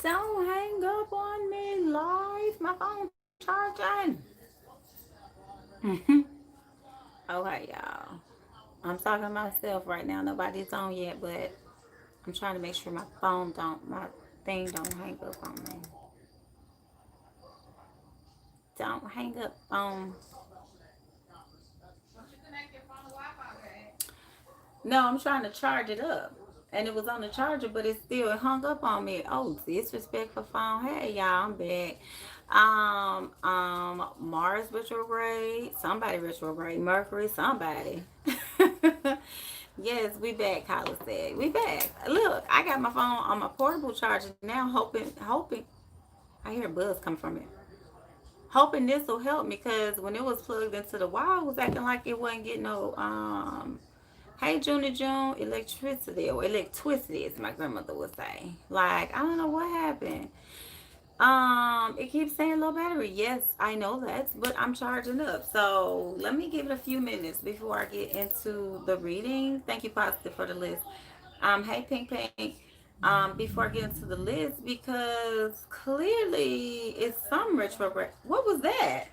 Don't hang up on me live. My phone charging. Okay, y'all. I'm talking to myself right now. Nobody's on yet, but I'm trying to make sure my thing don't hang up on me. Don't hang up on. No, I'm trying to charge it up. And it was on the charger, but it still hung up on me. Oh, disrespectful phone. Hey y'all, I'm back. Mars retrograde, somebody retrograde, Mercury, somebody. Yes, we back, Kyla said. We back. Look, I got my phone on my portable charger now, hoping I hear a buzz come from it. Hoping this will help me because when it was plugged into the wall, it was acting like it wasn't getting no hey June to June electricity or electricity as my grandmother would say. Like, I don't know what happened. It keeps saying low battery. Yes, I know that, but I'm charging up. So let me give it a few minutes before I get into the reading. Thank you, Positive, for the list. Hey Pink Pink. Before I get into the list, because clearly it's some retrograde. What was that?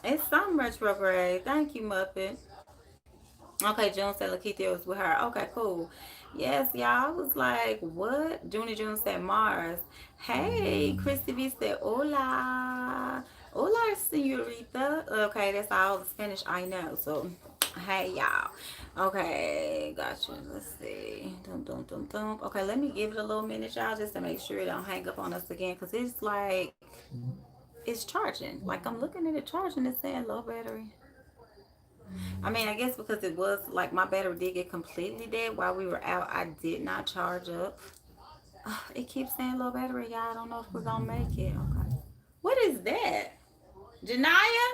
It's some retrograde. Thank you, Muppet. Okay, June said Lakeithia was with her. Okay, cool. Yes, y'all. I was like, what? June said Mars. Hey, Christy B said hola. Hola, senorita. Okay, that's all the Spanish I know. So, hey, y'all. Okay, gotcha. Let's see. Dum, dum, dum, dum. Okay, let me give it a little minute, y'all, just to make sure it don't hang up on us again. Because it's like, it's charging. Like, I'm looking at it charging. It's saying low battery. I mean, I guess because it was like my battery did get completely dead while we were out. I did not charge up. It keeps saying low battery, y'all. I don't know if we're gonna make it. Okay. What is that? Janaya?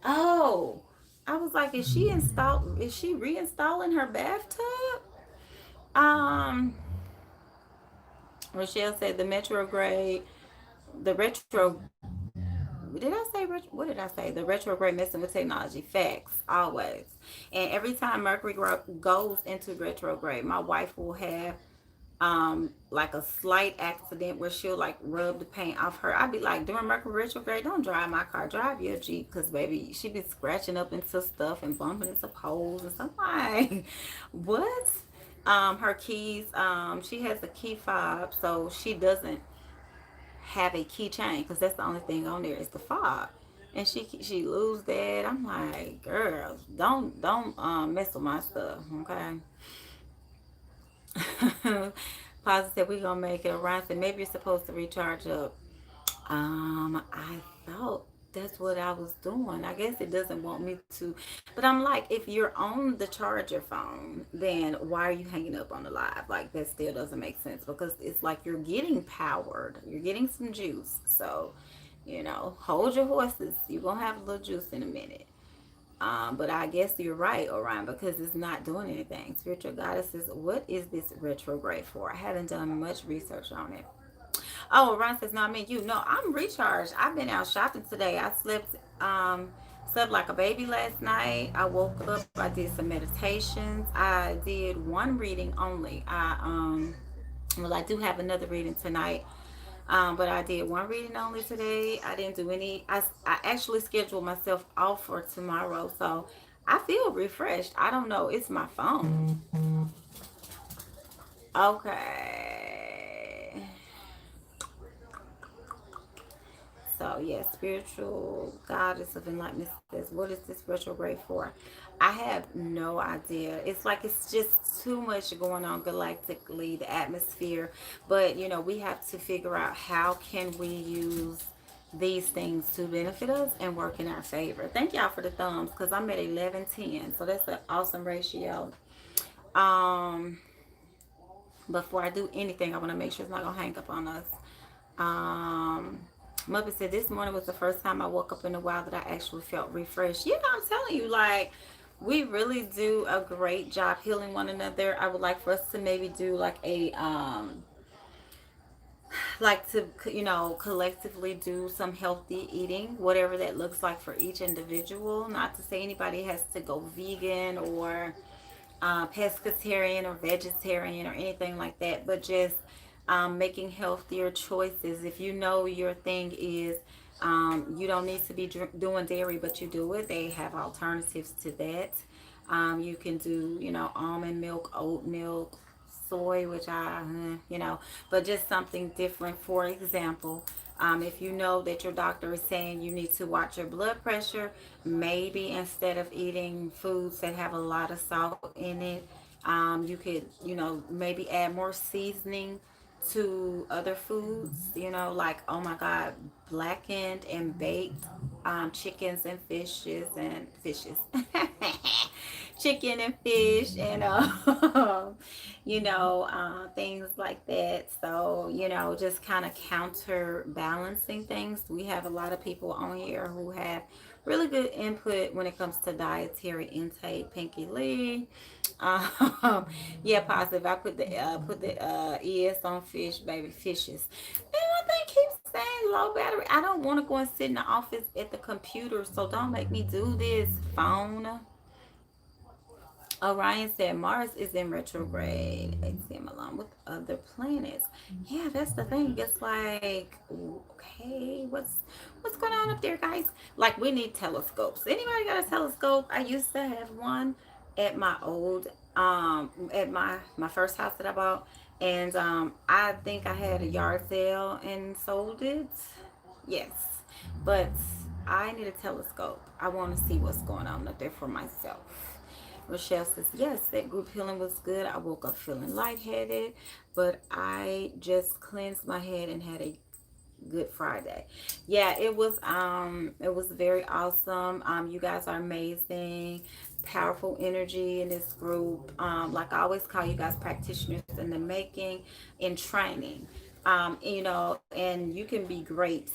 Oh. I was like, is she reinstalling her bathtub? Um Rochelle said the retro did I say what did I say? The retrograde messing with technology. Facts, always. And every time Mercury goes into retrograde, my wife will have like a slight accident where she'll like rub the paint off her. I'd be like, during Mercury retrograde, don't drive my car, drive your Jeep, because baby, she be scratching up into stuff and bumping into poles and stuff. Like, what? Her keys, she has a key fob, so she doesn't have a keychain because that's the only thing on there is the fob, and she lose that. I'm like, girl, don't mess with my stuff, okay? Positive, we gonna make it. Orion said maybe you're supposed to recharge up. I thought that's what I was doing. I guess it doesn't want me to, but I'm like, if you're on the charger phone, then why are you hanging up on the live? Like, that still doesn't make sense because it's like you're getting powered, you're getting some juice. So, hold your horses. You're gonna have a little juice in a minute. But I guess you're right, Orion, because it's not doing anything. Spiritual goddesses, what is this retrograde for? I haven't done much research on it. Oh, Ron says, no, I mean you. No, I'm recharged. I've been out shopping today. I slept like a baby last night. I woke up. I did some meditations. I did one reading only. I do have another reading tonight. But I did one reading only today. I didn't do any. I actually scheduled myself off for tomorrow, so I feel refreshed. I don't know. It's my phone. Okay. So yeah, spiritual goddess of enlightenment says, "What is this retrograde for?" I have no idea. It's like it's just too much going on galactically, the atmosphere. But we have to figure out how can we use these things to benefit us and work in our favor. Thank y'all for the thumbs because I'm at 11:10, so that's an awesome ratio. Um, Before I do anything, I want to make sure it's not gonna hang up on us. Um, Muppet said this morning was the first time I woke up in a while that I actually felt refreshed. I'm telling you, like, we really do a great job healing one another. I would like for us to maybe do like a like to collectively do some healthy eating, whatever that looks like for each individual. Not to say anybody has to go vegan or pescatarian or vegetarian or anything like that, but just making healthier choices. If you know your thing is you don't need to be doing dairy, but you do it, they have alternatives to that. You can do, almond milk, oat milk, soy, which but just something different. For example, if you know that your doctor is saying you need to watch your blood pressure, maybe instead of eating foods that have a lot of salt in it, you could, maybe add more seasoning to other foods, like, oh my God, blackened and baked chickens and fishes. Chicken and fish and things like that. So just kind of counterbalancing things. We have a lot of people on here who have really good input when it comes to dietary intake. Pinky Lee, um, yeah, positive. I put the es on fish, baby, fishes. And one thing keeps saying low battery. I don't want to go and sit in the office at the computer, so don't make me do this phone. Orion said Mars is in retrograde. ATM along with other planets. Yeah, that's the thing. It's like, okay, what's going on up there, guys? Like, we need telescopes. Anybody got a telescope? I used to have one at my old at my first house that I bought, and I think I had a yard sale and sold it. Yes, but I need a telescope. I want to see what's going on up there for myself. Rochelle says, yes, that group healing was good. I woke up feeling lightheaded, but I just cleansed my head and had a good Friday. Yeah, it was very awesome. You guys are amazing. Powerful energy in this group. Like I always call you guys practitioners in the making, in training. And you can be great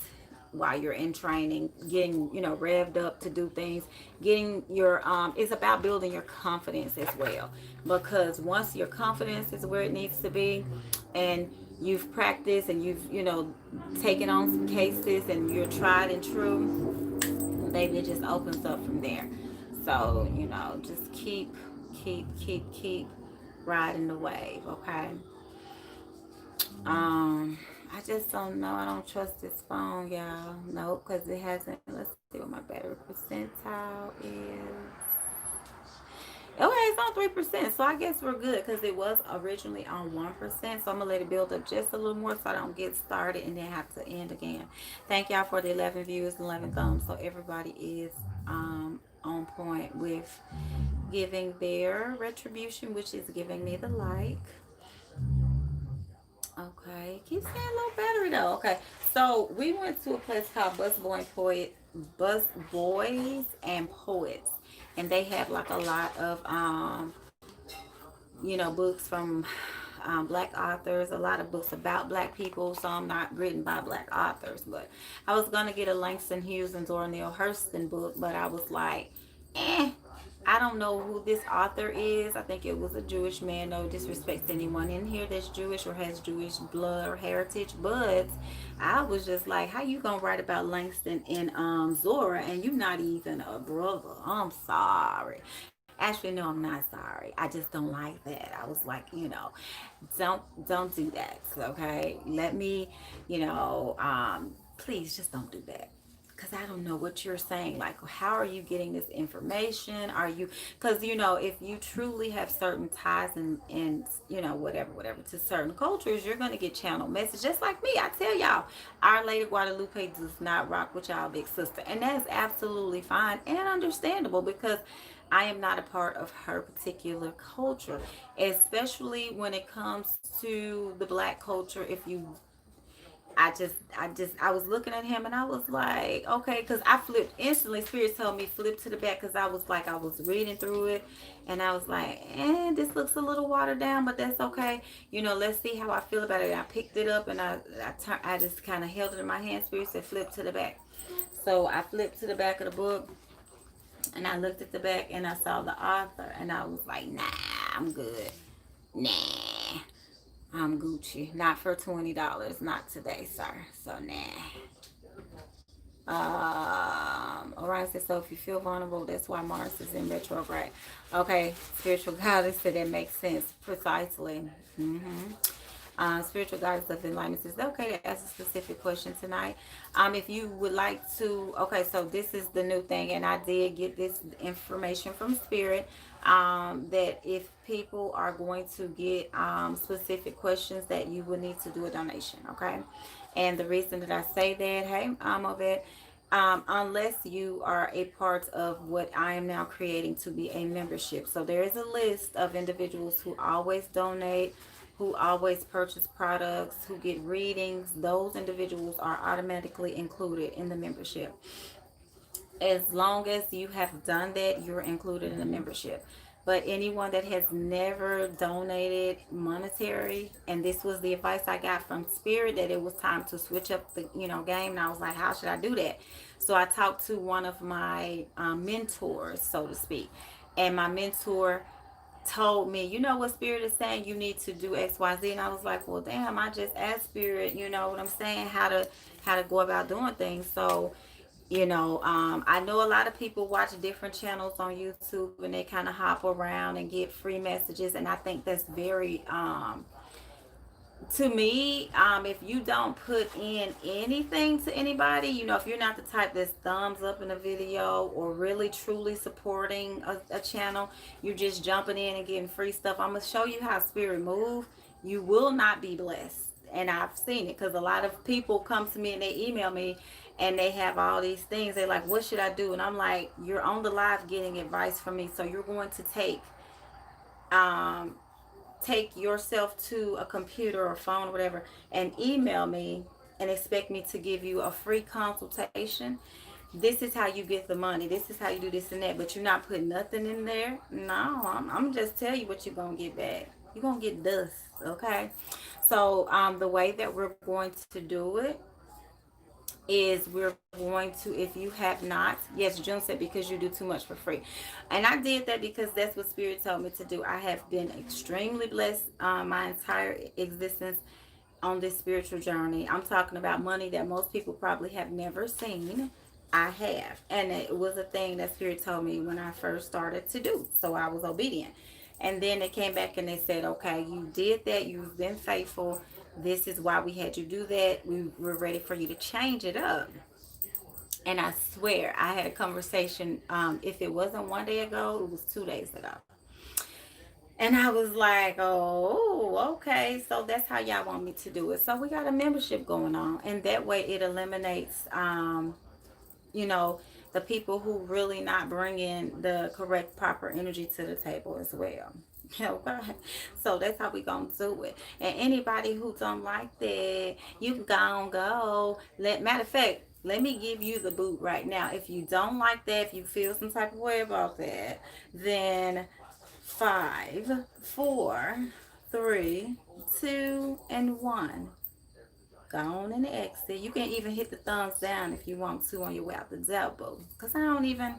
while you're in training, getting revved up to do things, getting your it's about building your confidence as well, because once your confidence is where it needs to be, and you've practiced and you've taken on some cases and you're tried and true, baby, it just opens up from there. So just keep riding the wave. Okay. I just don't know. I don't trust this phone, y'all. Nope, because it hasn't. Let's see what my battery percentile is. Okay, it's on 3%. So I guess we're good because it was originally on 1%. So I'm going to let it build up just a little more so I don't get started and then have to end again. Thank y'all for the 11 views and 11 thumbs. So everybody is on point with giving their retribution, which is giving me the like. Okay, keep saying low battery though. Okay, so we went to a place called Bus Boys and Poets, and they have like a lot of books from black authors, a lot of books about black people. Some not written by black authors, but I was gonna get a Langston Hughes and Zora Neale Hurston book, but I was like, eh. I don't know who this author is. I think it was a Jewish man. No disrespect to anyone in here that's Jewish or has Jewish blood or heritage, but I was just like, how you gonna write about Langston and Zora and you not even a brother? I'm sorry. Actually, no, I'm not sorry. I just don't like that. I was like, don't do that. Okay, let me, please just don't do that, because I don't know what you're saying. Like, how are you getting this information? Are you, because, if you truly have certain ties and whatever, to certain cultures, you're going to get channel message. Just like me, I tell y'all, Our Lady Guadalupe does not rock with y'all big sister. And that is absolutely fine and understandable, because I am not a part of her particular culture, especially when it comes to the black culture. If you I was looking at him and I was like, okay, because I flipped instantly. Spirit told me flip to the back, because I was like, I was reading through it and I was like, this looks a little watered down, but that's okay. Let's see how I feel about it. And I picked it up and I just kind of held it in my hand. Spirit said flip to the back. So I flipped to the back of the book and I looked at the back and I saw the author and I was like, nah, I'm good. Nah. I'm Gucci. Not for $20. Not today, sir. So, nah. Orion says, so if you feel vulnerable, that's why Mars is in retrograde. Okay, spiritual guidance said that makes sense. Precisely. Mm-hmm. Spiritual guidance of enlightenment says, okay to ask a specific question tonight. If you would like to, okay, so this is the new thing, and I did get this information from Spirit, that if people are going to get specific questions, that you will need to do a donation, okay? And the reason that I say that, hey, Obed, unless you are a part of what I am now creating to be a membership. So there is a list of individuals who always donate, who always purchase products, who get readings. Those individuals are automatically included in the membership. As long as you have done that, you're included in the membership. But anyone that has never donated monetary, and this was the advice I got from Spirit, that it was time to switch up the game, and I was like, how should I do that? So I talked to one of my mentors, so to speak, and my mentor told me, you know what Spirit is saying, you need to do XYZ. And I was like, well, damn, I just asked Spirit, you know what I'm saying, how to go about doing things. So I know a lot of people watch different channels on YouTube, and they kind of hop around and get free messages, and I think that's very to me, if you don't put in anything to anybody, if you're not the type that's thumbs up in a video or really truly supporting a channel, you're just jumping in and getting free stuff. I'm gonna show you how Spirit move. You will not be blessed, and I've seen it, because a lot of people come to me and they email me, and they have all these things. They're like, what should I do? And I'm like, you're on the live getting advice from me, so you're going to um take yourself to a computer or phone or whatever and email me and expect me to give you a free consultation. This is how you get the money. This is how you do this and that. But you're not putting nothing in there. No, I'm just tell you what you're going to get back. You're going to get dust, okay? So the way that we're going to do it is we're going to, if you have not, yes, June said, because you do too much for free. And I did that because that's what Spirit told me to do. I have been extremely blessed my entire existence on this spiritual journey. I'm talking about money that most people probably have never seen. I have. And it was a thing that Spirit told me when I first started to do. So I was obedient. And then they came back and they said, okay, you did that. You've been faithful. This is why we had you do that. We're ready for you to change it up. And I swear, I had a conversation, if it wasn't one day ago, it was 2 days ago. And I was like, oh, okay, so that's how y'all want me to do it. So we got a membership going on. And that way it eliminates, the people who really not bringing the correct, proper energy to the table as well. Okay, so that's how we gonna do it. And anybody who don't like that, you can go. Matter of fact, let me give you the boot right now. If you don't like that, if you feel some type of way about that, then 5, 4, 3, 2, and 1. Go on and exit. You can even hit the thumbs down if you want to on your way out the elbow. Because I don't even,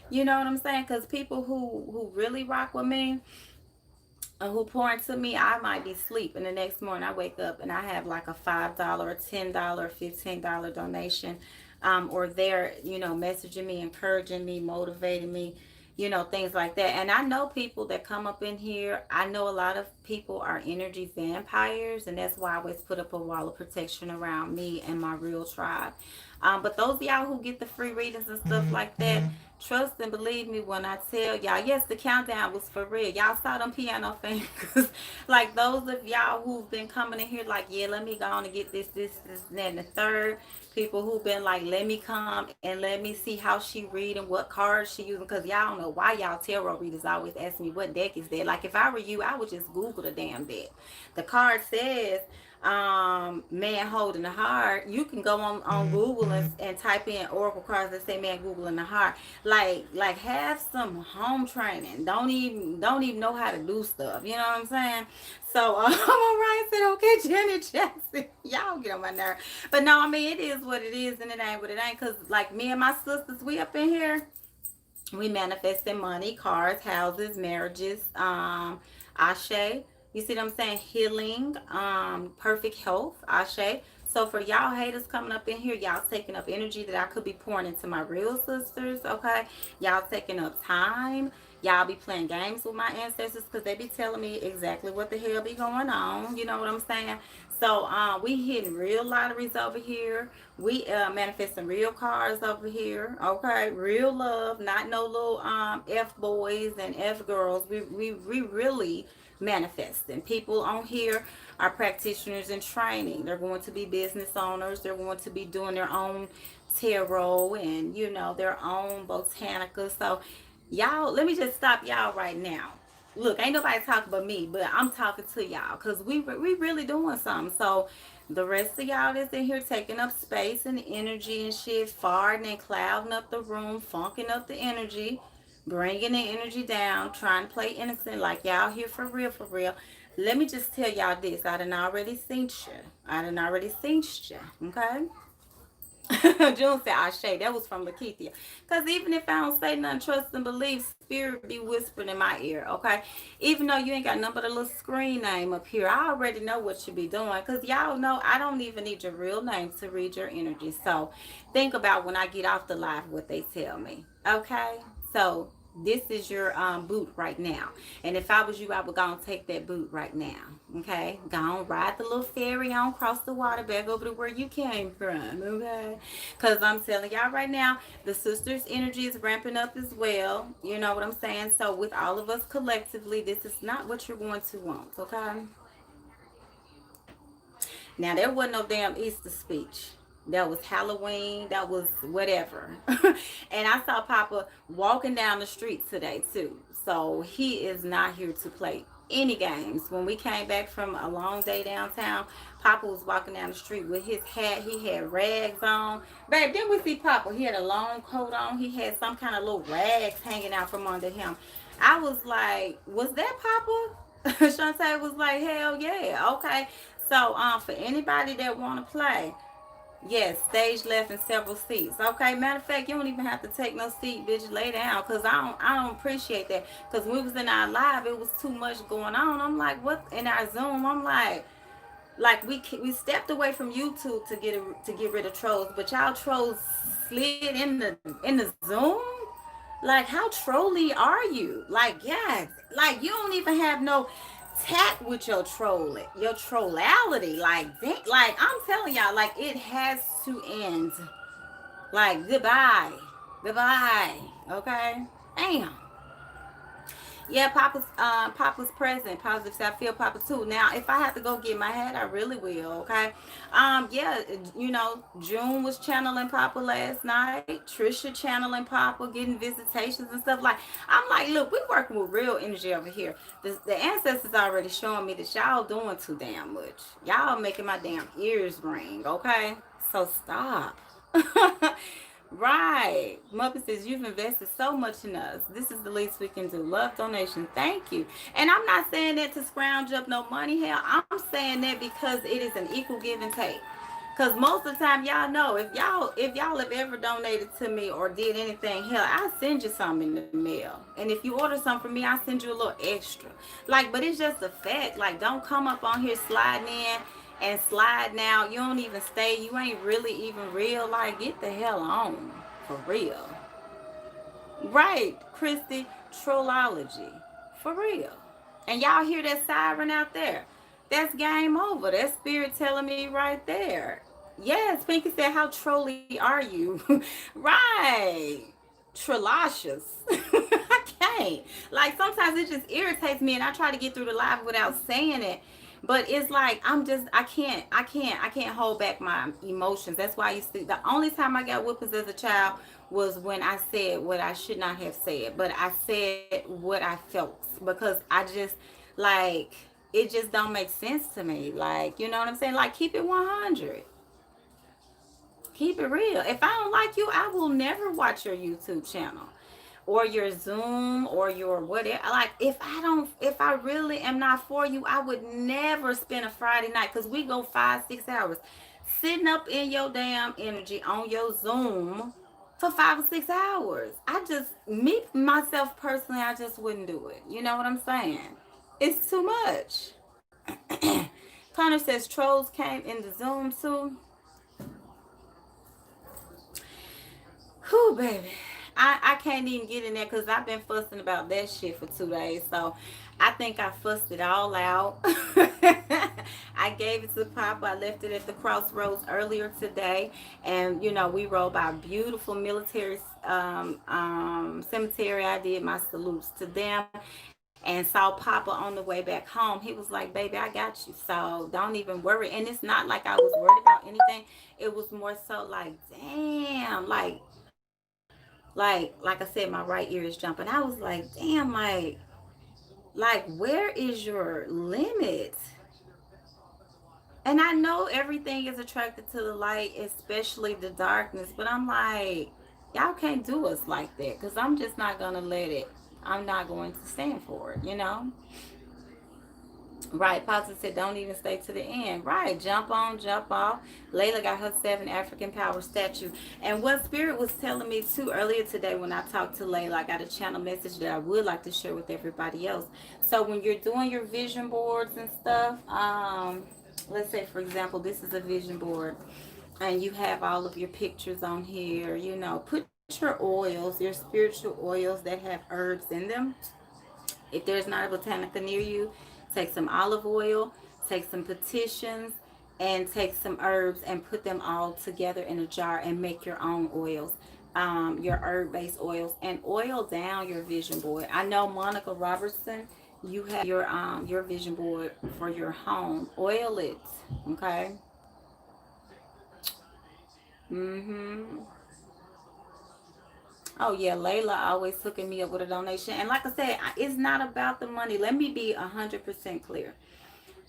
you know what I'm saying? Because people who really rock with me, who pour into me, I might be asleep. And the next morning I wake up and I have like a $5, or $10, $15 donation. Or they're, messaging me, encouraging me, motivating me, things like that. And I know people that come up in here. I know a lot of people are energy vampires, and that's why I always put up a wall of protection around me and my real tribe. But those of y'all who get the free readings and stuff like that, trust and believe me when I tell y'all, yes, the countdown was for real. Y'all saw them piano fingers. Like those of y'all who've been coming in here like, yeah, let me go on and get this, and then the third. People who've been like, let me come and let me see how she reading, what cards she using, because y'all don't know why y'all tarot readers always ask me what deck is that. Like if I were you, I would just Google the damn deck. The card says man holding the heart. You can go on Google and type in oracle cards that say man Google in the heart. Like have some home training. Don't even know how to do stuff. You know what I'm saying? So I'm alright. Said okay, Janet Jackson. Y'all get on my nerve. But no, I mean it is what it is, and it ain't what it ain't. Cause like me and my sisters, we up in here. We manifesting money, cars, houses, marriages, ashe. You see what I'm saying? Healing, perfect health, ashe. So for y'all haters coming up in here, y'all taking up energy that I could be pouring into my real sisters, okay? Y'all taking up time. Y'all be playing games with my ancestors because they be telling me exactly what the hell be going on. You know what I'm saying? So we hitting real lotteries over here. We manifesting real cars over here. Okay, real love, not no little f boys and f girls. We really manifesting. People on here are practitioners in training. They're going to be business owners. They're going to be doing their own tarot and their own botanica. So y'all, let me just stop y'all right now. Look, ain't nobody talking but me, but I'm talking to y'all because we really doing something. So the rest of y'all that's in here taking up space and energy and shit, farting and clouding up the room, funking up the energy, bringing the energy down, trying to play innocent like y'all here for real, for real. Let me just tell y'all this. I done already seen you. I done already seen you. Okay? June said, I shade. That was from Lakeithia. Because even if I don't say nothing, trust and believe, spirit be whispering in my ear, okay? Even though you ain't got nothing but a little screen name up here, I already know what you be doing. Because y'all know I don't even need your real name to read your energy. So think about when I get off the live what they tell me, okay? So this is your boot right now. And if I was you, I would go and take that boot right now. Okay? Go on, ride the little ferry on across the water back over to where you came from. Okay? Because I'm telling y'all right now, the sisters' energy is ramping up as well. You know what I'm saying? So with all of us collectively, this is not what you're going to want. Okay? Now, there wasn't no damn Easter speech. That was Halloween. That was whatever. And I saw Papa walking down the street today, too. So he is not here to play any games. When we came back from a long day downtown, Papa was walking down the street with his hat. He had rags on. Babe, then we see Papa. He had a long coat on. He had some kind of little rags hanging out from under him. I was like, was that Papa? Shantae was like, hell yeah, okay. So for anybody that want to play, yes, stage left and several seats. Okay, matter of fact, you don't even have to take no seat, bitch. Lay down, cause I don't appreciate that. Cause when we was in our live, it was too much going on. I'm like, what in our Zoom? I'm like we stepped away from YouTube to get rid of trolls, but y'all trolls slid in the Zoom. Like, how trolly are you? Like, yes, like you don't even have no tact with your trollality. Like I'm telling y'all, like it has to end. Like goodbye. Okay, damn. Yeah, Papa's present. Positive. I feel Papa too. Now, if I have to go get my hat, I really will. Okay. Yeah, June was channeling Papa last night. Trisha channeling Papa, getting visitations and stuff. Like, I'm like, look, we working with real energy over here. The ancestors already showing me that y'all doing too damn much. Y'all making my damn ears ring. Okay, so stop. Right. Mother says, you've invested so much in us. This is the least we can do. Love, donation. Thank you. And I'm not saying that to scrounge up no money. Hell, I'm saying that because it is an equal give and take. Because most of the time, y'all know, if y'all have ever donated to me or did anything, hell, I send you something in the mail. And if you order something from me, I send you a little extra. Like, but it's just a fact. Like, don't come up on here sliding in and slide now. You don't even stay. You ain't really even real. Like, get the hell on. For real. Right, Christy. Trollology. For real. And y'all hear that siren out there? That's game over. That's spirit telling me right there. Yes, Pinky said, how trolly are you? Right. Trolocious. I can't. Like, sometimes it just irritates me and I try to get through the live without saying it. But it's like I can't hold back my emotions. That's why you see the only time I got whippers as a child was when I said what I should not have said. But I said what I felt because I just like it just don't make sense to me. Like, you know what I'm saying? Like, keep it 100. Keep it real. If I don't like you, I will never watch your YouTube channel or your Zoom or your whatever. Like, if I really am not for you, I would never spend a Friday night because we go 5-6 hours sitting up in your damn energy on your Zoom for 5 or 6 hours. Me myself personally, I just wouldn't do it. You know what I'm saying? It's too much. Connor says trolls came in the Zoom too. Whew, baby. I can't even get in there because I've been fussing about that shit for 2 days. So I think I fussed it all out. I gave it to Papa. I left it at the crossroads earlier today. And, you know, we rode by a beautiful military cemetery. I did my salutes to them and saw Papa on the way back home. He was like, baby, I got you. So don't even worry. And it's not like I was worried about anything. It was more so like, damn, like I said, my right ear is jumping. I was like, damn, like where is your limit? And I know everything is attracted to the light, especially the darkness, but I'm like, y'all can't do us like that because I'm just not gonna let it. I'm not going to stand for it, you know. Right, Positive said, don't even stay to the end. Right, jump on, jump off. Layla got her 7 African power statue. And what Spirit was telling me too earlier today when I talked to Layla, I got a channel message that I would like to share with everybody else. So when you're doing your vision boards and stuff, let's say for example, this is a vision board and you have all of your pictures on here, you know, put your oils, your spiritual oils that have herbs in them. If there's not a botanica near you, take some olive oil, take some petitions, and take some herbs and put them all together in a jar and make your own oils, your herb-based oils, and oil down your vision board. I know Monica Robertson, you have your vision board for your home. Oil it, okay? Mm-hmm. Oh yeah, Layla always hooking me up with a donation. And like I said, it's not about the money. Let me be 100% clear.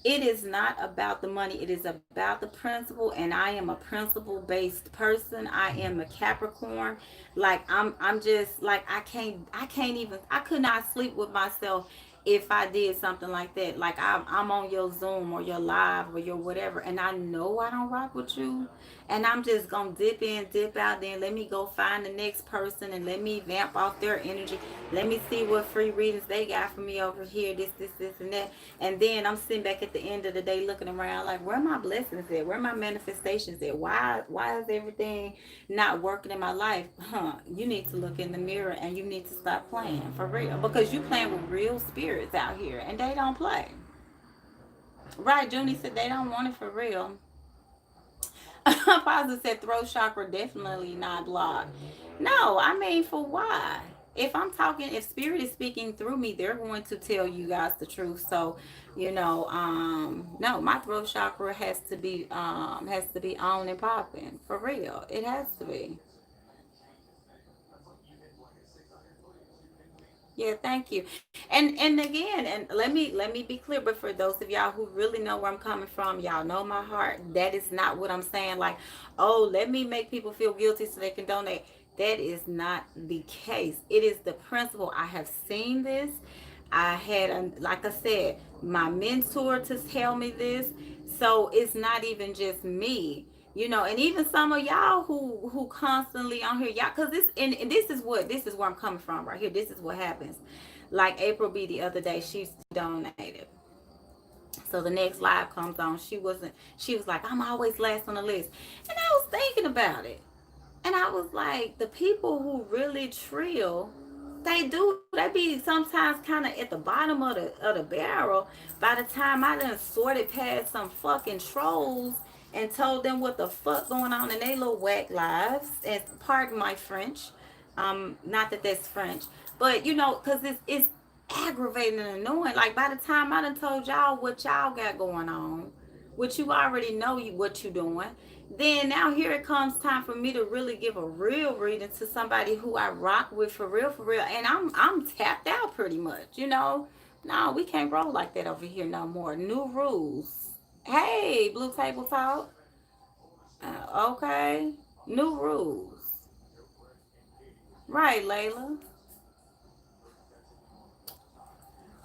It is not about the money. It is about the principle, and I am a principle based person. I am a Capricorn. Like I'm just like I can't even, I could not sleep with myself if I did something like that. Like I'm on your Zoom or your live or your whatever, and I know I don't rock with you, and I'm just gonna dip in, dip out, then let me go find the next person and let me vamp off their energy. Let me see what free readings they got for me over here, this, and that. And then I'm sitting back at the end of the day looking around like, where are my blessings at? Where are my manifestations at? Why is everything not working in my life? You need to look in the mirror and you need to stop playing for real. Because you playing with real spirits out here and they don't play. Right, Junie said they don't want it for real. Positive said throat chakra definitely not blocked. No, I mean for why? If I'm talking, if spirit is speaking through me, they're going to tell you guys the truth. So, you know, no, my throat chakra has to be on and popping for real. It has to be. Yeah, thank you. And again, and let me be clear, but for those of y'all who really know where I'm coming from, y'all know my heart. That is not what I'm saying. Like, oh, let me make people feel guilty so they can donate. That is not the case. It is the principle. I have seen this. I had, like I said, my mentor to tell me this. So it's not even just me, you know. And even some of y'all who constantly on here, y'all, because and this is where I'm coming from right here. This is what happens. Like April B the other day, she donated. So the next live comes on. She was like, I'm always last on the list. And I was thinking about it. And I was like, the people who really trill, they be sometimes kind of at the bottom of the barrel. By the time I done sorted past some fucking trolls and told them what the fuck going on in their little whack lives, and pardon my French, not that that's French, but you know, cause it's aggravating and annoying. Like by the time I done told y'all what y'all got going on, which you already know what you doing, then now here it comes time for me to really give a real reading to somebody who I rock with for real, and I'm tapped out pretty much, you know. No, we can't roll like that over here no more. New rules. Hey, Blue Table Talk. Okay, new rules. Right, Layla.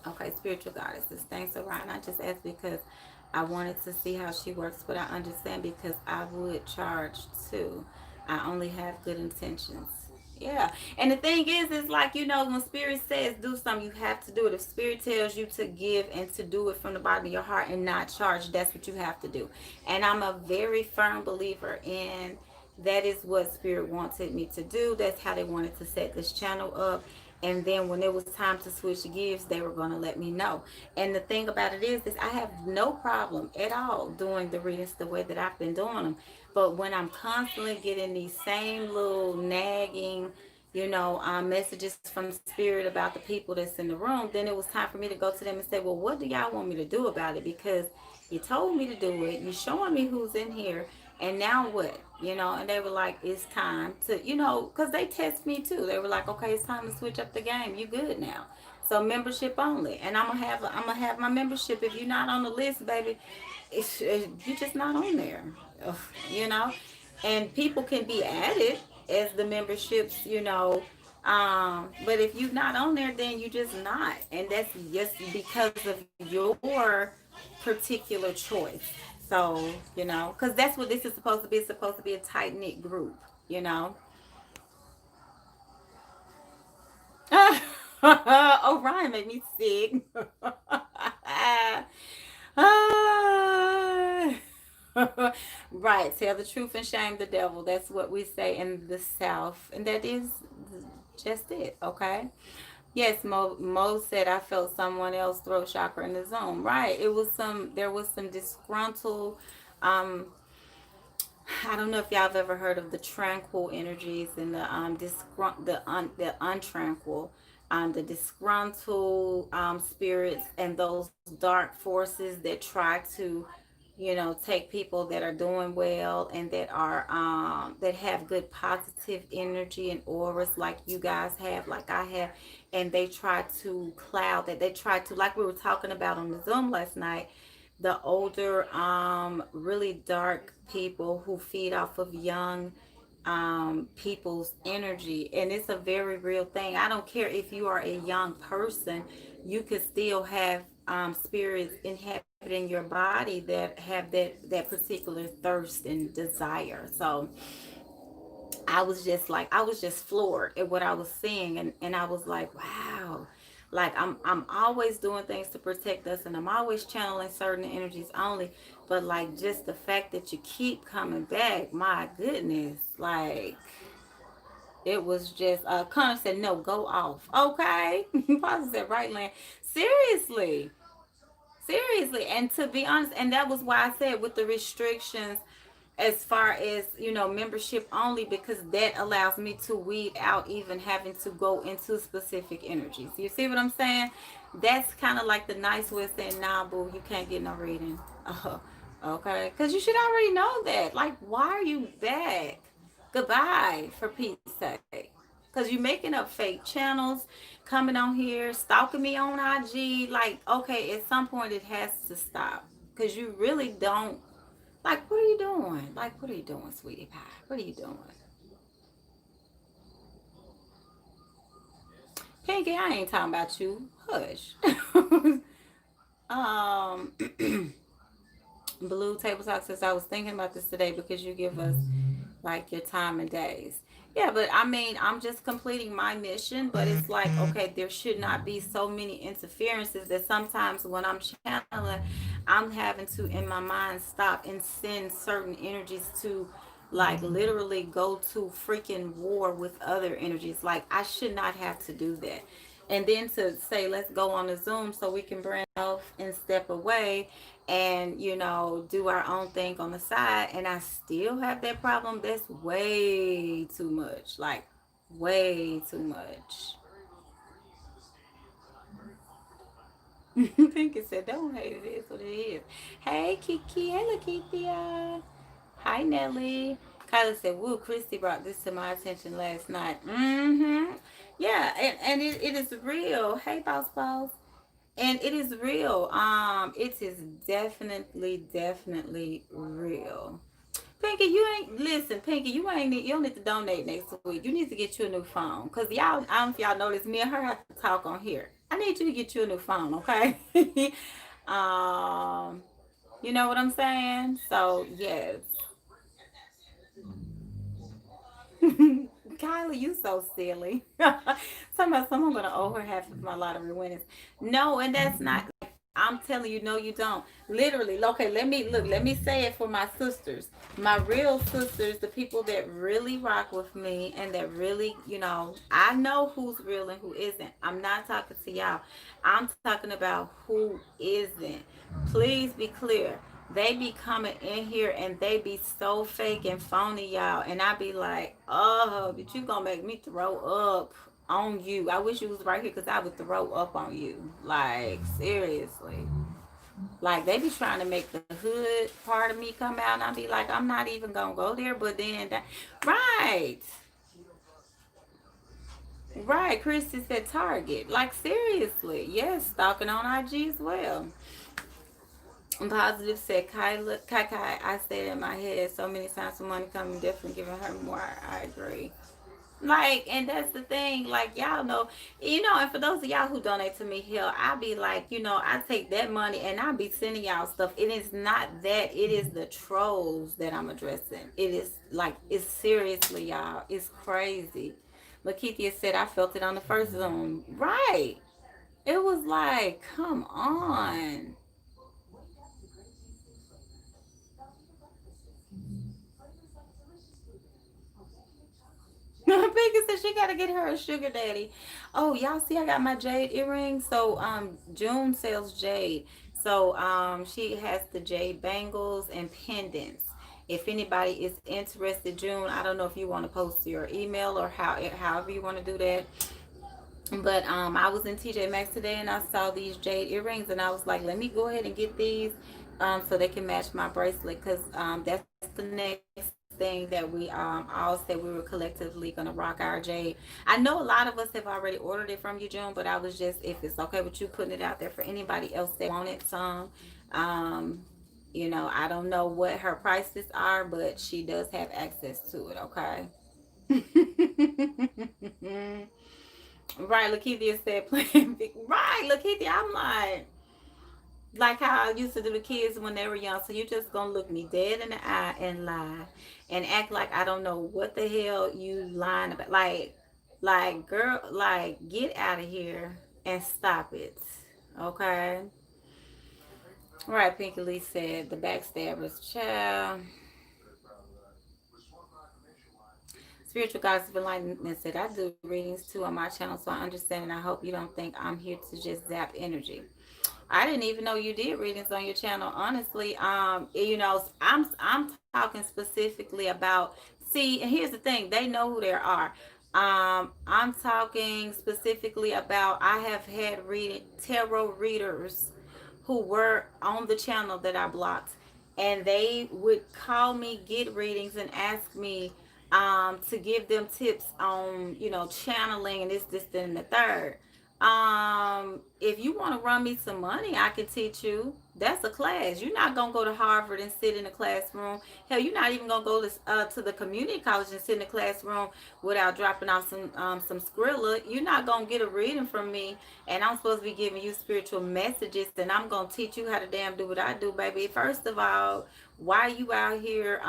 Okay, spiritual goddesses. Thanks, Orion. I just asked because I wanted to see how she works, but I understand because I would charge too. I only have good intentions. Yeah. And the thing is like, when spirit says do something, you have to do it. If spirit tells you to give and to do it from the bottom of your heart and not charge, that's what you have to do. And I'm a very firm believer in that is what spirit wanted me to do. That's how they wanted to set this channel up. And then when it was time to switch gears, they were going to let me know. And the thing about it is I have no problem at all doing the readings the way that I've been doing them. But when I'm constantly getting these same little nagging, messages from spirit about the people that's in the room, then it was time for me to go to them and say, well, what do y'all want me to do about it? Because you told me to do it. You're showing me who's in here. And now what? And they were like, it's time to, because they test me too. They were like, okay, it's time to switch up the game. You good now. So membership only. And I'm gonna have my membership. If you're not on the list, baby, you're just not on there. Ugh, you know? And people can be added as the memberships, but if you're not on there, then you just not. And that's just because of your particular choice. So, because that's what this is supposed to be. It's supposed to be a tight knit group, you know. Orion made me sick. Right. Tell the truth and shame the devil. That's what we say in the South. And that is just it. Okay. Yes, Mo said I felt someone else throat chakra in the zone. Right. There was some disgruntled, um, I don't know if y'all have ever heard of the tranquil energies and the untranquil, the disgruntled spirits and those dark forces that try to, take people that are doing well and that have good positive energy and auras like you guys have, like I have, and they try to cloud that. They try to, like we were talking about on the Zoom last night, the older, really dark people who feed off of young people's energy. And it's a very real thing. I don't care if you are a young person, you could still have spirits inhabiting your body that have that particular thirst and desire. So I was just floored at what I was seeing, and I was like, wow. Like I'm always doing things to protect us, and I'm always channeling certain energies only. But like just the fact that you keep coming back, my goodness, like it was just Connor said, no, go off. Okay. Positive said, right, Land. Seriously. Seriously. And to be honest, and that was why I said with the restrictions as far as membership only, because that allows me to weed out even having to go into specific energies. You see what I'm saying? That's kind of like the nice way of saying, nah, boo, you can't get no reading. Okay, because you should already know that. Like, why are you back? Goodbye, for Pete's sake. Because you're making up fake channels, coming on here, stalking me on IG. Like, okay, at some point it has to stop, because you really don't. Like, what are you doing? Like, what are you doing, sweetie pie? What are you doing? Pinky, I ain't talking about you. Hush. um, Blue Table Talk says, I was thinking about this today because you give us like your time and days. Yeah, but I mean, I'm just completing my mission, but it's like, okay, there should not be so many interferences that sometimes when I'm channeling, I'm having to, in my mind, stop and send certain energies to like literally go to freaking war with other energies. Like, I should not have to do that. And then to say, let's go on a Zoom so we can branch off and step away and, do our own thing on the side. And I still have that problem. That's way too much. Like, way too much. Pinky said, don't hate it. It's what it is. Hey, Kiki. Hey, Lakeithia. Hi, Nelly. Kyla said, woo, Christy brought this to my attention last night. Mm-hmm. Yeah, and it is real. Hey, boss. And it is real. It is definitely real. Pinky, you ain't listen, Pinky, you don't need to donate next week. You need to get you a new phone. Cause y'all, I don't know if y'all notice, me and her have to talk on here. I need you to get you a new phone, okay? um, you know what I'm saying? So yes. Kyla, you so silly. Someone gonna owe her half of my lottery winnings. No, and that's not. I'm telling you, no, you don't. Literally, okay. Let me say it for my sisters, my real sisters, the people that really rock with me and that really, I know who's real and who isn't. I'm not talking to y'all. I'm talking about who isn't. Please be clear. They be coming in here and they be so fake and phony, y'all. And I be like, oh, but you gonna make me throw up on you. I wish you was right here because I would throw up on you. Like, seriously. Like, they be trying to make the hood part of me come out. And I be like, I'm not even gonna go there. But then, right. Right. Christy said Target. Like, seriously. Yes, stalking on IG as well. Positive said, Kyla, Kai Kai, I said in my head so many times for money coming, definitely giving her more. I agree. Like, and that's the thing, like, y'all know, and for those of y'all who donate to me, hell, I be like, I take that money and I be sending y'all stuff. It is not that, it is the trolls that I'm addressing. It is like, it's seriously, y'all, it's crazy. Lakeithia said, I felt it on the first Zoom. Right. It was like, come on. Peggy said she gotta get her a sugar daddy. Oh, y'all see I got my jade earrings. So June sells jade. So she has the jade bangles and pendants. If anybody is interested, June, I don't know if you want to post your email or however you want to do that. But I was in TJ Maxx today and I saw these jade earrings and I was like, let me go ahead and get these so they can match my bracelet because that's the next thing that we all said we were collectively gonna rock our jade. I know a lot of us have already ordered it from you, June, but I was just, if it's okay with you, putting it out there for anybody else that wanted some. Um, I don't know what her prices are, but she does have access to it. Okay. Right, Lakeithia said playing big. Right, Lakeithia, I'm like how I used to do the kids when they were young. So you just gonna look me dead in the eye and lie, and act like I don't know what the hell you lying about. Like girl, like get out of here and stop it. Okay. Right, Pinky Lee said the backstabbers, child. Spiritual Goddess of Enlightenment said, I do readings too on my channel, so I understand and I hope you don't think I'm here to just zap energy. I didn't even know you did readings on your channel. Honestly, I'm talking specifically about. See, and here's the thing: they know who they are. I'm talking specifically about. I have had reading tarot readers who were on the channel that I blocked, and they would call me, get readings, and ask me to give them tips on channeling and this, and the third. If you want to run me some money, I can teach you. That's a class. You're not gonna go to Harvard and sit in a classroom. Hell, you're not even gonna go to the community college and sit in a classroom without dropping off some Skrilla. You're not gonna get a reading from me, and I'm supposed to be giving you spiritual messages, and I'm gonna teach you how to damn do what I do, baby. First of all, why are you out here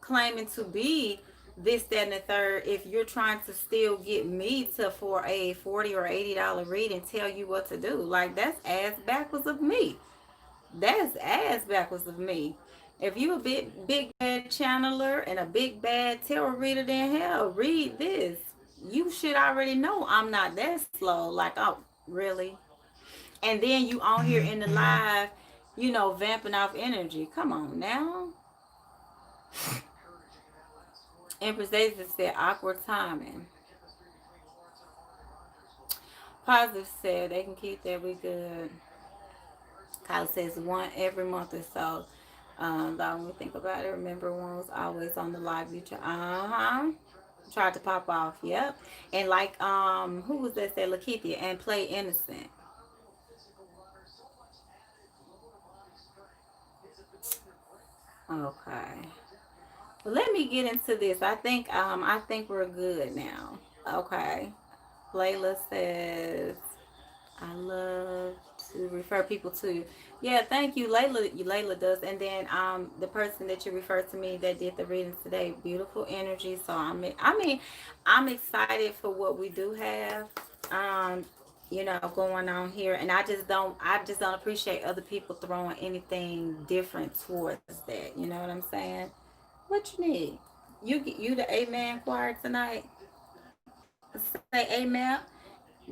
claiming to be this, that, and the third, if you're trying to still get me to for a $40 or $80 reading, tell you what to do? Like, that's ass backwards of me. That's ass backwards of me. If you a big bad channeler and a big bad tarot reader, then hell, read this. You should already know I'm not that slow. Like, oh, really? And then you on here in the live, vamping off energy. Come on now. Empress Daisy said awkward timing. Positive said they can keep that, we good. Kyle says one every month or so. Long we think about it. Remember, one was always on the live. You tried to pop off. Yep. And like who was that? Said Lakeithia and play innocent. Okay. Well, let me get into this. I think we're good now. Okay. Layla says I loved to refer people to you. Yeah, thank you, Layla. Layla does, and then the person that you referred to me that did the readings today, beautiful energy. So I'm excited for what we do have, um, going on here, and I just don't appreciate other people throwing anything different towards that. You know what I'm saying? What you need? You the Amen choir tonight? Say Amen.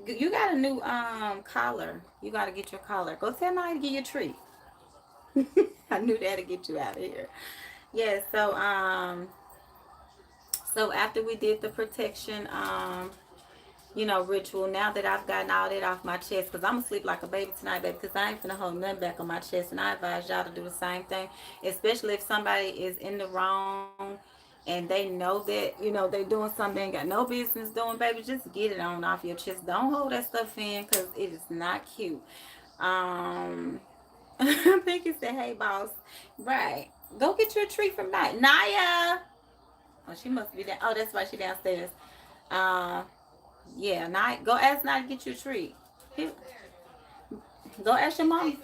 You got a new collar. You got to get your collar. Go tell Naya to get you a treat. I knew that'd get you out of here. Yeah. So after we did the protection ritual, now that I've gotten all that off my chest, because I'm gonna sleep like a baby tonight, baby, because I ain't finna hold nothing back on my chest, and I advise y'all to do the same thing, especially if somebody is in the wrong and they know that they doing something they ain't got no business doing, baby. Just get it on off your chest. Don't hold that stuff in, because it is not cute. um I think it said, "Hey, boss." Right. Go get you a treat from Naya. Oh, she must be there. Oh, that's why she downstairs. Uh, yeah, Naya. Go ask Naya to get you a treat. Here, go ask your mom.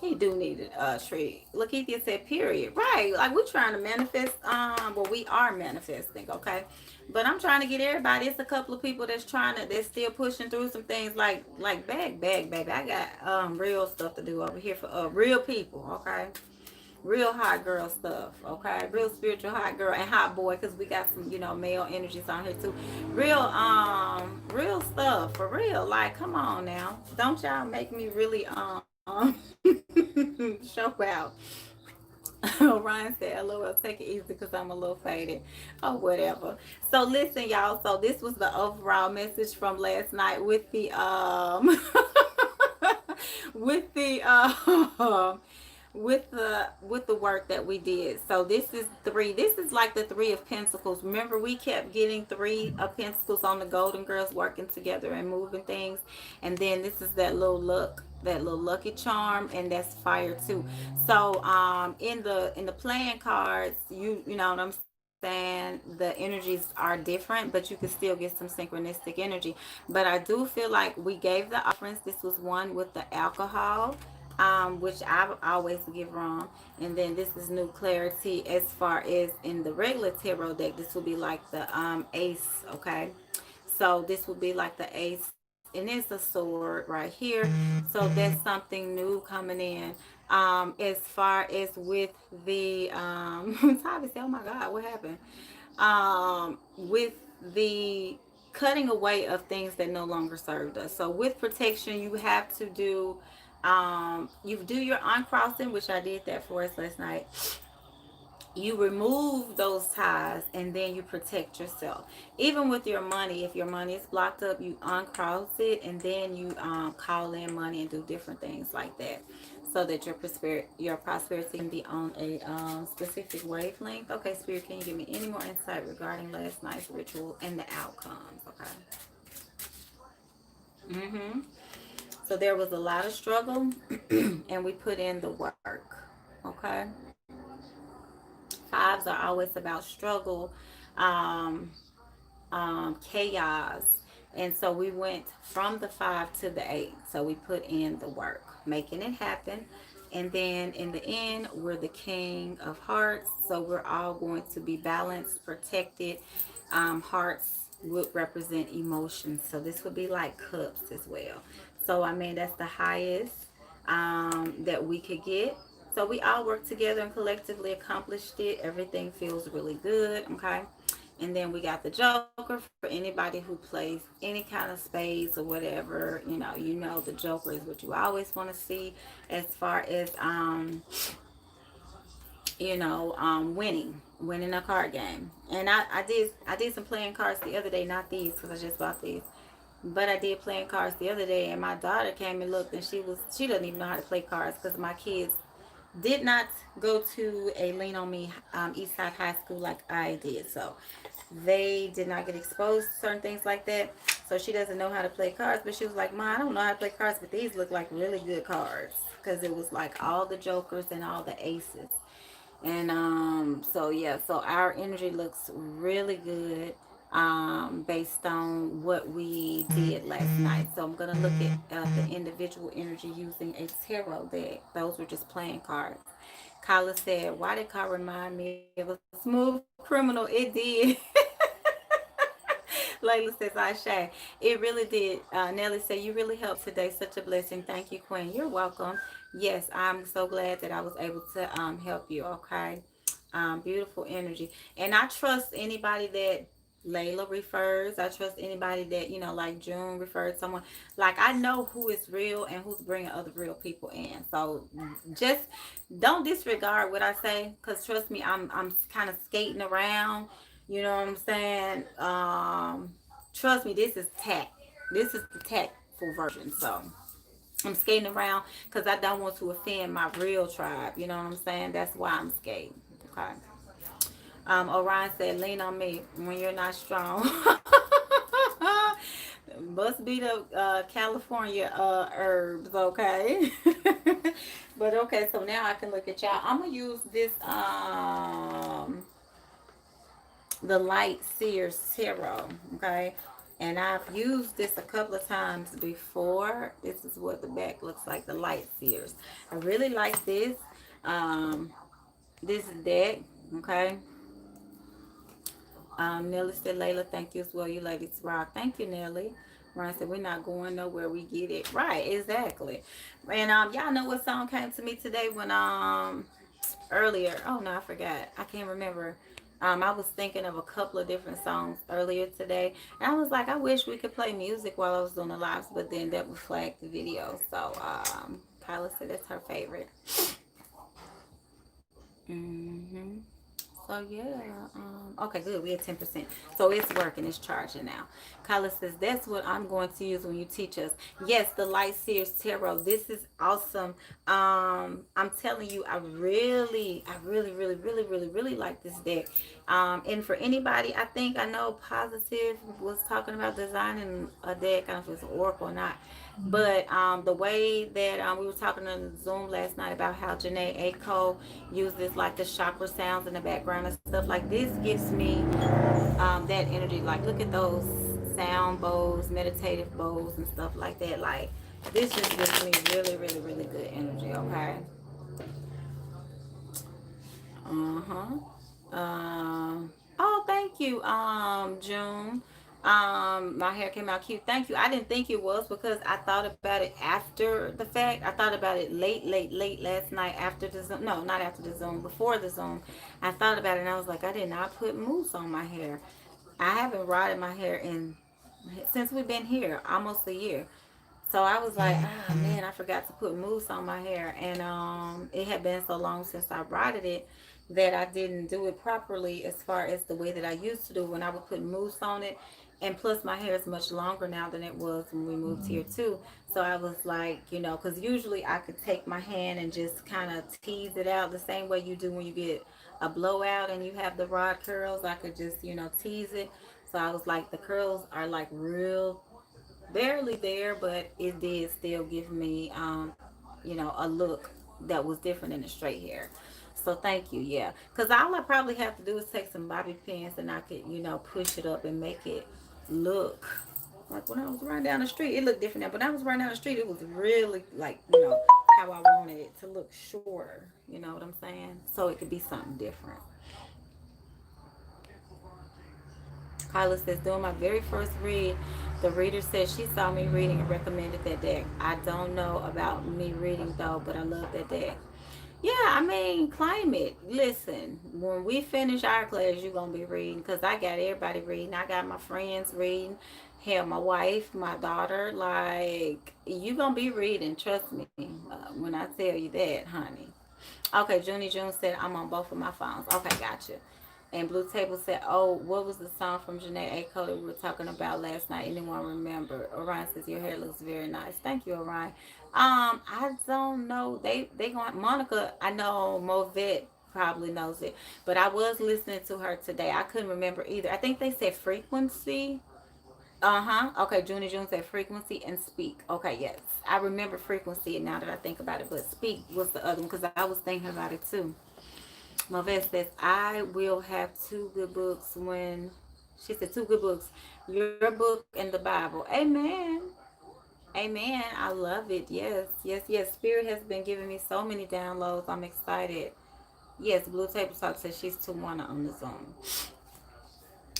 He do need a treat. Lakeithia said, "Period." Right. Like, we're trying to manifest. Well, we are manifesting. Okay. But I'm trying to get everybody. It's a couple of people that's still pushing through some things, like bag, baby. I got real stuff to do over here for real people. Okay. Real hot girl stuff, okay? Real spiritual hot girl and hot boy, because we got some, male energies on here too. Real stuff for real. Like, come on now. Don't y'all make me really show out. Ryan said, "LOL, take it easy because I'm a little faded." Oh, whatever. So listen, y'all. So this was the overall message from last night with the with the with the work that we did. So this is like the three of pentacles. Remember, we kept getting three of pentacles on the golden girls working together and moving things. And then this is that little lucky charm, and that's fire too. So in the playing cards, you know what I'm saying, the energies are different, but you can still get some synchronistic energy. But I do feel like we gave the offerings. This was one with the alcohol, which I always give wrong. And then this is new clarity. As far as in the regular tarot deck, this will be like the ace. Okay, so this will be like the ace, and it's a sword right here. So that's something new coming in. As far as with the Tavi said, "Oh my God, what happened?" With the cutting away of things that no longer served us. So with protection, you have to do you do your uncrossing, which I did that for us last night. You remove those ties, and then you protect yourself. Even with your money, if your money is blocked up, you uncross it, and then you call in money and do different things like that, so that your prosperity can be on a specific wavelength. Okay, Spirit, can you give me any more insight regarding last night's ritual and the outcomes? Okay. So there was a lot of struggle, and we put in the work. Okay. Fives are always about struggle, um, chaos. And so we went from the five to the eight. So we put in the work, making it happen. And then in the end, we're the king of hearts. So we're all going to be balanced, protected. Hearts would represent emotions. So this would be like cups as well. So, I mean, that's the highest that we could get. So we all worked together and collectively accomplished it. Everything feels really good. Okay. And then we got the Joker for anybody who plays any kind of spades or whatever. The Joker is what you always want to see as far as winning a card game. And I did some playing cards the other day, not these because I just bought these. But I did playing cards the other day, and my daughter came and looked, and she doesn't even know how to play cards because my kids did not go to a Lean on Me Eastside High School like I did. So they did not get exposed to certain things like that. So she doesn't know how to play cards. But she was like, "Ma, I don't know how to play cards, but these look like really good cards." Because it was like all the jokers and all the aces. And so yeah, so our energy looks really good. based on what we did last night. So I'm going to look at the individual energy using a tarot deck. Those were just playing cards. Kyla said, why did Kyla remind me of a smooth criminal? It did. Layla says, I shay. It really did. Nelly said, you really helped today. Such a blessing. Thank you, Queen. You're welcome. Yes, I'm so glad that I was able to help you. Okay. Beautiful energy. And I trust anybody that Layla refers. I trust anybody that, like June referred someone. Like, I know who is real and who's bringing other real people in. So just don't disregard what I say, because trust me, I'm kind of skating around. You know what I'm saying? Trust me, this is tact. This is the tactful version. So I'm skating around because I don't want to offend my real tribe. You know what I'm saying? That's why I'm skating. Okay. Orion said, lean on me when you're not strong. Must be the California herbs, okay? But okay, so now I can look at y'all. I'm gonna use this the Light Seers Tarot, okay? And I've used this a couple of times before. This is what the back looks like, the Light Seers. I really like um this deck, okay? Nelly said, Layla, thank you as well. You ladies rock. Thank you, Nelly. Ryan said, we're not going nowhere. We get it. Right, exactly. And y'all know what song came to me today when earlier. Oh no, I forgot. I can't remember. I was thinking of a couple of different songs earlier today. And I was like, I wish we could play music while I was doing the lives, but then that would flag the video. So Kyla said that's her favorite. Mm-hmm. So yeah, okay, good. We had 10%, so it's working. It's charging now. Kyla says that's what I'm going to use when you teach us. Yes, the Light Seers Tarot. This is awesome. I'm telling you, I really like this deck. And for anybody, I think I know Positive was talking about designing a deck. I don't know if it's an oracle or not. But the way that we were talking on Zoom last night about how Janae Aiko uses like the chakra sounds in the background and stuff, like this gives me that energy. Like, look at those sound bowls, meditative bowls and stuff like that. Like, this just gives me really good energy. Okay. Oh, thank you, June. My hair came out cute. Thank you. I didn't think it was because I thought about it after the fact. I thought about it late last night after the Zoom. No, not after the Zoom, before the Zoom. I thought about it and I was like, I did not put mousse on my hair. I haven't rotted my hair since we've been here, almost a year. So I was like, ah, man, I forgot to put mousse on my hair. And it had been so long since I rotted it that I didn't do it properly as far as the way that I used to do when I would put mousse on it. And plus my hair is much longer now than it was when we moved here too. So I was like, because usually I could take my hand and just kind of tease it out the same way you do when you get a blowout and you have the rod curls. I could just, tease it. So I was like, the curls are like real barely there, but it did still give me, a look that was different than the straight hair. So thank you, yeah. Because all I probably have to do is take some bobby pins and I could, push it up and make it look like when I was running down the street. It looked different now, but when I was running down the street, it was really like, how I wanted it to look shorter. You know what I'm saying? So it could be something different. Kyla says, during my very first read, the reader said she saw me reading and recommended that deck. I don't know about me reading though, but I love that deck. Yeah, I mean, claim it. Listen, when we finish our class, you're going to be reading because I got everybody reading. I got my friends reading. Hell, my wife, my daughter. Like, you going to be reading. Trust me when I tell you that, honey. Okay, Junie June said, I'm on both of my phones. Okay, gotcha. And Blue Table said, oh, what was the song from Janae Aiko that we were talking about last night? Anyone remember? Orion says, your hair looks very nice. Thank you, Orion. I don't know. They going Monica, I know Movette probably knows it. But I was listening to her today. I couldn't remember either. I think they said frequency. Okay, Junie June said frequency and speak. Okay, yes. I remember frequency now that I think about it. But speak was the other one because I was thinking about it too. Movette says, I will have two good books when She said two good books, your book and the Bible. Amen. Amen. I love it. Yes, yes, yes. Spirit has been giving me so many downloads. I'm excited. Yes, Blue Table Talk says she's 2-1 on the Zoom.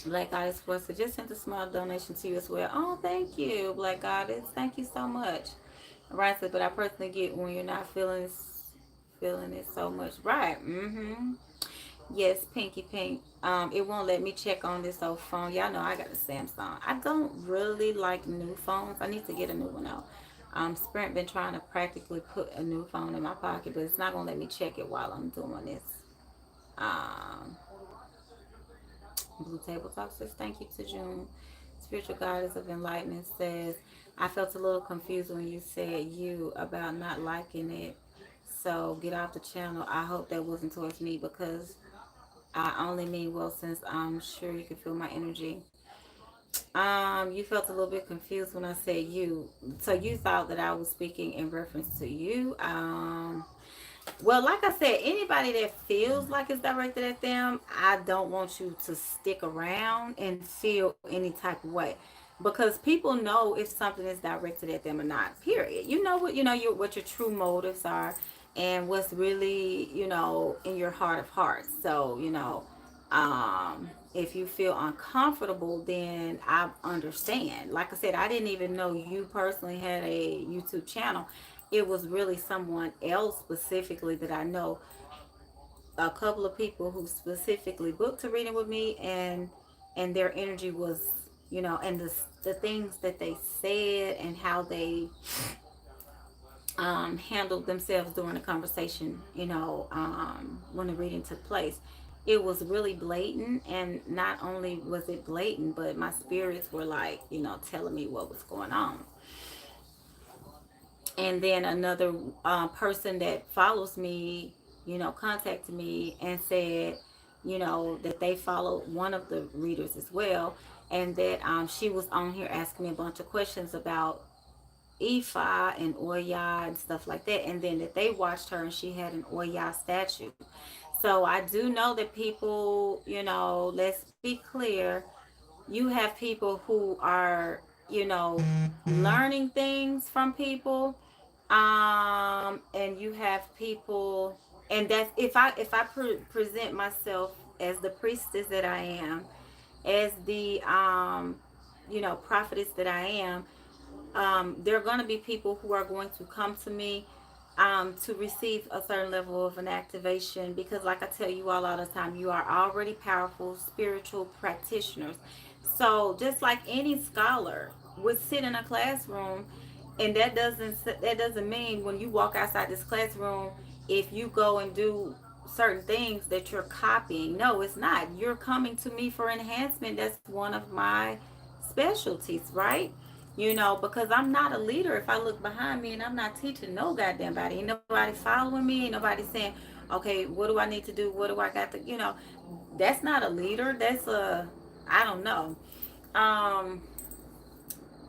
Black Goddess Force just sent a small donation to you as well. Oh, thank you, Black Goddess. Thank you so much. Right, but I personally get when you're not feeling it so much. Right. Mm-hmm. Yes, Pinky Pink. It won't let me check on this old phone. Y'all know I got a Samsung. I don't really like new phones. I need to get a new one out. Sprint been trying to practically put a new phone in my pocket, but it's not gonna let me check it while I'm doing this. Um, Blue Table Talk says thank you to June. Spiritual Goddess of Enlightenment says I felt a little confused when you said you about not liking it. So get off the channel. I hope that wasn't towards me because I only mean well since I'm sure you can feel my energy. You felt a little bit confused when I said you. So you thought that I was speaking in reference to you. Well, like I said, anybody that feels like it's directed at them, I don't want you to stick around and feel any type of way. Because people know if something is directed at them or not. Period. You know what what your true motives are and what's really, in your heart of hearts. So, if you feel uncomfortable, then I understand. Like I said, I didn't even know you personally had a YouTube channel. It was really someone else specifically that I know, a couple of people who specifically booked a reading with me, and their energy was, and the things that they said and how they handled themselves during the conversation, when the reading took place. It was really blatant, and not only was it blatant, but my spirits were like, telling me what was going on. And then another person that follows me, contacted me and said, that they followed one of the readers as well, and that she was on here asking me a bunch of questions about Ifa and Oya and stuff like that, and then that they watched her and she had an Oya statue. So I do know that people, let's be clear, you have people who are, learning things from people, and you have people, and that's if I present myself as the priestess that I am, as the prophetess that I am, there are going to be people who are going to come to me to receive a certain level of an activation, because like I tell you all the time, you are already powerful spiritual practitioners. So just like any scholar would sit in a classroom, and that doesn't mean when you walk outside this classroom, if you go and do certain things, that you're copying. No, it's not. You're coming to me for enhancement. That's one of my specialties, right? Because I'm not a leader if I look behind me and I'm not teaching no goddamn body. Ain't nobody following me. Ain't nobody saying, okay, what do I need to do? What do I got to. That's not a leader. That's I don't know. Um,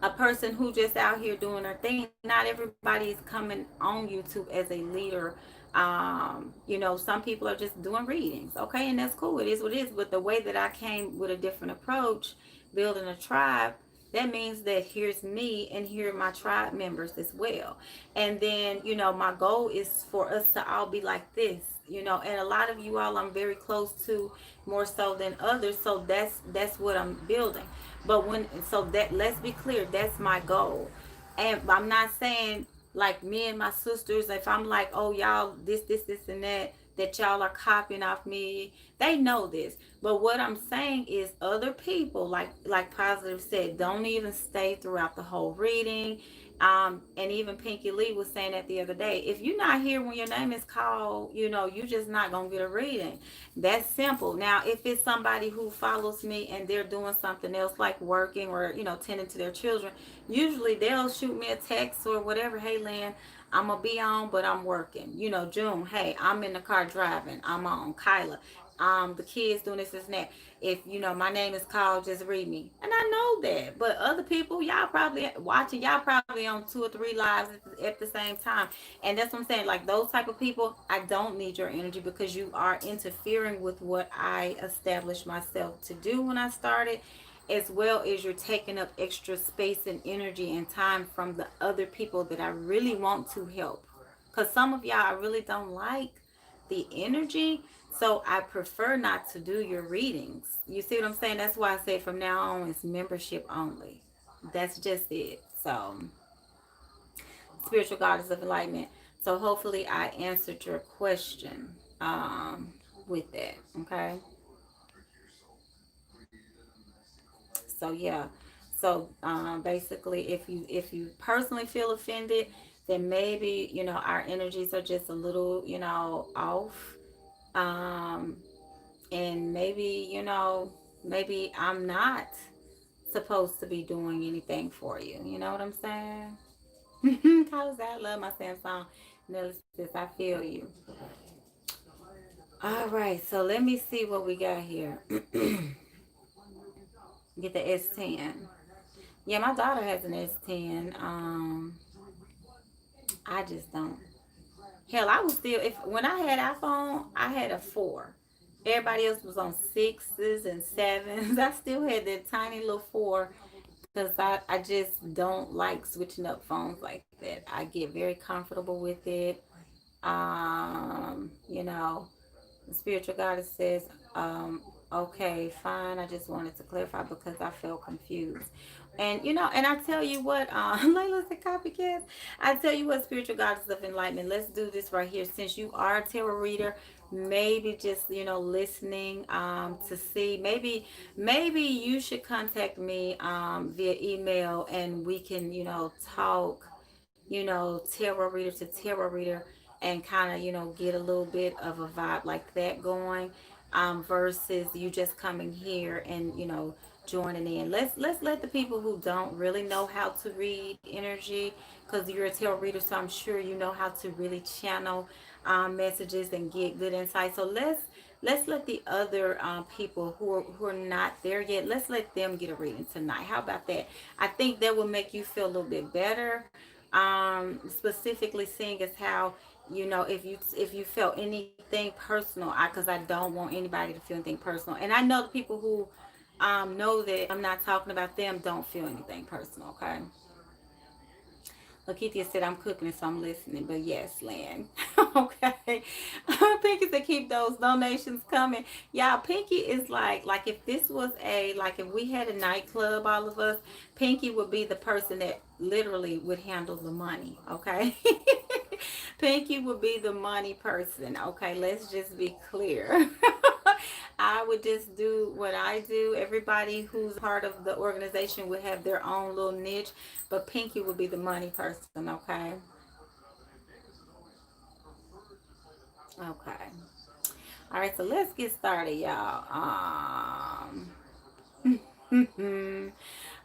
a person who just out here doing their thing. Not everybody is coming on YouTube as a leader. Some people are just doing readings, okay, and that's cool. It is what it is. But the way that I came with a different approach, building a tribe, that means that here's me and here are my tribe members as well. And then, my goal is for us to all be like this, and a lot of you all I'm very close to, more so than others. So that's what I'm building. But that, let's be clear, that's my goal. And I'm not saying like me and my sisters, if I'm like, oh y'all, this and that y'all are copying off me, they know this. But what I'm saying is other people, like Positive said, don't even stay throughout the whole reading. And even Pinky Lee was saying that the other day. If you're not here when your name is called, you're just not gonna get a reading. That's simple. Now, if it's somebody who follows me and they're doing something else, like working or tending to their children, usually they'll shoot me a text or whatever. Hey, Lynn, I'm gonna be on, but I'm working. June, hey, I'm in the car driving. I'm on. Kyla, The kids doing this and that. If you know my name is called, just read me. And I know that. But other people, y'all probably watching, y'all probably on 2 or 3 lives at the same time. And that's what I'm saying. Like those type of people, I don't need your energy because you are interfering with what I established myself to do when I started, as well as you're taking up extra space and energy and time from the other people that I really want to help. Because some of y'all I really don't like the energy. So I prefer not to do your readings. You see what I'm saying? That's why I say from now on it's membership only. That's just it. So, spiritual goddess of enlightenment. So hopefully I answered your question with that. Okay. So yeah. So basically, if you personally feel offended, then maybe our energies are just a little off. Um, and maybe maybe I'm not supposed to be doing anything for you. You know what I'm saying? How's that? I love my Sam song. Nelly says, I feel you. All right, so let me see what we got here. Get the S10. Yeah, my daughter has an S10. I just don't. Hell, I was still if when I had iPhone, I had a 4. Everybody else was on 6s and 7s. I still had that tiny little 4 because I just don't like switching up phones like that. I get very comfortable with it. You know, the spiritual goddess says, okay, fine. I just wanted to clarify because I felt confused. And I tell you what, Layla's a copycat. I tell you what, spiritual goddess of enlightenment, let's do this right here. Since you are a tarot reader, maybe just, listening to see, maybe you should contact me via email and we can, talk, tarot reader to tarot reader and kind of, get a little bit of a vibe like that going versus you just coming here and, joining in. Let's let the people who don't really know how to read energy, because you're a tarot reader, so I'm sure you know how to really channel messages and get good insight. So let's let the other people who are not there yet, let's let them get a reading tonight. How about that? I think that will make you feel a little bit better. Specifically seeing as how, if you felt anything personal, because I don't want anybody to feel anything personal, and I know the people who know that I'm not talking about them don't feel anything personal. Okay. Lakeithia said, I'm cooking, so I'm listening. But yes, Lynn. Okay. Pinky said, keep those donations coming. Y'all, Pinky is like if this was like if we had a nightclub, all of us, Pinky would be the person that literally would handle the money. Okay. Pinky would be the money person. Okay. Let's just be clear. I would just do what I do. Everybody who's part of the organization would have their own little niche, but Pinky would be the money person, okay? Okay. All right, so let's get started, y'all.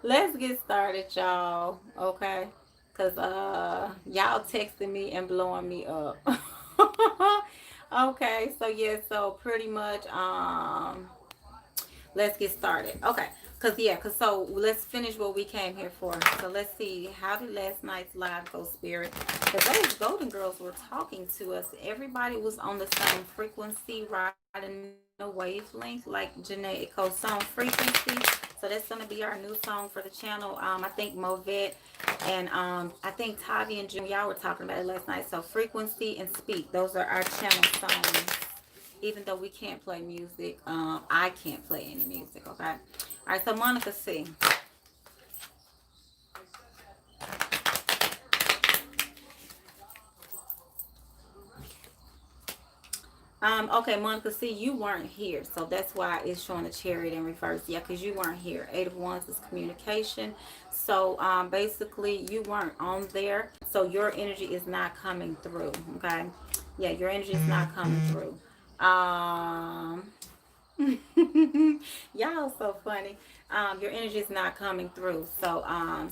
Let's get started, y'all, okay? Because y'all texting me and blowing me up. Okay, so yeah, so pretty much let's get started. Okay, because so let's finish what we came here for. So let's see, how did last night's live go, spirit? Because those golden girls were talking to us. Everybody was on the same frequency, riding the wavelength, like Janae Echo song frequency. So that's going to be our new song for the channel. I think Movette and I think Tavi and Jim, y'all were talking about it last night. So frequency and speak, those are our channel songs. Even though we can't play music, I can't play any music, okay? All right, so Monica C. Okay, Monica C, you weren't here, so that's why it's showing the chariot in reverse. Yeah, because you weren't here. 8 of Wands is communication. So, basically, you weren't on there, so your energy is not coming through, okay? Yeah, your energy is not coming through. Y'all so funny. Your energy is not coming through. So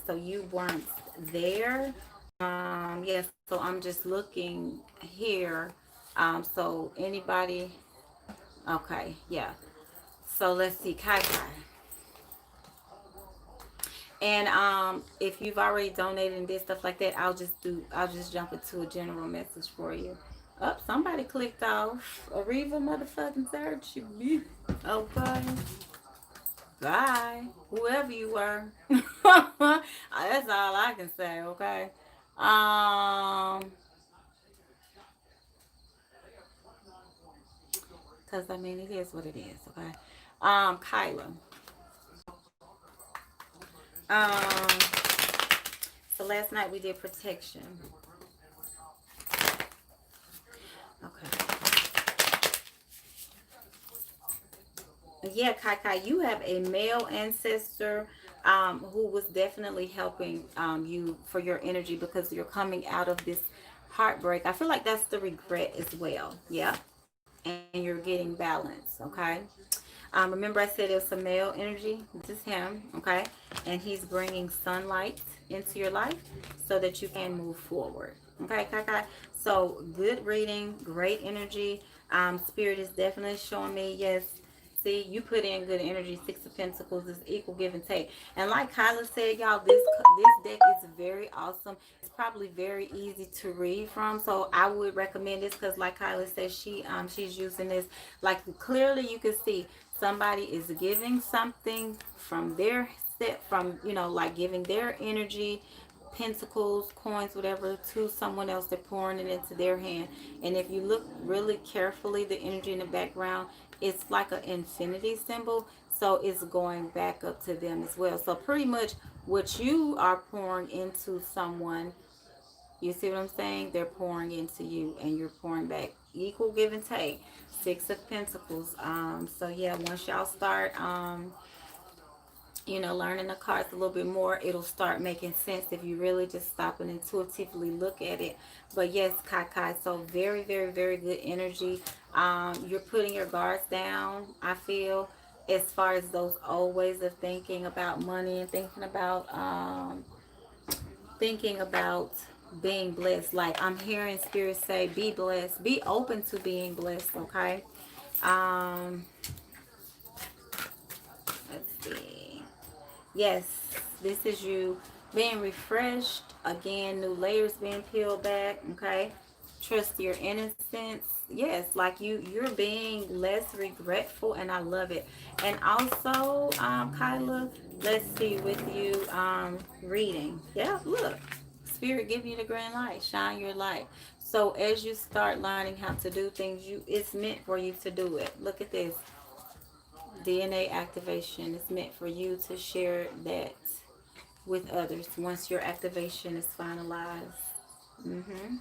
so you weren't there. Yes, so I'm just looking here. So anybody Okay, yeah. So let's see, Kai Kai. And if you've already donated and did stuff like that, I'll just jump into a general message for you. Oh, somebody clicked off. Ariva motherfucking search you. Okay. Bye. Whoever you were. That's all I can say, okay? Um, because I mean it is what it is, okay? Kyla. Um, so last night we did protection. Okay. Yeah, Kai Kai, you have a male ancestor who was definitely helping you for your energy because you're coming out of this heartbreak. I feel like that's the regret as well. Yeah. And you're getting balance. Okay. Remember I said it was some male energy. This is him. Okay. And he's bringing sunlight into your life so that you can move forward. Okay, Kai Kai. So good reading, great energy. Spirit is definitely showing me, yes. See, you put in good energy. Six of Pentacles is equal give and take. And like Kyla said, y'all, this deck is very awesome. It's probably very easy to read from. So I would recommend this because, like Kyla said, she's using this. Like clearly, you can see somebody is giving something from their set from like giving their energy, pentacles, coins, whatever, to someone else. They're pouring it into their hand. And if you look really carefully, the energy in the background, it's like an infinity symbol. So it's going back up to them as well. So pretty much what you are pouring into someone, you see what I'm saying? They're pouring into you and you're pouring back. Equal give and take. Six of Pentacles. So yeah, once y'all start learning the cards a little bit more, it'll start making sense if you really just stop and intuitively look at it. But yes, Kai Kai, so very, very, very good energy. You're putting your guards down, I feel, as far as those old ways of thinking about money and thinking about being blessed. Like I'm hearing spirit say, be blessed, be open to being blessed, okay? Um, let's see. Yes, this is you being refreshed. Again, new layers being peeled back. Okay. Trust your innocence. Yes, like you're being less regretful, and I love it. And also, Kyla, let's see with you reading. Yeah, look. Spirit give you the green light. Shine your light. So as you start learning how to do things, it's meant for you to do it. Look at this. DNA activation is meant for you to share that with others once your activation is finalized. hmm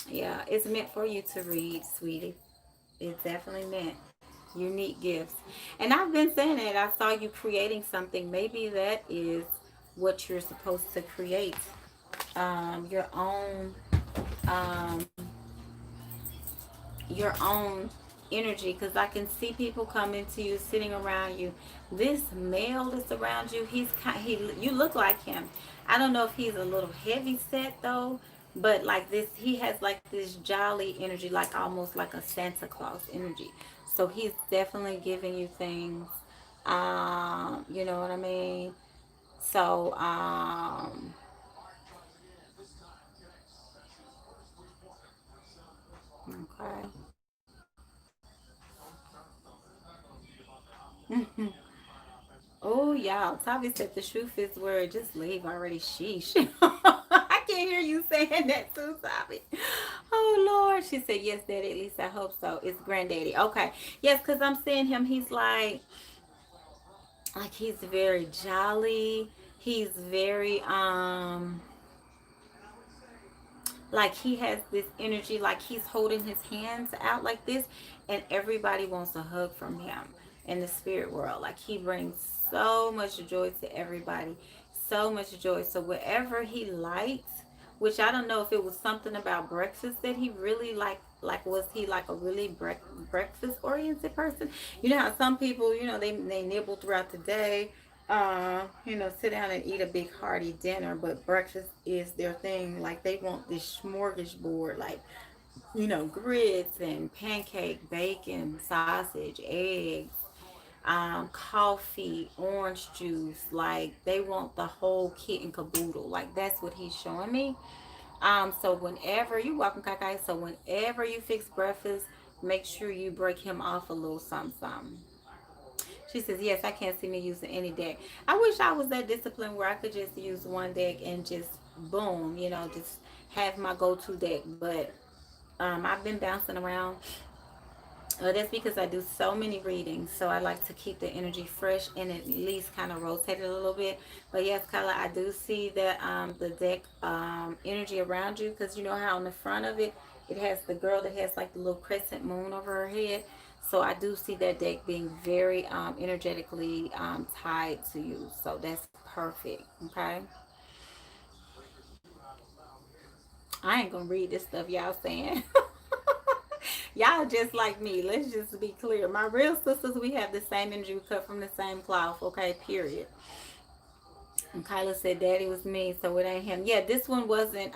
Yeah, it's meant for you to read, sweetie. It's definitely meant. Unique gifts. And I've been saying it. I saw you creating something. Maybe that is what you're supposed to create. Your own um, energy, because I can see people coming to you, sitting around you. This male that's around you, you look like him. I don't know if he's a little heavy set though, but like this, he has like this jolly energy, like almost like a Santa Claus energy. So he's definitely giving you things. You know what I mean? So okay. Oh, y'all. Tavi said the truth is word. Just leave already. Sheesh. I can't hear you saying that too, Tavi. Oh, Lord. She said, yes, Daddy. At least I hope so. It's Granddaddy. Okay. Yes, because I'm seeing him. He's like he's very jolly. He's very, like he has this energy, like he's holding his hands out like this, and everybody wants a hug from him in the spirit world. Like he brings so much joy to everybody, so much joy. So whatever he likes, which I don't know if it was something about breakfast that he really liked. Like was he like a really breakfast oriented person? You know how some people, they nibble throughout the day, sit down and eat a big hearty dinner, but breakfast is their thing. Like they want this smorgasbord, like grits and pancake, bacon, sausage, eggs, coffee, orange juice. Like they want the whole kit and caboodle. Like that's what he's showing me. So whenever you welcome Kakai, so whenever you fix breakfast, make sure you break him off a little something, something. She says, yes, I can't see me using any deck. I wish I was that disciplined where I could just use one deck and just boom, just have my go-to deck. But I've been bouncing around. That's because I do so many readings, so I like to keep the energy fresh and at least kind of rotate it a little bit. But yes, Kyla, I do see that the deck energy around you, because you know how on the front of it, it has the girl that has like the little crescent moon over her head. So I do see that deck being very energetically tied to you. So that's perfect. Okay. I ain't gonna read this stuff y'all saying. Y'all just like me. Let's just be clear. My real sisters, we have the same energy. We cut from the same cloth. Okay, period. And Kyla said daddy was me, so it ain't him. Yeah, this one wasn't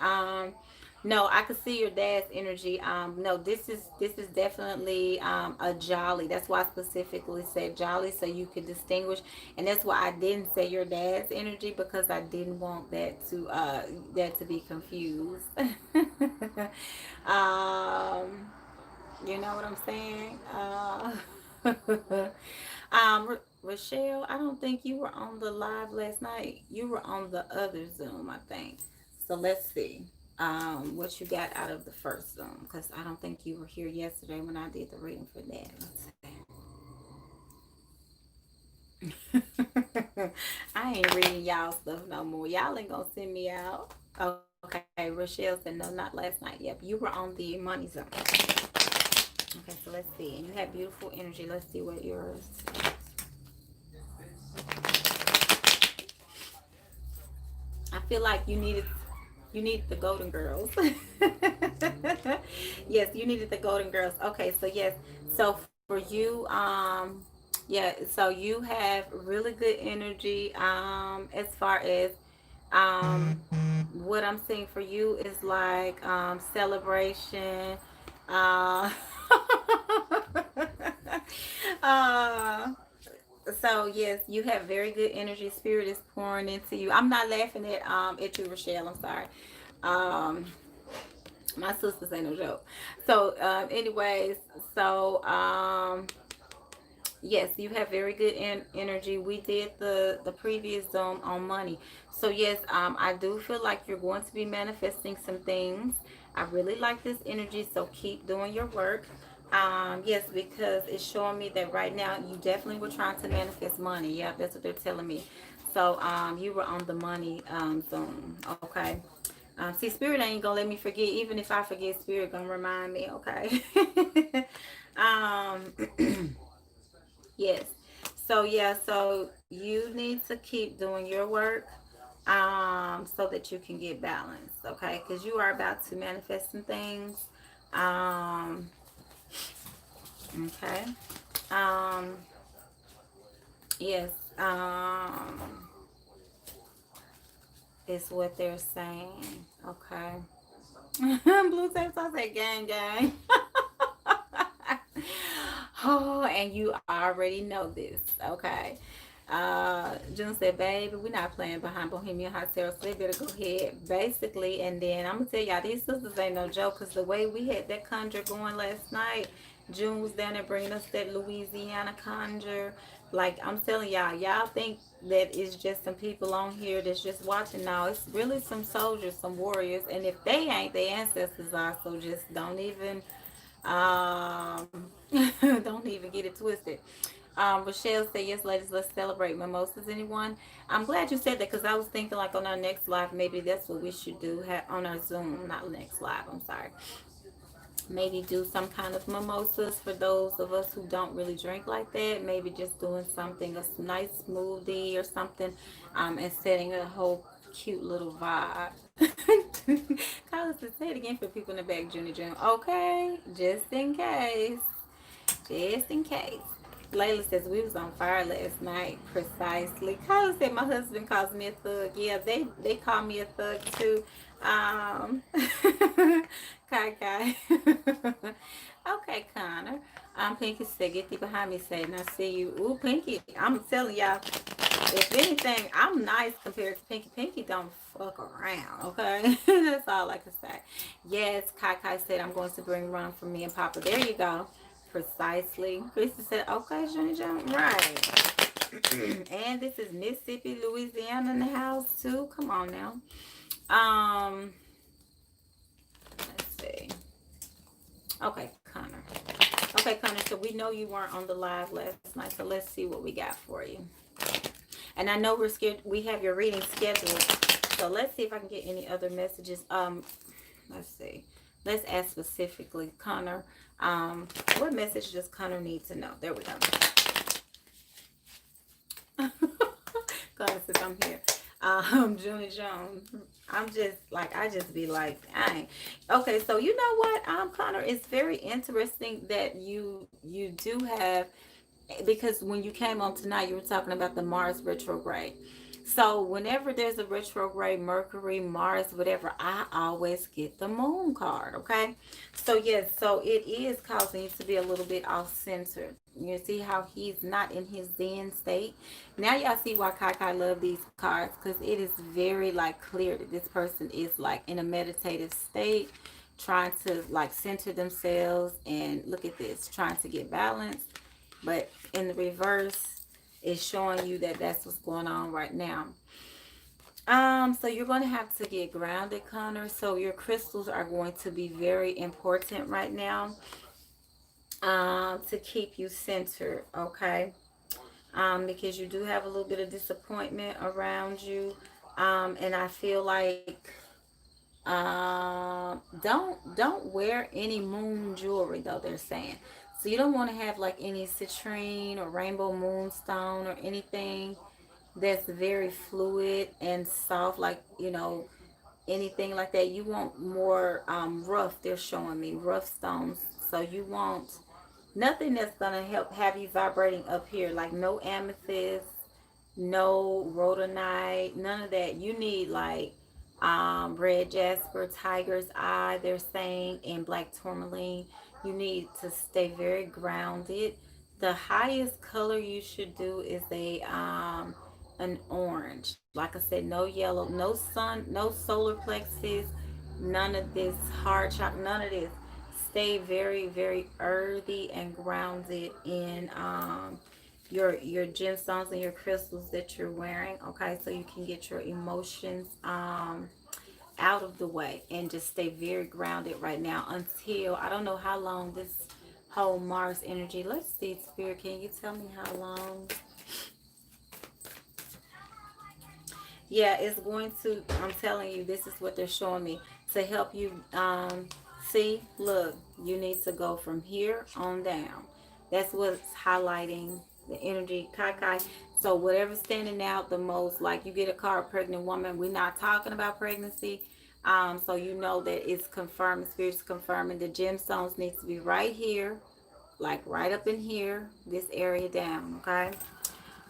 no, I could see your dad's energy. No, this is definitely a jolly. That's why I specifically said jolly so you could distinguish. And that's why I didn't say your dad's energy, because I didn't want that to be confused. um You know what I'm saying? Rochelle, I don't think you were on the live last night. You were on the other Zoom, I think. So let's see what you got out of the first Zoom, because I don't think you were here yesterday when I did the reading for that. I ain't reading y'all stuff no more. Y'all ain't gonna send me out. Okay, Rochelle said no, not last night. Yep, you were on the money zone. Okay, so let's see. And you have beautiful energy. Let's see what yours. I feel like you need the Golden Girls. Yes, you needed the Golden Girls. Okay, so yes. So for you, yeah, so you have really good energy as far as what I'm seeing for you is like celebration. Uh, uh, so yes, you have very good energy. Spirit is pouring into you. I'm not laughing at you, Rochelle. I'm sorry. Um, my sisters ain't no joke. So, anyways, so yes, you have very good energy. We did the previous Zoom on money. So yes, I do feel like you're going to be manifesting some things. I really like this energy, so keep doing your work. Yes, because it's showing me that right now you definitely were trying to manifest money. Yep, that's what they're telling me. So you were on the money Zoom. Okay. See, Spirit ain't gonna let me forget. Even if I forget, Spirit gonna remind me. Okay. um. Yes. So yeah, so you need to keep doing your work so that you can get balance, okay? Cuz you are about to manifest some things. Um okay. Um yes. Is what they're saying. Okay. Blue tapes, I said gang gang. Oh, and you already know this. Okay. June said, baby, we're not playing behind Bohemian Hotel, so they better go ahead. Basically, and then I'm gonna tell y'all, these sisters ain't no joke, because the way we had that conjure going last night, June was down there bringing us that Louisiana conjure. Like, I'm telling y'all think that it's just some people on here that's just watching. Now it's really some soldiers, some warriors, and if they ain't, their ancestors are. So just don't even don't even get it twisted. Rochelle said, yes, ladies, let's celebrate mimosas. Anyone? I'm glad you said that, because I was thinking like on our next live, maybe that's what we should do on our Zoom, not next live. I'm sorry. Maybe do some kind of mimosas for those of us who don't really drink like that. Maybe just doing something, a nice smoothie or something, and setting a whole cute little vibe. Carlos said, say it again for people in the back, Junior June. Okay, just in case. Just in case. Layla says we was on fire last night. Precisely. Kyla said my husband calls me a thug. Yeah, they call me a thug too. Kai Kai. Okay, Connor. Pinky said, get thee behind me, Satan. I see you. Ooh, Pinky. I'm telling y'all, if anything, I'm nice compared to Pinky. Pinky don't fuck around, okay? That's all I can say. Yes, Kai Kai said, I'm going to bring rum for me and Papa. There you go. Precisely. Krista said, okay, Johnny John. Right. And this is Mississippi, Louisiana in the house, too. Come on now. Um, let's see. Okay, Connor. Okay, Connor, so we know you weren't on the live last night, so let's see what we got for you. And I know we have your reading scheduled. So let's see if I can get any other messages. Let's see. Let's ask specifically, Connor. What message does Connor need to know? There we go. Connor says I'm here. Junie Jones. I'm just like, I just be like, dang. Okay, so you know what, Connor, it's very interesting that you do have, because when you came on tonight, you were talking about the Mars retrograde. So whenever there's a retrograde, Mercury, Mars, whatever, I always get the moon card, okay? So yes, so it is causing you to be a little bit off center. You see how he's not in his Zen state. Now y'all see why Kai Kai love these cards, because it is very like clear that this person is like in a meditative state, trying to like center themselves, and look at this, trying to get balance. But in the reverse, it's showing you that that's what's going on right now. So you're going to have to get grounded, Connor. So your crystals are going to be very important right now, to keep you centered, okay? Because you do have a little bit of disappointment around you. And I feel like don't wear any moon jewelry, though, they're saying. So you don't want to have like any citrine or rainbow moonstone or anything that's very fluid and soft, like, anything like that. You want more rough. They're showing me rough stones. So you want nothing that's gonna help have you vibrating up here, like no amethyst, no rhodonite, none of that. You need like red jasper, tiger's eye, they're saying, and black tourmaline. You need to stay very grounded. The highest color you should do is a an orange. Like I said, no yellow, no sun, no solar plexus, none of this hard chalk, none of this. Stay very, very earthy and grounded in your gemstones and your crystals that you're wearing, okay? So you can get your emotions out of the way and just stay very grounded right now until, I don't know how long this whole Mars energy. Let's see, Spirit, can you tell me how long? Yeah, it's going to, I'm telling you, this is what they're showing me to help you. See, look, you need to go from here on down. That's what's highlighting the energy, Kai Kai. So whatever's standing out the most, like you get a card, pregnant woman, we're not talking about pregnancy. So you know that it's confirmed, spirit's confirming the gemstones needs to be right here, like right up in here, this area down, okay?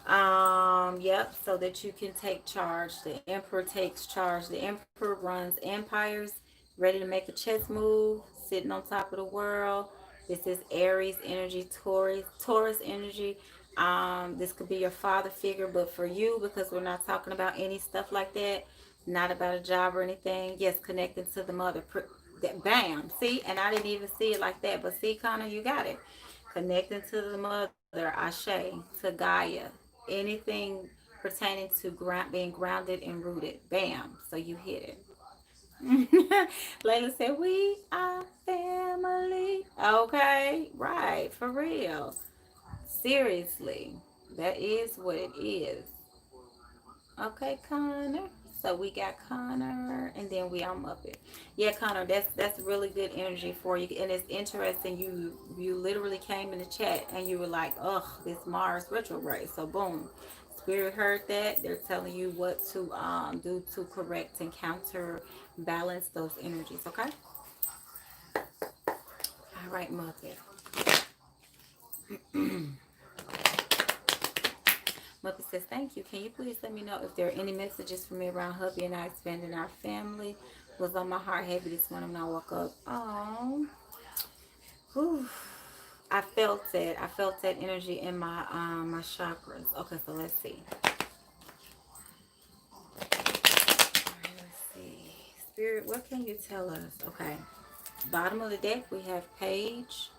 Yep, so that you can take charge. The emperor takes charge. The emperor runs empires, ready to make a chess move, sitting on top of the world. This is Aries energy, Taurus energy. This could be your father figure, but for you, because we're not talking about any stuff like that, not about a job or anything. Yes, connecting to the mother. Bam. See, and I didn't even see it like that, but see, Connor, you got it. Connecting to the mother, Ashe, to Gaia, anything pertaining to being grounded and rooted. Bam. So you hit it. Layla said, we are family. Okay. Right. For real. Seriously. That is what it is. Okay, Connor. So we got Connor, and then we I'm up it. Yeah, Connor, that's really good energy for you, and it's interesting. You literally came in the chat and you were like, "Ugh, this Mars retrograde." So boom, Spirit heard that. They're telling you what to do to correct and counter balance those energies. Okay. All right, Mother. Mother says, thank you. Can you please let me know if there are any messages for me around hubby and I expanding our family? Was on my heart heavy this morning when I woke up. Oh, whew. I felt it. I felt that energy in my chakras. Okay, so let's see. Let's see. Spirit, what can you tell us? Okay. Bottom of the deck, we have a page.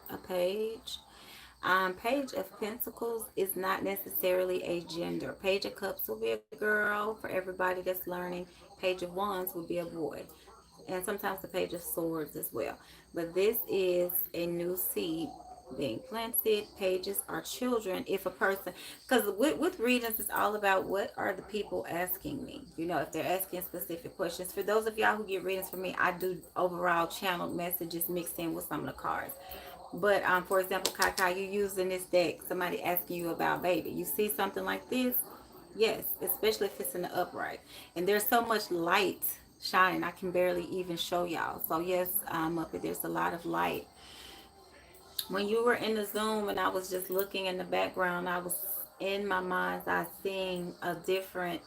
Page of Pentacles is not necessarily a gender. Page of Cups will be a girl for everybody that's learning. Page of Wands will be a boy. And sometimes the Page of Swords as well. But this is a new seed being planted. Pages are children. If a person, because with readings, it's all about what are the people asking me. You know, if they're asking specific questions. For those of y'all who get readings from me, I do overall channeled messages mixed in with some of the cards. But for example, Kaka, you using this deck, somebody asking you about baby. You see something like this? Yes, especially if it's in the upright. And there's so much light shining, I can barely even show y'all. So yes, up there's a lot of light. When you were in the Zoom and I was just looking in the background, I was in my mind's eye seeing a different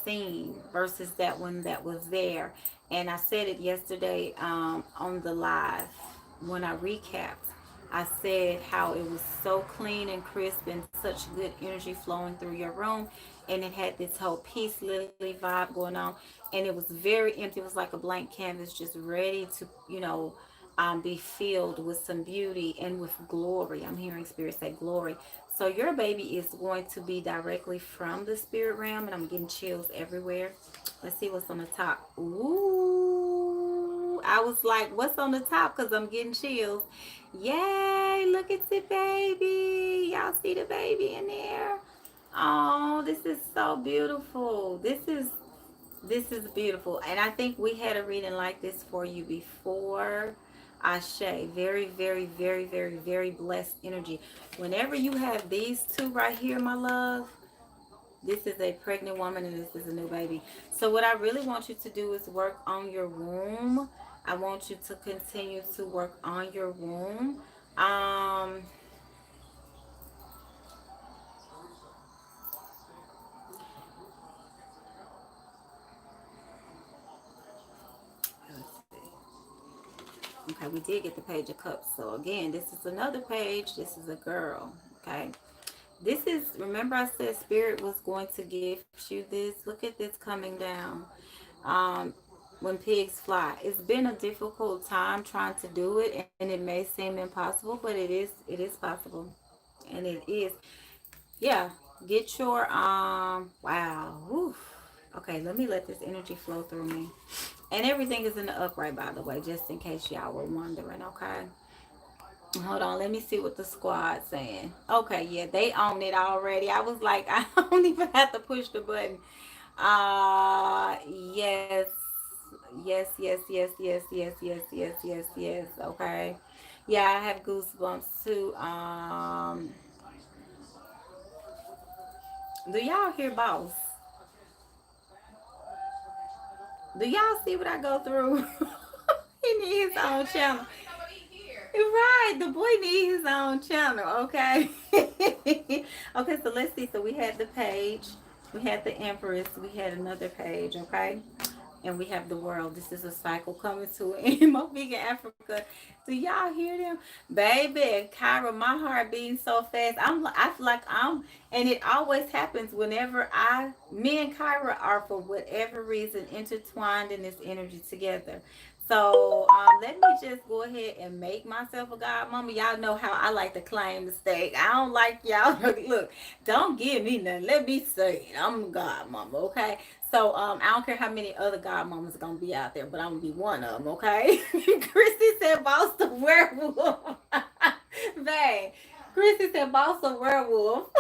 scene versus that one that was there. And I said it yesterday on the live when I recapped. I said how it was so clean and crisp and such good energy flowing through your room. And it had this whole peace lily vibe going on. And it was very empty. It was like a blank canvas just ready to, be filled with some beauty and with glory. I'm hearing spirit say glory. So your baby is going to be directly from the spirit realm, and I'm getting chills everywhere. Let's see what's on the top. Ooh, I was like, what's on the top? Because I'm getting chills. Yay, look at the baby. Y'all see the baby in there? Oh, this is so beautiful. This is beautiful. And I think we had a reading like this for you before. Ashe. Very, very, very, very, very blessed energy. Whenever you have these two right here, my love, this is a pregnant woman and this is a new baby. So what I really want you to do is work on your womb. I want you to continue to work on your womb. Um, let's see. Okay, we did get the Page of Cups. So again, this is another page. This is a girl. Okay. This is, remember I said Spirit was going to gift you this. Look at this coming down. Um, when pigs fly. It's been a difficult time trying to do it, and it may seem impossible, but it is possible. And it is. Yeah. Get your wow. Whew. Okay, let me let this energy flow through me. And everything is in the upright, by the way, just in case y'all were wondering, okay? Hold on, let me see what the squad's saying. Okay, yeah, they own it already. I was like, I don't even have to push the button. Yes, yes. Okay, yeah, I have goosebumps too. Do y'all hear boss? Do y'all see what I go through? He needs his own channel. Right, the boy needs his own channel, okay? Okay, so let's see. So we had the page, we had the Empress, we had another page, okay? And we have the world. This is a cycle coming to an end. Movique in Africa. Do y'all hear them? Baby, Kyra, my heart beating so fast. I feel like and it always happens whenever me and Kyra are for whatever reason intertwined in this energy together. So let me just go ahead and make myself a godmama. Y'all know how I like to claim mistake. I don't like y'all. Look, don't give me nothing. Let me say it. I'm a godmama, okay? So I don't care how many other godmamas are gonna be out there, but I'm gonna be one of them, okay? Christy said, "Boss the werewolf." Bang. Christy said, "Boss the werewolf."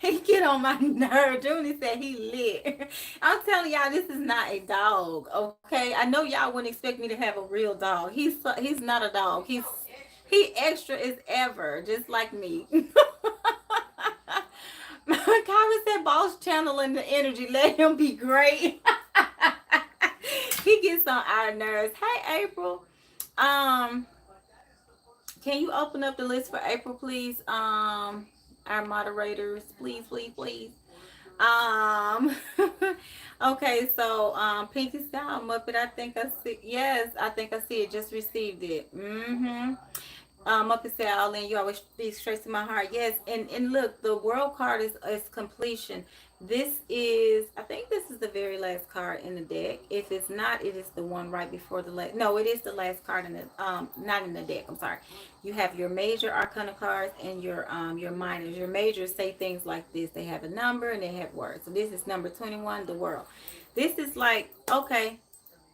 He get on my nerve. Junie said he lit. I'm telling y'all, this is not a dog. Okay, I know y'all wouldn't expect me to have a real dog. He's not a dog. He extra as ever, just like me. Kyra said, "Boss channeling the energy. Let him be great." He gets on our nerves. Hey, April. Um, can you open up the list for April, please? our moderators, please, please, please. Um, okay, so Pinky Style Muppet, I think I see. Yes, I think I see it. Just received it. Mm-hmm. Muppet said, "Alin, you always speak straight to my heart." Yes, and look, the world card is completion. This is, I think, this is the very last card in the deck. If it's not, it is the one right before the last. No, it is the last card in the not in the deck. I'm sorry. You have your major arcana cards and your minors. Your majors say things like this. They have a number and they have words. So this is number 21, the world. This is like, okay,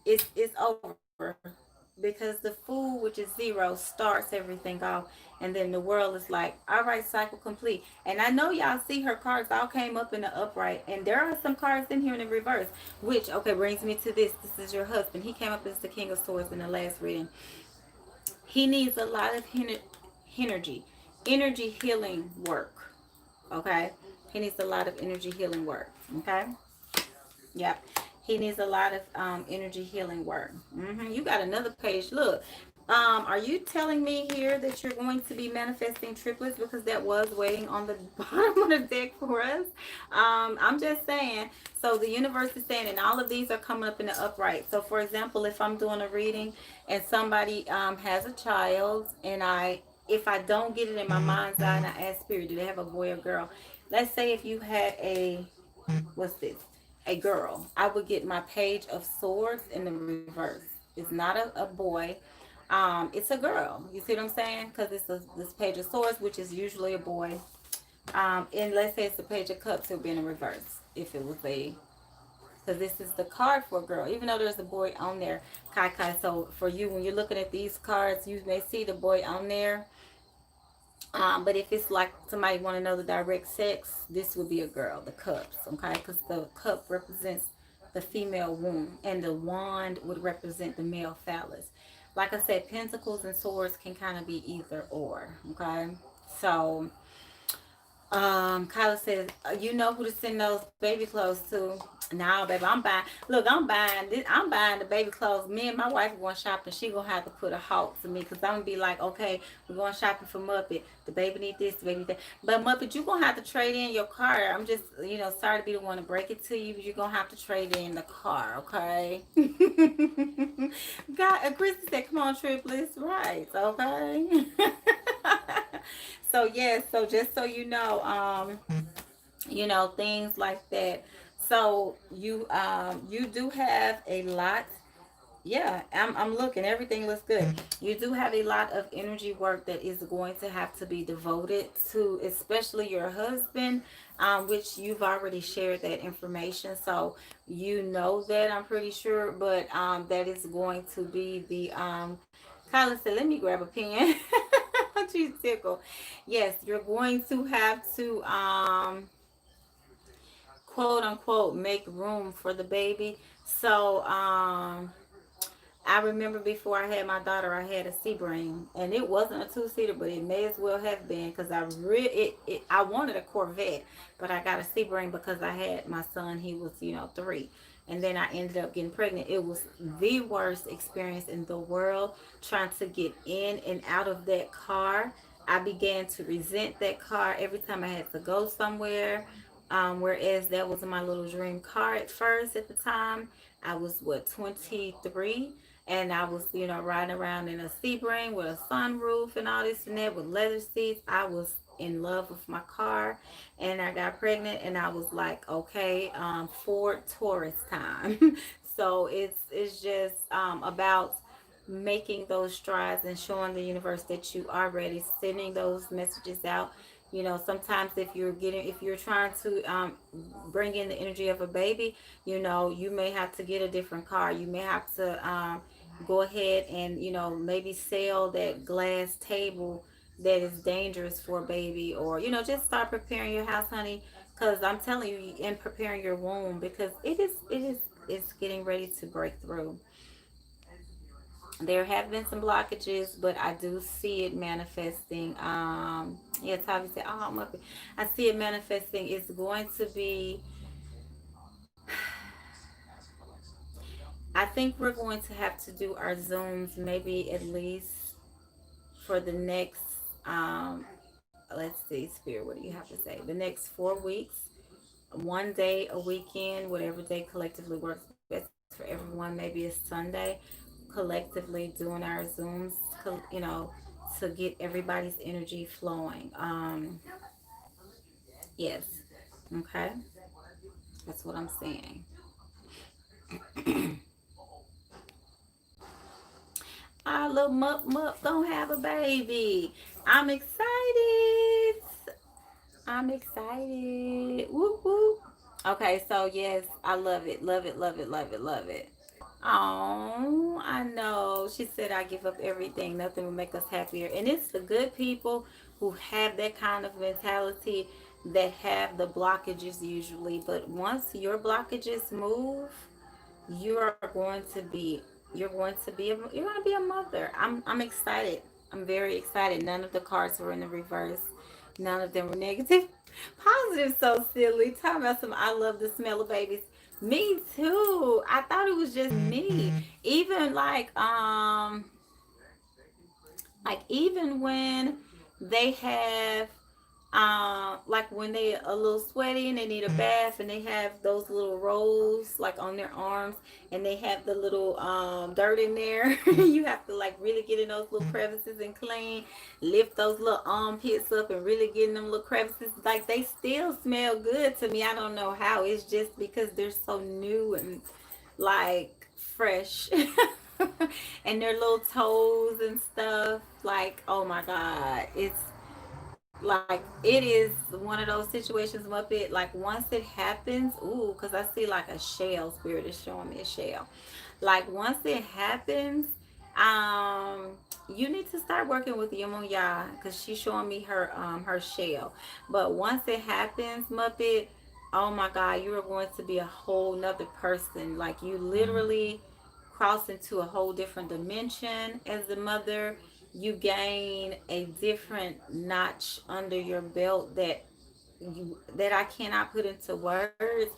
it's over, because the fool, which is zero, starts everything off, and then the world is like, all right, cycle complete. And I know y'all see her cards all came up in the upright, and there are some cards in here in the reverse, which, okay, brings me to this is your husband. He came up as the king of swords in the last reading. He needs a lot of energy energy healing work. Okay, he needs a lot of energy healing work. Okay. Yep. He needs a lot of energy healing work. You got another page. Look, are you telling me here that you're going to be manifesting triplets, because that was waiting on the bottom of the deck for us? I'm just saying. So the universe is saying, and all of these are coming up in the upright. So for example, if I'm doing a reading and somebody has a child, and if I don't get it in my mind's eye and I ask spirit, do they have a boy or girl? Let's say if you had what's this? A girl. I would get my page of swords in the reverse. It's not a boy. It's a girl. You see what I'm saying? Because this page of swords, which is usually a boy. And let's say it's a page of cups, it would be in the reverse if it was a, because this is the card for a girl, even though there's a boy on there. Kai Kai. So for you, when you're looking at these cards, you may see the boy on there. But if it's like somebody want to know the direct sex, this would be a girl, the cups, okay? Because the cup represents the female womb, and the wand would represent the male phallus. Like I said, pentacles and swords can kind of be either or, okay? So Kyla says, you know who to send those baby clothes to. Nah, baby, I'm buying. Look, I'm buying this. I'm buying the baby clothes. Me and my wife are going shopping. She gonna have to put a halt to me, because I'm gonna be like, okay, we're going shopping for Muppet. The baby need this, the baby need that. But Muppet, you gonna have to trade in your car. I'm just, sorry to be the one to break it to you, but you're gonna have to trade in the car, okay? God, Christy said, come on, triplets, right? Okay. So yes, so just so things like that. So you do have a lot. Yeah, I'm looking, everything looks good. You do have a lot of energy work that is going to have to be devoted to, especially your husband, which you've already shared that information, so you know that, I'm pretty sure. But that is going to be the Kyla said, let me grab a pen. She's tickled. Yes, you're going to have to quote unquote make room for the baby. So I remember before I had my daughter, I had a Sebring, and it wasn't a two-seater, but it may as well have been, because I wanted a Corvette, but I got a Sebring because I had my son. He was 3, and then I ended up getting pregnant. It was the worst experience in the world trying to get in and out of that car. I began to resent that car every time I had to go somewhere. Whereas that was my little dream car at first at the time. I was 23, and I was riding around in a Sebring with a sunroof and all this and that with leather seats. I was in love with my car, and I got pregnant, and I was like, okay, Ford Taurus time. So it's just about making those strides and showing the universe that you are ready, sending those messages out. Sometimes if you're trying to bring in the energy of a baby, you may have to get a different car. You may have to go ahead and maybe sell that glass table that is dangerous for a baby, or just start preparing your house, honey, because I'm telling you, and preparing your womb, because it's getting ready to break through. There have been some blockages, but I do see it manifesting. Yeah, Tavi said, oh, I'm up. I see it manifesting. It's going to be, I think we're going to have to do our Zooms maybe at least for the next Let's see, Spirit, what do you have to say? The next 4 weeks, one day a weekend, whatever day collectively works best for everyone. Maybe it's Sunday, collectively doing our Zooms, you know, to get everybody's energy flowing. Yes, okay, that's what I'm saying. Our little Mup Mup gonna have a baby. I'm excited. I'm excited. Whoop whoop. Okay, so yes, I love it. Love it, love it, love it, love it. Oh, I know. She said I give up everything. Nothing will make us happier. And it's the good people who have that kind of mentality that have the blockages usually. But once your blockages move, you are going to be you're going to be a mother. I'm excited. I'm very excited. None of the cards were in the reverse. None of them were negative. Positive, so silly. Talking about some I love the smell of babies. Me too. I thought it was just me. Even like even when they have like when they a little sweaty and they need a bath and they have those little rolls like on their arms and they have the little dirt in there. You have to like really get in those little crevices and clean, lift those little armpits up and really get in them little crevices. Like they still smell good to me. I don't know how. It's just because they're so new and like fresh. And their little toes and stuff, like oh my god, it's like it is one of those situations, Muppet. Like once it happens, ooh, because I see like a shell. Spirit is showing me a shell. Like once it happens, um, you need to start working with Yamunya because she's showing me her shell. But once it happens, Muppet, oh my God, you are going to be a whole nother person. Like you literally cross into a whole different dimension as a mother. You gain a different notch under your belt that I cannot put into words.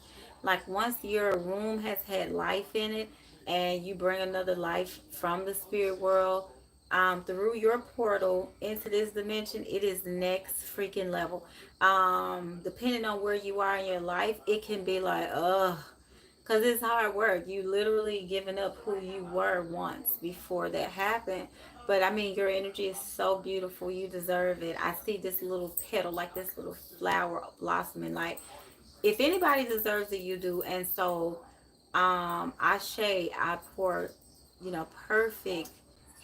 Like once your womb has had life in it and you bring another life from the spirit world through your portal into this dimension, it is next freaking level. Depending on where you are in your life, it can be like, ugh, because it's hard work. You literally giving up who you were once before that happened. But I mean, your energy is so beautiful. You deserve it. I see this little petal, like this little flower blossoming. Like, if anybody deserves it, you do. And so, I pour, perfect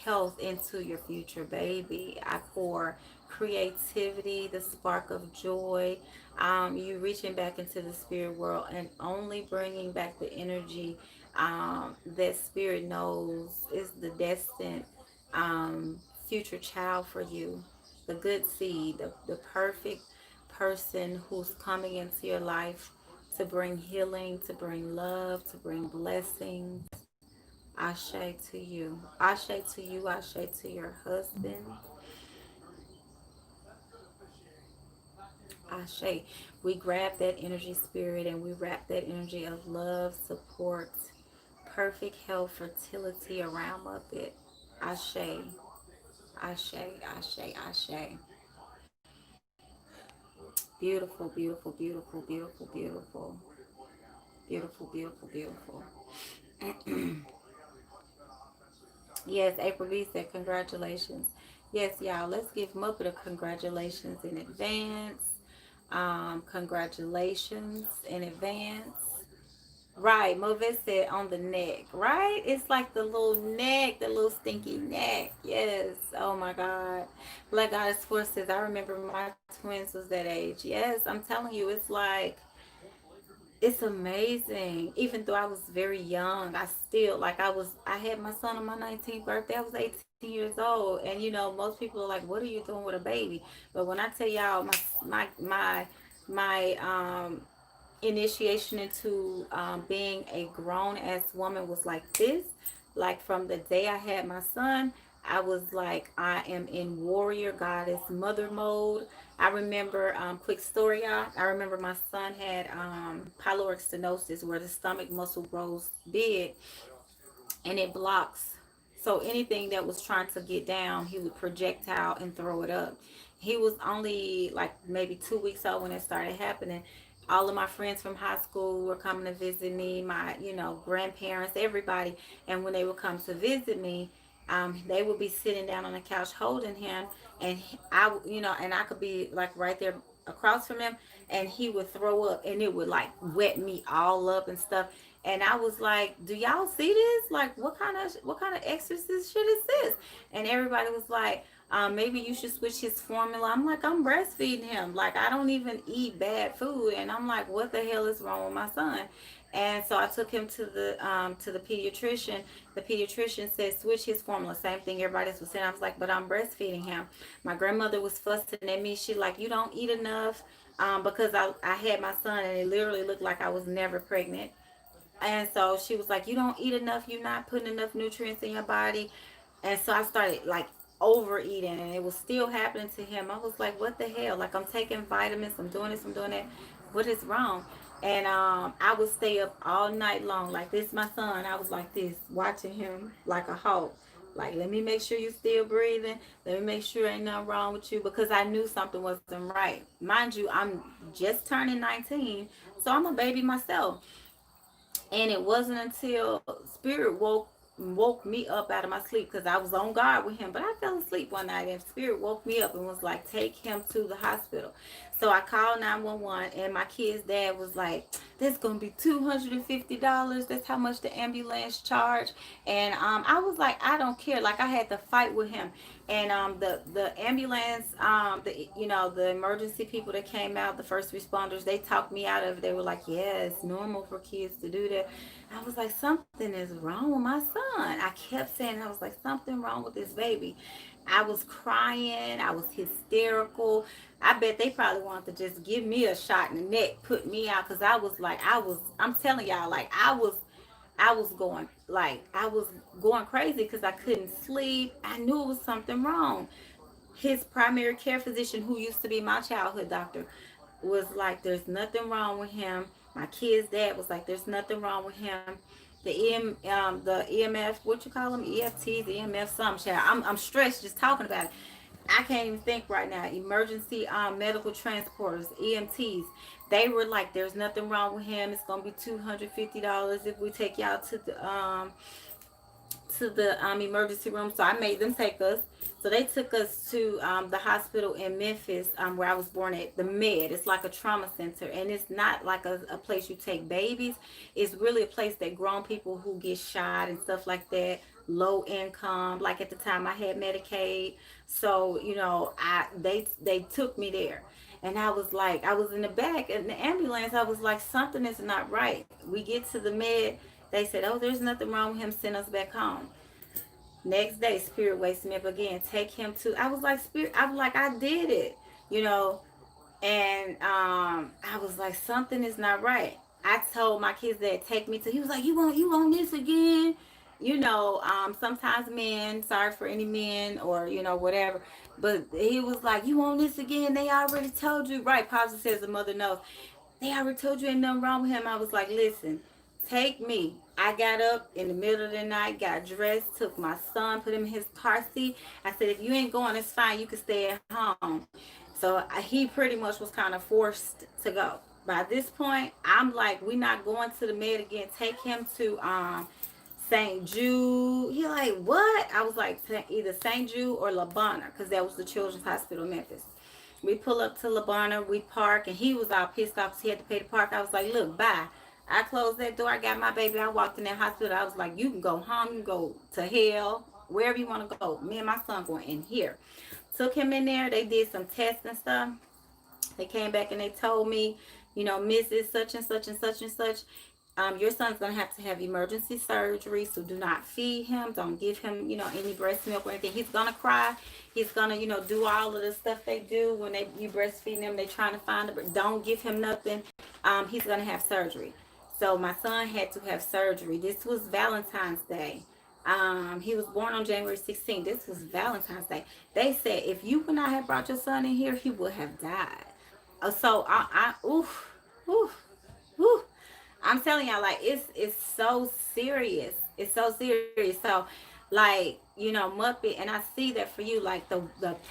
health into your future baby. I pour creativity, the spark of joy. You reaching back into the spirit world and only bringing back the energy that spirit knows is the destined um, future child for you. The good seed, the perfect person who's coming into your life to bring healing, to bring love, to bring blessings. Ashe to you. Ashe to you. Ashe to your husband. Ashe. We grab that energy spirit and we wrap that energy of love, support, perfect health, fertility around of it. Ashe. Ashe. Ashe. Ashe. Beautiful, beautiful, beautiful, beautiful, beautiful. Beautiful, beautiful, beautiful. Yes, April B said congratulations. Yes, y'all, let's give Muppet a congratulations in advance. Congratulations in advance. Right, Movet said on the neck, right? It's like the little neck, the little stinky neck. Yes. Oh my God. Black Goddess Force says, I remember my twins was that age. Yes, I'm telling you, it's like it's amazing. Even though I was very young, I still like I had my son on my 19th birthday. I was 18 years old, and most people are like, "What are you doing with a baby?" But when I tell y'all, my initiation into being a grown ass woman was like this. Like from the day I had my son, I was like, I am in warrior goddess mother mode. I remember, quick story, y'all. I remember my son had pyloric stenosis, where the stomach muscle grows big and it blocks. So anything that was trying to get down, he would projectile and throw it up. he was only like maybe 2 weeks old when it started happening. All of my friends from high school were coming to visit me, my, grandparents, everybody. And when they would come to visit me, they would be sitting down on the couch holding him, and and I could be like right there across from him, and he would throw up, and it would like wet me all up and stuff. And I was like, "Do y'all see this? Like, what kind of exorcist shit is this?" And everybody was like, maybe you should switch his formula. I'm like, I'm breastfeeding him. Like, I don't even eat bad food. And I'm like, what the hell is wrong with my son? And so I took him to the pediatrician. The pediatrician said switch his formula. Same thing everybody else was saying. I was like, but I'm breastfeeding him. My grandmother was fussing at me. She like, you don't eat enough, because I had my son, and it literally looked like I was never pregnant. And so she was like, you don't eat enough, you're not putting enough nutrients in your body. And so I started like overeating, and it was still happening to him. I was like, what the hell? Like, I'm taking vitamins, I'm doing this, I'm doing that. What is wrong? And I would stay up all night long. Like, this my son. I was like this, watching him like a hawk. Like, let me make sure you still breathing. Let me make sure ain't nothing wrong with you, because I knew something wasn't right. Mind you, I'm just turning 19, so I'm a baby myself. And it wasn't until Spirit woke me up out of my sleep, because I was on guard with him, but I fell asleep one night, and Spirit woke me up and was like, take him to the hospital. So I called 911, and my kid's dad was like, that's gonna be $250. That's how much the ambulance charge. And I was like, I don't care. Like, I had to fight with him. And the ambulance, the emergency people that came out, the first responders, they talked me out of it. They were like, yeah, it's normal for kids to do that. I was like, something is wrong with my son. I kept saying, I was like, something wrong with this baby. I was crying. I was hysterical. I bet they probably wanted to just give me a shot in the neck, put me out, because I'm telling y'all, like, I was going crazy, because I couldn't sleep. I knew it was something wrong. His primary care physician, who used to be my childhood doctor, was like, there's nothing wrong with him. My kid's dad was like, there's nothing wrong with him. The EMF, what you call them, EFTs, EMF, some shit. I'm stressed just talking about it. I can't even think right now. Emergency medical transporters, EMTs. They were like, there's nothing wrong with him. It's gonna be $250 if we take y'all to the emergency room. So I made them take us. So they took us to the hospital in Memphis, where I was born at, the Med. It's like a trauma center, and it's not like a place you take babies. It's really a place that grown people who get shot and stuff like that, low income. Like, at the time, I had Medicaid, so they took me there. And I was like, I was in the back in the ambulance. I was like, something is not right. We get to the Med. They said, oh, there's nothing wrong with him. Send us back home. Next day, Spirit wakes me up again. Take him to. I was like, Spirit. I was like, I did it, you know. And I was like, something is not right. I told my kids that take me to. He was like, you want this again? Sometimes men. Sorry for any men, or whatever. But he was like, you want this again? They already told you, right? Pastor says the mother knows. They already told you ain't nothing wrong with him. I was like, listen, take me. I got up in the middle of the night, got dressed, took my son, put him in his car seat. I said, if you ain't going, it's fine. You can stay at home. So he pretty much was kind of forced to go. By this point, I'm like, we not going to the Med again. Take him to St. Jude. He like, what? I was like, either St. Jude or La Bonner, because that was the Children's Hospital in Memphis. We pull up to La Bonner, we park, and he was all pissed off because he had to pay to park. I was like, look, bye. I closed that door. I got my baby. I walked in that hospital. I was like, you can go home. You can go to hell, wherever you want to go. Me and my son going in here. Took him in there. They did some tests and stuff. They came back and they told me, Mrs. Such and such and such and such, your son's going to have emergency surgery, so do not feed him. Don't give him, any breast milk or anything. He's going to cry. He's going to, do all of the stuff they do when you breastfeed him. They trying to find it, but don't give him nothing. He's going to have surgery. So my son had to have surgery. This was Valentine's Day. He was born on January 16th. This was Valentine's Day. They said if you would not have brought your son in here, he would have died. So oof, oof, oof. I'm telling y'all, like, it's so serious. It's so serious. So like, Muppet, and I see that for you, like the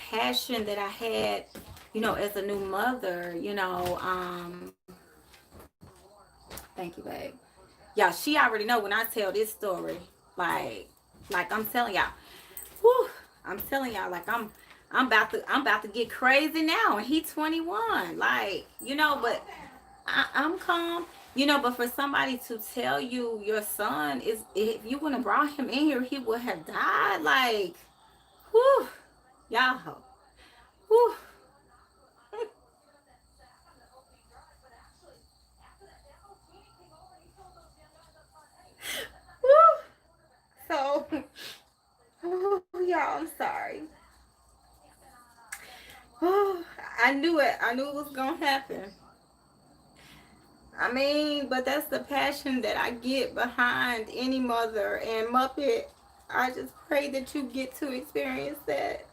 passion that I had, as a new mother, thank you, babe. Yeah, she already know when I tell this story, like I'm telling y'all, whew, I'm telling y'all, like I'm about to get crazy now, and he 21, like, but I'm calm, but for somebody to tell you your son is, if you wouldn't have brought him in here, he would have died, like, whew, y'all, whew, whew. So, y'all, I'm sorry. I knew it. I knew it was gonna happen. I mean, but that's the passion that I get behind any mother and Muppet. I just pray that you get to experience that.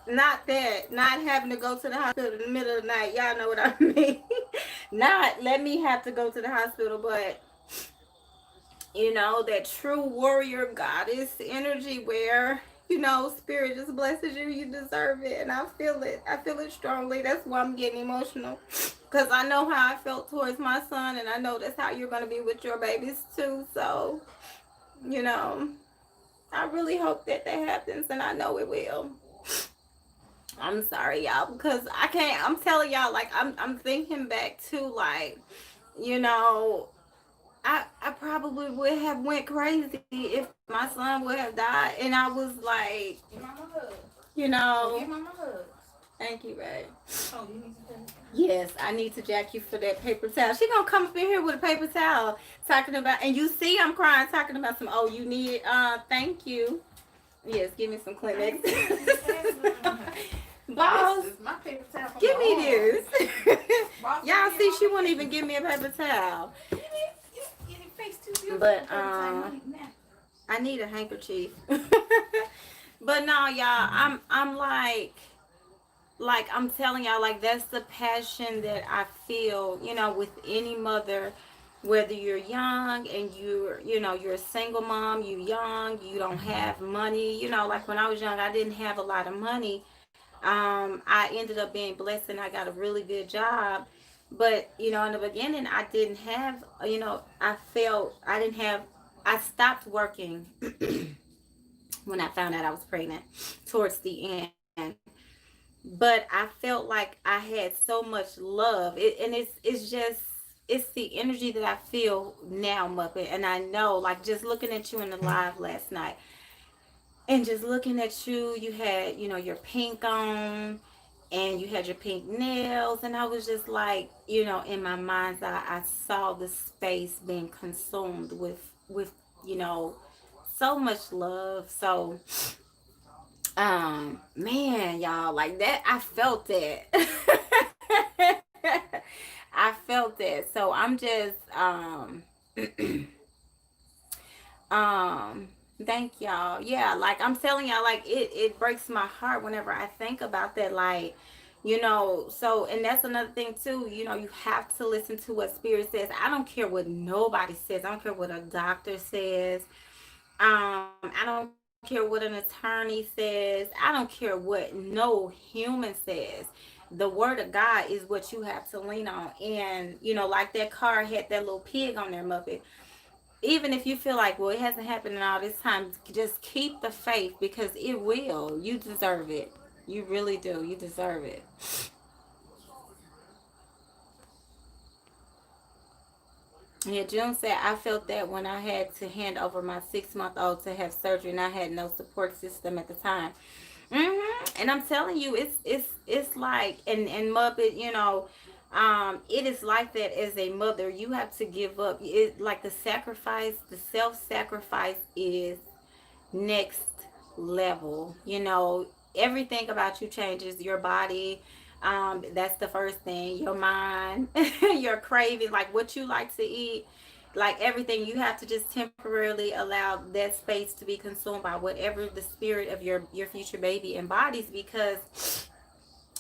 Not that, not having to go to the hospital in the middle of the night. Y'all know what I mean. Not let me have to go to the hospital, but that true warrior goddess energy where, spirit just blesses you. You deserve it. And I feel it. I feel it strongly. That's why I'm getting emotional. Because I know how I felt towards my son. And I know that's how you're going to be with your babies too. So, you know, I really hope that that happens. And I know it will. I'm sorry, y'all. Because I can't. I'm telling y'all, like, I'm thinking back to, like, you know, I probably would have went crazy if my son would have died, and I was like, give mama a hug. you know, give mama a hug. Thank you, babe. Oh, you need to tell me. Yes, I need to jack you for that paper towel. She gonna come up in here with a paper towel talking about, and you see I'm crying talking about some. Oh, you need it. Thank you. Yes, give me some Kleenex. Boss, this is my paper towel. Give me this. Y'all see, she won't even give me a paper towel. But I need a handkerchief. But no, y'all, I'm like I'm telling y'all, like, that's the passion that I feel, with any mother, whether you're young and you're a single mom, you young, you don't have money, like when I was young, I didn't have a lot of money. I ended up being blessed and I got a really good job. But, in the beginning, I didn't have, I felt I didn't have, I stopped working when I found out I was pregnant towards the end. But I felt like I had so much love. And it's just, it's the energy that I feel now, Muppet. And I know, like, just looking at you in the live last night, and just looking at you, you had, your pink on, and you had your pink nails, and I was just like, in my mind's eye, I saw the space being consumed with, so much love. So, man, y'all, like that, I felt that. I felt that. So I'm just, um thank y'all. Yeah, like I'm telling y'all, like it breaks my heart whenever I think about that, like, so, and that's another thing too, you have to listen to what spirit says. I don't care what nobody says. I don't care what a doctor says. I don't care what an attorney says. I don't care what no human says. The word of God is what you have to lean on. And, like that car had that little pig on there, Muppet. Even if you feel like, well, it hasn't happened in all this time, just keep the faith, because it will. You deserve it. You really do. You deserve it. Yeah, June said, I felt that when I had to hand over my 6-month-old to have surgery, and I had no support system at the time. And I'm telling you, it's like, and Muppet, it is like that as a mother. You have to give up. It, like, the sacrifice, the self-sacrifice is next level. Everything about you changes. Your body, that's the first thing. Your mind, your craving, like what you like to eat, like everything. You have to just temporarily allow that space to be consumed by whatever the spirit of your future baby embodies, because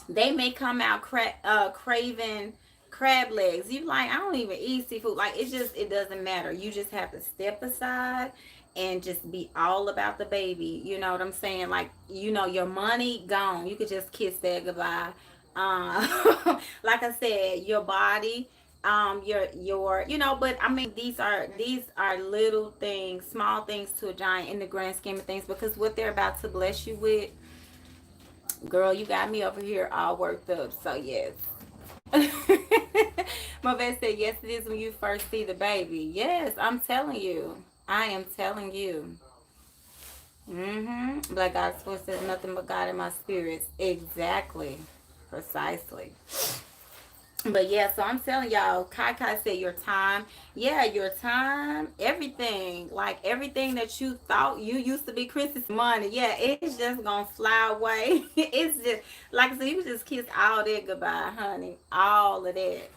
they may come out craving crab legs. You like, I don't even eat seafood. Like, it doesn't matter. You just have to step aside and just be all about the baby. You know what I'm saying? Like, your money gone. You could just kiss that goodbye. Like I said, your body, your, but I mean, these are little things, small things to a giant in the grand scheme of things, because what they're about to bless you with, girl, you got me over here all worked up. So yes. My vet said, yes, it is when you first see the baby. Yes, I'm telling you. I am telling you. Black God's voice says nothing but God in my spirits. Exactly. Precisely. But yeah, so I'm telling y'all, Kai Kai said your time. Yeah, your time, everything. Like everything that you thought you used to be Chris's money. Yeah, it's just gonna fly away. It's just like I said, you just kiss all that goodbye, honey. All of that.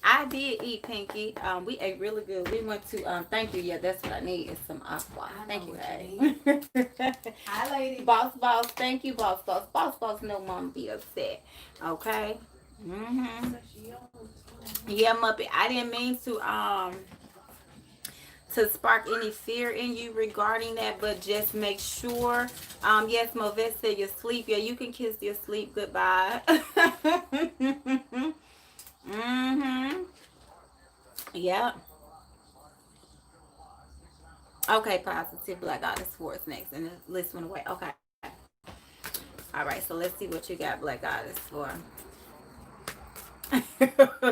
I did eat, Pinky. We ate really good. We went to thank you. Yeah, that's what I need is some aqua. Thank you, hey. Hi, lady. Boss, thank you, boss. No mom be upset. Okay. Yeah, Muppet. I didn't mean to spark any fear in you regarding that, but just make sure. Yes, Movet said your sleep. Yeah, you can kiss your sleep goodbye. Yeah. Okay, positive Black Goddess Force next, and the list went away. Okay. All right, so let's see what you got, Black Goddess, for.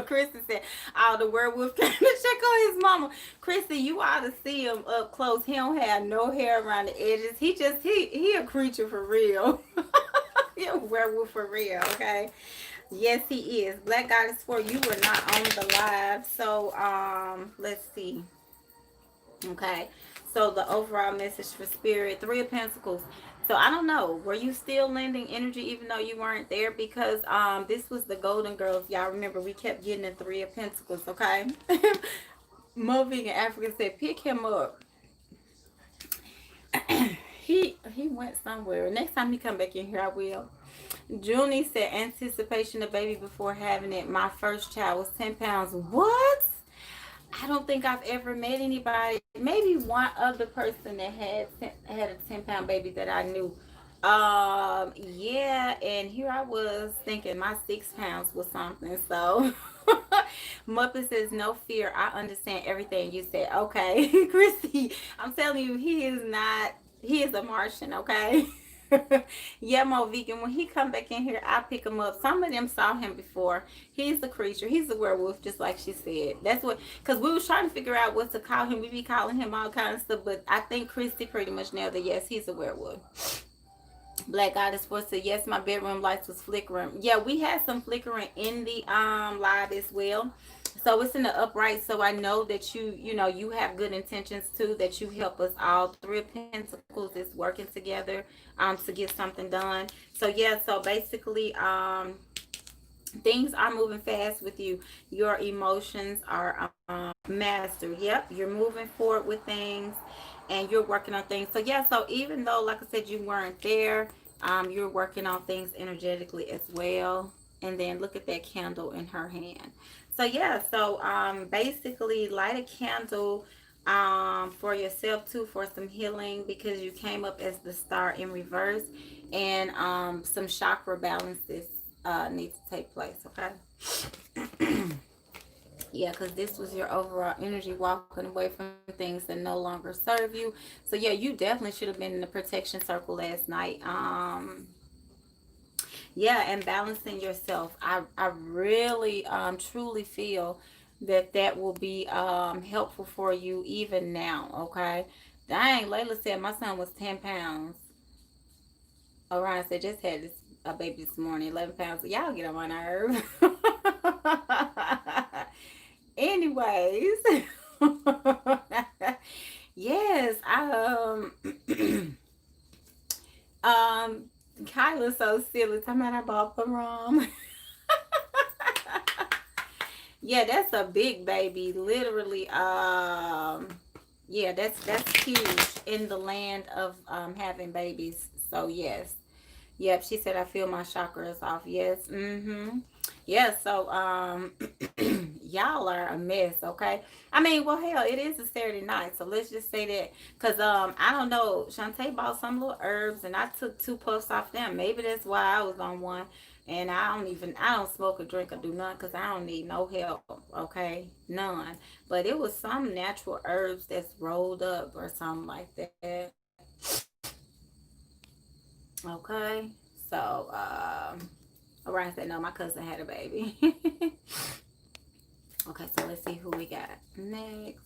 Chrissy said, "Oh, the werewolf came to check on his mama." Chrissy, you ought to see him up close. He don't have no hair around the edges. He a creature for real. He a werewolf for real. Okay. Yes, he is. Black Goddess 4, you were not on the live. So let's see. Okay. So the overall message for spirit, 3 of Pentacles. So I don't know. Were you still lending energy even though you weren't there? Because this was the Golden Girls. Y'all remember we kept getting the 3 of Pentacles, okay? Mo Vegan Africa said, pick him up. he went somewhere. Next time he come back in here, I will. Junie said, anticipation of baby before having it. My first child was 10 pounds. What? I don't think I've ever met anybody, maybe one other person that had a 10-pound baby that I knew. Yeah, and here I was thinking my 6 pounds was something. So Muppet says no fear. I understand everything you said. Okay, Chrissy, I'm telling you, he is a Martian, okay? Yeah, Mo Vegan, when he come back in here, I pick him up. Some of them saw him before. He's a creature. He's a werewolf, just like she said. That's what, because we was trying to figure out what to call him. We be calling him all kind of stuff, but I think Christy pretty much nailed it. Yes, he's a werewolf. Black Goddess Force said, yes, my bedroom lights was flickering. Yeah, we had some flickering in the live as well. So it's in the upright. So I know that you have good intentions too, that you help us all. 3 of Pentacles is working together to get something done. So yeah, so basically things are moving fast with you. Your emotions are mastered. Yep, you're moving forward with things and you're working on things. So yeah, so even though, like I said, you weren't there, you're working on things energetically as well. And then look at that candle in her hand. So yeah, so basically light a candle for yourself too, for some healing, because you came up as the star in reverse, and some chakra balances need to take place, okay? Yeah, because this was your overall energy, walking away from things that no longer serve you. So yeah, you definitely should have been in the protection circle last night. Yeah, and balancing yourself. I really truly feel that will be helpful for you even now, okay? Dang, Layla said my son was 10 pounds. Orion said just had a baby this morning, 11 pounds. Y'all get on my nerve. Anyways, yes, Kyla's so silly. Talking about I bought the rum. Yeah, that's a big baby. Literally, yeah, that's huge in the land of having babies. So yes. Yep, she said I feel my chakras off. Yes. Yeah, so y'all are a mess, okay? I mean, well, hell, it is a Saturday night, so let's just say that, cause I don't know, Shantae bought some little herbs, and I took 2 puffs off them. Maybe that's why I was on one, and I don't smoke or drink or do none, cause I don't need no help, okay? None. But it was some natural herbs that's rolled up or something like that, okay? So, Orion said, no, my cousin had a baby. Okay, so let's see who we got next.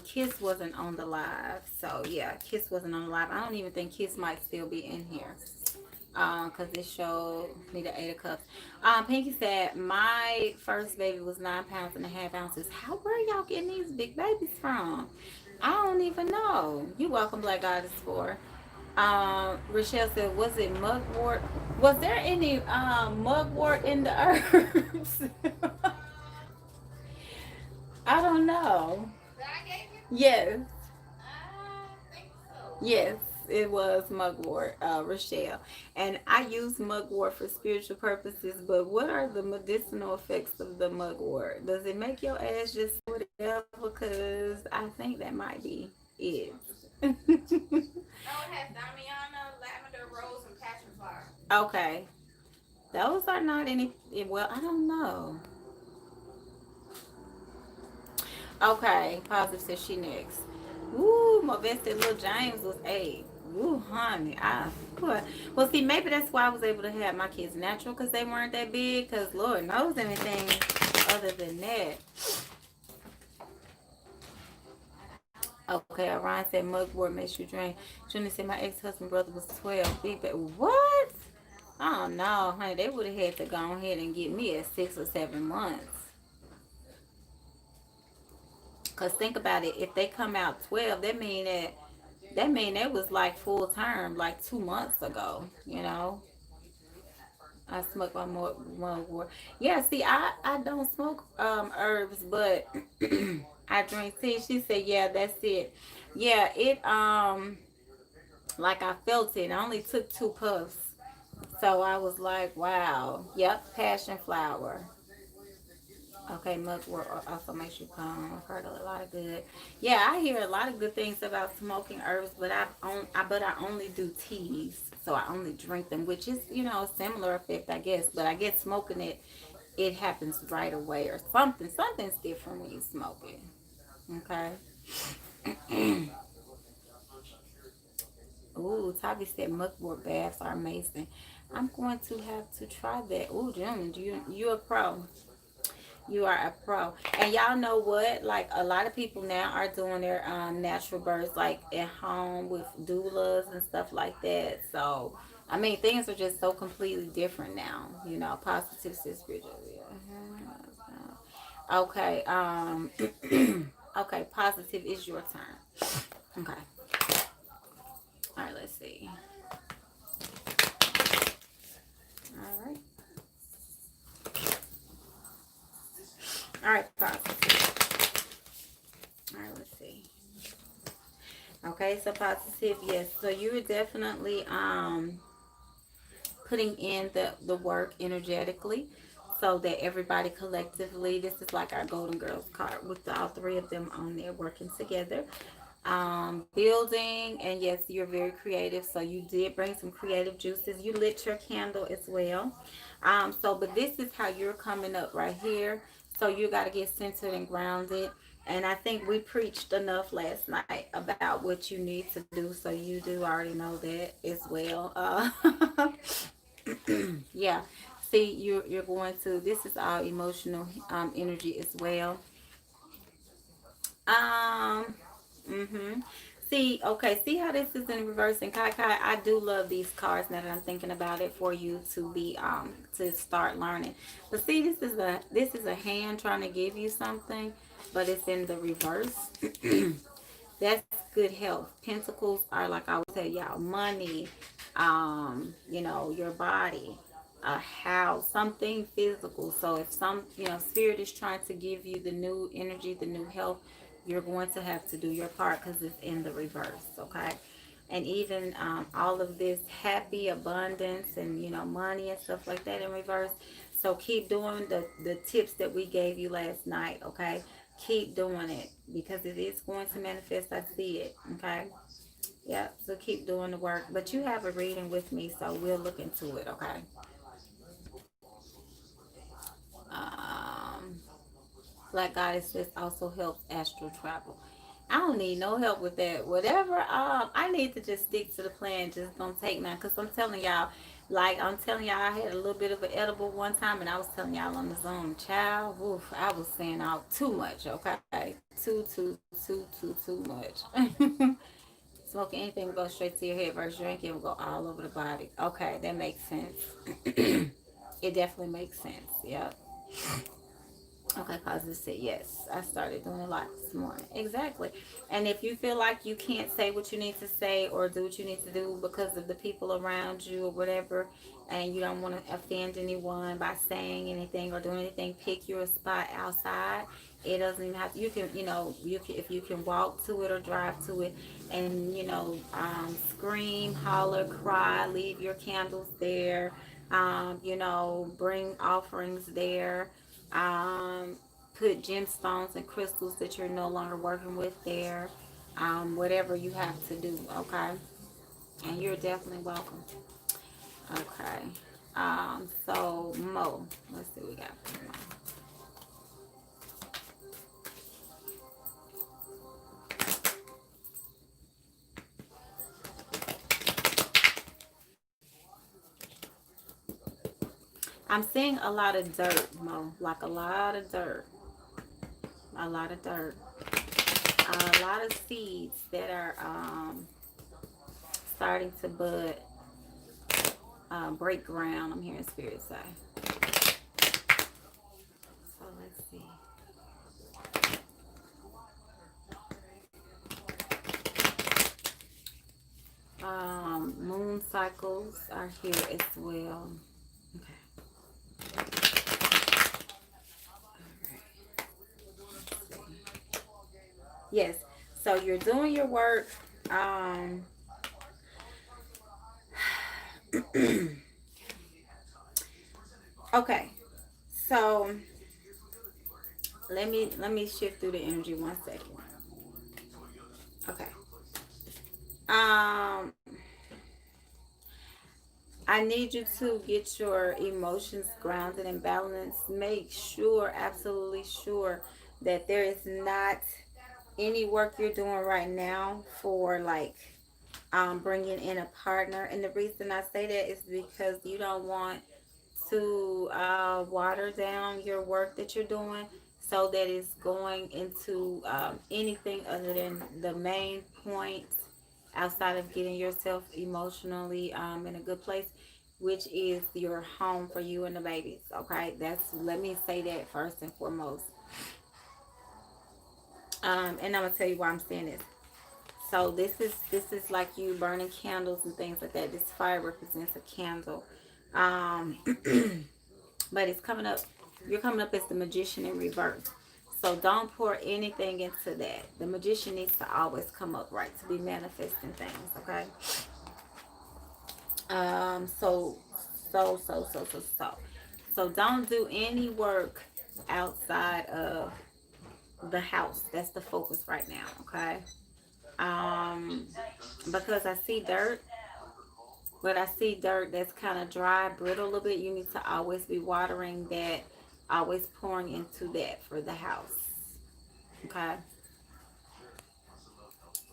Kiss wasn't on the live, so yeah, Kiss wasn't on the live. I don't even think Kiss might still be in here. Cause it showed me the 8 of Cups. Pinky said my first baby was 9 pounds and a half ounces. How were y'all getting these big babies from? I don't even know. You welcome, Black Goddess 4. Rochelle said, was it mugwort? Was there any mugwort in the herbs? I don't know. Yes, yes, it was mugwort, Rochelle. And I use mugwort for spiritual purposes, but what are the medicinal effects of the mugwort? Does it make your ass just whatever? Because I think that might be it. Okay. Those are not any, well, I don't know. Okay, positive says she next. Woo, my bestie little James was 8. Woo, honey. Well, see, maybe that's why I was able to have my kids natural because they weren't that big. Because Lord knows anything other than that. Okay, Orion said mugwort makes you drink. Junior said my ex-husband brother was 12. Big baby. What? Oh no, honey. They would have had to go ahead and get me at 6 or 7 months. Cause think about it. If they come out 12, that mean it was like full term, like 2 months ago. I smoke my more. Yeah, see, I don't smoke herbs, but I drink tea. She said, yeah, that's it. Yeah, it like I felt it. I only took 2 puffs, so I was like, wow. Yep, passion flower. Okay, mugwort also makes you calm. I've heard a lot of good. Yeah, I hear a lot of good things about smoking herbs, but I only do teas, so I only drink them, which is a similar effect, I guess. But I guess smoking it happens right away or something. Something's different when you smoke it. Okay. Ooh, Tavi said mugwort baths are amazing. I'm going to have to try that. Ooh, Jim, you a pro. You are a pro. And y'all know what? Like a lot of people now are doing their natural births like at home with doulas and stuff like that. So I mean things are just so completely different now. Positive spiritual. Okay. Okay, positive is your turn. Okay. All right, let's see. All right. All right, positive. All right, let's see. Okay, so positive, yes. So you're definitely putting in the work energetically so that everybody collectively, this is like our Golden Girls card with all 3 of them on there working together. Building, and yes, you're very creative, so you did bring some creative juices. You lit your candle as well. But this is how you're coming up right here. So you got to get centered and grounded. And I think we preached enough last night about what you need to do, so you do already know that as well. Yeah. See, you're going to. This is all emotional energy as well. Um. Mhm. See, okay, see how this is in reverse. And Kai Kai, I do love these cards now that I'm thinking about it for you to be to start learning. But see, this is a hand trying to give you something, but it's in the reverse. That's good health. Pentacles are, like I would tell y'all, money, your body, a house, something physical. So if spirit is trying to give you the new energy, the new health, you're going to have to do your part because it's in the reverse, okay? And even all of this happy abundance and money and stuff like that in reverse. So keep doing the tips that we gave you last night, okay? Keep doing it because it is going to manifest. I see it, okay? Yep, so keep doing the work. But you have a reading with me, so we'll look into it, okay? Um, Black Goddess says also helps astral travel. I don't need no help with that. Whatever, I need to just stick to the plan. Just don't take none. Because I'm telling y'all, I had a little bit of an edible one time, and I was telling y'all on the Zoom, child, woof, I was saying out too much, okay? Too much. Smoking anything will go straight to your head versus drinking will go all over the body. Okay, that makes sense. It definitely makes sense. Yep. Okay, positive said yes. I started doing a lot this morning. Exactly. And if you feel like you can't say what you need to say or do what you need to do because of the people around you or whatever, and you don't want to offend anyone by saying anything or doing anything, pick your spot outside. It doesn't even have to, you can, you can, if you can walk to it or drive to it and, scream, holler, cry, leave your candles there, bring offerings there, um, put gemstones and crystals that you're no longer working with there, whatever you have to do, okay? And you're definitely welcome. Okay. So Mo, let's see what we got for Mo. I'm seeing a lot of dirt, Mo, like a lot of dirt, a lot of dirt, a lot of seeds that are starting to bud, break ground. I'm hearing spirit say. So let's see. Moon cycles are here as well. Okay. Yes. So you're doing your work. Um, okay. So let me shift through the energy 1 second. Okay. Um, I need you to get your emotions grounded and balanced. Make sure, absolutely sure, that there is not any work you're doing right now for like bringing in a partner. And the reason I say that is because you don't want to water down your work that you're doing so that it's going into anything other than the main point outside of getting yourself emotionally in a good place, which is your home for you and the babies. Okay, let me say that first and foremost. And I'm gonna tell you why I'm saying this. So this is like you burning candles and things like that. This fire represents a candle. Um, but it's coming up, you're coming up as the magician in reverse. So don't pour anything into that. The magician needs to always come up right to be manifesting things, okay? So so don't do any work outside of the house. That's the focus right now, okay? Um, because I see dirt, but I see dirt that's kind of dry, brittle a little bit. You need to always be watering that, always pouring into that for the house. Okay.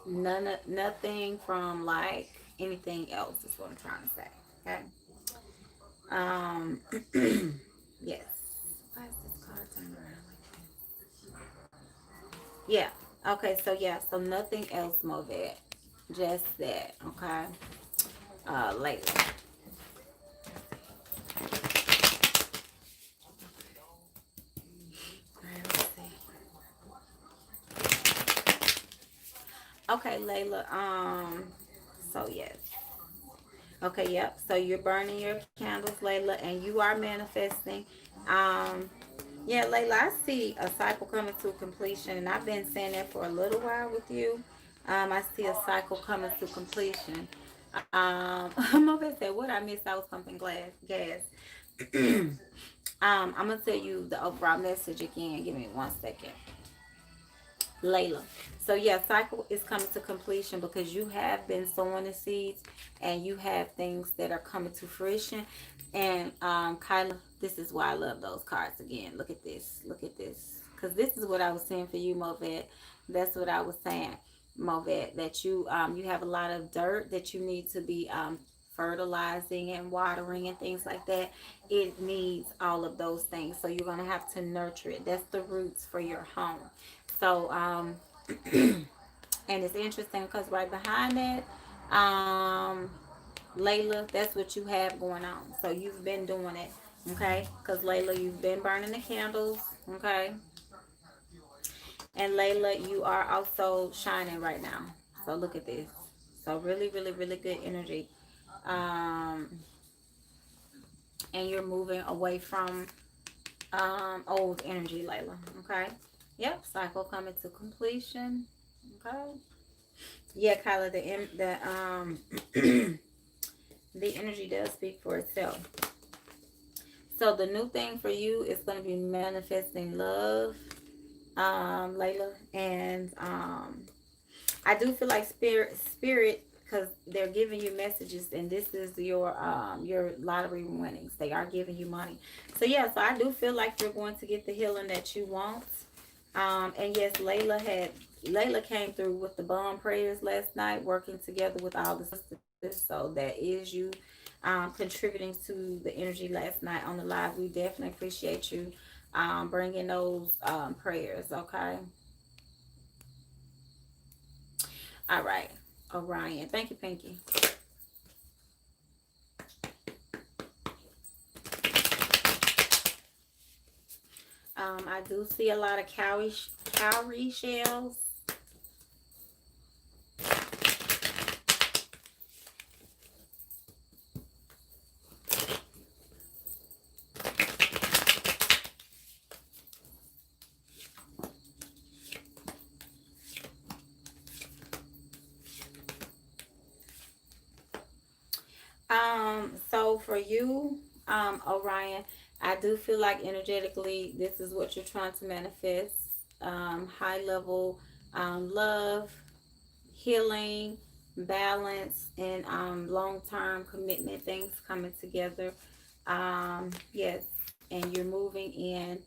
Nothing from like anything else is what I'm trying to say. Okay. Um, yes. Why is this card turning around like that? Yeah. Okay. So yeah. So nothing else, Movet. Just that. Okay. Later. Okay, Layla. So yes. Okay, yep. So you're burning your candles, Layla, and you are manifesting. Um, yeah, Layla, I see a cycle coming to completion, and I've been saying that for a little while with you. I see a cycle coming to completion. I'm over said, what I missed, I was pumping gas. I'm gonna tell you the overall message again. Give me 1 second. Layla. So yeah, cycle is coming to completion because you have been sowing the seeds and you have things that are coming to fruition. And Kyla, this is why I love those cards again. Look at this. Look at this. Because this is what I was saying for you, Movet. That's what I was saying, Movet, that you have a lot of dirt that you need to be fertilizing and watering and things like that. It needs all of those things. So you're gonna have to nurture it. That's the roots for your home. So, and it's interesting because right behind that, Layla, that's what you have going on. So you've been doing it, okay? Because Layla, you've been burning the candles, okay? And Layla, you are also shining right now. So look at this. So really, really, really good energy. Um, and you're moving away from old energy, Layla, okay? Yep, cycle coming to completion. Okay. Yeah, Kyla, the energy does speak for itself. So the new thing for you is going to be manifesting love, Layla, and I do feel like spirit, because they're giving you messages, and this is your lottery winnings. They are giving you money. So yeah, so I do feel like you're going to get the healing that you want. And yes, Layla came through with the bond prayers last night, working together with all the sisters. So that is you contributing to the energy last night on the live. We definitely appreciate you bringing those prayers. Okay. All right, Orion. Thank you, Pinky. I do see a lot of cowrie shells. So for you, Orion, I do feel like energetically, this is what you're trying to manifest. High level love, healing, balance, and long-term commitment, things coming together. Yes, and you're moving in,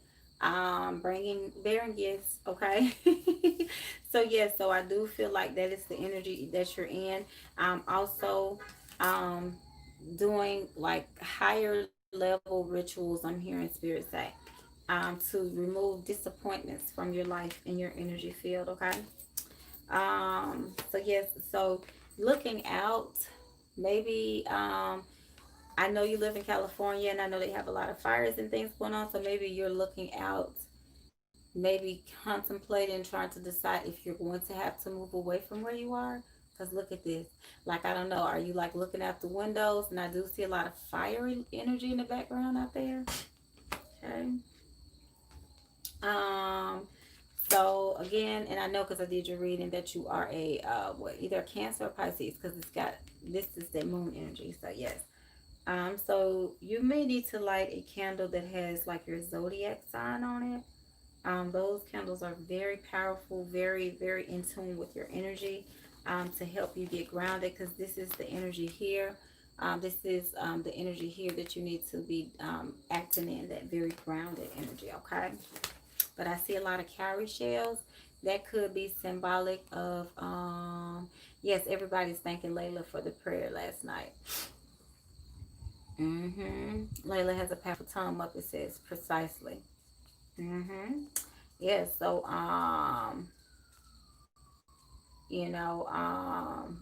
bearing gifts, okay? So yes, so I do feel like that is the energy that you're in. Also, um, doing like higher level rituals, I'm hearing spirit say, to remove disappointments from your life and your energy field, okay? So yes, so looking out, maybe I know you live in California and I know they have a lot of fires and things going on, so maybe you're looking out, maybe contemplating, trying to decide if you're going to have to move away from where you are. Because look at this. Like, I don't know, are you like looking out the windows? And I do see a lot of fiery energy in the background out there. Okay. Um, So again, and I know because I did your reading that you are a either a Cancer or Pisces, because it's got, this is the moon energy. So yes. So you may need to light a candle that has like your zodiac sign on it. Those candles are very powerful, very, very in tune with your energy, to help you get grounded, because this is the energy here. This is the energy here that you need to be acting in, that very grounded energy, okay? But I see a lot of cowrie shells. That could be symbolic of, yes, everybody's thanking Layla for the prayer last night. Layla has a powerful tongue up, it says, precisely. Yes, so, oh,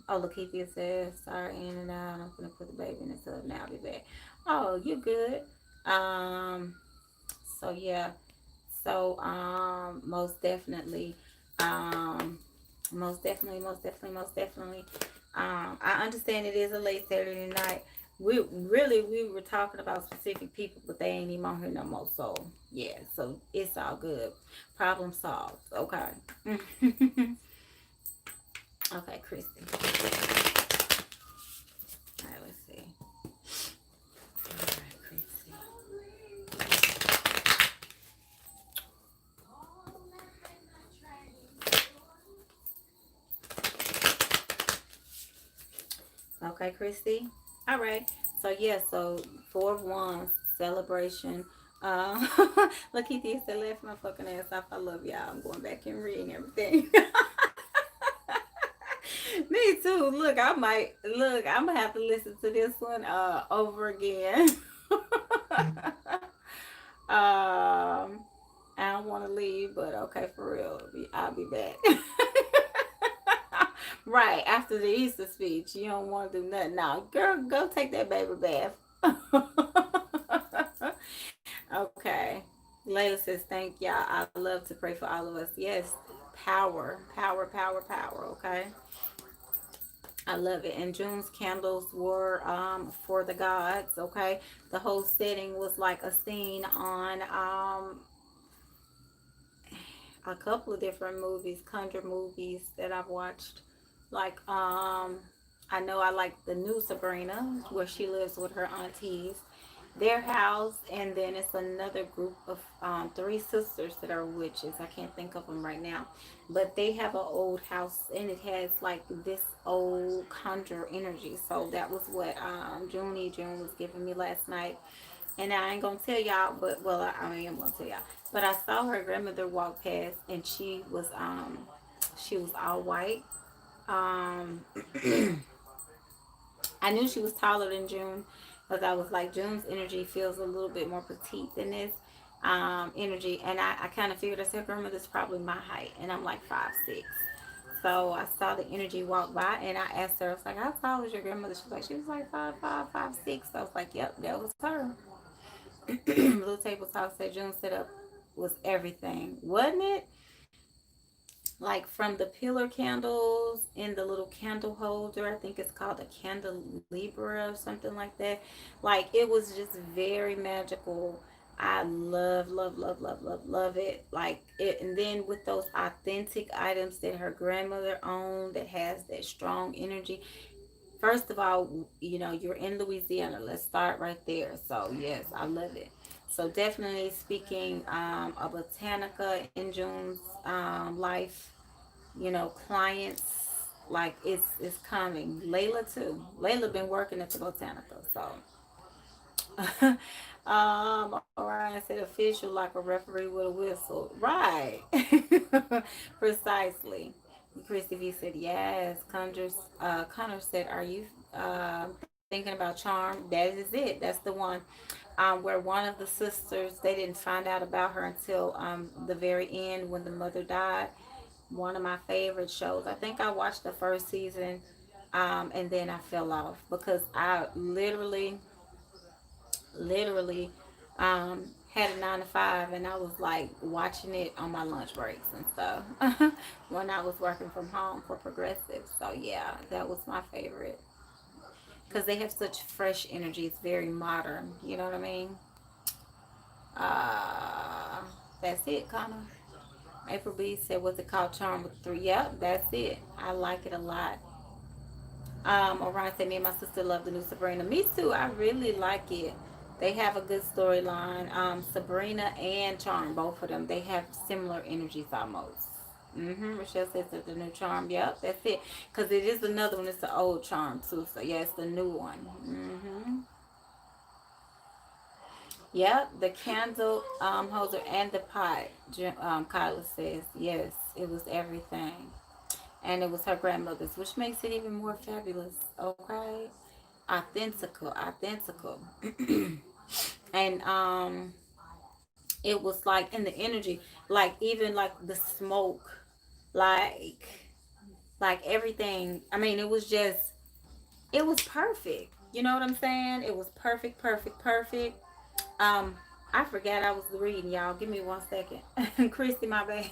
Lakeithia says, sorry, in and out. I'm going to put the baby in the tub now. I'll be back. Oh, you're good. Um, so, yeah. So, most definitely, most definitely, most definitely, most definitely. I understand it is a late Saturday night. We were talking about specific people, but they ain't even on here no more. So, yeah, so it's all good. Problem solved. Okay. Okay, Christy. All right, let's see. All right, Christy. Okay, Christy. All right. So yeah, so Four of Wands celebration. Uh, Lakeithia said, "Laugh my fucking ass off. I love y'all. I'm going back and reading everything." Me too. Look, I might look. I'm gonna have to listen to this one over again. I don't want to leave, but okay, for real, I'll be back. Right after the Easter speech, you don't want to do nothing. Now, girl, go take that baby bath. Okay. Layla says, "Thank y'all. I love to pray for all of us." Yes, power, power, power, power. Okay. I love it. And June's candles were for the gods. Okay. The whole setting was like a scene on a couple of different movies, conjure movies that I've watched. Like I know I like the new Sabrina, where she lives with her aunties, their house, and then it's another group of three sisters that are witches. I can't think of them right now, but they have an old house and it has like this old conjure energy. So that was what June was giving me last night. And I ain't gonna tell y'all, but well, I am gonna tell y'all. But I saw her grandmother walk past, and she was all white. Um, I knew she was taller than June, because I was like, June's energy feels a little bit more petite than this energy, and I kind of figured, I said, grandmother's probably my height, and I'm like 5'6". So I saw the energy walk by, and I asked her, I was like, how tall is your grandmother? She was like 5'5", 5'6". I was like, yep, that was her. Blue Table Talk said June setup was everything, wasn't it? Like from the pillar candles in the little candle holder, I think it's called a candelabra or something like that. Like it was just very magical. I love, love, love, love, love, love it. Like it, and then with those authentic items that her grandmother owned that has that strong energy. First of all, you know, you're in Louisiana. Let's start right there. So, yes, I love it. So, definitely speaking of Botanica in June's life, you know, clients, like it's coming. Layla, too. Layla been working at the Botanica. So, Orion said official like a referee with a whistle. Right. Precisely. Christy V said yes. Connor said, are you thinking about Charm? That is it. That's the one. Where one of the sisters, they didn't find out about her until the very end when the mother died. One of my favorite shows. I think I watched the first season, and then I fell off because I literally had a 9 to 5, and I was like watching it on my lunch breaks and stuff when I was working from home for Progressive. So yeah, that was my favorite because they have such fresh energy. It's very modern. You know what I mean? Uh, that's it, Connor. April B said, "What's it called? Charm with 3." Yep, that's it. I like it a lot. Orion said, "Me and my sister love the new Sabrina." Me too. I really like it. They have a good storyline. Sabrina and Charm, both of them, they have similar energies almost. Rochelle says that the new Charm. Yep, that's it. Because it is another one. It's the old Charm too. So yeah, it's the new one. Yep, the candle holder and the pot. Kyla says yes, it was everything, and it was her grandmother's, which makes it even more fabulous. Okay, identical, identical. And it was like in the energy, like even like the smoke, like everything. I mean, it was just, it was perfect. You know what I'm saying? It was perfect, perfect, perfect. um I forgot I was reading, y'all. Give me 1 second. Christy, my bad.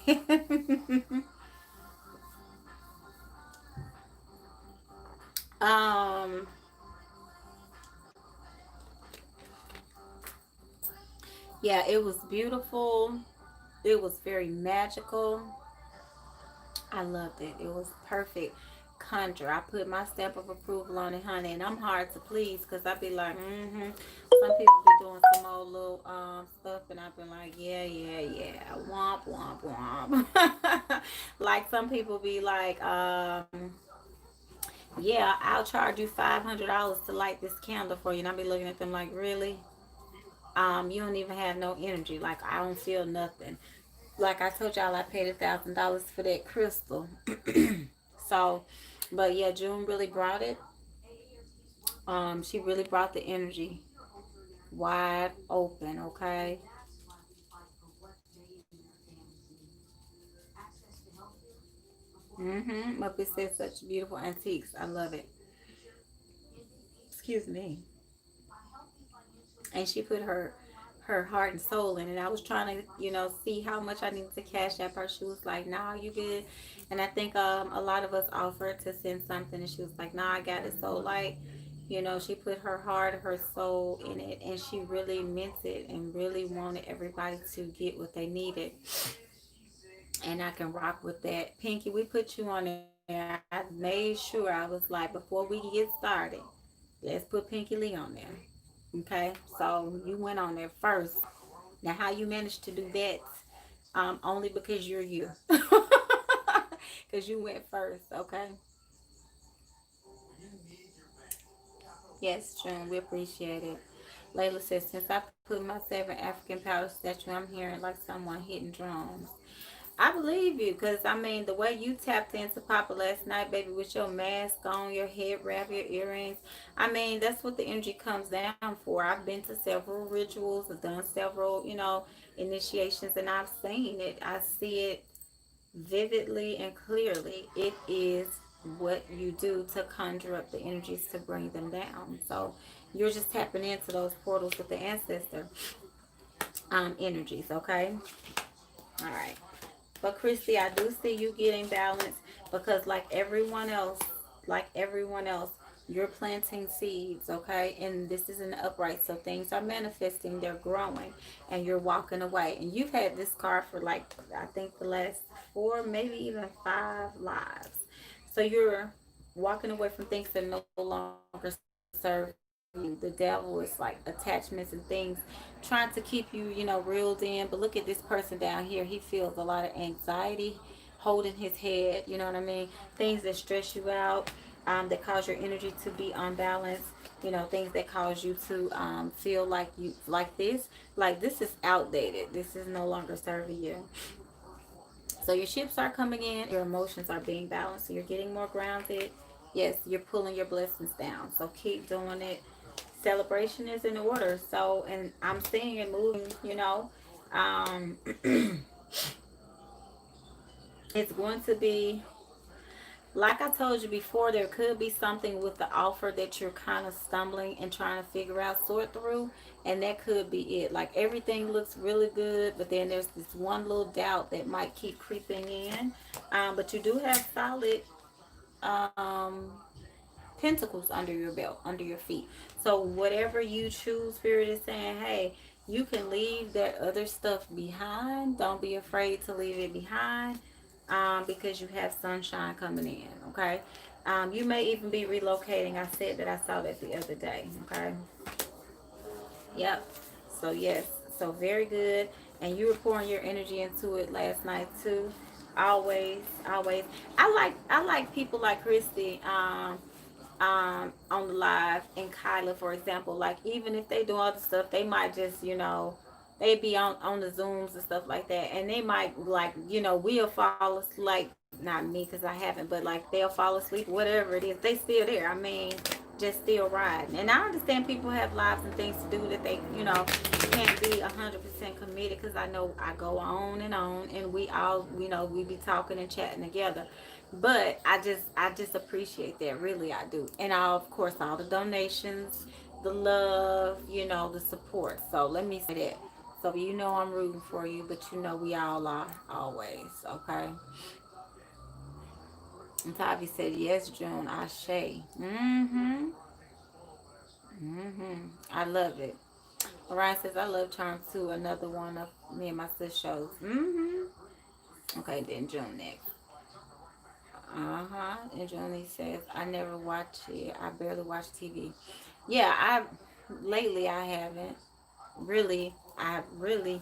um yeah, it was beautiful. It was very magical. I loved it. It was perfect conjure. I put my stamp of approval on it, honey, and I'm hard to please because I be like, Some people be doing some old little stuff, and I've been like, yeah, yeah, yeah, womp, womp, womp. Like some people be like, Yeah, I'll charge you $500 to light this candle for you. And I'll be looking at them like, really? You don't even have no energy. Like, I don't feel nothing. Like I told y'all, I paid $1,000 for that crystal. So, but yeah, June really brought it. She really brought the energy wide open. Okay. Muppet says such beautiful antiques. I love it. Excuse me. And she put her heart and soul in it. I was trying to, see how much I needed to cash app her. She was like, "Nah, you good." And I think a lot of us offered to send something, and she was like, "Nah, I got it." So like, she put her heart, her soul in it, and she really meant it, and really wanted everybody to get what they needed. And I can rock with that. Pinky, we put you on there. I made sure, I was like, before we get started, let's put Pinky Lee on there. Okay, so you went on there first. Now, how you managed to do that? Only because you're you. Because you went first. Okay. Yes, June, we appreciate it. Layla says, since I put myself in African powder statue, I'm hearing like someone hitting drums. I believe you, because I mean, the way you tapped into Papa last night, baby, with your mask on, your head wrap, your earrings. I mean, that's what the energy comes down for. I've been to several rituals, I've done several, initiations, and I've seen it. I see it vividly and clearly. It is what you do to conjure up the energies to bring them down. So you're just tapping into those portals with the ancestor energies, okay? All right. But Christy, I do see you getting balance because like everyone else, you're planting seeds, okay? And this is an upright, so things are manifesting, they're growing, and you're walking away. And you've had this card for like I think the last 4, maybe even 5 lives. So you're walking away from things that no longer serve you. The devil is like attachments and things trying to keep you, reeled in. But look at this person down here. He feels a lot of anxiety holding his head, you know what I mean? Things that stress you out, that cause your energy to be unbalanced, things that cause you to feel like this is outdated. This is no longer serving you. So your ships are coming in, your emotions are being balanced, so you're getting more grounded. Yes, you're pulling your blessings down. So keep doing it. Celebration is in order. So, and I'm seeing it moving, Um, it's going to be, like I told you before, there could be something with the offer that you're kind of stumbling and trying to figure out, sort through, and that could be it. Like everything looks really good, but then there's this one little doubt that might keep creeping in. But you do have solid um, pentacles under your belt, under your feet. So whatever you choose, Spirit is saying, hey, you can leave that other stuff behind. Don't be afraid to leave it behind, because you have sunshine coming in. Okay. You may even be relocating. I said that, I saw that the other day. Okay. Yep. So yes. So very good. And you were pouring your energy into it last night too. Always, always. I like people like Christy. On the live, and Kyla, for example, like even if they do other stuff, they might just, they be on the Zooms and stuff like that, and they might like, we'll fall asleep, not me because I haven't, but like they'll fall asleep, whatever it is, they still there. I mean, just still riding. And I understand people have lives and things to do that they, can't be 100% committed, because I know I go on, and we all, we be talking and chatting together. But I just appreciate that, really I do. And of course all the donations, the love, the support. So let me say that. So I'm rooting for you, but we all are always, okay? And Tavi said, yes, June, Ashe. I love it. Orion says, I love Charms too. Another one of me and my sis shows. Okay, then June next. And Johnny says, I never watch it. I barely watch TV. Yeah, lately I haven't. Really, I really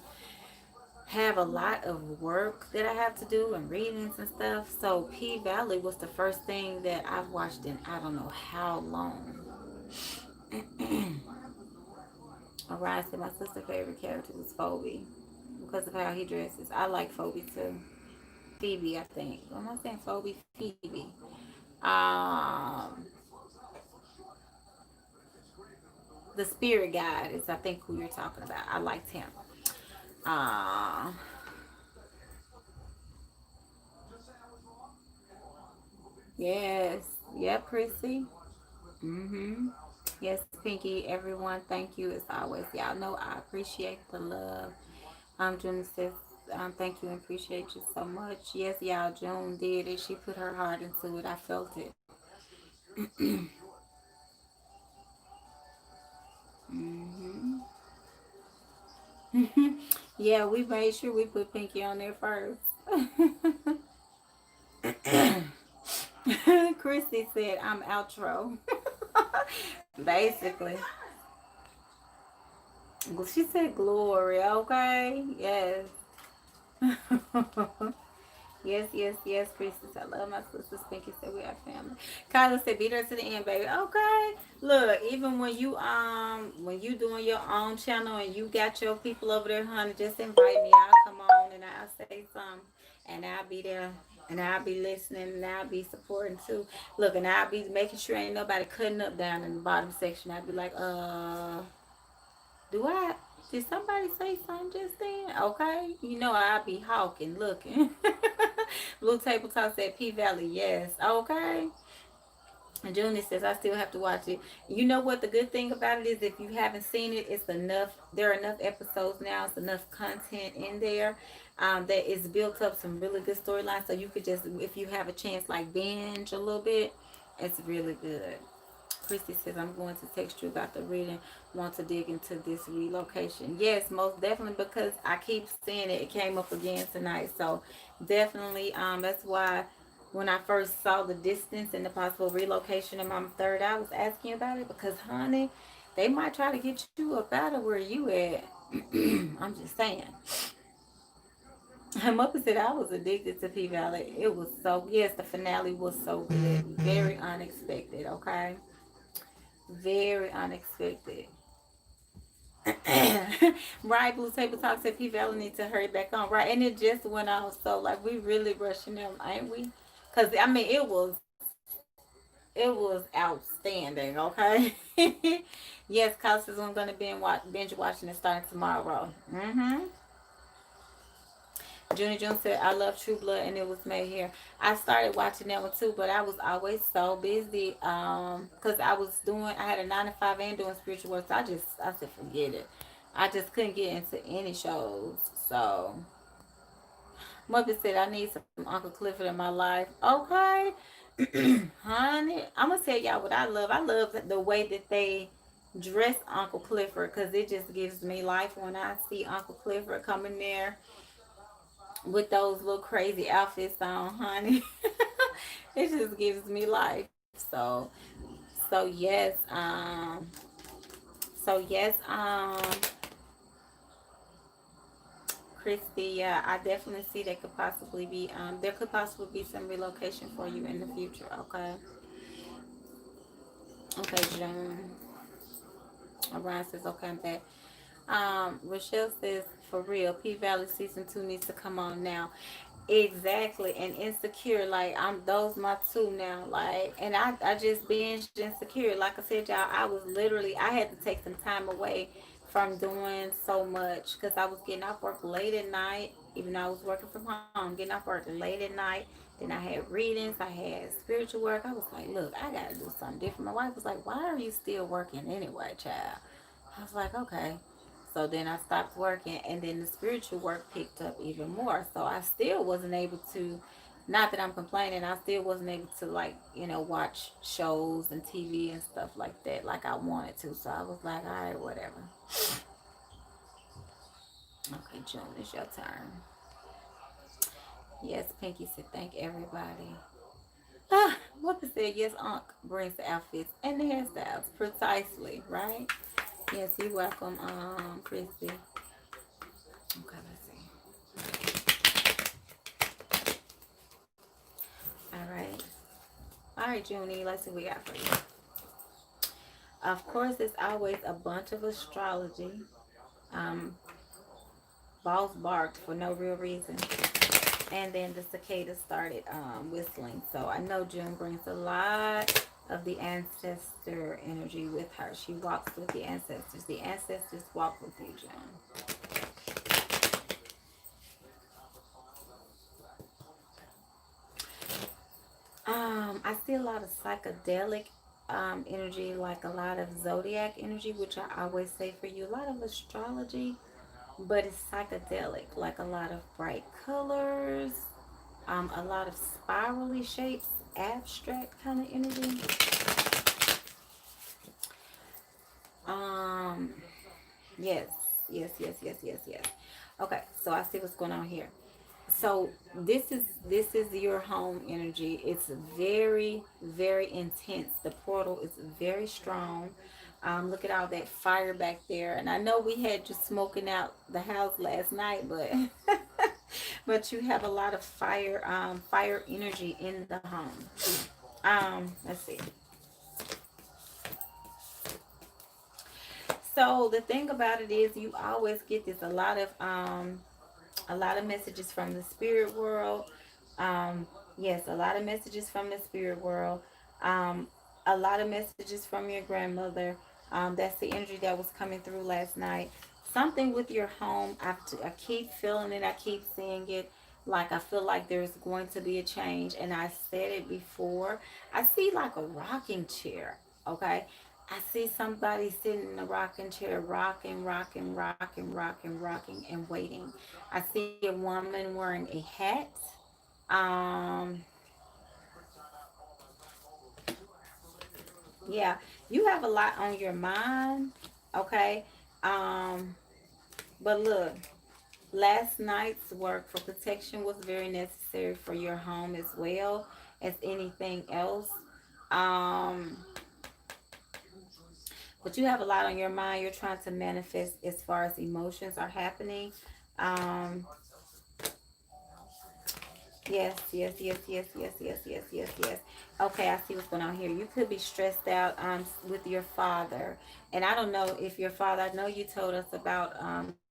have a lot of work that I have to do and readings and stuff. So P Valley was the first thing that I've watched in I don't know how long. Orion said my sister's favorite character was Phoebe because of how he dresses. I like Phoebe too. Phoebe, I think. Am I saying Phoebe? Phoebe. Um, the spirit guide is I think who you're talking about. I liked him. Uh, yes. Yep, Chrissy. Mm-hmm. Yes, Pinky, everyone, thank you as always. Y'all know I appreciate the love. June says, thank you and appreciate you so much. Yes, y'all, June did it. She put her heart into it. I felt it. Hmm. Yeah, we made sure we put Pinky on there first. Christy said, I'm outro. Basically. She said glory, okay? Yes. Yes, yes, yes, Priestess. I love my sisters. Pinky said we are family. Kyla said, "Beat her to the end, baby." Okay. Look, even when you doing your own channel and you got your people over there, honey, just invite me. I'll come on and I'll say something, and I'll be there, and I'll be listening, and I'll be supporting too. Look, and I'll be making sure ain't nobody cutting up down in the bottom section. I'll be like, do I? Did somebody say something just then? Okay. You know I'll be hawking, looking. Blue Table Talk said P Valley, yes. Okay. And Junie says I still have to watch it. You know what the good thing about it is if you haven't seen it, it's enough there are enough episodes now, it's enough content in there. That is built up some really good storylines. So you could just if you have a chance like binge a little bit, it's really good. Christy says, I'm going to text you about the reading. Want to dig into this relocation. Yes, most definitely, because I keep seeing it. It came up again tonight. So definitely, that's why when I first saw the distance and the possible relocation in my third, I was asking about it because, honey, they might try to get you up out of where you at. I'm just saying. Mother said I was addicted to P Valley. It was so, yes, the finale was so good. Very unexpected, okay? Very unexpected. Right, Blue Table Talk said P Valley need to hurry back on. Right, and it just went off. So like we really rushing them, ain't we? Cause I mean it was outstanding. Okay. Yes, Costas, I'm gonna binge watching it starting tomorrow. Mm-hmm. Junie June said, I love True Blood and it was made here. I started watching that one too, but I was always so busy. Because I had a 9 to 5 and doing spiritual work. So I said, forget it. I just couldn't get into any shows. So, Mother said, I need some Uncle Clifford in my life. Okay. Honey, I'm going to tell y'all what I love. I love the way that they dress Uncle Clifford because it just gives me life when I see Uncle Clifford coming there with those little crazy outfits on, honey. It just gives me life. So yes, so yes, Christy, yeah, I definitely see there could possibly be some relocation for you in the future. Okay, okay, June. Orion says, okay, I'm back. Rochelle says, for real, P Valley season 2 needs to come on now. Exactly, and Insecure, like I'm those my two now, like, and I just binged Insecure. Like I said, y'all, I had to take some time away from doing so much because I was getting off work late at night, even though I was working from home, getting off work late at night. Then I had readings, I had spiritual work. I was like, look, I gotta do something different. My wife was like, why are you still working anyway, child? I was like, okay. So then I stopped working, and then the spiritual work picked up even more. So I still wasn't able to, not that I'm complaining, I still wasn't able to, like, watch shows and TV and stuff like that like I wanted to. So I was like, all right, whatever. Okay, June, it's your turn. Yes, Pinky said, thank everybody. What said, yes, Unc brings the outfits and the hairstyles. Precisely, right? Yes, you're welcome, Christy. Okay, let's see. right, Junie, let's see what we got for you. Of course, it's always a bunch of astrology. Um, Balls barked for no real reason. And then the cicada started whistling. So I know June brings a lot of the ancestor energy with her. She walks with the ancestors. The ancestors walk with you, June. I see a lot of psychedelic energy, like a lot of zodiac energy, which I always say for you, a lot of astrology, but it's psychedelic, like a lot of bright colors, a lot of spirally shapes, abstract kind of energy. Um, yes, yes. Okay, so I see what's going on here. So this is your home energy. It's very intense. The portal is very strong. Look at all that fire back there. And I know we had you smoking out the house last night, but but you have a lot of fire energy in the home. Let's see. So the thing about it is you always get this a lot of messages from the spirit world. Yes, a lot of messages from the spirit world. Um, a lot of messages from your grandmother. That's the energy that was coming through last night. Something with your home. I keep feeling it. I keep seeing it. Like I feel like there's going to be a change. And I said it before. I see like a rocking chair. Okay. I see somebody sitting in a rocking chair, rocking, and waiting. I see a woman wearing a hat. Um, yeah, you have a lot on your mind, okay? Um, but look, last night's work for protection was very necessary for your home as well as anything else. Um, but you have a lot on your mind. You're trying to manifest as far as emotions are happening. Um, yes. Okay, I see what's going on here. You could be stressed out with your father. And I don't know if your father, I know you told us about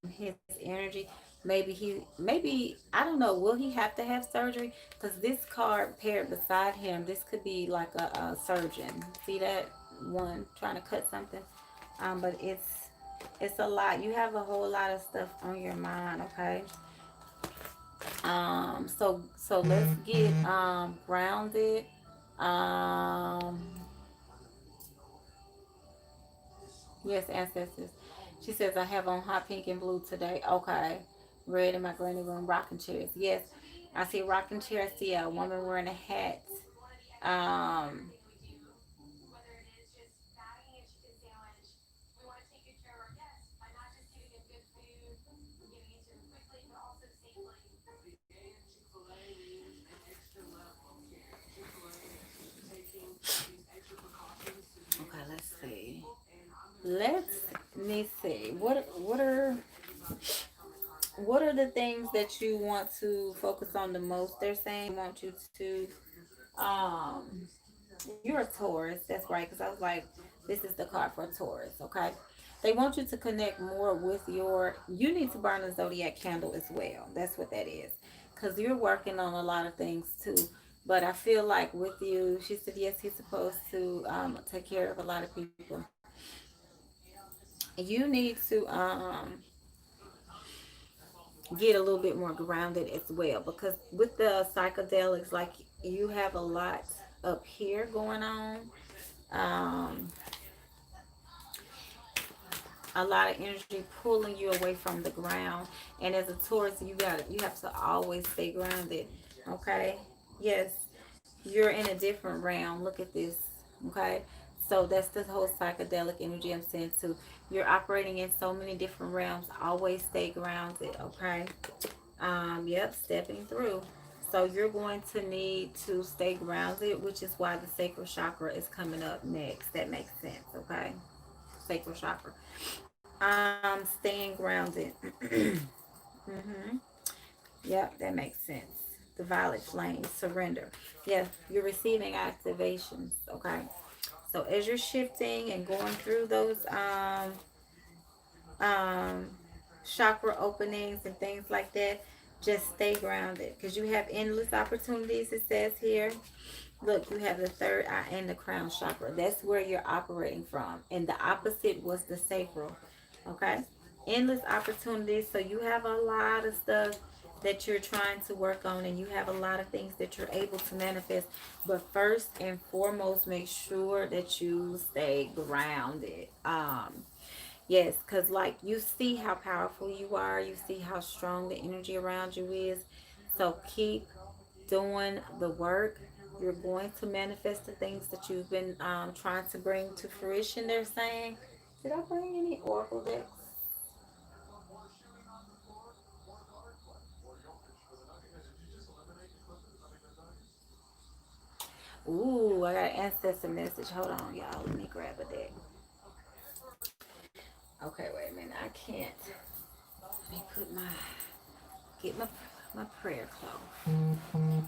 his energy. Maybe I don't know, will he have to have surgery? Because this card paired beside him, this could be like a surgeon. See that one trying to cut something? But it's a lot. You have a whole lot of stuff on your mind, okay? So let's get grounded. Um, yes, ancestors. She says I have on hot pink and blue today. Okay. Red in my granny room, rocking chairs. Yes. I see rocking chairs. I see a woman wearing a hat. Um, okay, let's see. Let me see. What are the things that you want to focus on the most? They're saying they want you to um you're a Taurus, that's right, because I was like, this is the card for a Taurus, okay? They want you to connect more with you need to burn a zodiac candle as well. That's what that is. Because you're working on a lot of things too. But I feel like with you, she said, yes, he's supposed to take care of a lot of people. You need to get a little bit more grounded as well. Because with the psychedelics, like you have a lot up here going on. Um, a lot of energy pulling you away from the ground. And as a Taurus, you have to always stay grounded. Okay? Yes, you're in a different realm. Look at this. Okay? So that's the whole psychedelic energy I'm saying too. You're operating in so many different realms. Always stay grounded. Okay? Yep, stepping through. So you're going to need to stay grounded, which is why the sacral chakra is coming up next. That makes sense, okay? Sacral chakra. Staying grounded. mm-hmm. Yep, that makes sense. the violet flame, surrender. Yeah, you're receiving activations, okay? So as you're shifting and going through those um chakra openings and things like that, just stay grounded because you have endless opportunities. It says here, look, you have the third eye and the crown chakra. That's where you're operating from, and the opposite was the sacral. Okay, endless opportunities. So you have a lot of stuff that you're trying to work on, and you have a lot of things that you're able to manifest. But first and foremost, make sure that you stay grounded. Yes, because like you see how powerful you are, you see how strong the energy around you is. So keep doing the work. You're going to manifest the things that you've been trying to bring to fruition. They're saying, did I bring any oracle decks? Ooh, I got an ancestor message. Hold on, y'all. Let me grab a deck. Okay, wait a minute. I can't. Let me put get my prayer cloth. Hold on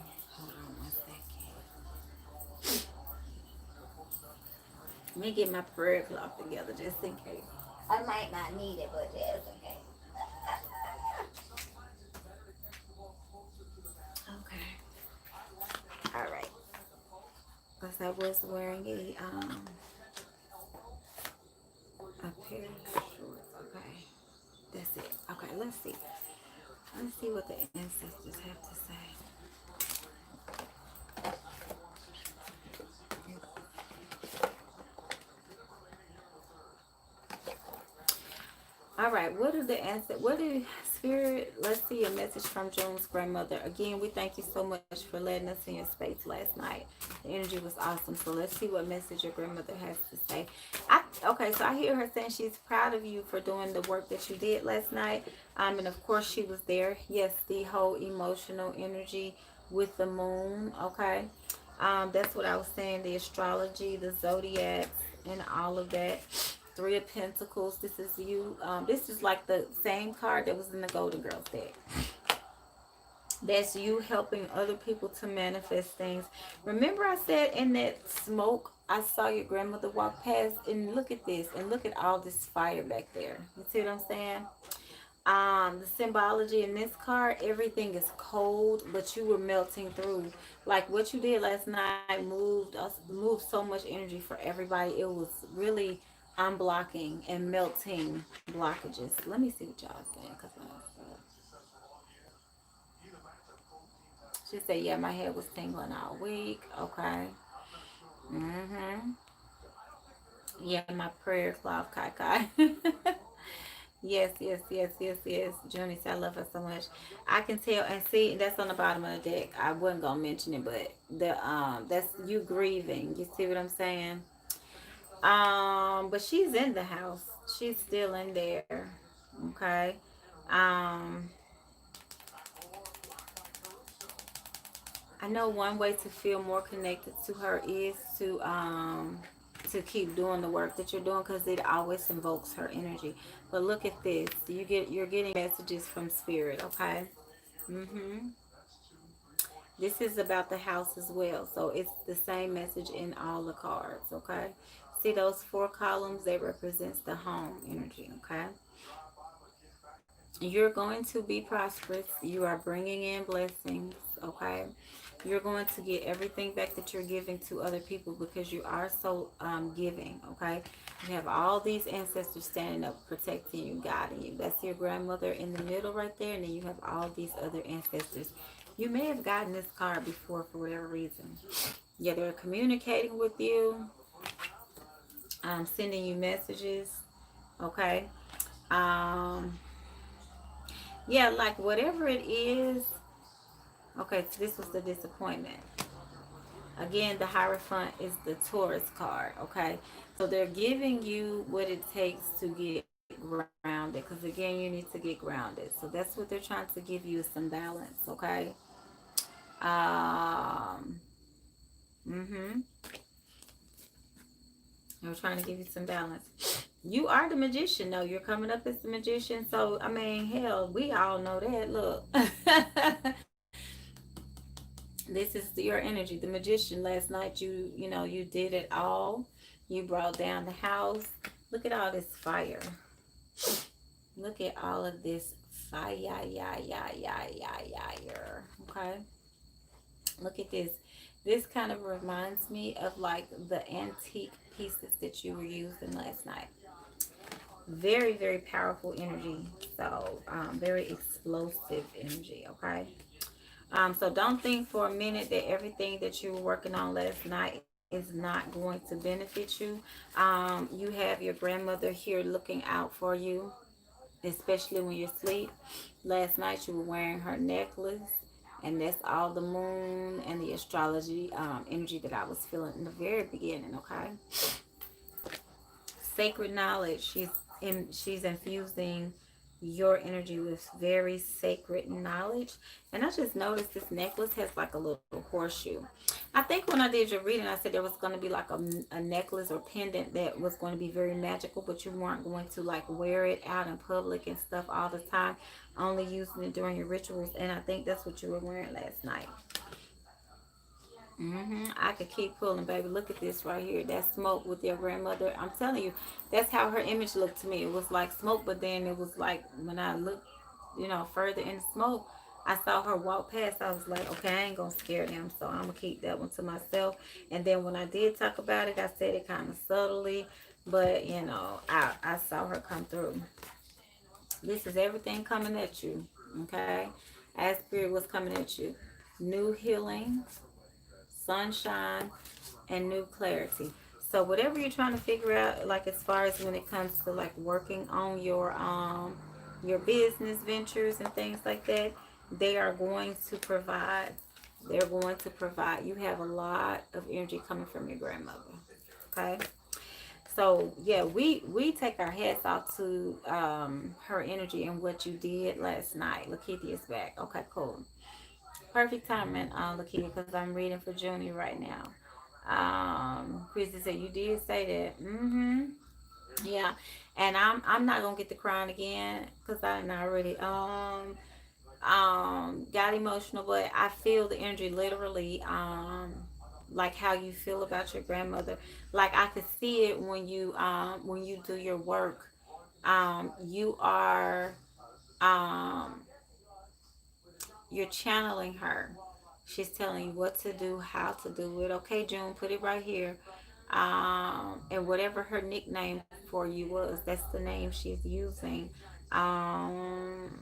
one second. Let me get my prayer cloth together just in case. I might not need it, but just in case. Okay. All right. Because I was wearing a pair of shorts. Okay. That's it. Okay, let's see. Let's see what the ancestors have to say. All right, what are the answer? What is spirit? Let's see a message from June's grandmother. Again, we thank you so much for letting us in your space last night. The energy was awesome. So let's see what message your grandmother has to say. Okay, so I hear her saying she's proud of you for doing the work that you did last night. And of course she was there. Yes, the whole emotional energy with the moon. Okay. That's what I was saying. The astrology, the zodiacs, and all of that. Three of Pentacles. This is you. This is like the same card that was in the Golden Girls deck. That's you helping other people to manifest things. Remember I said in that smoke, I saw your grandmother walk past, and look at this, and look at all this fire back there. You see what I'm saying? The symbology in this card, everything is cold, but you were melting through. Like what you did last night moved so much energy for everybody. It was really unblocking and melting blockages. Let me see what y'all saying, because she said, yeah, my head was tingling all week. Okay. Yeah, my prayer cloth, Kai Kai. Yes, yes, yes, yes, yes. Junie said I love her so much. I can tell, and see that's on the bottom of the deck. I wasn't gonna mention it, but that's you grieving. You see what I'm saying? But she's in the house. She's still in there. Okay. Um, I know one way to feel more connected to her is to keep doing the work that you're doing, because it always invokes her energy. But look at this. You're getting messages from spirit, okay? This is about the house as well. So it's the same message in all the cards, okay? See those four columns? They represents the home energy, okay? You're going to be prosperous. You are bringing in blessings, okay? You're going to get everything back that you're giving to other people, because you are so giving, okay? You have all these ancestors standing up, protecting you, guiding you. That's your grandmother in the middle right there, and then you have all these other ancestors. You may have gotten this card before for whatever reason. Yeah, they're communicating with you, sending you messages, okay? Yeah, like whatever it is. Okay, so this was the disappointment. Again, the Hierophant is the Taurus card, okay? So they're giving you what it takes to get grounded, because again, you need to get grounded. So that's what they're trying to give you, is some balance, okay? Um, They're trying to give you some balance. You are the magician, though. You're coming up as the magician. So, I mean, hell, we all know that. Look. This is your energy. The magician last night, you did it all. You brought down the house. Look at all this fire. Look at all of this fire. Yeah, yeah, yeah, yeah, yeah, yeah. Okay. Look at this. This kind of reminds me of like the antique pieces that you were using last night. Very, very powerful energy. So, very explosive energy. Okay. So don't think for a minute that everything that you were working on last night is not going to benefit you. You have your grandmother here looking out for you, especially when you're asleep. Last night you were wearing her necklace, and that's all the moon and the astrology energy that I was feeling in the very beginning. Okay, sacred knowledge. She's infusing your energy with very sacred knowledge. And I just noticed this necklace has like a little horseshoe. I think when I did your reading, I said there was going to be like a necklace or pendant that was going to be very magical, but you weren't going to like wear it out in public and stuff all the time, only using it during your rituals. And I think that's what you were wearing last night. I could keep pulling, baby. Look at this right here. That smoke with your grandmother. I'm telling you, that's how her image looked to me. It was like smoke, but then it was like when I looked, further in the smoke, I saw her walk past. I was like, okay, I ain't gonna scare them, so I'm gonna keep that one to myself. And then when I did talk about it, I said it kind of subtly, but I saw her come through. This is everything coming at you, okay? As spirit was coming at you, new healing, sunshine, and new clarity. So whatever you're trying to figure out, like as far as when it comes to like working on your business ventures and things like that, they are going to provide. They're going to provide. You have a lot of energy coming from your grandmother. Okay. So yeah, we take our hats off to her energy and what you did last night. Lakeitha is back. Okay, cool. Perfect timing, Lakeitha, because I'm reading for Junie right now. Christy said you did say that. Yeah, and I'm not gonna get to crying again because I already got emotional, but I feel the energy literally like how you feel about your grandmother. Like I could see it when you do your work. You are um you're channeling her. She's telling you what to do, how to do it. Okay, June, put it right here. And whatever her nickname for you was, that's the name she's using. Um,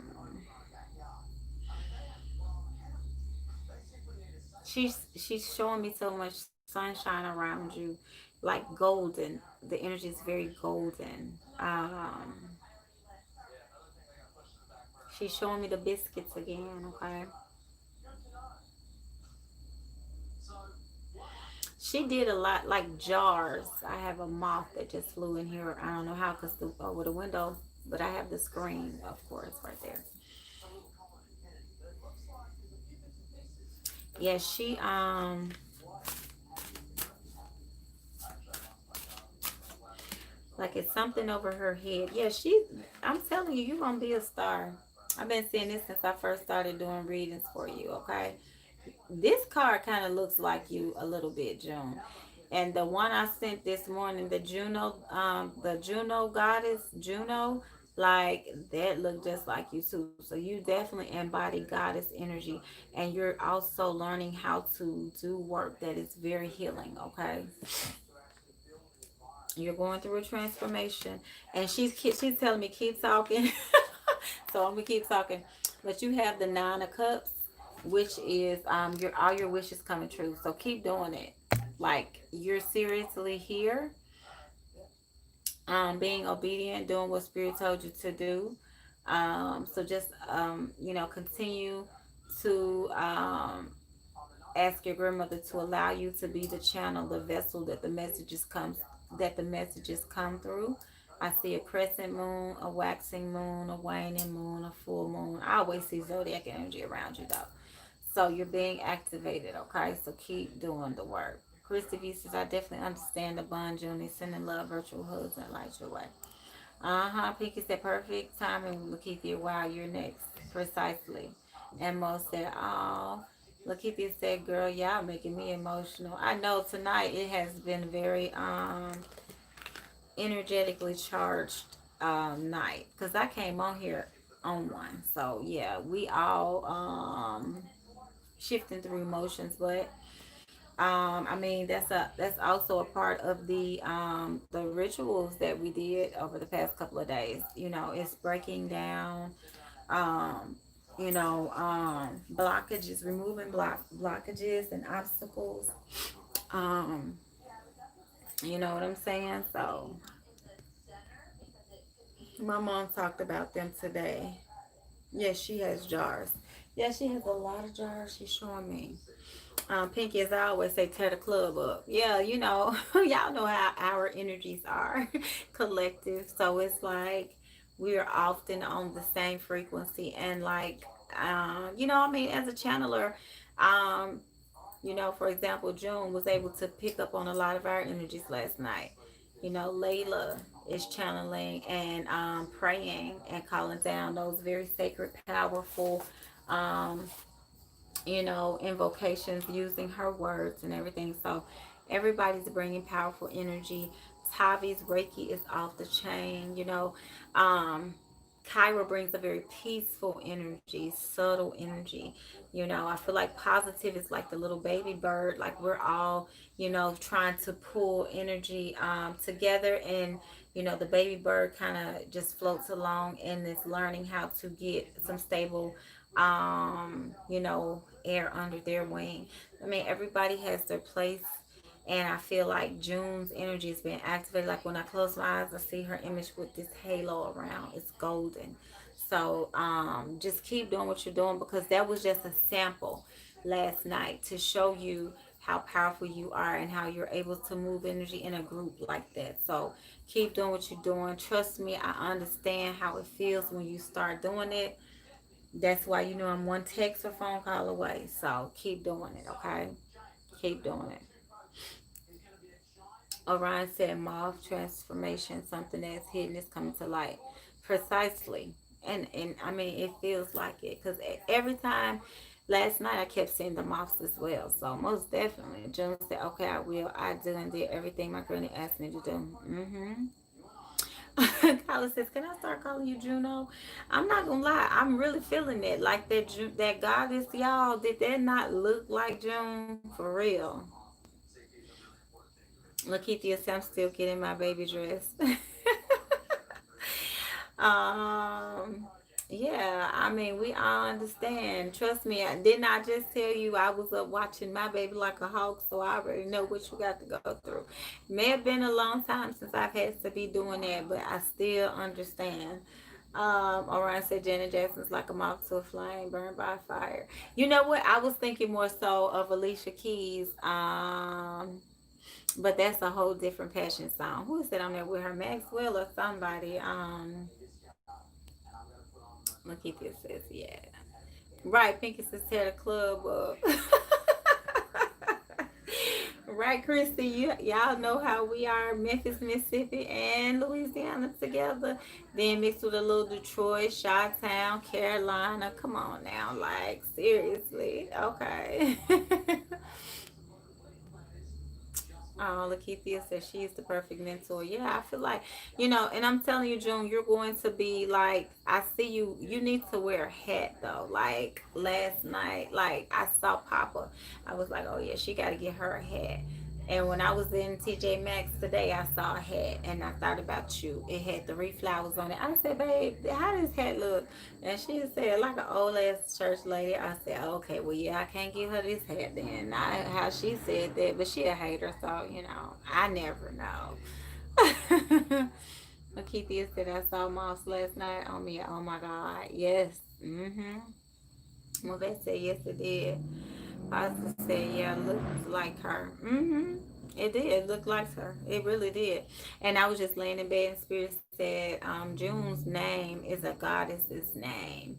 she's showing me so much sunshine around you, like golden. The energy is very golden. She's showing me the biscuits again. Okay. She did a lot like jars. I have a moth that just flew in here. I don't know how because over the window, but I have the screen, of course, right there. Yeah, she like it's something over her head. Yeah, I'm telling you, you're gonna be a star. I've been saying this since I first started doing readings for you, okay? This card kind of looks like you a little bit, June. And the one I sent this morning, the Juno goddess, Juno, like that looked just like you too. So you definitely embody goddess energy, and you're also learning how to do work that is very healing. Okay, you're going through a transformation, and she's telling me keep talking. So I'm gonna keep talking. But you have the Nine of Cups, which is your all your wishes coming true. So keep doing it. Like you're seriously here, being obedient, doing what Spirit told you to do. So just continue to ask your grandmother to allow you to be the channel, the vessel that the messages come through. I see a crescent moon, a waxing moon, a waning moon, a full moon. I always see zodiac energy around you though. So you're being activated, okay? So keep doing the work. Christy V says, I definitely understand the bond, Junie. Sending love, virtual hugs, and light your way. Pinky said, perfect timing, Lakeithia. Wow, you're next. Precisely. And Mo said, oh, Lakeithia said, girl, y'all making me emotional. I know tonight it has been very energetically charged night because I came on here on one. So yeah, we all shifting through emotions, but I mean that's also a part of the rituals that we did over the past couple of days. You know, it's breaking down um blockages, removing blockages and obstacles. um you know what I'm saying? So my mom talked about them today. Yes, she has jars. Yeah, she has a lot of jars she's showing me. Pinky, as I always say, tear the club up. Yeah, you know, y'all know how our energies are collective. So it's like we're often on the same frequency. And like, I mean, as a channeler, um, for example, June was able to pick up on a lot of our energies last night. Layla is channeling and praying and calling down those very sacred, powerful, um, invocations using her words and everything. So everybody's bringing powerful energy. Tavi's Reiki is off the chain. Um, Kyra brings a very peaceful energy, subtle energy. I feel like positive is like the little baby bird. Like we're all, trying to pull energy together, and the baby bird kind of just floats along and is learning how to get some stable air under their wing. I mean, everybody has their place, and I feel like June's energy is being activated. Like when I close my eyes, I see her image with this halo around. It's golden. So just keep doing what you're doing, because that was just a sample last night to show you how powerful you are and how you're able to move energy in a group like that. So keep doing what you're doing. Trust me, I understand how it feels when you start doing it. That's why I'm one text or phone call away. So keep doing it, okay? Keep doing it. Orion said moth transformation, something that's hidden is coming to light. Precisely. And I mean, it feels like it, because every time last night I kept seeing the moths as well. So most definitely, June said, okay, I will. I do and did everything my granny asked me to do. Kyla says, can I start calling you Juno? I'm not gonna lie, I'm really feeling it. Like that goddess, y'all. Did that not look like June? For real. Lakeithia said, I'm still getting my baby dress. um, yeah, I mean, we all understand. Trust me, didn't I just tell you I was up watching my baby like a hawk, so I already know what you got to go through. May have been a long time since I've had to be doing that, but I still understand. Orion said Janet Jackson's like a moth to a flame, burned by fire. You know what? I was thinking more so of Alicia Keys. But that's a whole different passion song. Who is that on there with her? Maxwell or somebody? Makita says, yeah. Right, Pinky says tear the club up. Right, Christy, y'all know how we are. Memphis, Mississippi, and Louisiana together. Then mixed with a little Detroit, Chi-Town, Carolina. Come on now, like, seriously. Okay. Lakeithia says she's the perfect mentor. Yeah, I feel like, and I'm telling you, June, you're going to be like, I see you. You need to wear a hat, though. Like last night, like I saw Papa. I was like, oh, yeah, she got to get her a hat. And when I was in TJ Maxx today, I saw a hat and I thought about you. It had 3 flowers on it. I said, babe, how does this hat look? And she said, like an old ass church lady. I said, okay, well, yeah, I can't give her this hat then. Not how she said that, but she a hater, so, I never know. Makithia said, I saw Moss last night on me. Oh, my God. Yes. Well, they said, yes, it did. Pastor said, yeah, looks like her. It did look like her. It really did. And I was just laying in bed and Spirit said, June's name is a goddess's name.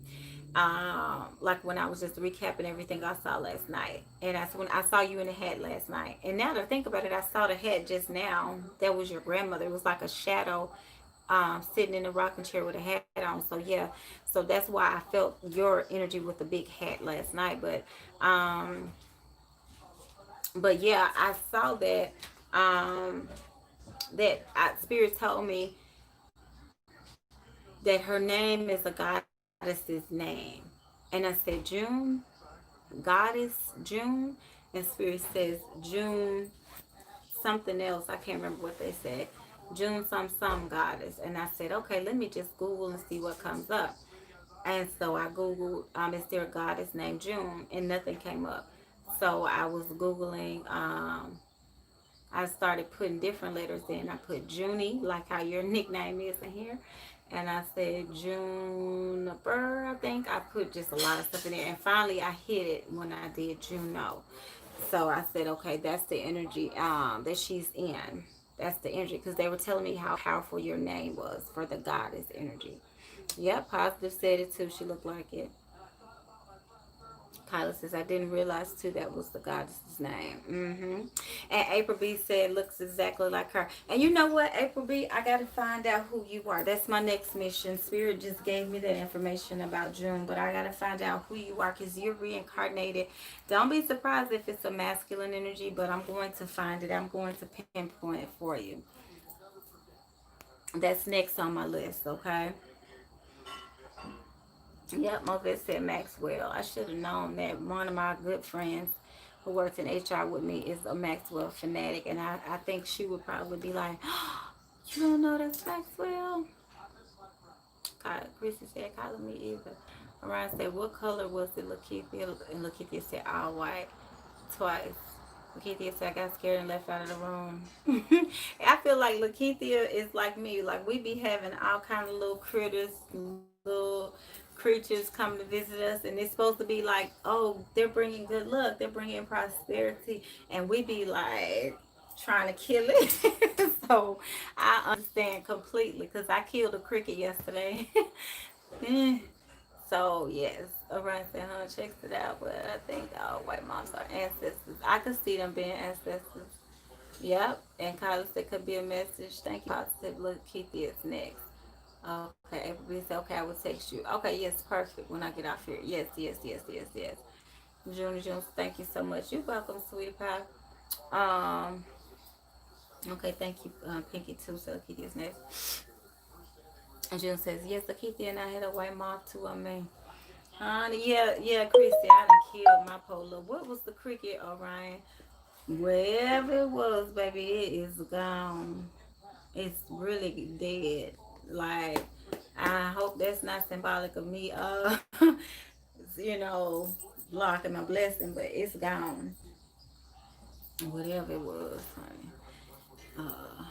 Like when I was just recapping everything I saw last night. And that's when I saw you in the hat last night. And now that I think about it, I saw the hat just now. That was your grandmother. It was like a shadow sitting in a rocking chair with a hat on. So yeah, so that's why I felt your energy with the big hat last night. But yeah, I saw that spirit told me that her name is a goddess's name, and I said June, goddess June, and spirit says June something else. I can't remember what they said. June some goddess. And I said, okay, let me just Google and see what comes up. And so I Googled, is there a goddess named June? And nothing came up. So I was Googling, I started putting different letters in. I put Junie, like how your nickname is in here. And I said Juniper, I think. I put just a lot of stuff in there. And finally I hit it when I did Juno. So I said, okay, that's the energy that she's in. That's the energy. Because they were telling me how powerful your name was for the goddess energy. Yep, Positive said it too. She looked like it. Kyla says, I didn't realize too that was the goddess's name. And April B said, looks exactly like her. And you know what, April B, I got to find out who you are. That's my next mission. Spirit just gave me that information about June, but I got to find out who you are because you're reincarnated. Don't be surprised if it's a masculine energy, but I'm going to find it. I'm going to pinpoint it for you. That's next on my list, okay? Yep, Memphis said Maxwell. I should have known that. One of my good friends who works in HR with me is a Maxwell fanatic, and I think she would probably be like, oh, you don't know that's Maxwell? Chrissy said, calling me either. Orion said, what color was it, Lakeithia? And Lakeithia said, all white. Twice. Lakeithia said, I got scared and left out of the room. I feel like Lakeithia is like me. Like, we be having all kind of little critters, little creatures come to visit us, and it's supposed to be like, oh, they're bringing good luck, they're bringing prosperity, and we be like trying to kill it. So I understand completely because I killed a cricket yesterday. So yes, Orion said, huh, checks it out, but I think all white moms are ancestors. I could see them being ancestors. Yep, and Kyla said could be a message. Thank you. Positive. Look, Keithy is next. Okay, everybody said, okay, I will text you. Okay, yes, perfect. When I get off here. Yes. June, thank you so much. You're welcome, sweetie pie. Um, okay, thank you, Pinky too. So Keithy is next. And June says, yes, the Keithy and I had a white moth too. I mean, honey, yeah, Christy, I done killed my polo. What was the cricket, Orion? Wherever it was, baby, it is gone. It's really dead. Like, I hope that's not symbolic of me, you know, blocking my blessing, but it's gone. Whatever it was, honey. Uh,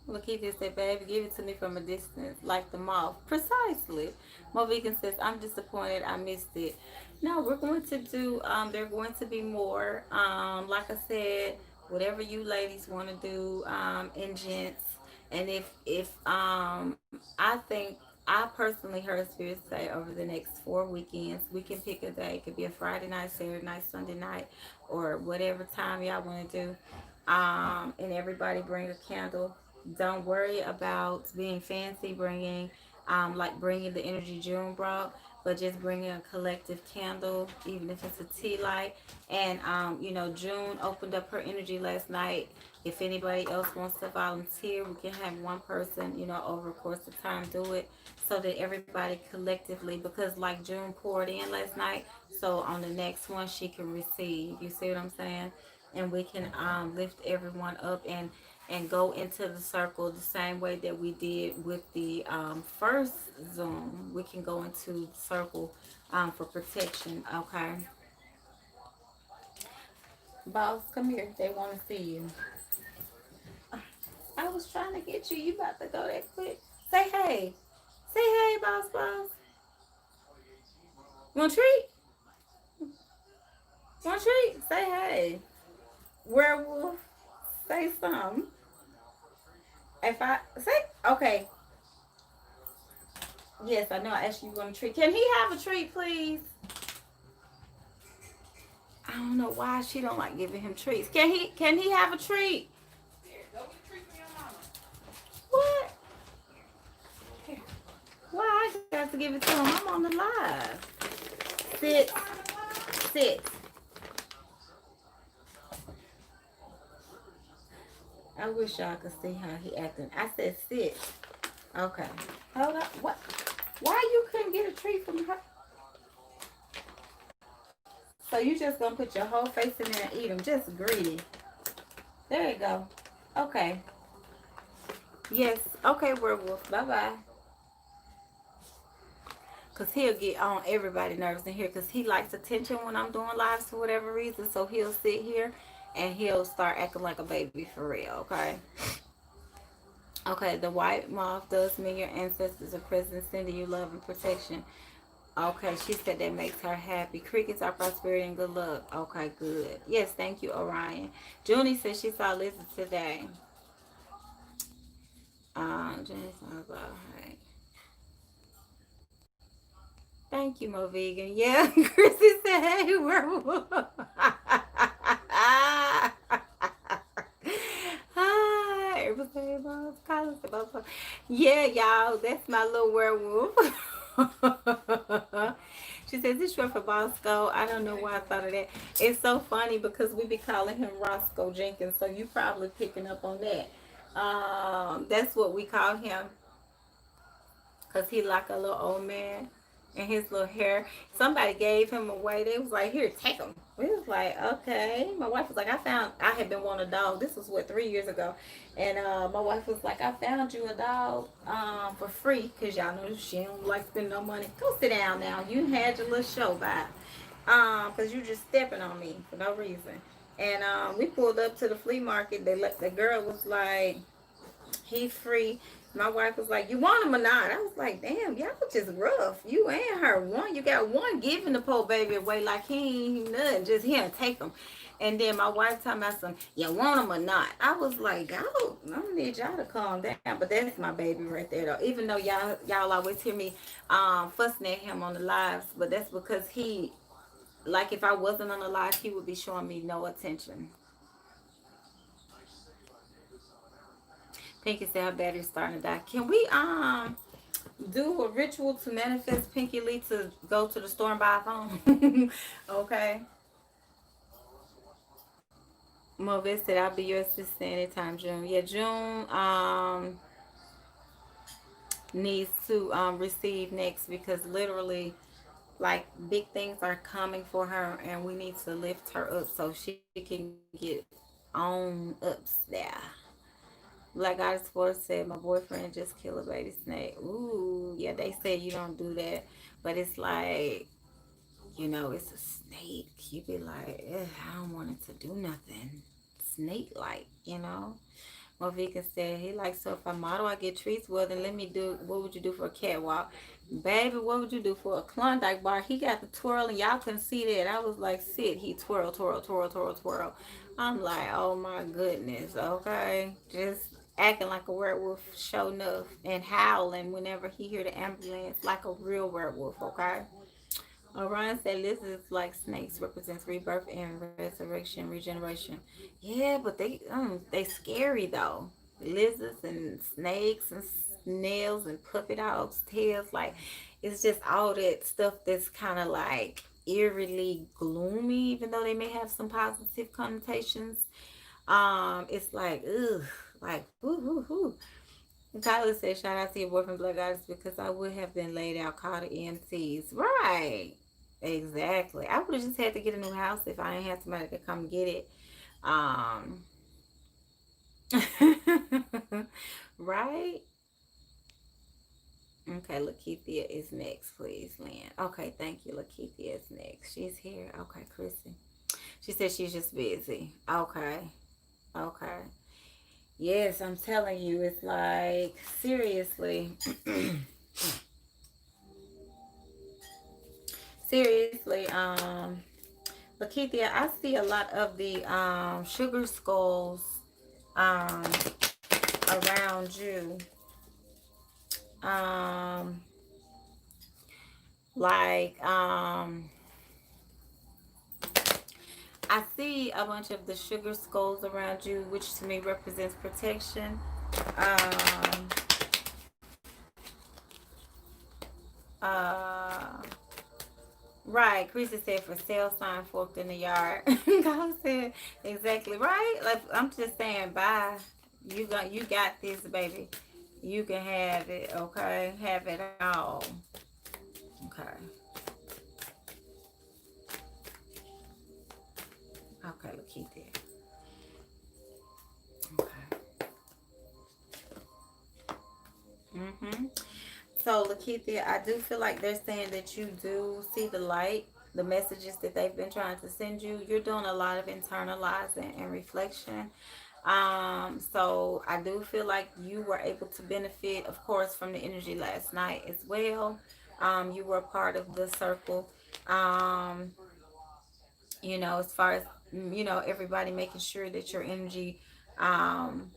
Lakeithia said, baby, give it to me from a distance, like the moth. Precisely. Movican says, I'm disappointed I missed it. No, we're going to do, there are going to be more. Like I said, whatever you ladies want to do, and gents. And if I think, I personally heard Spirit say over the next 4 weekends, we can pick a day. It could be a Friday night, Saturday night, Sunday night, or whatever time y'all want to do. And everybody bring a candle. Don't worry about being fancy, bringing the energy June brought, but just bringing a collective candle, even if it's a tea light. And June opened up her energy last night. If anybody else wants to volunteer, we can have one person, over the course of time do it, so that everybody collectively, because like June poured in last night, so on the next one she can receive. You see what I'm saying? And we can lift everyone up and go into the circle the same way that we did with the first Zoom. We can go into the circle for protection. Okay, boss, come here. They want to see you. I was trying to get you. You about to go that quick? Say hey. Say hey, boss. Want a treat? Want a treat? Say hey. Werewolf. Say something. If I say okay. Yes, I know I asked you want a treat. Can he have a treat, please? I don't know why she don't like giving him treats. Can he have a treat? Here, go get a treat for your mama. Why I got to give it to him? I'm on the live. Sit, sit. I wish y'all could see how he acting. I said sit. Okay. Hold up. What? Why you couldn't get a treat from her? So you just gonna put your whole face in there and eat them? Just greedy. There you go. Okay. Yes. Okay, werewolf. Bye bye. Cause he'll get on everybody nerves in here. Cause he likes attention when I'm doing lives for whatever reason. So he'll sit here and he'll start acting like a baby for real. Okay. Okay. The white moth does mean your ancestors are present, sending you love and protection. Okay, she said that makes her happy. Crickets are prosperity and good luck. Okay, good. Yes, thank you, Orion. Junie said she saw Lizzie today. Junie saw about her. Thank you, Mo Vegan. Yeah, Chrissy said, hey, werewolf. Hi, everybody. Yeah, y'all, that's my little werewolf. She says it's short for Bosco. I don't know why I thought of that. It's so funny because we be calling him Roscoe Jenkins, so you probably picking up on that. That's what we call him because he like a little old man and his little hair. Somebody gave him away. They was like, here, take him. We was like, okay. My wife was like, I had been wanting a dog. This was 3 years ago. And my wife was like, I found you a dog for free because y'all know she don't like spending no money. Go sit down now. You had your little show by. Because you just stepping on me for no reason. And we pulled up to the flea market. The girl was like, he free. My wife was like, you want him or not? I was like, damn, y'all just rough. You and her. You got one giving the poor baby away like he ain't nothing. Just here, take him. And then my wife talking about some, you want him or not? I was like, oh, I need y'all to calm down. But that's my baby right there, though. Even though y'all always hear me fussing at him on the lives. But that's because he, like if I wasn't on the live, he would be showing me no attention. Pinky said her battery's starting to die. Can we do a ritual to manifest Pinky Lee to go to the store and buy a phone? Okay. Movis said I'll be your assistant anytime, June. Yeah, June needs to receive next because literally like big things are coming for her and we need to lift her up so she can get on ups there. Black Goddess Force said, my boyfriend just killed a baby snake. Ooh, yeah, they said you don't do that. But it's like, it's a snake. You be like, I don't want it to do nothing. Snake-like. Movika said, he likes, so if I model, I get treats. Well, then let me do, what would you do for a catwalk? Baby, what would you do for a Klondike bar? He got the twirl, and y'all couldn't see that. I was like, sit. He twirl, twirl, twirl, twirl, twirl. I'm like, oh my goodness, okay? Just acting like a werewolf, show enough, and howling whenever he hear the ambulance like a real werewolf, okay? Orion said lizards like snakes represents rebirth and resurrection, regeneration. Yeah, but they scary though. Lizards and snakes and snails and puppy dogs, tails, like it's just all that stuff that's kind of like eerily gloomy, even though they may have some positive connotations. It's like ugh, like whoo hoo hoo. Tyler said, shout out to your boyfriend, Black Goddess, because I would have been laid out, called the EMTs. Right. Exactly. I would have just had to get a new house if I didn't have somebody to come get it. Right? Okay, Lakeithia is next, please, Lynn. Okay, thank you. Lakeithia is next. She's here. Okay, Chrissy. She said she's just busy. Okay. Okay. Yes, I'm telling you, it's like, seriously. Seriously, Lakeithia, I see a lot of the sugar skulls around you. I see a bunch of the sugar skulls around you, which to me represents protection. Uh, right. Chrissy said for sale sign forked in the yard. God said exactly right. Like I'm just saying, bye. You got this, baby. You can have it. Okay, have it all. Okay. Okay, look, keep it. Okay. Mm-hmm. So, Lakeithia, I do feel like they're saying that you do see the light, the messages that they've been trying to send you. You're doing a lot of internalizing and reflection. So I do feel like you were able to benefit, of course, from the energy last night as well. You were part of the circle. Um, as far as everybody making sure that your energy um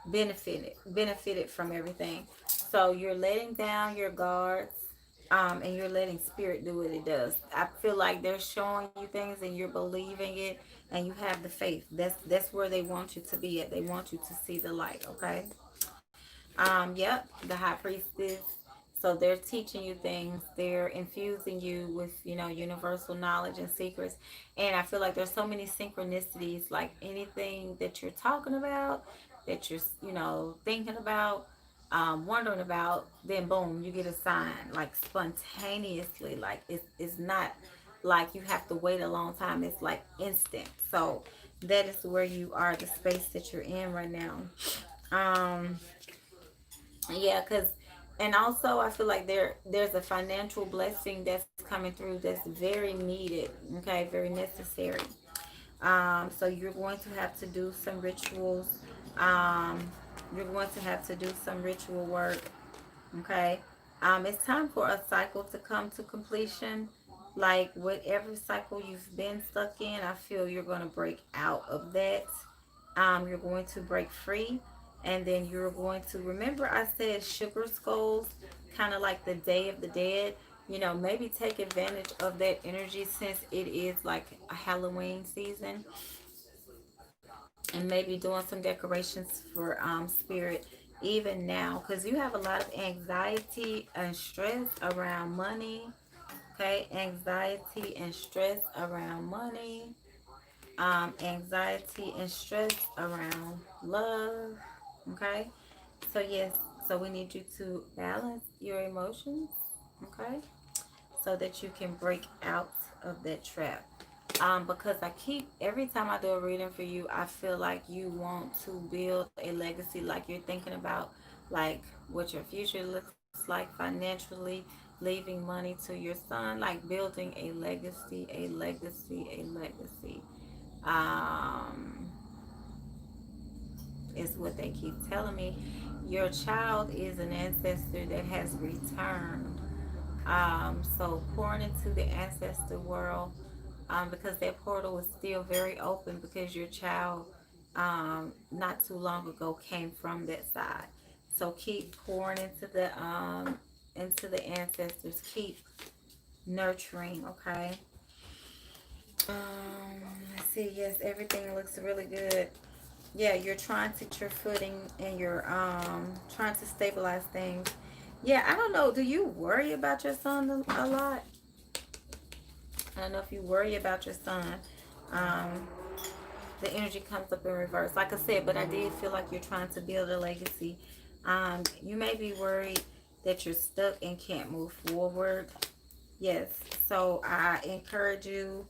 benefited from everything. So you're letting down your guards, and you're letting spirit do what it does. I feel like they're showing you things and you're believing it, and you have the faith. That's where they want you to be at. They want you to see the light. Okay. Yep, the high priestess. So they're teaching you things. They're infusing you with, universal knowledge and secrets. And I feel like there's so many synchronicities, like anything that you're talking about, that you're, thinking about, wondering about, then boom, you get a sign, like spontaneously. Like it's not like you have to wait a long time. It's like instant. So that is where you are, the space that you're in right now. Um, yeah, because and also I feel like there's a financial blessing that's coming through that's very needed, okay, very necessary. So you're going to have to do some rituals. Um, you're going to have to do some ritual work, okay. It's time for a cycle to come to completion. Like whatever cycle you've been stuck in, I feel you're going to break out of that. You're going to break free, and then you're going to remember I said sugar skulls, kind of like the Day of the Dead. Maybe take advantage of that energy since it is like a Halloween season, and maybe doing some decorations for spirit even now, because you have a lot of anxiety and stress around money. Okay, anxiety and stress around money, anxiety and stress around love. Okay, so yes, so we need you to balance your emotions. Okay, so that you can break out of that trap. Because I keep every time I do a reading for you, I feel like you want to build a legacy, like you're thinking about like what your future looks like financially, leaving money to your son, like building a legacy, a legacy. Um, is what they keep telling me. Your child is an ancestor that has returned. So pouring into the ancestor world, because that portal is still very open because your child, not too long ago, came from that side. So keep pouring into the ancestors. Keep nurturing. Okay. Let's see. Yes, everything looks really good. Yeah, you're trying to get your footing, and you're trying to stabilize things. Yeah, I don't know. Do you worry about your son a lot? I don't know if you worry about your son. Um, the energy comes up in reverse, like I said, but I did feel like you're trying to build a legacy. You may be worried that you're stuck and can't move forward. Yes, so I encourage you.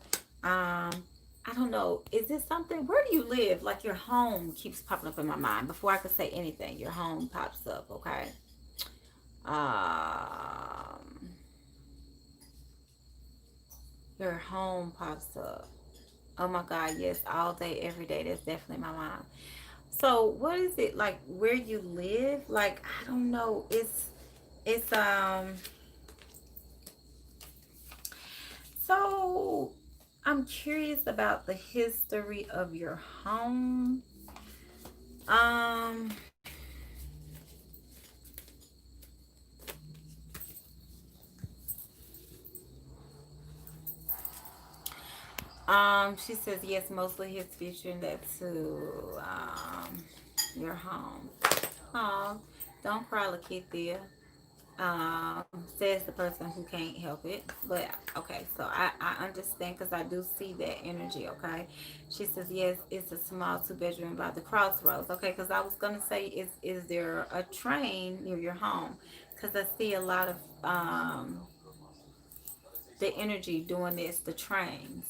I don't know. Is this something? Where do you live? Like your home keeps popping up in my mind. Before I could say anything, your home pops up. Okay. Um, your home pops up. Oh my God, yes, all day, every day. That's definitely my mom. So what is it like where you live? Like, I don't know. It's so I'm curious about the history of your home. Um she says yes, mostly his future and that too. Your home. Oh, don't cry, Lakeithia. Says the person who can't help it. But okay, so I understand because I do see that energy. Okay, she says yes, it's a small two-bedroom by the crossroads. Okay, because I was gonna say, is there a train near your home? Because I see a lot of the energy doing this, the trains.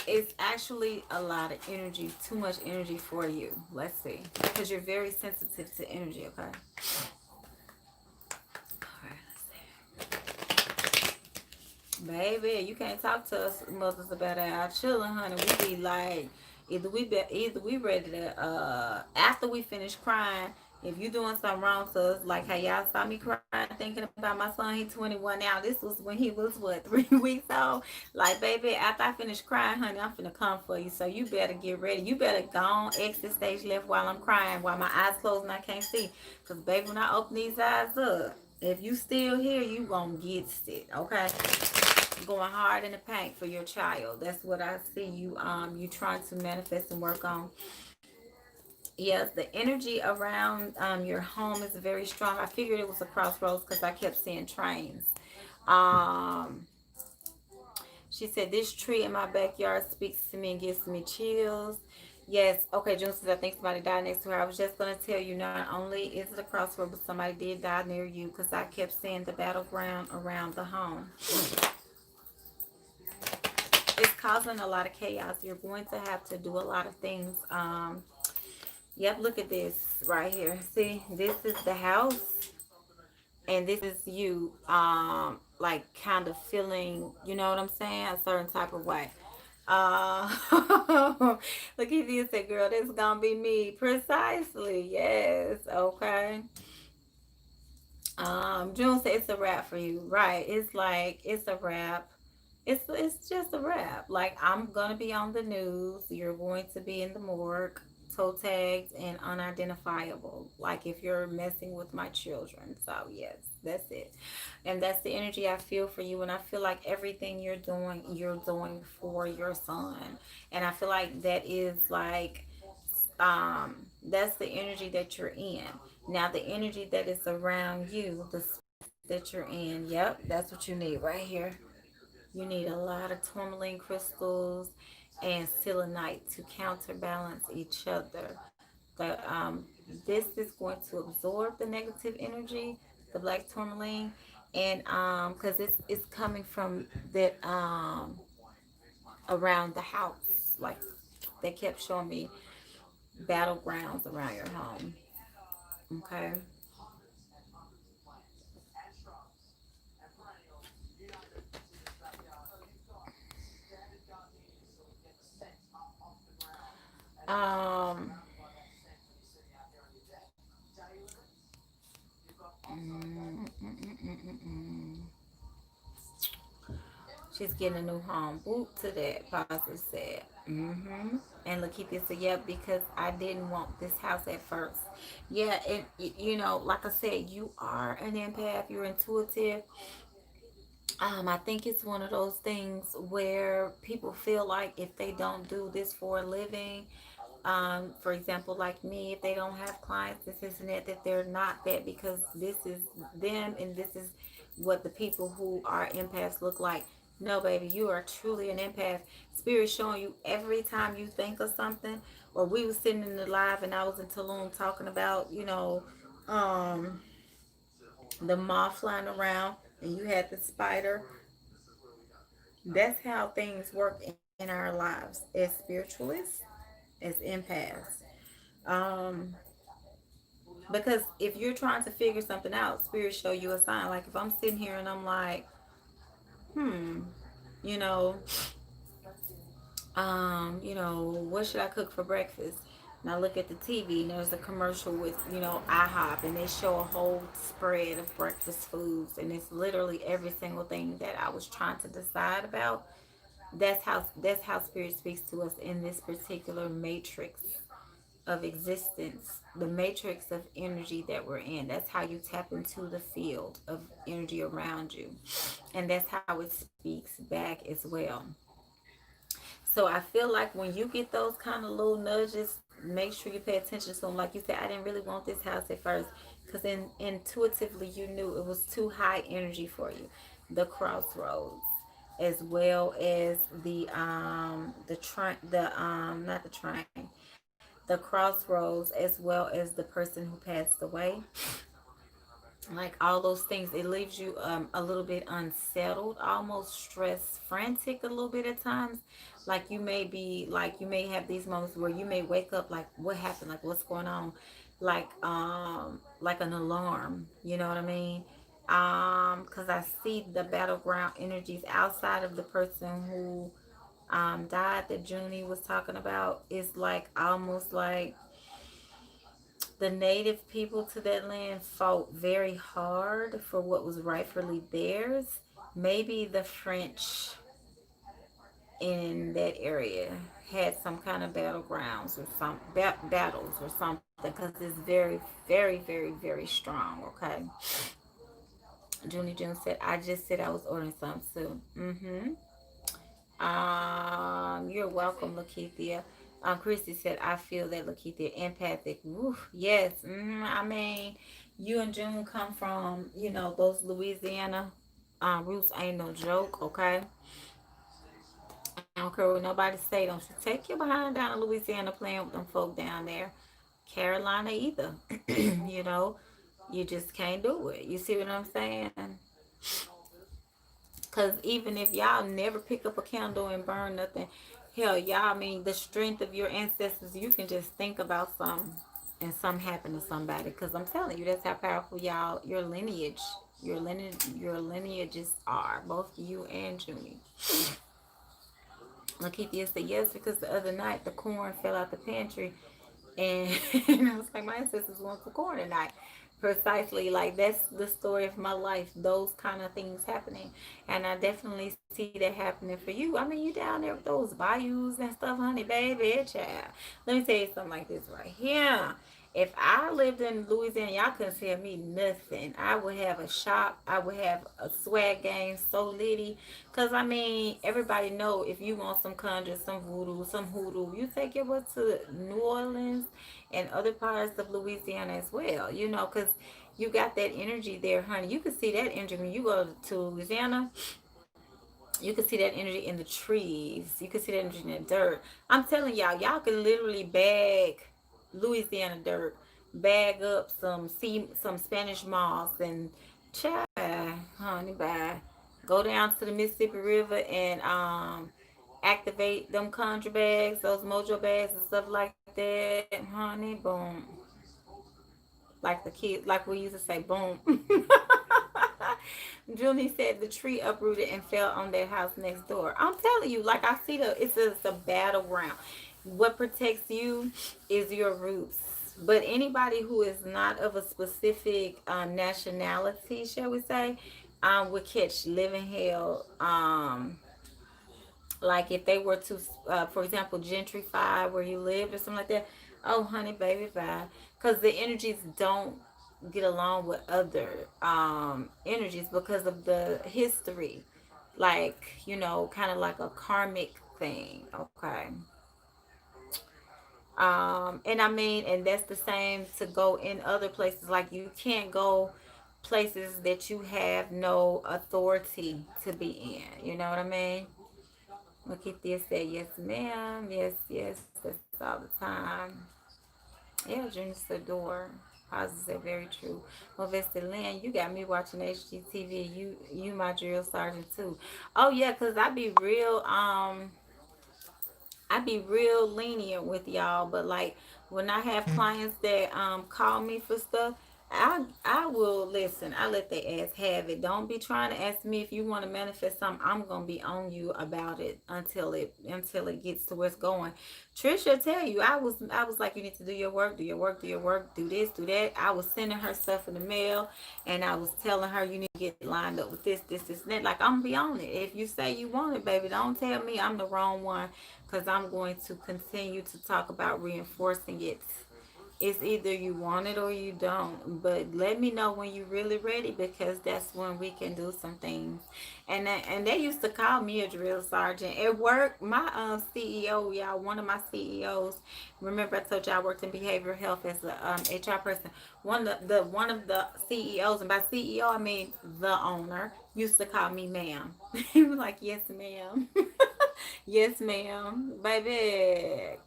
It's actually a lot of energy, too much energy for you. Let's see, because you're very sensitive to energy. Okay. All right, baby, you can't talk to us mothers about our children, honey. We be like, either we ready to after we finish crying. If you doing something wrong to us, like how y'all saw me crying, thinking about my son, he 21 now. This was when he was what, 3 weeks old. Like, baby, after I finish crying, honey, I'm finna come for you. So you better get ready. You better go on exit stage left while I'm crying, while my eyes closed and I can't see. Cause baby, when I open these eyes up, if you still here, you gonna get it, okay? Going hard in the paint for your child. That's what I see you trying to manifest and work on. Yes, the energy around your home is very strong. I figured it was a crossroads because I kept seeing trains. Um, she said this tree in my backyard speaks to me and gives me chills. Yes, okay, June says I think somebody died next to her. I was just gonna tell you, not only is it a crossroad, but somebody did die near you because I kept seeing the battleground around the home. It's causing a lot of chaos. You're going to have to do a lot of things. Yep, look at this right here. See, this is the house, and this is you, like kind of feeling, you know what I'm saying, a certain type of way. Uh, look at this, say, girl, this is gonna be me. Precisely, yes, okay. June said it's a wrap for you, right? It's like it's a wrap. It's just a wrap. Like, I'm gonna be on the news. You're going to be in the morgue, toe tagged and unidentifiable. Like if you're messing with my children. So yes, that's it. And that's the energy I feel for you. And I feel like everything you're doing for your son. And I feel like that is like that's the energy that you're in. Now the energy that is around you, the space that you're in, yep, that's what you need right here. You need a lot of tourmaline crystals and selenite to counterbalance each other. This is going to absorb the negative energy, the black tourmaline, and because it's coming from that around the house. Like they kept showing me battlegrounds around your home. Okay. Um. mm, mm, mm, mm, mm, mm. She's getting a new home. Boot to that. Positive said. Mm-hmm. And Lakita said, yeah, because I didn't want this house at first. Yeah, you know, like I said, you are an empath. You're intuitive. I think it's one of those things where people feel like if they don't do this for a living, for example, like me, if they don't have clients, this isn't it, that they're not that because this is them and this is what the people who are empaths look like. No, baby, you are truly an empath. Spirit showing you every time you think of something, or we was sitting in the live and I was in Tulum talking about, um, the moth flying around and you had the spider. That's how things work in our lives as spiritualists, as empaths. Um, because if you're trying to figure something out, spirit show you a sign. Like if I'm sitting here and I'm like, hmm, you know, what should I cook for breakfast? And I look at the TV and there's a commercial with, IHOP and they show a whole spread of breakfast foods and it's literally every single thing that I was trying to decide about. That's how spirit speaks to us in this particular matrix of existence, the matrix of energy that we're in. That's how you tap into the field of energy around you. And that's how it speaks back as well. So I feel like when you get those kind of little nudges, make sure you pay attention to them. Like you said, I didn't really want this house at first because intuitively you knew it was too high energy for you. The crossroads, as well as the train, the not the train, the crossroads, as well as the person who passed away. Like all those things, it leaves you a little bit unsettled, almost stress frantic a little bit at times. Like you may have these moments where you may wake up like, what happened, like what's going on, like an alarm, you know what I mean? Because I see the battleground energies outside of the person who died, that Junie was talking about. Is like almost like the native people to that land fought very hard for what was rightfully theirs. Maybe the French in that area had some kind of battlegrounds or some battles or something, because it's very, very, very, very strong. Okay. Junie June said, I just said I was ordering some soon. You're welcome, Lakeithia. Christy said, I feel that, Lakeithia. Empathic. Woo, yes. I mean, you and June come from, those Louisiana roots ain't no joke, okay? I don't care what nobody say. Don't you take your behind down to Louisiana playing with them folk down there. Carolina either. you know, you just can't do it. You see what I'm saying? Because even if y'all never pick up a candle and burn nothing, hell, y'all, I mean, the strength of your ancestors, you can just think about something and something happen to somebody. Because I'm telling you, that's how powerful y'all, your lineages are, both you and Junie. Lakeithia said yes, because the other night the corn fell out the pantry, and I was like, my ancestors want some corn tonight. Precisely, like that's the story of my life. Those kind of things happening, and I definitely see that happening for you. I mean, you down there with those bayous and stuff, honey, baby, child. Let me tell you something like this right here. If I lived in Louisiana, y'all couldn't tell me nothing. I would have a shop. I would have a swag game so litty. Cause I mean, everybody know if you want some conjure, some voodoo, some hoodoo, you take your butt to New Orleans and other parts of Louisiana as well. Cause you got that energy there, honey. You can see that energy when you go to Louisiana. You can see that energy in the trees. You can see that energy in the dirt. I'm telling y'all can literally bag Louisiana dirt, bag up some Spanish moss and chai, honey, bye. Go down to the Mississippi River and activate them conjure bags, those mojo bags and stuff like that, honey. Boom, like the kids, like we used to say, boom. Julie said the tree uprooted and fell on their house next door. I'm telling you, like I see it's a battleground. What protects you is your roots. But anybody who is not of a specific nationality, shall we say, would catch living hell. Like if they were to, for example, gentrify where you lived or something like that. Oh, honey, baby, bye. Because the energies don't get along with other energies because of the history. Like, kind of like a karmic thing. Okay. And I mean, and that's the same to go in other places. Like you can't go places that you have no authority to be in. You know what I mean? Lakeithia said, yes, ma'am. Yes, yes. That's all the time. Yeah, Junior Sador. Positive said, very true. Well, Vesta Lynn, you got me watching HGTV. You my drill sergeant too. Oh yeah, cause I be real lenient with y'all, but like when I have clients that call me for stuff, I will listen. I let the ass have it. Don't be trying to ask me if you want to manifest something. I'm gonna be on you about it until it gets to where it's going. Trisha tell you I was like, you need to do your work, do your work, do your work, do this, do that. I was sending her stuff in the mail, and I was telling her you need to get lined up with this, and that. Like I'm gonna be on it. If you say you want it, baby, don't tell me I'm the wrong one, because I'm going to continue to talk about reinforcing it It's either you want it or you don't. But let me know when you're really ready, because that's when we can do some things. And they used to call me a drill sergeant at work. My CEO, y'all, one of my CEOs. Remember, I told you I worked in behavioral health as a HR person. One of the CEOs, and by CEO I mean the owner, used to call me ma'am. He was like, "Yes, ma'am." Yes, ma'am, baby.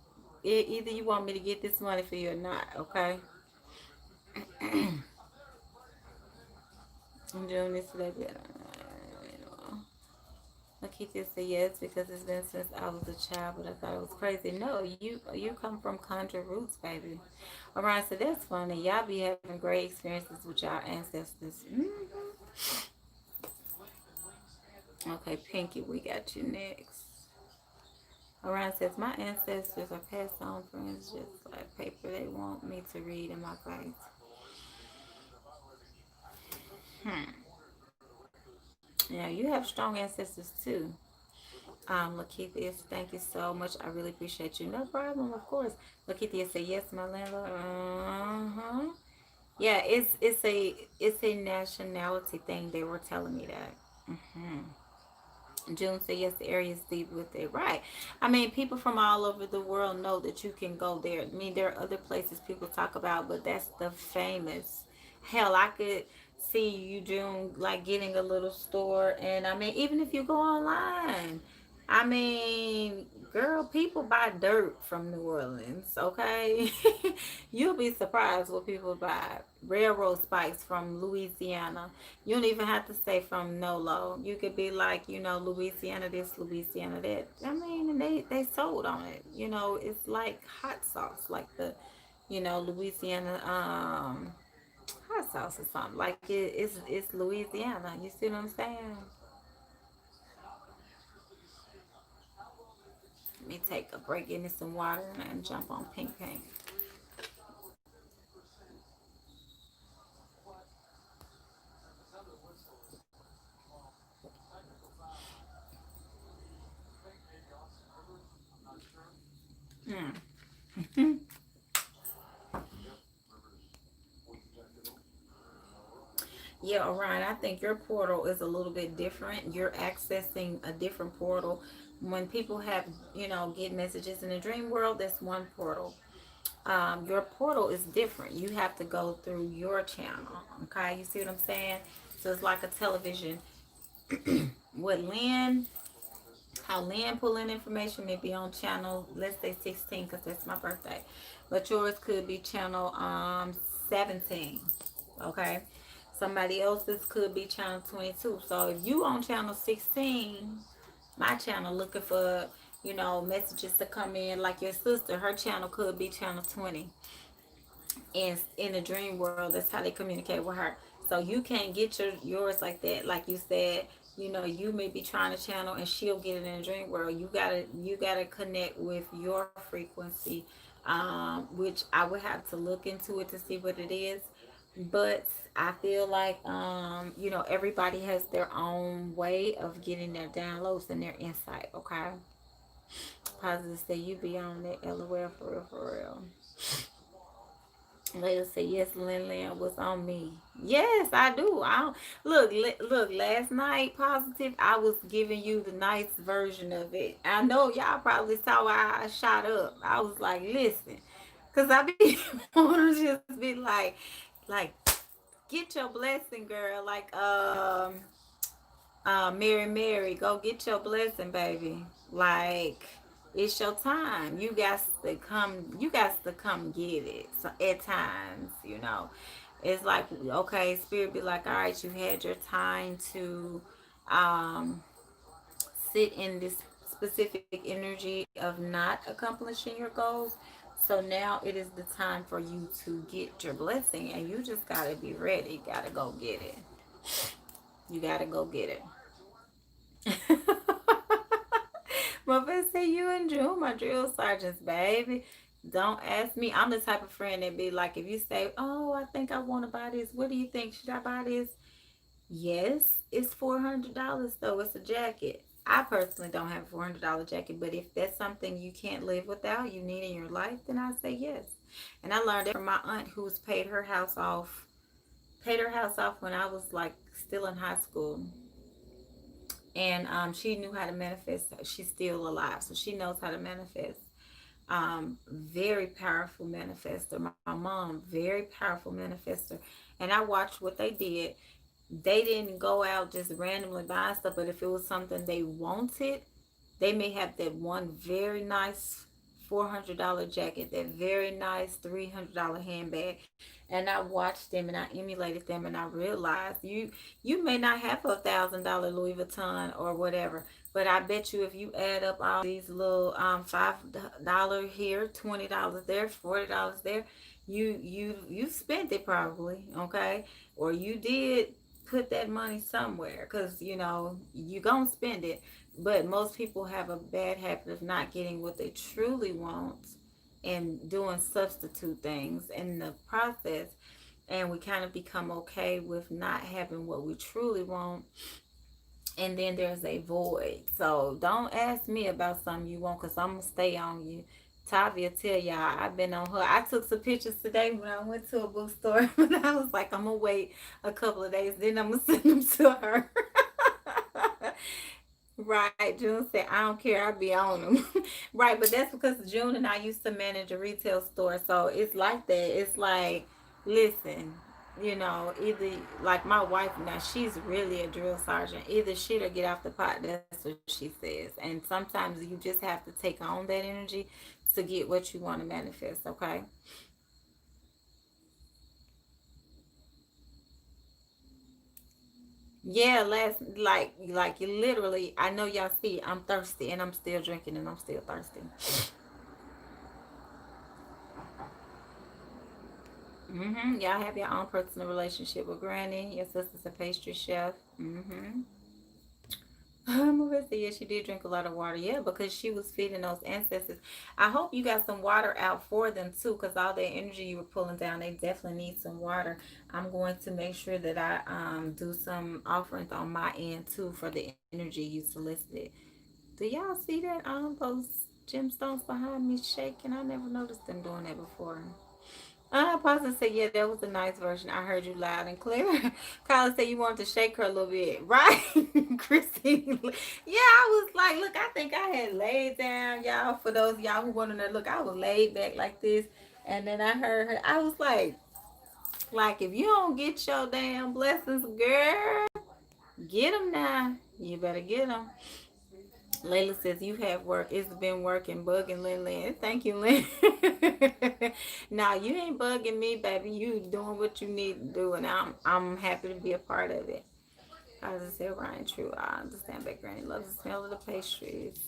Either you want me to get this money for you or not, okay? I'm doing this today. Lakeisha said yes because it's been since I was a child, but I thought it was crazy. No, you come from conjure roots, baby. Orion said that's funny. Y'all be having great experiences with y'all ancestors. Okay, Pinky, we got you next. Orion says my ancestors are passed on friends just like paper. They want me to read in my face. Yeah, you have strong ancestors too. Lakeithia, thank you so much. I really appreciate you. No problem, of course. Lakeithia said, yes, my landlord. Uh-huh. Yeah, it's a nationality thing. They were telling me that. Hmm. June said, yes, the area is deep with it. Right. I mean, people from all over the world know that you can go there. I mean, there are other places people talk about, but that's the famous. Hell, I could see you, June, like getting a little store. And I mean, even if you go online, I mean, girl, people buy dirt from New Orleans, okay? You'll be surprised what people buy. Railroad spikes from Louisiana. You don't even have to say from Nolo. You could be like, Louisiana this, Louisiana that. I mean, and they sold on it. It's like hot sauce, like the, Louisiana hot sauce or something. Like it's Louisiana. You see what I'm saying? Let me take a break, get me some water, and jump on Pink Pink. Mm. Yeah, Orion, I think your portal is a little bit different. You're accessing a different portal. When people have, get messages in the dream world, that's one portal. Your portal is different. You have to go through your channel. Okay, you see what I'm saying? So it's like a television. What Lynn, how Lynn pull in information may be on channel, let's say 16, because that's my birthday. But yours could be channel 17. Okay. Somebody else's could be channel 22. So if you on channel 16, my channel looking for, messages to come in, like your sister, her channel could be channel 20. And in the dream world, that's how they communicate with her. So you can't get yours like that. Like you said, you may be trying to channel and she'll get it in the dream world. You gotta connect with your frequency, which I would have to look into it to see what it is. But I feel like everybody has their own way of getting their downloads and their insight. Okay, positive say you be on it. LOL, for real, for real. Later say yes, Lin Lin was on me. Yes, I do. I don't, look. Last night, positive. I was giving you the nice version of it. I know y'all probably saw why I shot up. I was like, listen, cause I be want to just be like, get your blessing, girl. Like, Mary, go get your blessing, baby. Like, it's your time. You guys to come. You guys to come get it. So at times, it's like, okay, spirit be like, all right, you had your time to um sit in this specific energy of not accomplishing your goals. So now it is the time for you to get your blessing, and you just gotta be ready. Gotta go get it. You gotta go get it. Memphis say you and June, my drill sergeants, baby. Don't ask me. I'm the type of friend that be like, if you say, "Oh, I think I want to buy this. What do you think? Should I buy this?" Yes, it's $400 though. It's a jacket. I personally don't have a $400 jacket, but if that's something you can't live without, you need in your life, then I say yes. And I learned that from my aunt who's paid her house off when I was like still in high school. And she knew how to manifest. She's still alive, so she knows how to manifest. Very powerful manifester. My mom, very powerful manifester. And I watched what they did. They didn't go out just randomly buying stuff, but if it was something they wanted, they may have that one very nice $400 jacket, that very nice $300 handbag. And I watched them and I emulated them, and I realized you may not have $1,000 Louis Vuitton or whatever, but I bet you if you add up all these little $5 here, $20 there, $40 there, you spent it probably, okay, or you did put that money somewhere, because you gonna spend it. But most people have a bad habit of not getting what they truly want and doing substitute things in the process, and we kind of become okay with not having what we truly want, and then there's a void. So don't ask me about something you want, because I'm gonna stay on you. Tavia tell y'all I've been on her. I took some pictures today when I went to a bookstore, but I was like, I'm gonna wait a couple of days, then I'm gonna send them to her. Right, June said, I don't care, I'll be on them. Right, but that's because June and I used to manage a retail store. So it's like that. It's like, listen, either like my wife now, she's really a drill sergeant. Either shit or get off the pot. That's what she says. And sometimes you just have to take on that energy to get what you want to manifest, okay? Yeah, like you literally, I know y'all see I'm thirsty and I'm still drinking and I'm still thirsty. Y'all have your own personal relationship with Granny. Your sister's a pastry chef. Marissa, yeah, she did drink a lot of water. Yeah, because she was feeding those ancestors. I hope you got some water out for them too, because all that energy you were pulling down, they definitely need some water. I'm going to make sure that I do some offerings on my end too for the energy you solicited. Do y'all see that? Those gemstones behind me shaking. I never noticed them doing that before. Apostle said, yeah, that was a nice version. I heard you loud and clear. Carla said you wanted to shake her a little bit. Right? Christine. Yeah, I was like, look, I think I had laid down, y'all. For those of y'all who want to know, look, I was laid back like this. And then I heard her. I was like, if you don't get your damn blessings, girl, get them now. You better get them. Layla says you have work. It's been working, bugging Lynn Lynn. Thank you, Lynn. Nah, you ain't bugging me, baby. You doing what you need to do, and I'm happy to be a part of it. I just said Ryan true. I understand but Granny loves the smell of the pastries.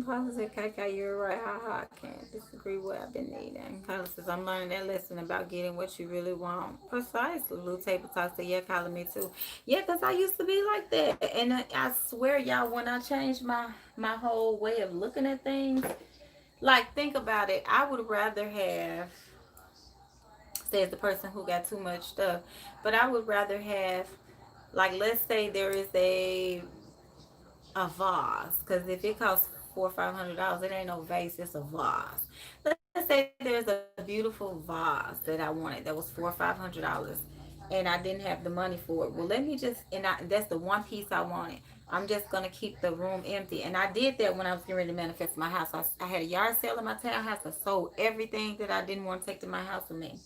Carla said, Kaka, you're right. I can't disagree with what I've been needing. Carla says, I'm learning that lesson about getting what you really want. Precisely. Blue Table Talk said, yeah, Carla, me too. Yeah, because I used to be like that. And I swear, y'all, when I changed my whole way of looking at things, like, think about it. I would rather have, says the person who got too much stuff, but I would rather have, like, let's say there is a vase, because if it costs $400 or $500, it ain't no vase, it's a vase. Let's say there's a beautiful vase that I wanted that was $400 or $500, and I didn't have the money for it. Well, let me just, that's the one piece I wanted. I'm just gonna keep the room empty. And I did that when I was getting ready to manifest my house. I had a yard sale in my townhouse. I sold everything that I didn't want to take to my house with me.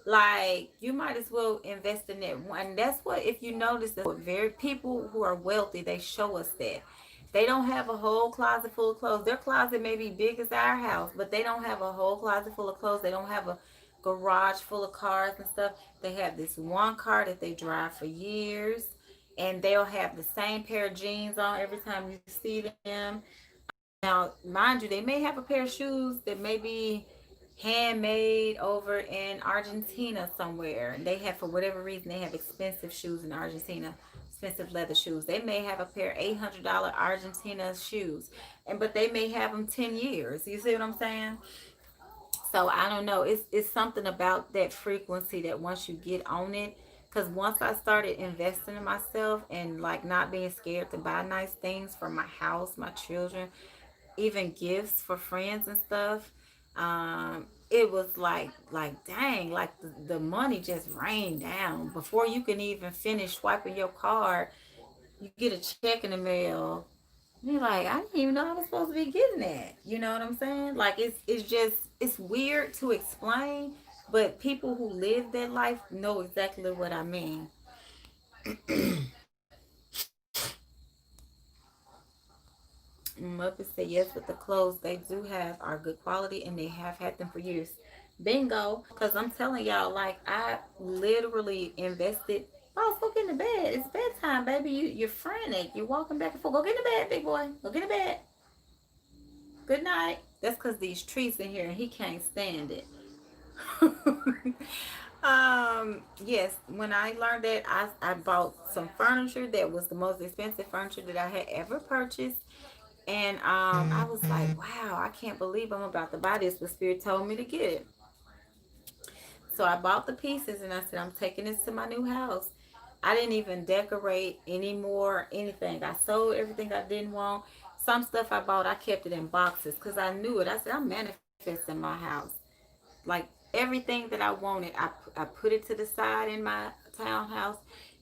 Like, you might as well invest in it. And that's what, if you notice, that very people who are wealthy, they show us that they don't have a whole closet full of clothes. Their closet may be big as our house, but they don't have a whole closet full of clothes. They don't have a garage full of cars and stuff. They have this one car that they drive for years, and they'll have the same pair of jeans on every time you see them. Now, mind you, they may have a pair of shoes that may be handmade over in Argentina somewhere. They have, for whatever reason, they have expensive shoes in Argentina, expensive leather shoes. They may have a pair of $800 Argentina shoes, but they may have them 10 years. You see what I'm saying? So I don't know. It's something about that frequency that once you get on it, Because once I started investing in myself and like not being scared to buy nice things for my house, my children, even gifts for friends and stuff, it was like dang, like the money just rained down before you can even finish swiping your card. You get a check in the mail. You're like, I didn't even know I was supposed to be getting that. You know what I'm saying? Like it's just it's weird to explain, but people who live that life know exactly what I mean. Muppets say yes, but the clothes they do have are good quality and they have had them for years. Bingo. Because I'm telling y'all, like, I literally invested. Oh, go get in the bed. It's bedtime, baby. You're frantic. You're walking back and forth. Go get in the bed, big boy. Go get in the bed. Good night. That's because these trees in here and he can't stand it. Yes, when I learned that, I bought some furniture that was the most expensive furniture that I had ever purchased. And I was like, wow, I can't believe I'm about to buy this, but Spirit told me to get it. So I bought the pieces and I said, I'm taking this to my new house. I didn't even decorate anymore, anything. I sold everything I didn't want. Some stuff I bought, I kept it in boxes because I knew it. I said, I'm manifesting my house. Like everything that I wanted, I put it to the side in my townhouse,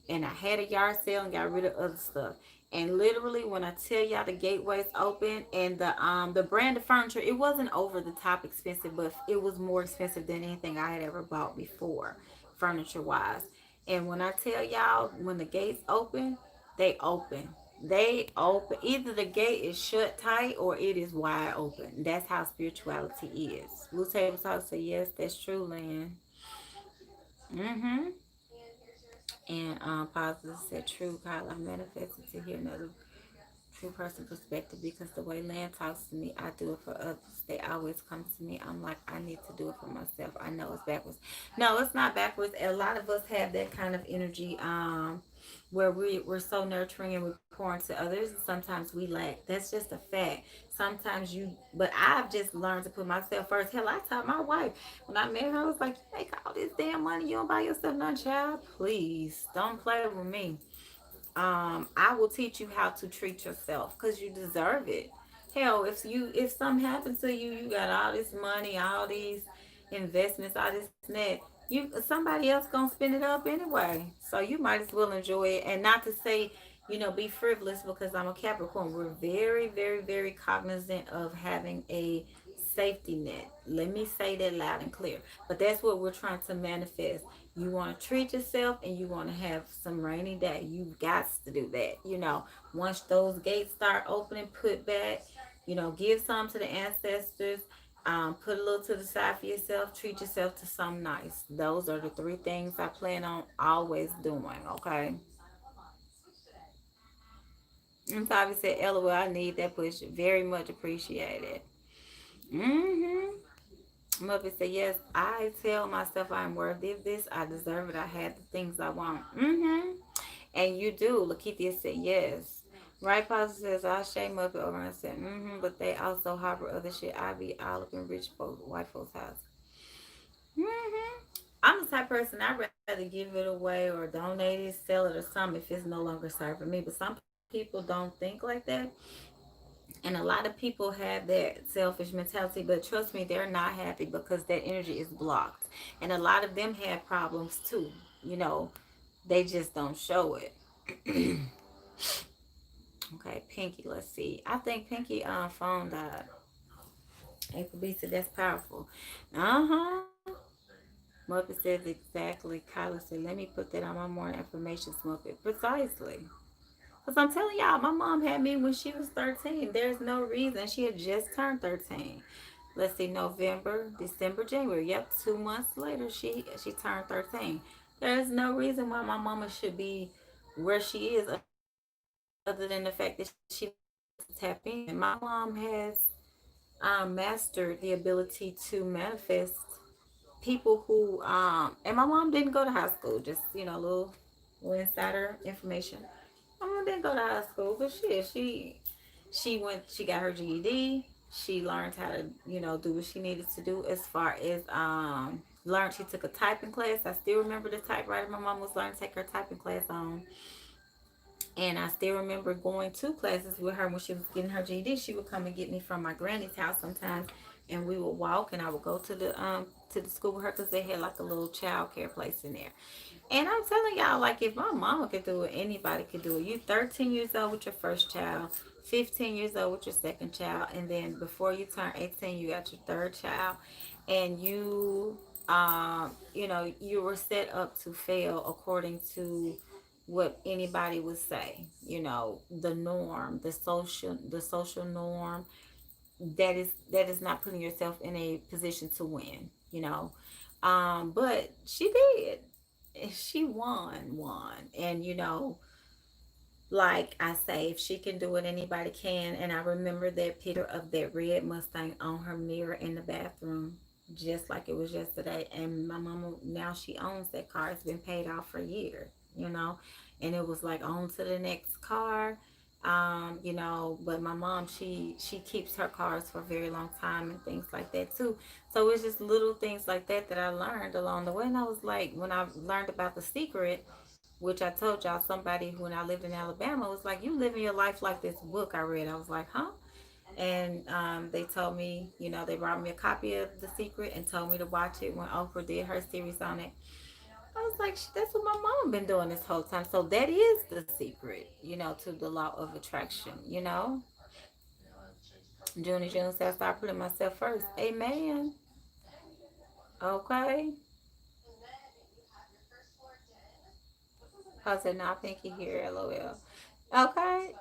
and I had a yard sale and got rid of other stuff. And literally, when I tell y'all the gateways open and the brand of furniture, it wasn't over the top expensive, but it was more expensive than anything I had ever bought before, furniture wise. And when I tell y'all, when the gates open, they open. They open. Either the gate is shut tight or it is wide open. That's how spirituality is. Blue Table Talk say, yes, that's true, Lynn. Mm-hmm. And Positive said, true, Kyle. I manifested to hear another true person perspective because the way Land talks to me, I do it for others. They always come to me. I'm like, I need to do it for myself. I know it's backwards. No, it's not backwards. A lot of us have that kind of energy where we're so nurturing and we're pouring to others. And sometimes we lack. That's just a fact. Sometimes but I've just learned to put myself first. Hell, I taught my wife when I met her, I was like, you make all this damn money. You don't buy yourself none, child. Please don't play with me. I will teach you how to treat yourself because you deserve it. Hell, if something happens to you, you got all this money, all these investments, all this and that. Somebody else gonna spend it up anyway. So you might as well enjoy it. And not to say, be frivolous because I'm a Capricorn. We're very, very, very cognizant of having a safety net. Let me say that loud and clear. But that's what we're trying to manifest. You want to treat yourself and you want to have some rainy day. You've got to do that. Once those gates start opening, put back, give some to the ancestors. Put a little to the side for yourself. Treat yourself to something nice. Those are the three things I plan on always doing. Okay. And Tavi said, "LOL, I need that push. Very much appreciated." Mm-hmm. Muppet said, yes, I tell myself I'm worthy of this. I deserve it. I had the things I want. Mm-hmm. And you do. Lakeithia said, yes. Right Positive says, I shame Muppet over and said, mm-hmm. But they also harbor other shit. I be all up in rich folks, white folks' house. Mm-hmm. I'm the type of person I'd rather give it away or donate it, sell it or something if it's no longer serving me. But some people don't think like that. And a lot of people have that selfish mentality, but trust me, they're not happy because that energy is blocked. And a lot of them have problems too. You know, they just don't show it. Okay, Pinky, let's see. I think Pinky phone died. April B said that's powerful. Uh-huh. Muppet says exactly. Kyla said, let me put that on my morning affirmations, Muppet. Precisely. Because I'm telling y'all, my mom had me when she was 13. There's no reason. She had just turned 13. Let's see, November, December, January. Yep, 2 months later, she turned 13. There's no reason why my mama should be where she is other than the fact that she knows how to tap in. My mom has mastered the ability to manifest people who and my mom didn't go to high school, just little insider information. My mom didn't go to high school, but she got her GED. She learned how to, do what she needed to do as far as learned. She took a typing class. I still remember the typewriter my mom was learning to take her typing class on. And I still remember going to classes with her when she was getting her GED. She would come and get me from my granny's house sometimes, and we would walk, and I would go to the school with her because they had like a little child care place in there. And I'm telling y'all, like, if my mama could do it, anybody could do it. You 13 years old with your first child, 15 years old with your second child, and then before you turn 18, you got your third child, and you were set up to fail according to what anybody would say. The norm, the social norm. That is not putting yourself in a position to win. But she did. She won, and like I say, if she can do it, anybody can. And I remember that picture of that red Mustang on her mirror in the bathroom, just like it was yesterday. And my mama, now she owns that car. It's been paid off for years, you know. And it was like on to the next car. But my mom, she keeps her cars for a very long time and things like that too. So it's just little things like that I learned along the way. And I was like, when I learned about The Secret, which I told y'all, somebody when I lived in Alabama was like, you living your life like this book I read. I was like, huh? And they told me, they brought me a copy of The Secret and told me to watch it when Oprah did her series on it. I was like, that's what my mom been doing this whole time. So that is the secret, to the law of attraction. Junie June said, I start putting myself first. Amen. Okay. I said, no, I think he here, LOL. Okay.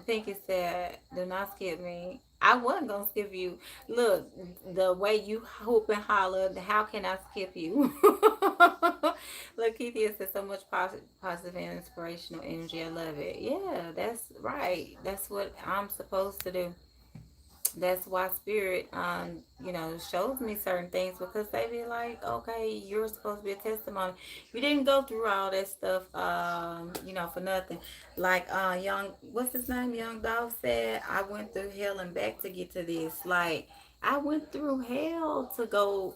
Pinky said, do not skip me. I wasn't going to skip you. Look, the way you hoop and holler, how can I skip you? Look, Keithia said, so much positive and inspirational energy. I love it. Yeah, that's right. That's what I'm supposed to do. That's why spirit shows me certain things, because they be like, okay, you're supposed to be a testimony. You didn't go through all that stuff for nothing. Like young what's his name, Young Dog said, I went through hell and back to get to this. Like, I went through hell to go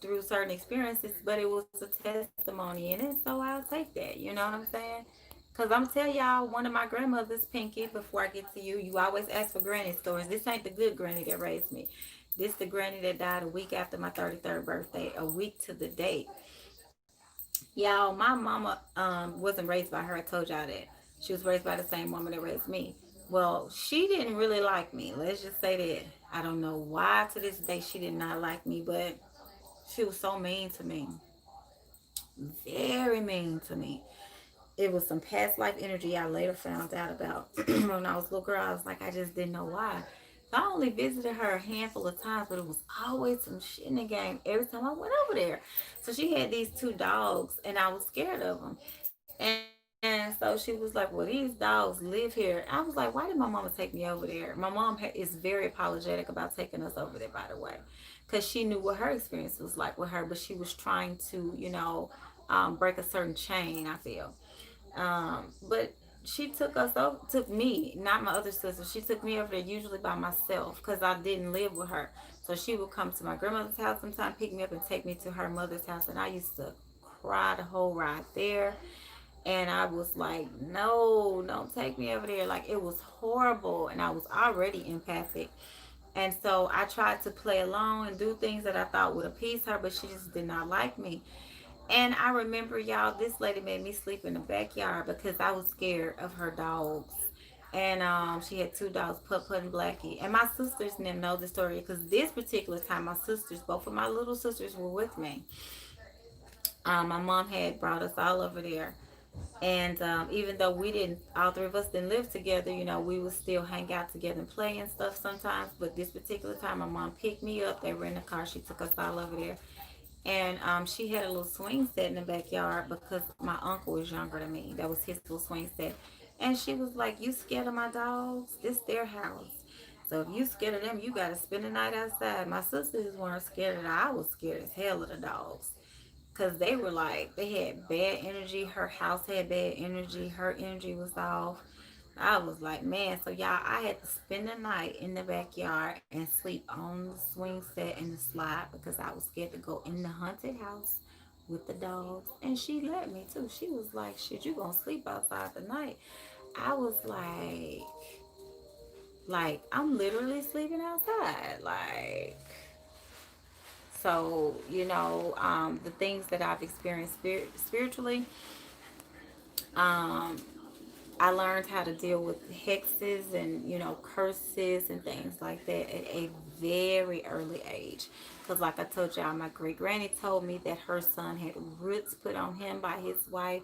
through certain experiences, but it was a testimony in it, so I'll take that. You know what I'm saying? Cause I'm tell y'all, one of my grandmothers, Pinky, before I get to you, you always ask for granny stories. This ain't the good granny that raised me. This the granny that died a week after my 33rd birthday, a week to the date. Y'all, my mama wasn't raised by her. I told y'all that. She was raised by the same woman that raised me. Well, she didn't really like me. Let's just say that. I don't know why to this day she did not like me, but she was so mean to me. Very mean to me. It was some past life energy I later found out about. When I was a little girl, I was like, I just didn't know why. So I only visited her a handful of times, but it was always some shit in the game every time I went over there. So she had these two dogs, and I was scared of them. And so she was like, well, these dogs live here. I was like, why did my mama take me over there? My mom is very apologetic about taking us over there, by the way, because she knew what her experience was like with her, but she was trying to, break a certain chain, I feel. But she took me, not my other sister. She took me over there usually by myself because I didn't live with her. So she would come to my grandmother's house sometimes, pick me up, and take me to her mother's house. And I used to cry the whole ride there. And I was like, no, don't take me over there. Like, it was horrible. And I was already empathic. And so I tried to play along and do things that I thought would appease her, but she just did not like me. And I remember, y'all, this lady made me sleep in the backyard because I was scared of her dogs. And she had two dogs, Putt Putt and Blackie. And my sisters didn't know the story because this particular time, my sisters, both of my little sisters, were with me. My mom had brought us all over there. And even though we didn't, all three of us didn't live together, we would still hang out together and play and stuff sometimes. But this particular time, my mom picked me up. They were in the car. She took us all over there. And she had a little swing set in the backyard because my uncle was younger than me. That was his little swing set. And she was like, you scared of my dogs? This their house. So if you scared of them, you got to spend the night outside. My sisters weren't scared of them. I was scared as hell of the dogs. Because they were like, they had bad energy. Her house had bad energy. Her energy was off. I was like, man, so y'all, I had to spend the night in the backyard and sleep on the swing set and the slide because I was scared to go in the haunted house with the dogs. And she let me too. She was like, shit, you gonna sleep outside tonight? I was like I'm literally sleeping outside. Like, so, the things that I've experienced spiritually, um, I learned how to deal with hexes and, curses and things like that at a very early age. Because, like I told y'all, my great granny told me that her son had roots put on him by his wife,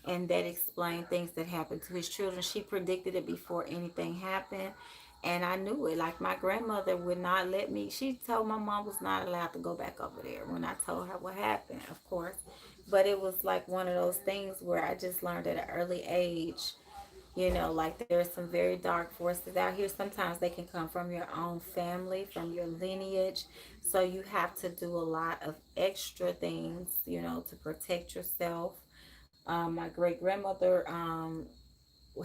and that explained things that happened to his children. She predicted it before anything happened. And I knew it. Like, my grandmother would not let me, she told my mom was not allowed to go back over there when I told her what happened, of course. But it was like one of those things where I just learned at an early age, like there's some very dark forces out here. Sometimes they can come from your own family, from your lineage. So you have to do a lot of extra things, to protect yourself. My great grandmother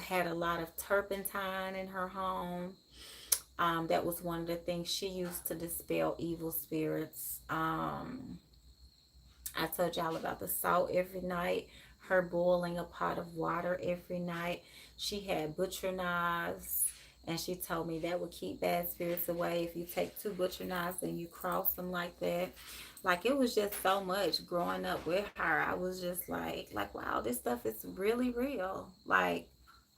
had a lot of turpentine in her home. That was one of the things she used to dispel evil spirits. I told y'all about the salt every night, her boiling a pot of water every night. She had butcher knives, and she told me that would keep bad spirits away if you take two butcher knives and you cross them like that. Like, it was just so much growing up with her. I was just like, wow, this stuff is really real. Like,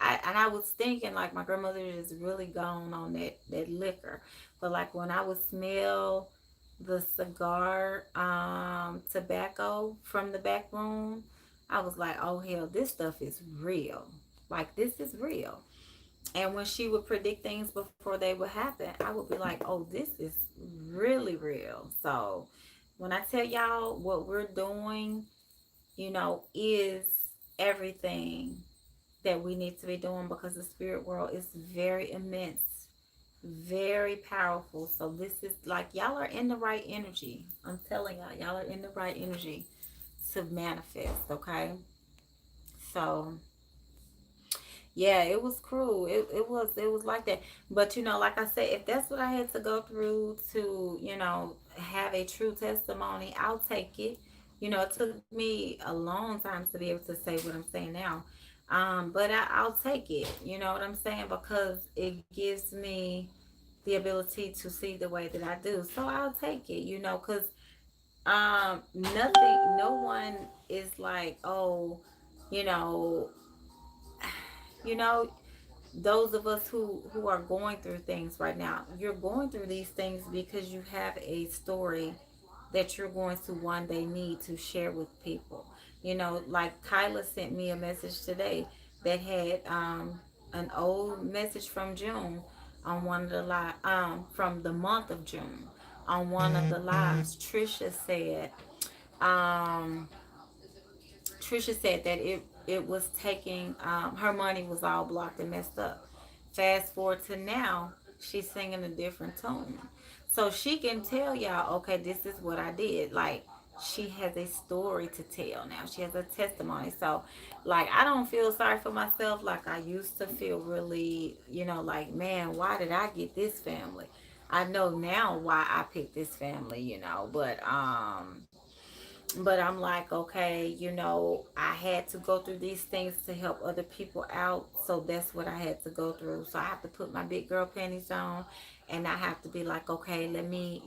I was thinking like my grandmother is really gone on that liquor, but like when I would smell the cigar tobacco from the back room, I was like, oh hell, this stuff is real. Like, this is real. And when she would predict things before they would happen, I would be like, oh, this is really real. So when I tell y'all what we're doing, is everything that we need to be doing, because the spirit world is very immense, very powerful. So this is like, y'all are in the right energy. I'm telling y'all are in the right energy to manifest, okay? So yeah, it was cruel. It was like that. But like I said, if that's what I had to go through to, have a true testimony, I'll take it. It took me a long time to be able to say what I'm saying now. But I'll take it. You know what I'm saying? Because it gives me the ability to see the way that I do. So I'll take it, because nothing, no one is like, oh, you know, you know, those of us who are going through things right now, you're going through these things because you have a story that you're going to one day need to share with people. Like Kyla sent me a message today that had an old message from June on one of the from the month of June on one of the lives. Um, Trisha said that it was taking, her money was all blocked and messed up. Fast forward to now, she's singing a different tune. So she can tell y'all, okay, this is what I did. Like, she has a story to tell now. She has a testimony. So, like, I don't feel sorry for myself like I used to feel, really, like, man, why did I get this family? I know now why I picked this family, but I'm like, okay, I had to go through these things to help other people out. So that's what I had to go through. So I have to put my big girl panties on, and I have to be like, okay, let me,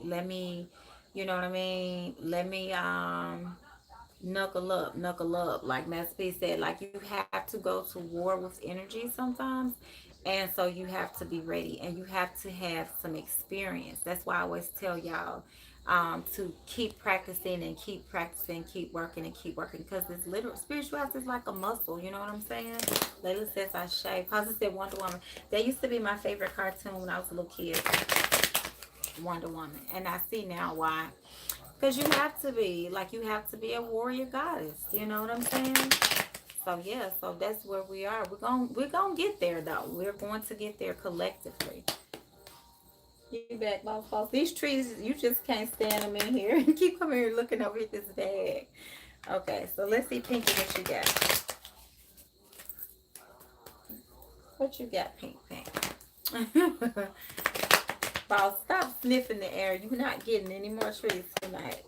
you know what I mean? Let me, knuckle up. Like Master P said, like, you have to go to war with energy sometimes. And so you have to be ready, and you have to have some experience. That's why I always tell y'all, to keep practicing and keep practicing, keep working and keep working, because it's literal spirituality is like a muscle. You know what I'm saying? Layla says I shave. Positive said Wonder Woman. That used to be my favorite cartoon when I was a little kid. Wonder Woman, and I see now why. Because you have to be, like, you have to be a warrior goddess. You know what I'm saying? So yeah, so that's where we are. We're gonna get there though. We're going to get there collectively. You back, boss. These trees, you just can't stand them in here. Keep coming here looking over at this bag. Okay, so let's see, Pinky, what you got. What you got, Pink Pink? Boss, stop sniffing the air. You're not getting any more treats tonight.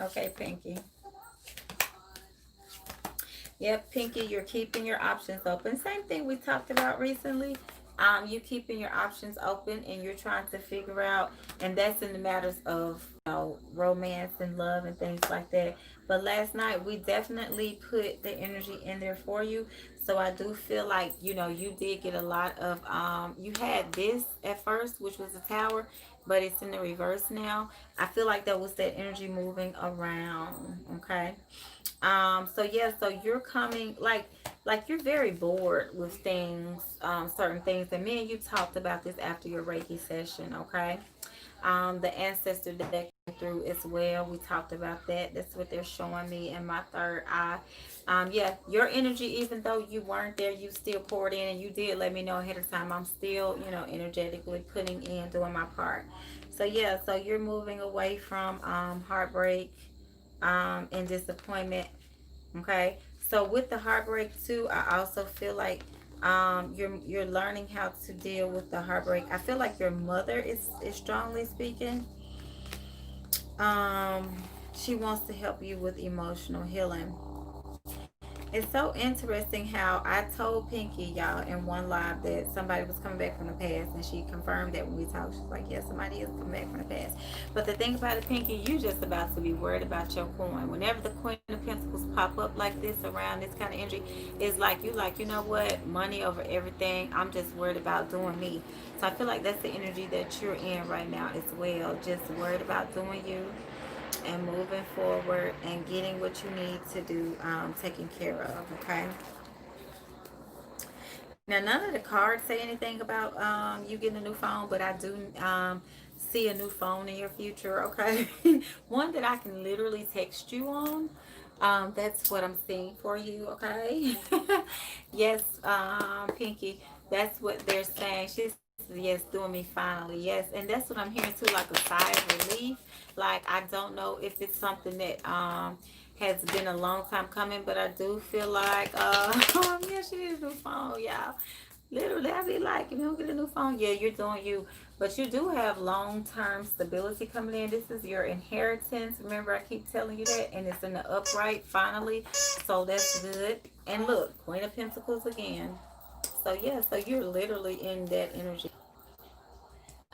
Okay, Pinky. Yep, Pinky, you're keeping your options open. Same thing we talked about recently. You keeping your options open and you're trying to figure out, and that's in the matters of, romance and love and things like that. But last night we definitely put the energy in there for you. So I do feel like, you did get a lot of, you had this at first, which was a tower, but it's in the reverse now. I feel like that was that energy moving around. Okay. So yeah, so you're coming like you're very bored with things, certain things. And me and you talked about this after your Reiki session, okay? The ancestor deck came through as well. We talked about that. That's what they're showing me in my third eye. Yeah, your energy, even though you weren't there, you still poured in and you did let me know ahead of time. I'm still, energetically putting in, doing my part. So yeah, so you're moving away from heartbreak, and disappointment. Okay, so with the heartbreak too, I also feel like you're learning how to deal with the heartbreak. I feel like your mother is strongly speaking. Um, she wants to help you with emotional healing. It's so interesting how I told Pinky, y'all, in one live that somebody was coming back from the past, and she confirmed that when we talked. She's like, yeah, somebody is coming back from the past. But the thing about it, Pinky, you just about to be worried about your coin. Whenever the Queen of Pentacles pop up like this around this kind of energy, it's like, you know what? Money over everything. I'm just worried about doing me. So I feel like that's the energy that you're in right now as well. Just worried about doing you and moving forward and getting what you need to do, taken care of. Okay, now none of the cards say anything about you getting a new phone, but I do see a new phone in your future. Okay. One that I can literally text you on. That's what I'm seeing for you. Okay. Yes, Pinky, that's what they're saying. She's, yes, doing me finally. Yes, and that's what I'm hearing too, like a sigh of relief. Like, I don't know if it's something that has been a long time coming, but I do feel like yeah, she needs a new phone, y'all. Literally, I be like, if you don't get a new phone, yeah, you're doing you. But you do have long-term stability coming in. This is your inheritance. Remember, I keep telling you that. And it's in the upright, finally. So that's good. And look, Queen of Pentacles again. So, yeah, so you're literally in that energy.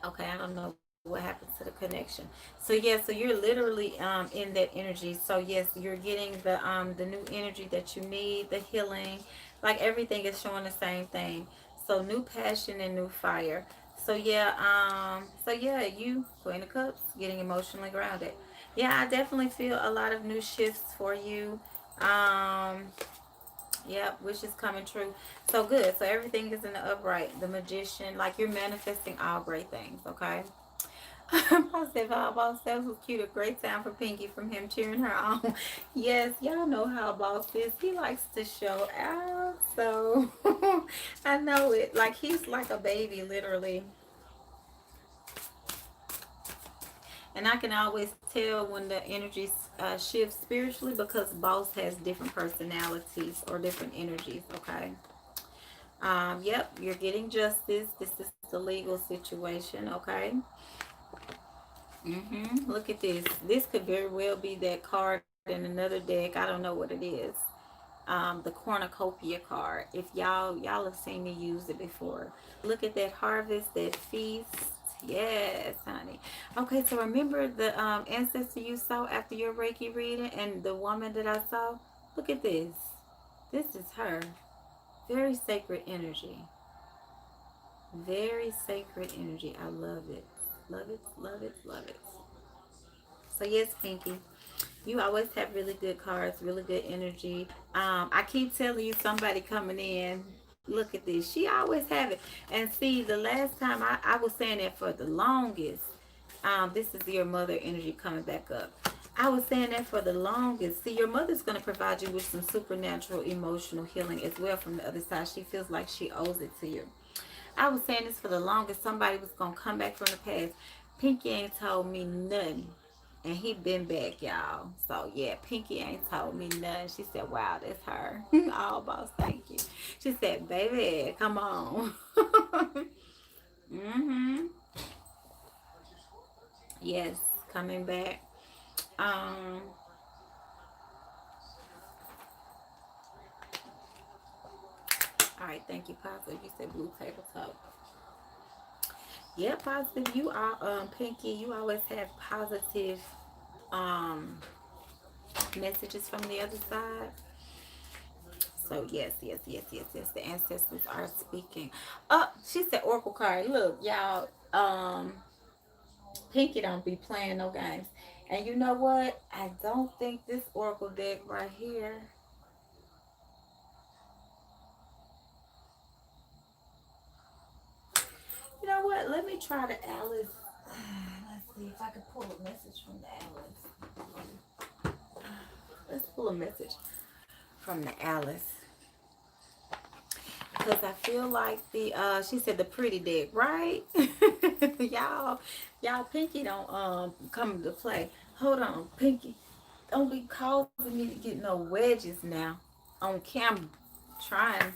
Okay, I don't know what happened to the connection. So yeah, so you're literally in that energy. So yes, you're getting the new energy that you need, the healing, like everything is showing the same thing. So new passion and new fire. So yeah, you, Queen of Cups, getting emotionally grounded. Yeah, I definitely feel a lot of new shifts for you. Um Yep, wish is coming true. So good. So everything is in the upright. The magician, like you're manifesting all great things, okay? Positive how boss, that was cute. A great time for Pinky from him cheering her on. Yes, y'all know how boss is. He likes to show out. So I know it. Like he's like a baby, literally. And I can always tell when the energy shifts spiritually because boss has different personalities or different energies, okay? Yep, you're getting justice. This is the legal situation, okay? Look at this. This could very well be that card in another deck. I don't know what it is. The cornucopia card. If y'all have seen me use it before. Look at that harvest, that feast. Yes, honey. Okay, so remember the ancestor you saw after your Reiki reading and the woman that I saw? Look at this. This is her. Very sacred energy. Very sacred energy. I love it. Love it, love it, love it. So yes, Pinky, you always have really good cards, really good energy. I keep telling you somebody coming in. Look at this. She always have it. And see, the last time I was saying that for the longest. This is your mother energy coming back up. I was saying that for the longest. See, your mother's going to provide you with some supernatural emotional healing as well from the other side. She feels like she owes it to you. I was saying this for the longest. Somebody was going to come back from the past. Pinky ain't told me nothing. And he been back, y'all. So yeah, Pinky ain't told me nothing. She said, wow, that's her. All boss, thank you. She said, baby, come on. Mm-hmm. Yes, coming back. Um, all right, thank you, Positive. You said blue tabletop. Yeah, Positive. You are Pinky, you always have positive um messages from the other side. So yes, yes, yes, yes, yes. The ancestors are speaking. She said Oracle card. Look, y'all, Pinky don't be playing no games. And you know what? I don't think this Oracle deck right here. You know what? Let me try the Alice. Let's see if I can pull a message from the Alice. Let's pull a message from the Alice. Because I feel like she said the pretty deck, right? y'all, Pinky don't come to play. Hold on, Pinky. Don't be causing me to get no wedges now on camera trying to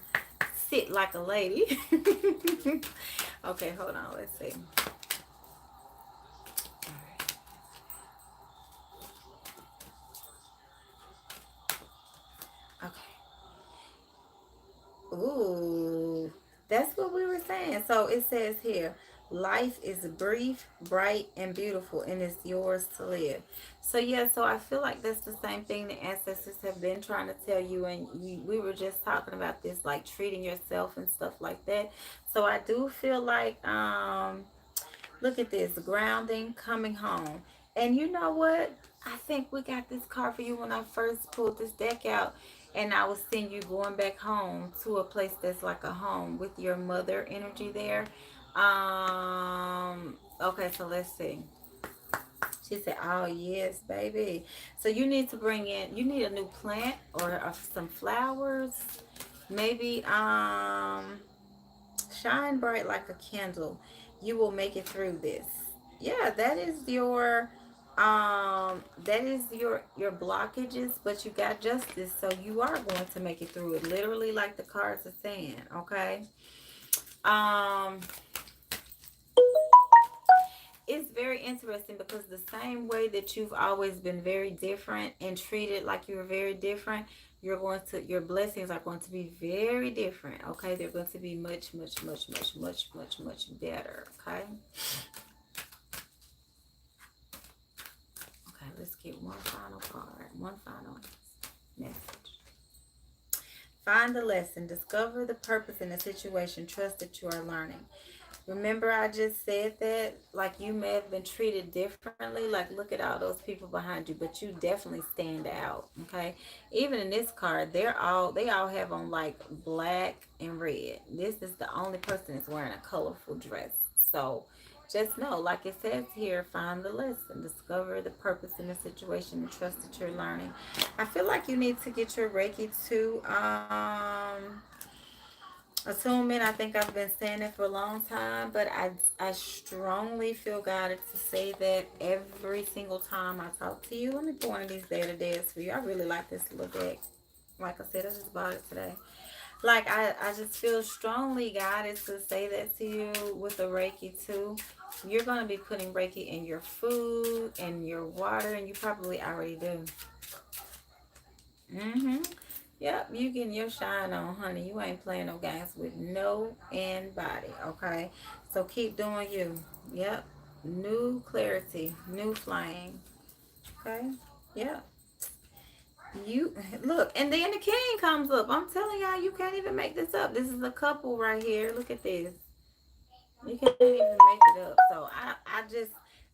sit like a lady. Okay, hold on. Let's see. Okay. Ooh, that's what we were saying. So it says here, life is brief, bright, and beautiful, and it's yours to live. So yeah, so I feel like that's the same thing the ancestors have been trying to tell you, and we were just talking about this, like treating yourself and stuff like that. So I do feel like look at this, grounding, coming home. And you know what? I think we got this card for you when I first pulled this deck out. And I was seeing you going back home to a place that's like a home with your mother energy there. Okay, so let's see. She said, oh, yes, baby. So you need to bring in, you need a new plant or some flowers. Maybe, shine bright like a candle. You will make it through this. Yeah, that is your blockages, but you got justice, so you are going to make it through it, literally, like the cards are saying. Okay. um it's very interesting because the same way that you've always been very different and treated like you were very different, your blessings are going to be very different. Okay, they're going to be much, much, much, much, much, much, much better. Okay. Okay, let's get one final card, one final message. Find the lesson, discover the purpose in the situation, trust that you are learning. Remember, I just said that, like, you may have been treated differently. Like, look at all those people behind you, but you definitely stand out. Okay, even in this card, they all have on like black and red. This is the only person that's wearing a colorful dress. So just know, like it says here, find the lesson, discover the purpose in the situation, and trust that you're learning. I feel like you need to get your Reiki too. Attunement, I think I've been saying it for a long time, but I strongly feel guided to say that every single time I talk to you. Let me pour one of these days for you. I really like this little deck. Like I said, I just bought it today. Like, I just feel strongly guided to say that to you with the Reiki too. You're going to be putting Reiki in your food and your water, and you probably already do. Mm-hmm. Yep, you getting your shine on, honey. You ain't playing no games with no anybody, okay? So keep doing you. Yep. New clarity, new flame. Okay? Yep. You look, and then the king comes up. I'm telling y'all, you can't even make this up. This is a couple right here. Look at this. You can't even make it up. So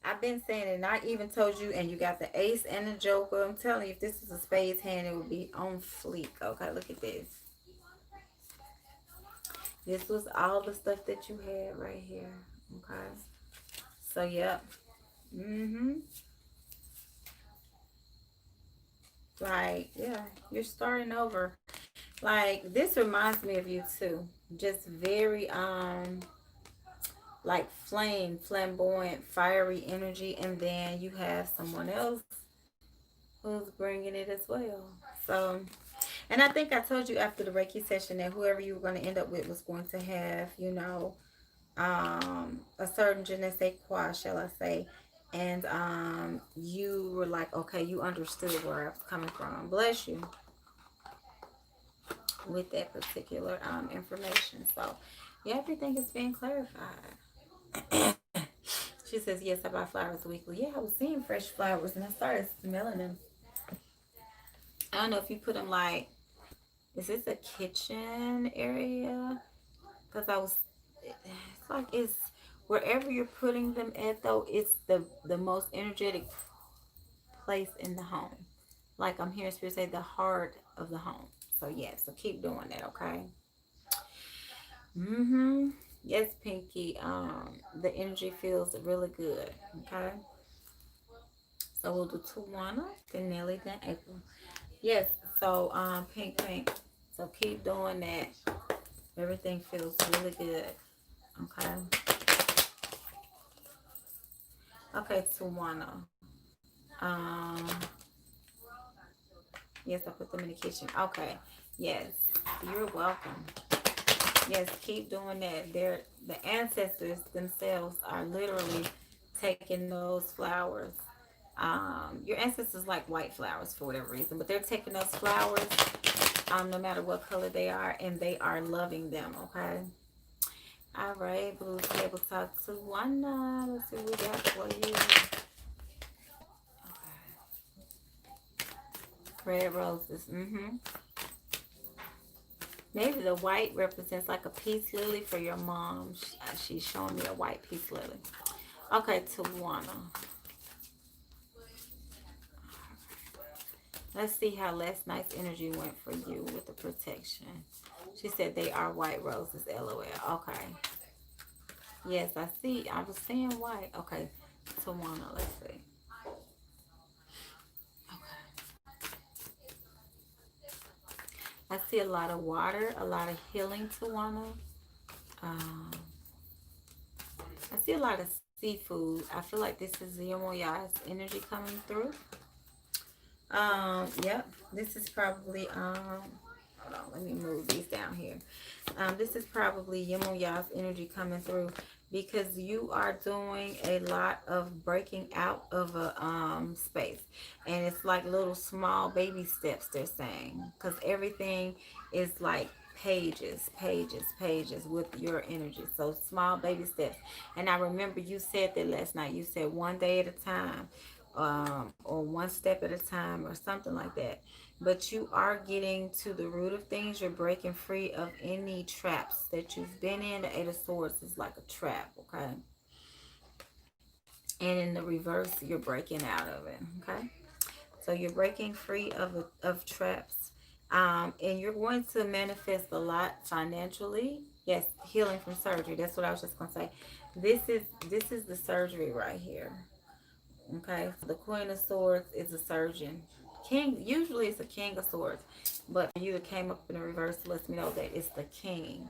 I've been saying it, and I even told you, and you got the ace and the joker. I'm telling you, if this was a spades hand, it would be on fleek. Okay, look at this. This was all the stuff that you had right here. Okay. So, yep. Mm-hmm. Like, yeah, you're starting over. Like, this reminds me of you too. Just very, like flame, flamboyant, fiery energy, and then you have someone else who's bringing it as well. So, and I think I told you after the Reiki session that whoever you were going to end up with was going to have, a certain je ne sais quoi, shall I say. And you were like, okay, you understood where I was coming from. Bless you with that particular information. So, yeah, everything is being clarified. She says, yes, I buy flowers weekly. Yeah, I was seeing fresh flowers and I started smelling them. I don't know if you put them like, is this a kitchen area? Because it's like it's wherever you're putting them at though, it's the most energetic place in the home. Like I'm hearing spirit say the heart of the home. So yeah, so keep doing that, okay? Mm-hmm. Yes, Pinky. The energy feels really good. Okay. So we'll do Tawana, then Nelly, then April. Yes. So Pink. So keep doing that. Everything feels really good. Okay. Okay, Tawana. Um. Yes, I put them in the kitchen. Okay. Yes. You're welcome. Yes, keep doing that. The ancestors themselves are literally taking those flowers. Your ancestors like white flowers for whatever reason, but they're taking those flowers, no matter what color they are, and they are loving them. Okay. All right, Blue Table Talk to one. Let's see what we got for you. Red roses. Maybe the white represents like a peace lily for your mom. She's showing me a white peace lily. Okay, Tawana. Let's see how last night's energy went for you with the protection. She said they are white roses, LOL. Okay. Yes, I see. I was saying white. Okay, Tawana, let's see. I see a lot of water, a lot of healing, Tawana. Um, I see a lot of seafood. I feel like this is Yomoya's energy coming through. Yep. This is probably hold on, let me move these down here. This is probably Yomoya's energy coming through because you are doing a lot of breaking out of a space. And it's like little small baby steps they're saying. Because everything is like pages with your energy. So small baby steps. And I remember you said that last night. You said one day at a time, or one step at a time, or something like that. But you are getting to the root of things. You're breaking free of any traps that you've been in. The Eight of Swords is like a trap, okay? And in the reverse, you're breaking out of it, okay? So you're breaking free of traps. And you're going to manifest a lot financially. Yes, healing from surgery. That's what I was just going to say. This is the surgery right here. Okay, so the Queen of Swords is a surgeon. King, usually it's a King of Swords, but for you that came up in the reverse lets me know that it's the King.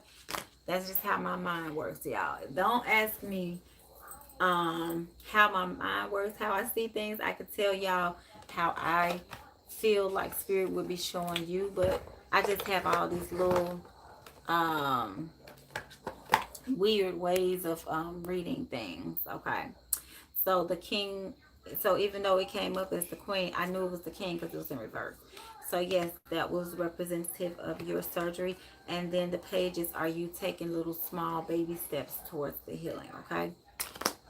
That's just how my mind works, y'all. Don't ask me how my mind works, how I see things. I could tell y'all how I feel like spirit would be showing you, but I just have all these little um weird ways of reading things. Okay. So the king, so even though it came up as the queen, I knew it was the king because it was in reverse. So yes, that was representative of your surgery. And then the pages are you taking little small baby steps towards the healing, okay?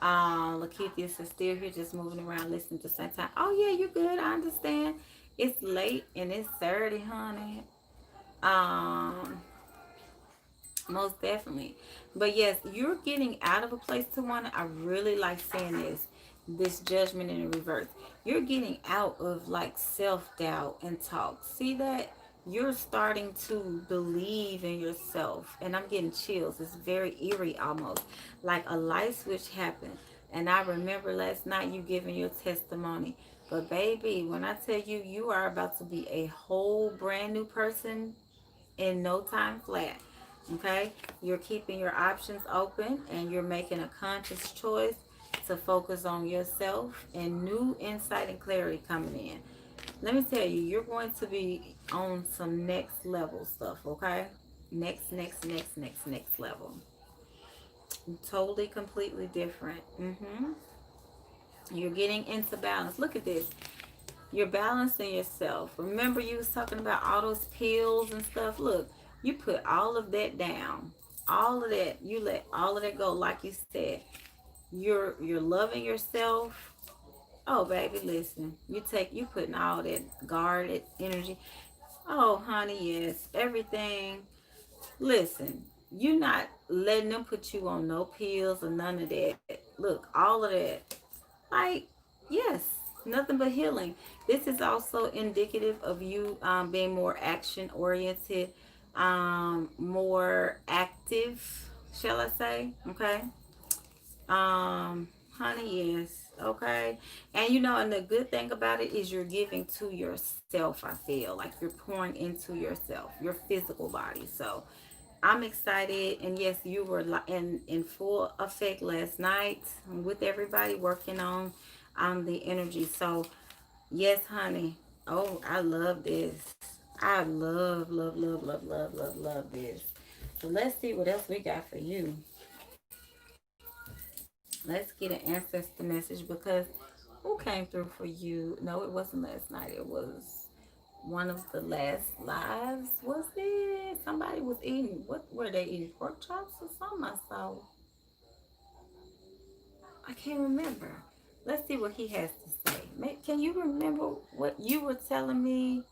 Lakeithia is still here just moving around listening to the same time. Oh yeah, you're good. I understand. It's late and it's Saturday, honey. Um, Most definitely. But yes, you're getting out of a place to want. I really like saying this judgment in the reverse. You're getting out of like self-doubt and talk. See that? You're starting to believe in yourself. And I'm getting chills. It's very eerie almost. Like a light switch happened. And I remember last night you giving your testimony. But baby, when I tell you you are about to be a whole brand new person in no time flat. Okay, you're keeping your options open and you're making a conscious choice to focus on yourself and new insight and clarity coming in. Let me tell you, you're going to be on some next level stuff. Okay, next level, totally completely different. You're getting into balance. Look at this. You're balancing yourself. Remember you was talking about all those pills and stuff. Look, you put all of that down. All of that. You let all of that go. Like you said, you're loving yourself. Oh baby, listen. You putting all that guarded energy. Oh honey, yes. Everything. Listen, you're not letting them put you on no pills or none of that. Look, all of that. Like, yes, nothing but healing. This is also indicative of you being more action oriented, more active, shall I say? Okay. Honey, yes. Okay. And and the good thing about it is you're giving to yourself, I feel like you're pouring into yourself, your physical body. So I'm excited, and yes, you were in full effect last night with everybody working on the energy. So yes, honey. Oh, I love this. I love this. So let's see what else we got for you. Let's get an ancestor message because who came through for you? No, it wasn't last night. It was one of the last lives. Was it? Somebody was eating. What were they eating? Pork chops or something? I saw. I can't remember. Let's see what he has to say. Can you remember what you were telling me?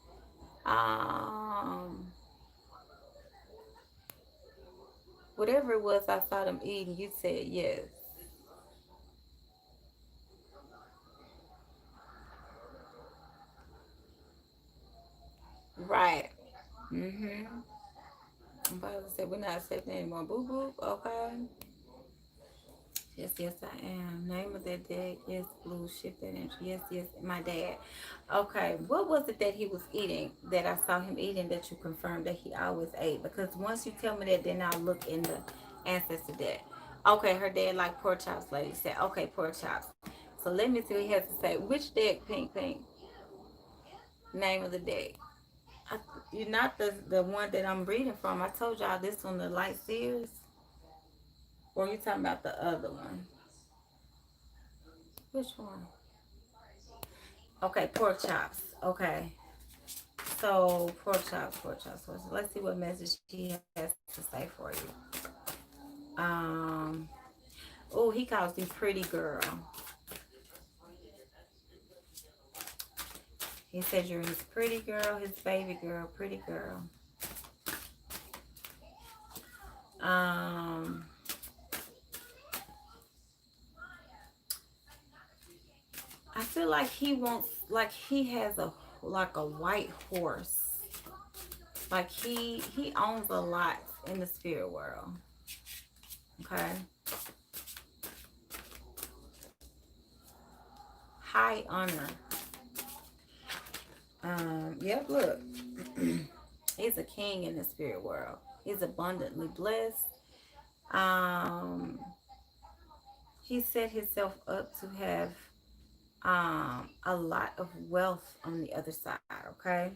Um, Whatever it was, I saw them eating. You said yes. Right. Mm-hmm. I'm about to say we're not accepting anymore. Boo boo. Okay. Yes, I am. Name of that deck. Yes, blue. Shift that energy. Yes, my dad. Okay, what was it that he was eating that I saw him eating that you confirmed that he always ate? Because once you tell me that, then I'll look in the ancestor deck. Okay, her dad like pork chops, lady said. Okay, pork chops. So let me see what he has to say. Which deck, Pink? Name of the deck. I, you're not the one that I'm reading from. I told y'all this one, the light seers. Or you talking about the other one? Which one? Okay, pork chops. Okay. So pork chops. Let's see what message he has to say for you. Um oh, he calls you pretty girl. He says you're his pretty girl, his baby girl, pretty girl. Um I feel like he has a white horse. Like he owns a lot in the spirit world. Okay. High honor. Yep, look. He's a king in the spirit world. He's abundantly blessed. Um, he set himself up to have a lot of wealth on the other side, okay?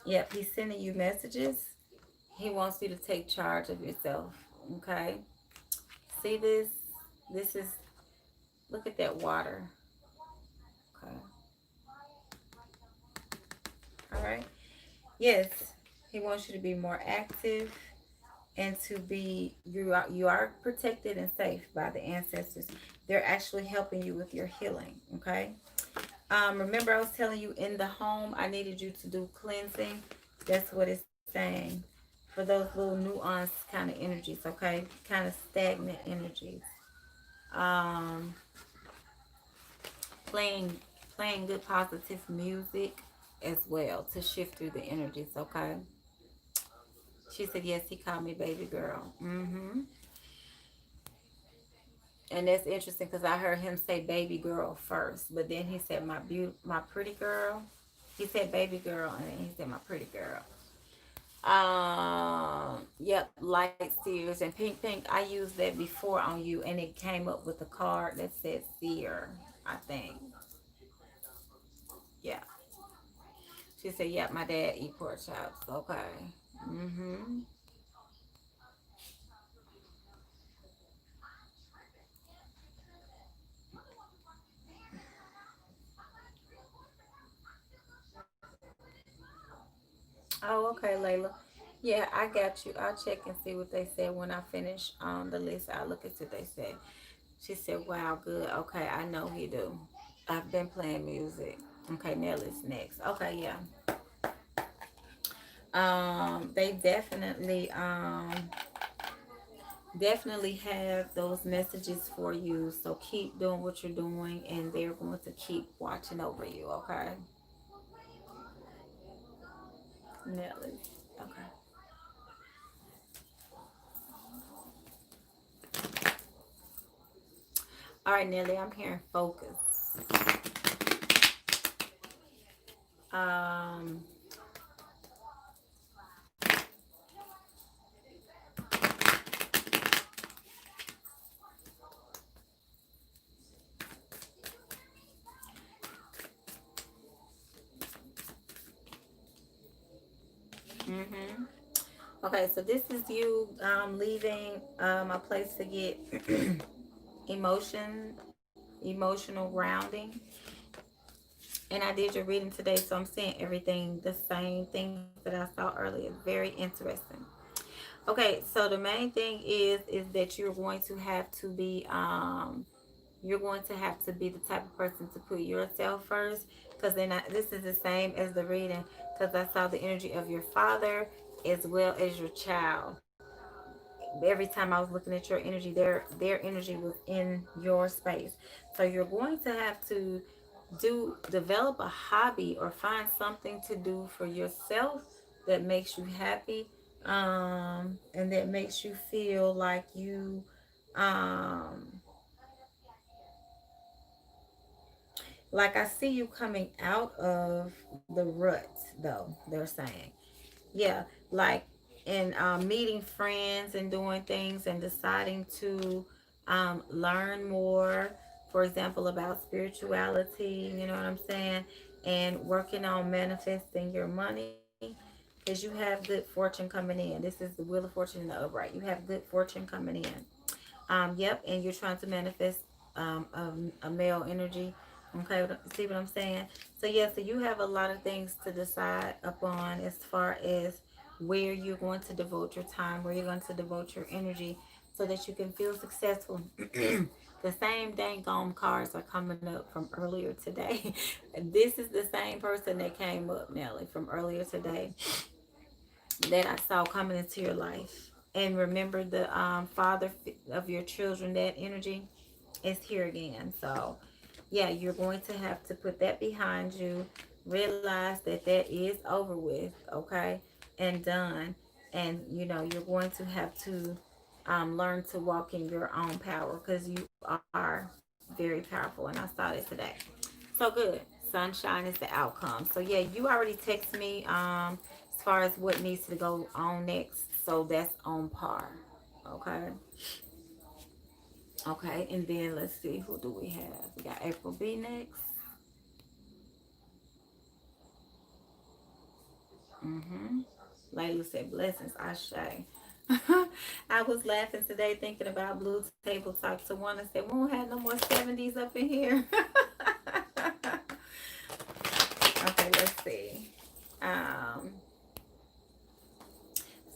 Yep, he's sending you messages. He wants you to take charge of yourself, okay? See this? This is, look at that water, okay? All right. Yes, he wants you to be more active and to be you are protected and safe by the ancestors. They're actually helping you with your healing. Okay. Remember I was telling you in the home I needed you to do cleansing. That's what it's saying for those little nuanced kind of energies. Okay, kind of stagnant energies. um playing playing good positive music as well to shift through the energies. Okay. She said yes, he called me baby girl. And that's interesting because I heard him say baby girl first, but then he said my pretty girl. He said baby girl, and then he said my pretty girl. Yep, light seers and pink. I used that before on you, and it came up with a card that said seer, I think. Yeah. She said, "Yep, my dad eat pork chops." Okay. Mm-hmm. Oh, okay, Layla. Yeah, I got you. I'll check and see what they said when I finish the list. I'll look at what they said. She said, "Wow, good. Okay, I know he do. I've been playing music." Okay, Nelly's next. Okay, yeah. They definitely have those messages for you. So keep doing what you're doing, and they're going to keep watching over you. Okay, Nelly. Okay. All right, Nelly. I'm hearing focus. Um. Mhm. Okay, so this is you leaving a place to get emotion, emotional grounding. And I did your reading today, so I'm seeing everything, the same things that I saw earlier. Very interesting. Okay, so the main thing is that you're going to have to be the type of person to put yourself first, because this is the same as the reading, because I saw the energy of your father as well as your child. Every time I was looking at your energy, their energy was in your space. So you're going to have to develop a hobby or find something to do for yourself that makes you happy, and that makes you feel like you like I see you coming out of the rut, though, they're saying. Yeah, like in meeting friends and doing things and deciding to learn more, for example, about spirituality, you know what I'm saying? And working on manifesting your money, because you have good fortune coming in. This is the wheel of fortune in the upright. You have good fortune coming in. Yep, and you're trying to manifest a male energy. Okay, see what I'm saying? So yeah, so you have a lot of things to decide upon as far as where you're going to devote your time, where you're going to devote your energy, so that you can feel successful. The same dang gone cards are coming up from earlier today. This is the same person that came up, Nelly, from earlier today, that I saw coming into your life. And remember the father of your children, that energy is here again. So yeah, you're going to have to put that behind you. Realize that that is over with, okay, and done. And you know, you're going to have to learn to walk in your own power, because you are very powerful, and I saw that today. So good. Sunshine is the outcome. So yeah, you already text me as far as what needs to go on next. So that's on par. Okay. Okay, and then let's see, who do we have? We got April B next. Mm-hmm. Layla said, "Blessings, Ashe." I was laughing today thinking about Blue Table Talk. So one, I said, "We won't have no more 70s up in here." Okay, let's see. Um,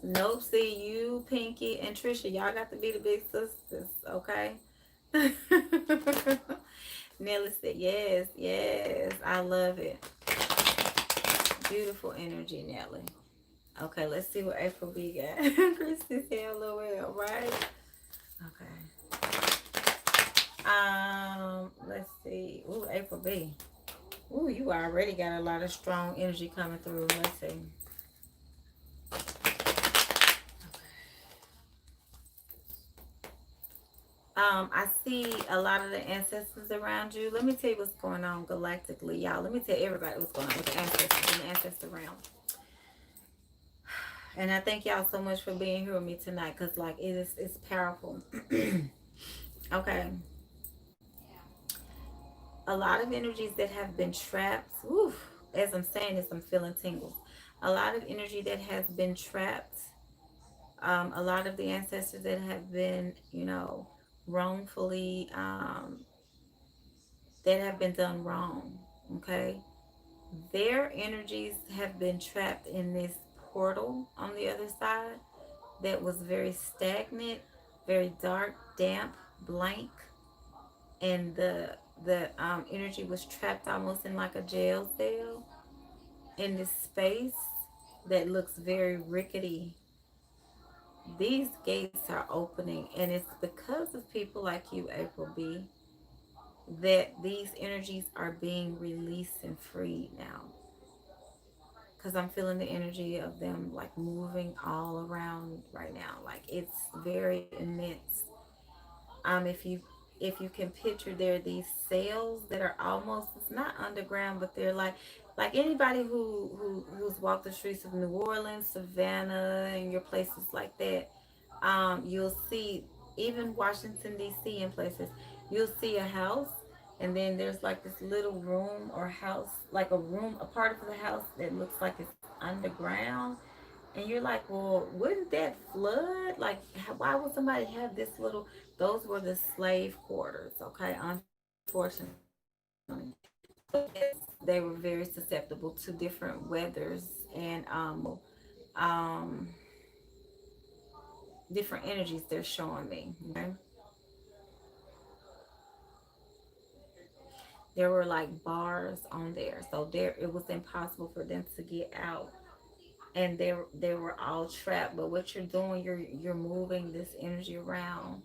nope, see you, Pinky, and Trisha. Y'all got to be the big sisters, okay? Nelly said, "Yes, yes, I love it. Beautiful energy, Nelly." Okay, let's see what April B got. Christy said, "LOL," right? Okay. Let's see. Ooh, April B. Ooh, you already got a lot of strong energy coming through. Let's see. I see a lot of the ancestors around you. Let me tell you what's going on galactically, y'all. Let me tell everybody what's going on with the ancestors in the ancestor realm. And I thank y'all so much for being here with me tonight, because like it's powerful. Okay. A lot of energies that have been trapped. Oof, as I'm saying this, I'm feeling tingles. A lot of energy that has been trapped. A lot of the ancestors that have been, wrongfully, that have been done wrong. Okay. Their energies have been trapped in this portal on the other side that was very stagnant, very dark, damp, blank, and the energy was trapped almost in like a jail cell in this space that looks very rickety. These gates are opening, and it's because of people like you, April B, that these energies are being released and freed now. Because I'm feeling the energy of them like moving all around right now. Like it's very immense. If you can picture, there are these cells that are almost, it's not underground, but they're like anybody who's walked the streets of New Orleans, Savannah, and your places like that. You'll see, even Washington D.C. and places, you'll see a house, and then there's like this little room or house, like a room, a part of the house that looks like it's underground, and you're like, well, wouldn't that flood? Like, why would somebody have this little? Those were the slave quarters, okay? Unfortunately, but yes, they were very susceptible to different weathers and um, different energies. They're showing me. Okay, there were like bars on there, so there it was impossible for them to get out, and they were all trapped. But what you're doing, you're moving this energy around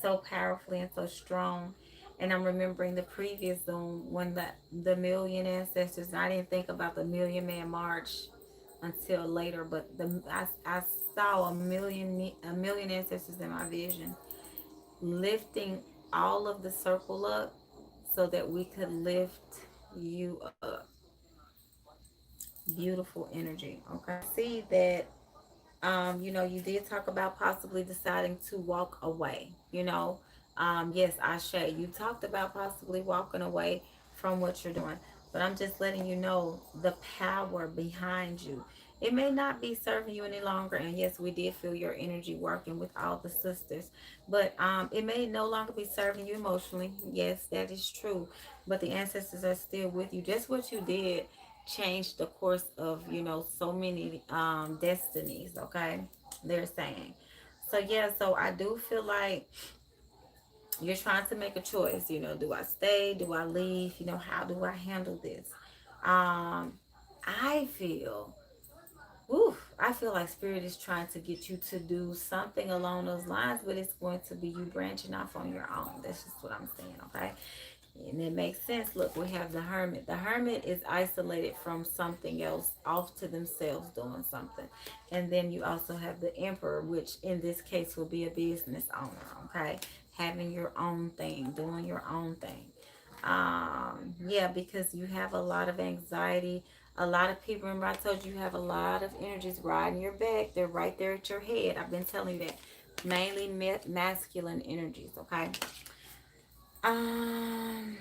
so powerfully and so strong. And I'm remembering the previous Zoom when the million ancestors. I didn't think about the Million Man March until later, but I saw a million ancestors in my vision, lifting all of the circle up so that we could lift you up. Beautiful energy. Okay, I see that. You did talk about possibly deciding to walk away. Yes, Ashe, you talked about possibly walking away from what you're doing, but I'm just letting you know the power behind you. It may not be serving you any longer, and yes, we did feel your energy working with all the sisters, but it may no longer be serving you emotionally. Yes, that is true, but the ancestors are still with you. Just what you did changed the course of so many destinies. Okay, they're saying. So yeah, so I do feel like you're trying to make a choice. Do I stay, do I leave? How do I handle this? I feel, I feel like spirit is trying to get you to do something along those lines, but it's going to be you branching off on your own. That's just what I'm saying. Okay, and it makes sense. Look, we have the hermit. The hermit is isolated from something else, off to themselves doing something. And then you also have the emperor, which in this case will be a business owner, okay? Having your own thing, doing your own thing. Yeah, because you have a lot of anxiety. A lot of people, remember I told you have a lot of energies riding your back. They're right there at your head. I've been telling you that. Mainly masculine energies, okay? Um,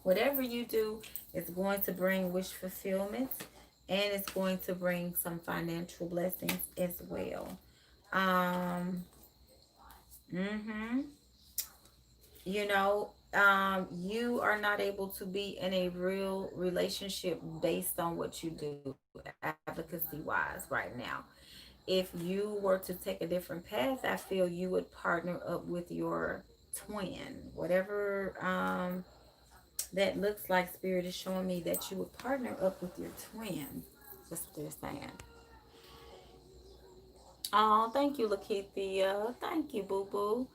Whatever you do is going to bring wish fulfillment, and it's going to bring some financial blessings as well. Um, mm-hmm. You are not able to be in a real relationship based on what you do advocacy wise right now. If you were to take a different path, I feel you would partner up with your twin, whatever that looks like. Spirit is showing me that you would partner up with your twin. That's what they're saying. Oh, thank you, Lakithia. Thank you, Boo Boo.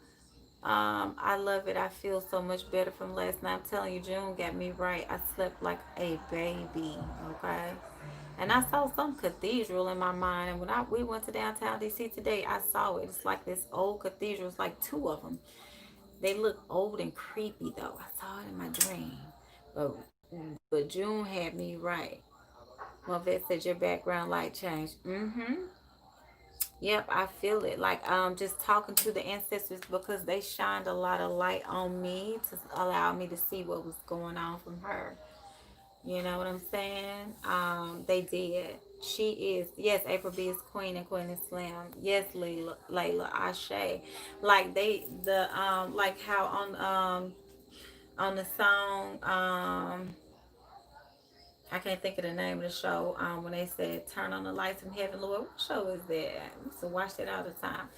I love it. I feel so much better from last night. I'm telling you, June got me right. I slept like a baby. Okay. And I saw some cathedral in my mind. And when we went to downtown DC today, I saw it. It's like this old cathedral. It's like two of them. They look old and creepy though. I saw it in my dream. But but June had me right. Well, Vet said your background light changed. Mm-hmm. Yep, I feel it. Like just talking to the ancestors because they shined a lot of light on me to allow me to see what was going on from her. You know what I'm saying? They did. She is, yes, April B is queen and queen is slam. Yes, Layla, Ashe. Like like how on the song, I can't think of the name of the show. When they said "Turn on the lights from heaven, Lord," what show is that? I used to watch that all the time.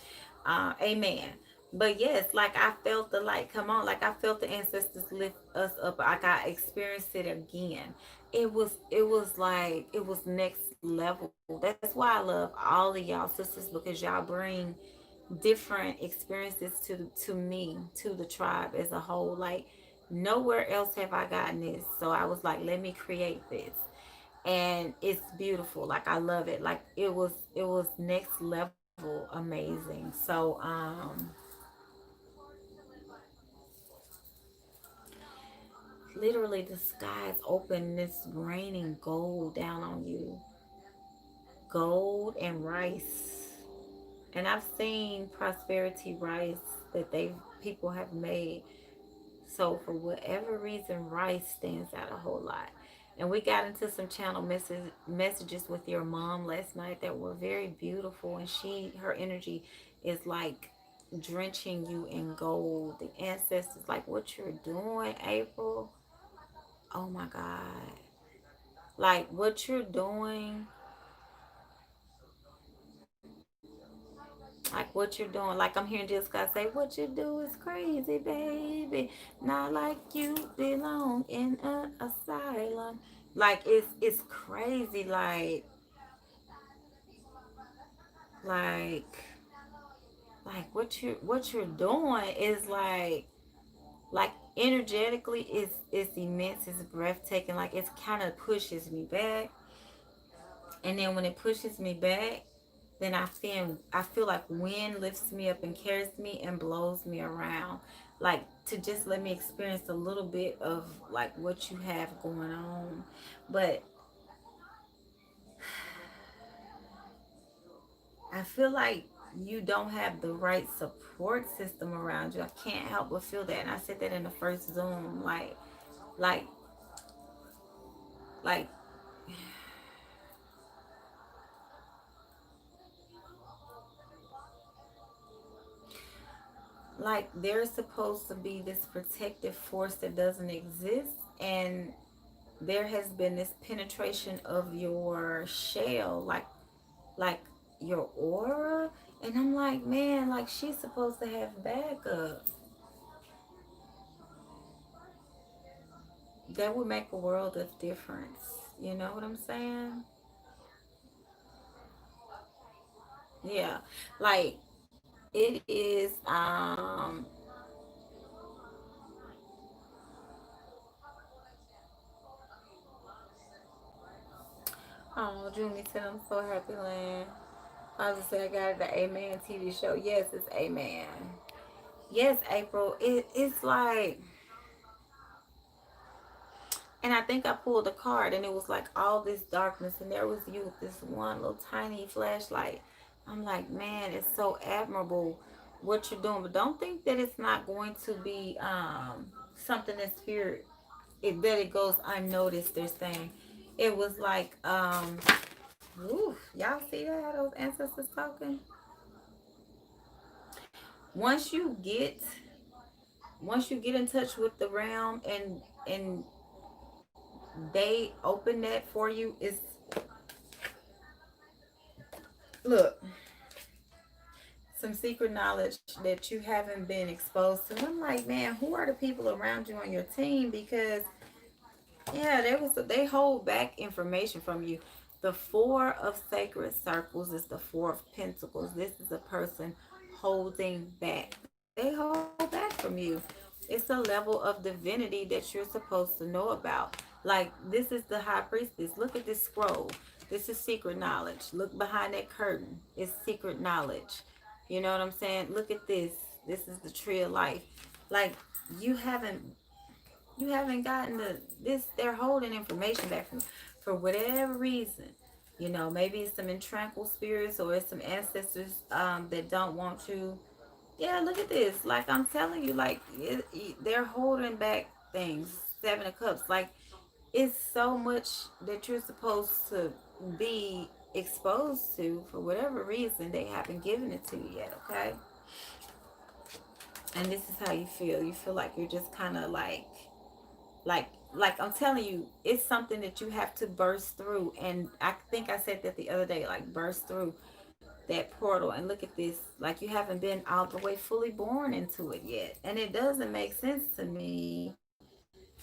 Amen. But yes, like I felt the light come on. Like I felt the ancestors lift us up. Like I experienced it again. It was next level. That's why I love all of y'all sisters because y'all bring different experiences to me, to the tribe as a whole. Like nowhere else have I gotten this. So I was like, let me create this. And it's beautiful. Like I love it. Like it was next level amazing. So literally the skies open, it's raining gold down on you. Gold and rice. And I've seen prosperity rice that they people have made. So for whatever reason, rice stands out a whole lot. And we got into some channel messages with your mom last night that were very beautiful. And her energy is like drenching you in gold. The ancestors, like what you're doing, April. Oh my God. Like what you're doing, like what you're doing. Like I'm hearing Jessica say, what you do is crazy, baby. Not like you belong in an asylum. Like it's crazy. Like like what you're doing is like energetically it's immense, it's breathtaking. Like it's kind of pushes me back. And then when it pushes me back, then I feel like wind lifts me up and carries me and blows me around. Like to just let me experience a little bit of like what you have going on. But I feel like you don't have the right support system around you. I can't help but feel that. And I said that in the first Zoom. Like like like there's supposed to be this protective force that doesn't exist, and there has been this penetration of your shell, like your aura. And I'm like, man, like she's supposed to have backup. That would make a world of difference. You know what I'm saying? Yeah. Like it is oh, Junie said I'm so happy, Land. I was just say I got the Amen TV show. Yes, it's Amen. Yes, April. It's like, and I think I pulled a card and it was like all this darkness and there was you with this one little tiny flashlight. I'm like, man, it's so admirable what you're doing. But don't think that it's not going to be something in spirit. That it goes unnoticed, they're saying. It was like, woo, y'all see that how those ancestors talking? Once you get once you get in touch with the realm and they open that for you, it's look, some secret knowledge that you haven't been exposed to. And I'm like, man, who are the people around you on your team? Because yeah, they hold back information from you. The Four of Sacred Circles is the Four of Pentacles. This is a person holding back. They hold back from you. It's a level of divinity that you're supposed to know about. Like this is the High Priestess. Look at this scroll. This is secret knowledge. Look behind that curtain. It's secret knowledge. You know what I'm saying? Look at this. This is the Tree of Life. Like you haven't you haven't gotten the this. They're holding information back for whatever reason. You know, maybe it's some intranquil spirits or it's some ancestors that don't want you. Yeah, look at this. Like I'm telling you, like they're holding back things. Seven of Cups. Like it's so much that you're supposed to be exposed to. For whatever reason, they haven't given it to you yet. Okay, and this is how you feel. You feel like you're just kind of like I'm telling you, it's something that you have to burst through. And I think I said that the other day, like burst through that portal. And look at this, like you haven't been all the way fully born into it yet. And it doesn't make sense to me,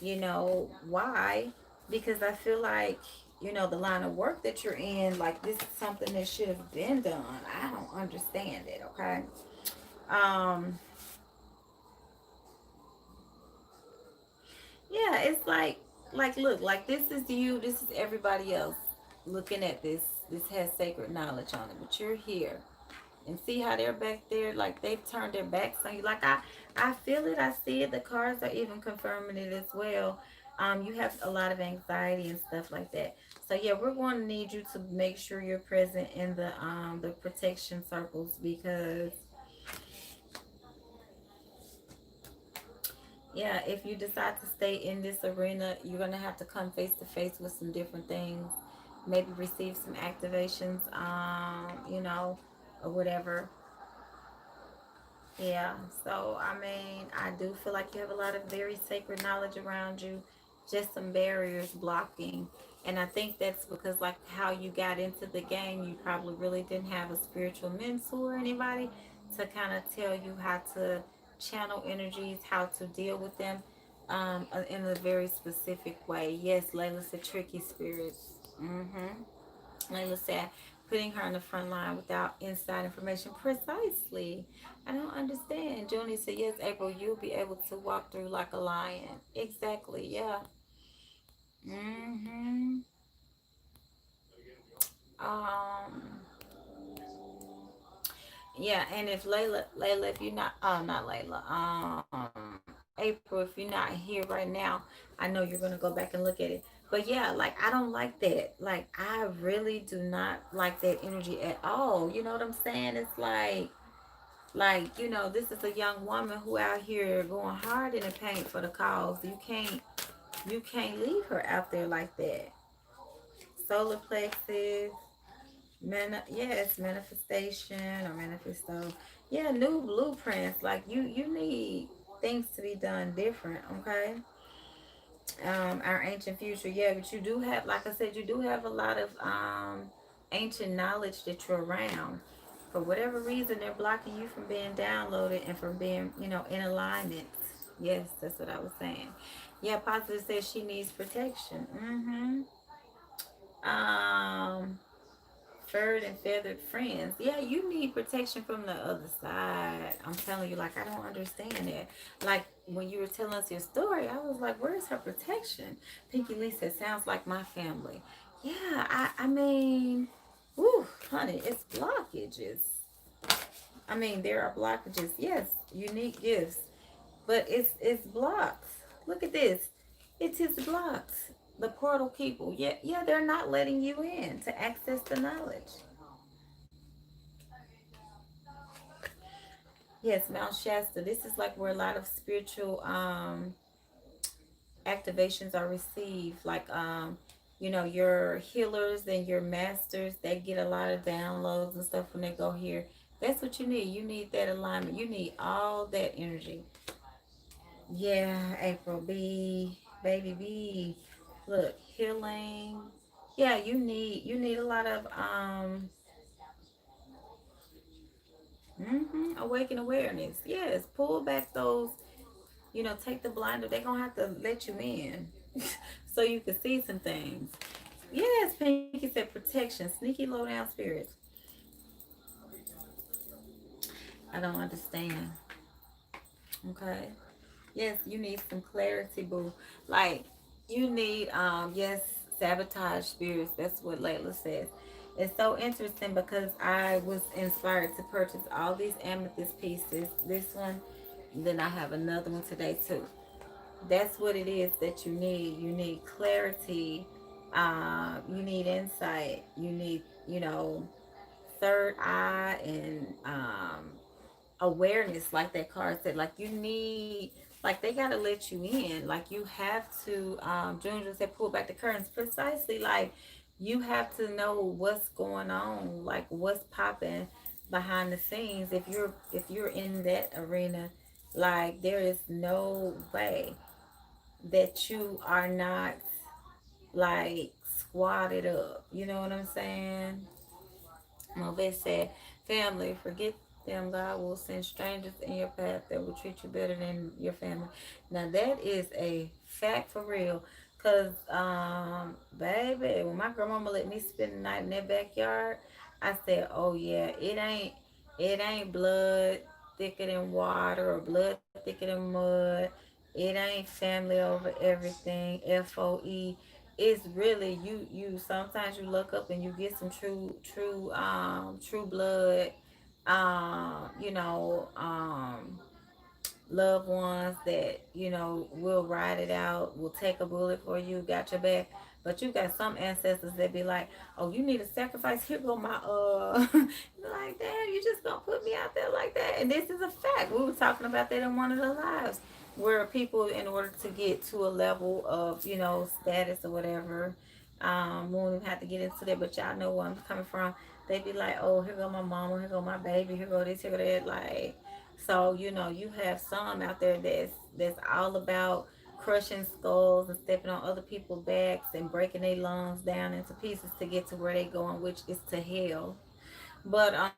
you know, why? Because I feel like, you know, the line of work that you're in, like this is something that should have been done. I don't understand it, okay? Um, yeah, it's like look, like this is you, this is everybody else looking at this. This has sacred knowledge on it, but you're here. And see how they're back there, like they've turned their backs on you. Like I feel it, I see it. The cards are even confirming it as well. You have a lot of anxiety and stuff like that. So yeah, we're going to need you to make sure you're present in the protection circles, because yeah, if you decide to stay in this arena, you're gonna have to come face to face with some different things. Maybe receive some activations, you know, or whatever. Yeah, so I mean, I do feel like you have a lot of very sacred knowledge around you, just some barriers blocking. And I think that's because, like, how you got into the game, you probably really didn't have a spiritual mentor or anybody to kind of tell you how to channel energies, how to deal with them in a very specific way. Yes, Layla's a tricky spirit. Layla said, putting her on the front line without inside information. Precisely. I don't understand. Junie said, yes, April, you'll be able to walk through like a lion. Exactly. Yeah. Mm-hmm. Um, yeah, and if Layla, if you're not, not Layla, April, if you're not here right now, I know you're gonna go back and look at it. But yeah, like I don't like that. Like I really do not like that energy at all. You know what I'm saying? It's like you know, this is a young woman who out here going hard in the paint for the cause. You can't leave her out there like that. Solar plexus, yes, manifestation or manifesto. Yeah, new blueprints. Like you need things to be done different, okay? Our ancient future, yeah, but you do have, like I said, you do have a lot of ancient knowledge that you're around. For whatever reason, they're blocking you from being downloaded and from being, you know, in alignment. Yes, that's what I was saying. Yeah, positive says she needs protection. Um, Furred and feathered friends. Yeah, you need protection from the other side. I'm telling you, like, I don't understand it. Like, when you were telling us your story, I was like, where's her protection? Pinky Lee said, sounds like my family. Yeah, I mean, whew, honey, it's blockages. I mean, there are blockages. Yes, unique gifts, but it's blocks. Look at this. It is blocks. The portal people. Yeah, yeah, they're not letting you in to access the knowledge. Yes, Mount Shasta. This is like where a lot of spiritual activations are received. Like you know, your healers and your masters, they get a lot of downloads and stuff when they go here. That's what you need. You need that alignment. You need all that energy. Yeah, April B, baby B. Look, healing. Yeah, you need a lot of awaken awareness. Yes, pull back those, you know, take the blinder. They're gonna have to let you in so you can see some things. Yes, Pinky said protection, sneaky low down spirits. I don't understand. Okay. Yes, you need some clarity, boo. Like you need yes, sabotage spirits. That's what Layla says. It's so interesting because I was inspired to purchase all these amethyst pieces. This one, then I have another one today too. That's what it is that you need. You need clarity You need insight. You need, third eye and awareness, like that card said. Like you need, like they gotta let you in. Like you have to. June just said, pull back the curtains. Precisely, like you have to know what's going on, like what's popping behind the scenes. If you're in that arena, like there is no way that you are not like squatted up. You know what I'm saying? They said, family, forget them. God will send strangers in your path that will treat you better than your family. Now, that is a fact for real. Because, baby, when my grandmama let me spend the night in that backyard, I said, oh, yeah, it ain't blood thicker than water or blood thicker than mud. It ain't family over everything. FOE. It's really you sometimes you look up and you get some true blood, you know, loved ones that will ride it out, will take a bullet for you, got your back. But you got some ancestors that be like, oh, you need a sacrifice, here go my like, damn, you just gonna put me out there like that? And this is a fact. We were talking about that in one of the lives, where people, in order to get to a level of status or whatever, we won't even have to get into that, but y'all know where I'm coming from. They be like, oh, here go my mama, here go my baby, here go this, here go that. Like, so you have some out there that's all about crushing skulls and stepping on other people's backs and breaking their lungs down into pieces to get to where they going, which is to hell. But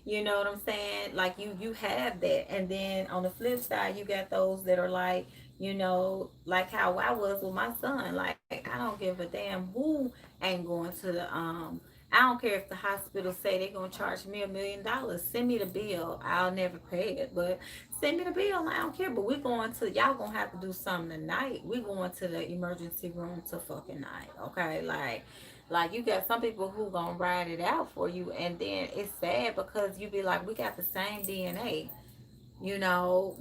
you know what I'm saying? Like you have that, and then on the flip side, you got those that are like, like how I was with my son. Like I don't give a damn who ain't going to the I don't care if the hospital say they're gonna charge me $1 million. Send me the bill. I'll never pay it, but send me the bill. I don't care. But we're going to y'all gonna have to do something tonight. We're going to the emergency room to fucking night. Okay, like you got some people who gonna ride it out for you, and then it's sad because you be like, we got the same DNA,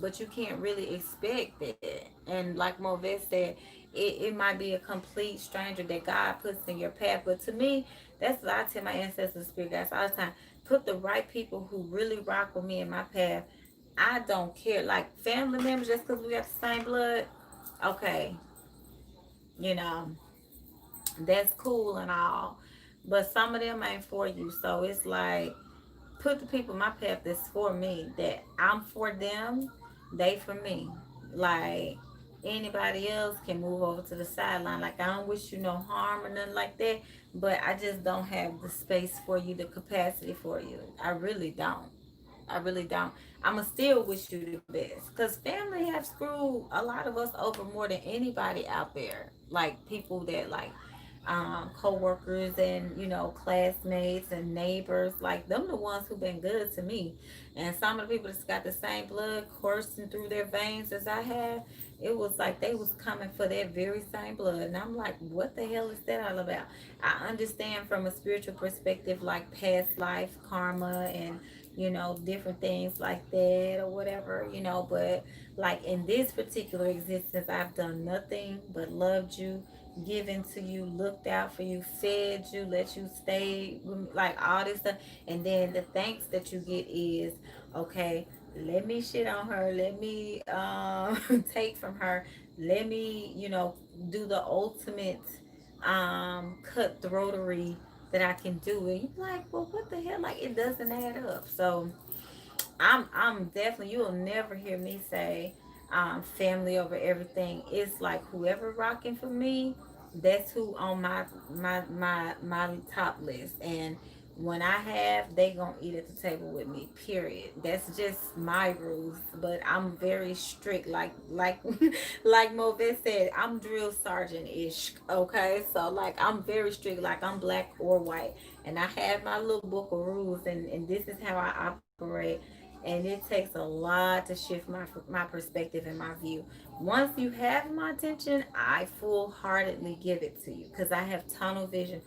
but you can't really expect that. And like Movet said, it might be a complete stranger that God puts in your path. But to me, that's what I tell my ancestors, spirit guides all the time. Put the right people who really rock with me in my path. I don't care. Like family members, just because we got the same blood, okay, you know, that's cool and all. But some of them ain't for you. So it's like, put the people in my path that's for me, that I'm for them, they for me. Like anybody else can move over to the sideline. Like I don't wish you no harm or nothing like that, but I just don't have the space for you, the capacity for you. I really don't. I really don't. I'ma still wish you the best, cause family have screwed a lot of us over more than anybody out there. Like people that like co-workers and classmates and neighbors, like them the ones who been good to me. And some of the people that's got the same blood coursing through their veins as I have, it was like they was coming for that very same blood, and I'm like, what the hell is that all about? I understand from a spiritual perspective, like past life karma and different things like that or whatever, but like in this particular existence, I've done nothing but loved you, given to you, looked out for you, fed you, let you stay, like all this stuff. And then the thanks that you get is, okay, let me shit on her, let me take from her, let me do the ultimate cutthroatery that I can do. And you're like, well, what the hell? Like, it doesn't add up. So I'm definitely, you'll never hear me say family over everything. It's like whoever rocking for me, that's who on my top list. And when I have, they gonna eat at the table with me. Period. That's just my rules. But I'm very strict. Like like Movet said, I'm drill sergeant ish. Okay, so like I'm very strict. Like I'm black or white, and I have my little book of rules, and this is how I operate. And it takes a lot to shift my perspective and my view. Once you have my attention, I full heartedly give it to you because I have tunnel vision.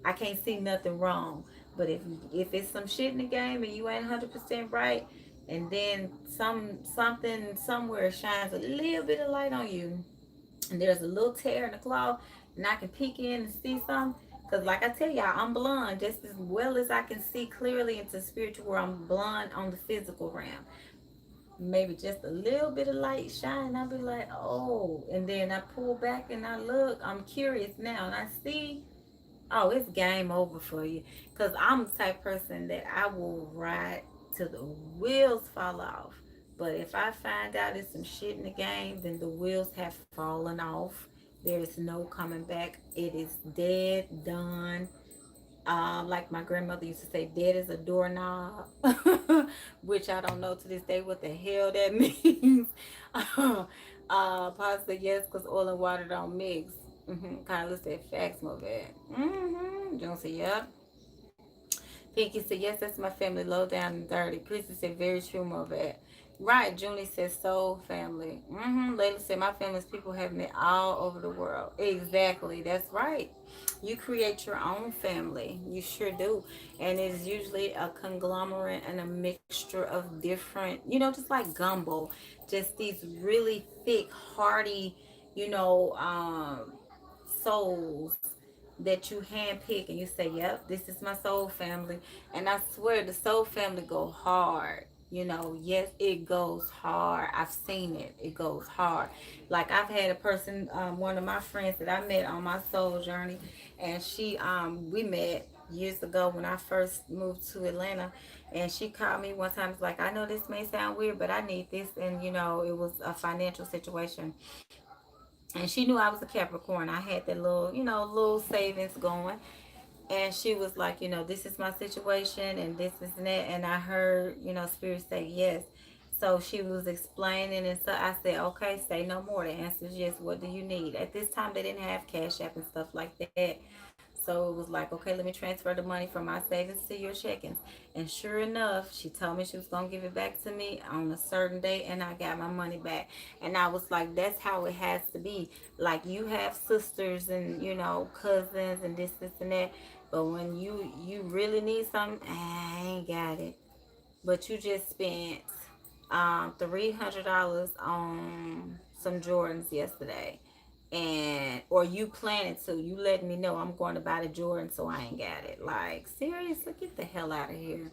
I can't see nothing wrong. But if it's some shit in the game and you ain't 100% right, and then something somewhere shines a little bit of light on you, and there's a little tear in the cloth, and I can peek in and see something. Cause like I tell y'all, I'm blind just as well as I can see clearly into spiritual where I'm blind on the physical realm. Maybe just a little bit of light shine, I'll be like, oh, and then I pull back and I look. I'm curious now, and I see, oh, it's game over for you. Cause I'm the type of person that I will ride till the wheels fall off. But if I find out it's some shit in the game, then the wheels have fallen off. There is no coming back. It is dead, done. Like my grandmother used to say, dead as a doorknob, which I don't know to this day what the hell that means. Possibly yes, because oil and water don't mix. Kyla said, facts, my bad. Joan said, yep. Pinky said, yes, that's my family, low down and dirty. Priestess said, very true, my bad. Right, Julie said, soul family. Layla said, my family's people have met all over the world. Exactly, that's right. You create your own family. You sure do. And it's usually a conglomerate and a mixture of different, just like gumbo. Just these really thick, hearty, you know, um, souls that you handpick and you say, yep, this is my soul family. And I swear the soul family go hard. Yes, it goes hard. I've seen it. It goes hard. Like I've had a person, one of my friends that I met on my soul journey, and we met years ago when I first moved to Atlanta, and she called me one time. It's like, I know this may sound weird, but I need this, and it was a financial situation, and she knew I was a Capricorn. I had that little savings going, and she was like, this is my situation, and this is and that, and I heard, Spirit say yes. So she was explaining, and so I said, okay, say no more. The answer is yes. What do you need? At this time, they didn't have Cash App and stuff like that. So it was like, okay, let me transfer the money from my savings to your checkings. And sure enough, she told me she was going to give it back to me on a certain day, and I got my money back. And I was like, that's how it has to be. Like, you have sisters and, cousins and this and that. But when you really need something, I ain't got it. But you just spent $300 on some Jordans yesterday, and or you planning to, you let me know I'm going to buy the Jordan, so I ain't got it. Like, seriously, get the hell out of here.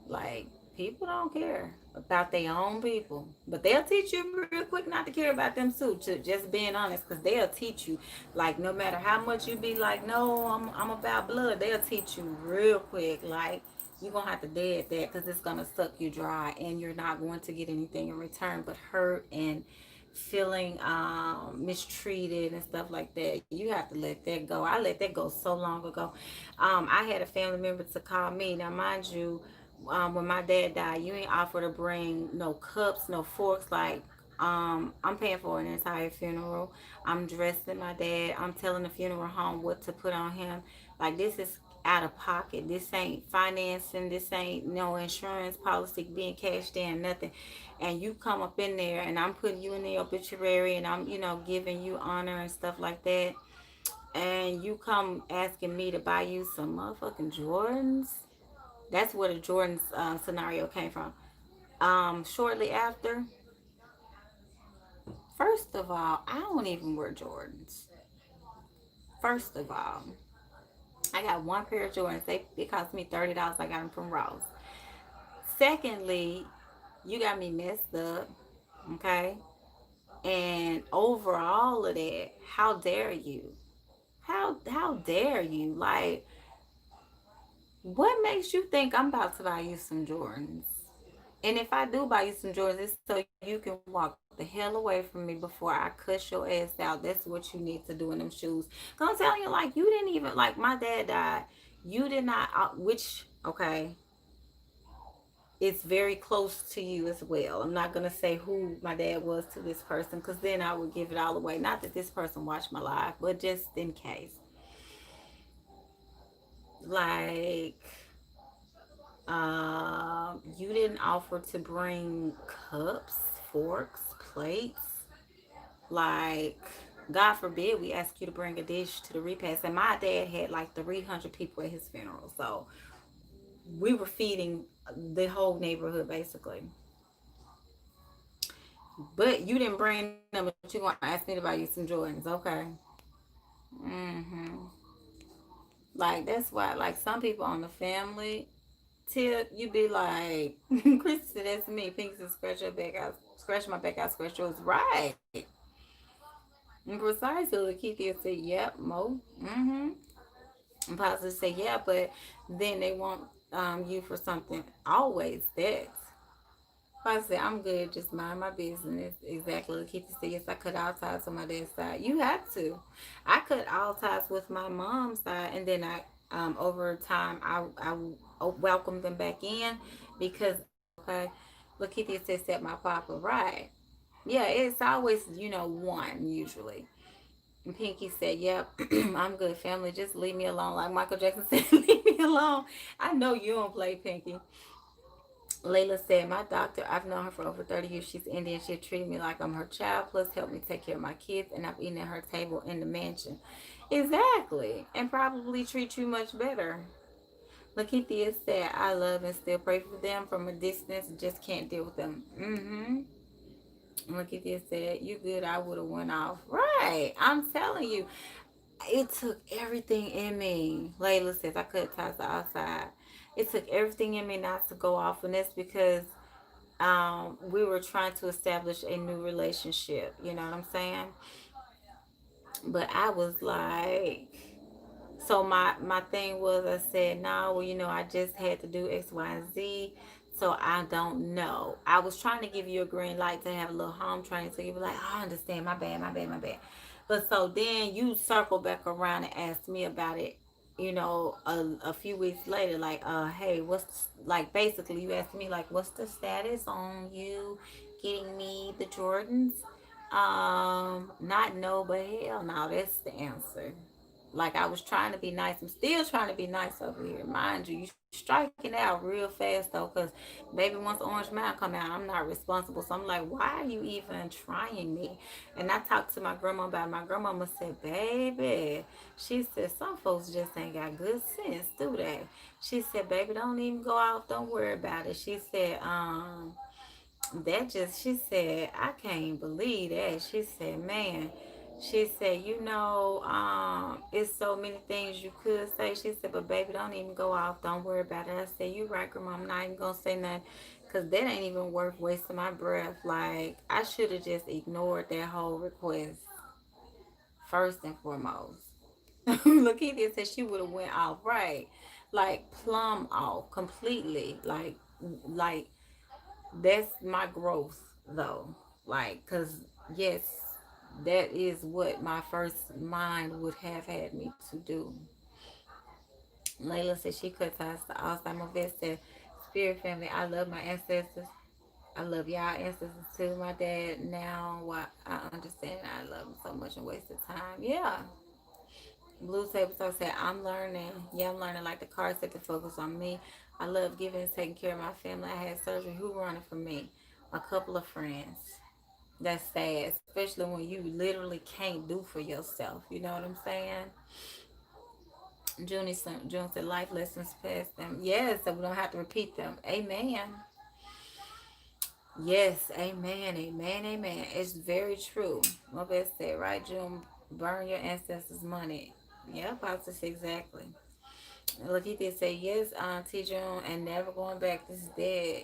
Like, people don't care about their own people, but they'll teach you real quick not to care about them too. To just being honest, because they'll teach you. Like, no matter how much you be like, no, I'm about blood, they'll teach you real quick. Like, you're gonna have to dead that, because it's gonna suck you dry, and you're not going to get anything in return but hurt and feeling mistreated and stuff like that. You have to let that go. I let that go so long ago. I had a family member to call me. Now, mind you, when my dad died, you ain't offer to bring no cups, no forks. Like, I'm paying for an entire funeral. I'm dressing my dad. I'm telling the funeral home what to put on him. Like, this is out of pocket. This ain't financing. This ain't no insurance policy being cashed in, nothing. And you come up in there, and I'm putting you in the obituary, and I'm, giving you honor and stuff like that. And you come asking me to buy you some motherfucking Jordans. That's where the Jordan's scenario came from. Shortly after, first of all, I don't even wear Jordans. First of all, I got one pair of Jordans. It cost me $30. I got them from Ross. Secondly, you got me messed up, okay? And over all of that, how dare you? How dare you? Like, what makes you think I'm about to buy you some Jordans? And if I do buy you some Jordans, it's so you can walk the hell away from me before I cuss your ass out. That's what you need to do in them shoes. Cause I'm telling you, like, you didn't even, like, my dad died. You did not, okay, it's very close to you as well. I'm not gonna say who my dad was to this person, because then I would give it all away. Not that this person watched my life, but just in case. Like, you didn't offer to bring cups, forks, plates. Like, God forbid we ask you to bring a dish to the repast. And my dad had like 300 people at his funeral. So we were feeding the whole neighborhood basically. But you didn't bring them, but you want to ask me to buy you some Jordans. Okay. Mm-hmm. Like that's why, like some people on the family tip, you be like, Chris said that's me. Pink said scratch your back, I scratch my back, I scratch yours. Right. And precisely, Lakeithia said, yep, Mo. Mm-hmm. And Positive said, yeah, but then they want you for something. Always that. I said, I'm good, just mind my business. Exactly. Lakeithia said, yes, I cut all ties on my dad's side. You have to. I cut all ties with my mom's side, and then over time, I welcomed them back in because, okay, Lakeithia said, set my papa right. Yeah, it's always, one usually. And Pinky said, yep, I'm good, family. Just leave me alone. Like Michael Jackson said, leave me alone. I know you don't play, Pinky. Layla said, my doctor, I've known her for over 30 years. She's Indian. She treated me like I'm her child, plus helped me take care of my kids, and I've eaten at her table in the mansion. Exactly. And probably treat you much better. Lakithia said, I love and still pray for them from a distance. Just can't deal with them. Mm-hmm. Lakithia said, you good, I would have went off. Right. I'm telling you. It took everything in me. Layla says, I cut ties to outside. It took everything in me not to go off. And that's because we were trying to establish a new relationship. You know what I'm saying? But I was like, so my thing was, I said, no, well, I just had to do X, Y, and Z. So I don't know. I was trying to give you a green light to have a little home training, so you be like, oh, I understand, my bad, my bad, my bad. But so then you circle back around and ask me about it. A few weeks later, like, hey, like basically you asked me like, what's the status on you getting me the Jordans? Not no, but hell no, that's the answer. Like I was trying to be nice. I'm still trying to be nice over here. Mind you, you striking out real fast though, because baby, once Orange Mountain come out, I'm not responsible. So I'm like, why are you even trying me? And I talked to my grandma about it. My grandmama said, baby, she said, some folks just ain't got good sense, do they? She said, baby, don't even go out. Don't worry about it. She said, she said, I can't believe that. She said, man, she said, it's so many things you could say. She said, but baby, don't even go off. Don't worry about it. I said, you right, grandma. I'm not even going to say nothing because that ain't even worth wasting my breath. Like, I should have just ignored that whole request first and foremost. Lakeithia said she would have went off, right? Like, plumb off completely. Like, that's my growth though, like, because yes, that is what my first mind would have had me to do. Layla said she cut ties to Alzheimer's vet. Said, spirit family, I love my ancestors. I love y'all ancestors too. My dad now, what I understand, I love him so much and wasted time. Yeah. Blue Table Talk said, I'm learning. Yeah, I'm learning. Like the card said to focus on me. I love giving and taking care of my family. I had surgery. Who running for me? A couple of friends. That's sad, especially when you literally can't do for yourself. You know what I'm saying? June said, life lessons past them. Yes, so we don't have to repeat them. Amen. Yes, amen, amen, amen. It's very true. My best said, right, June? Burn your ancestors' money. Yeah, Pastor, exactly. Lakita said, yes, Auntie June, and never going back. This is dead,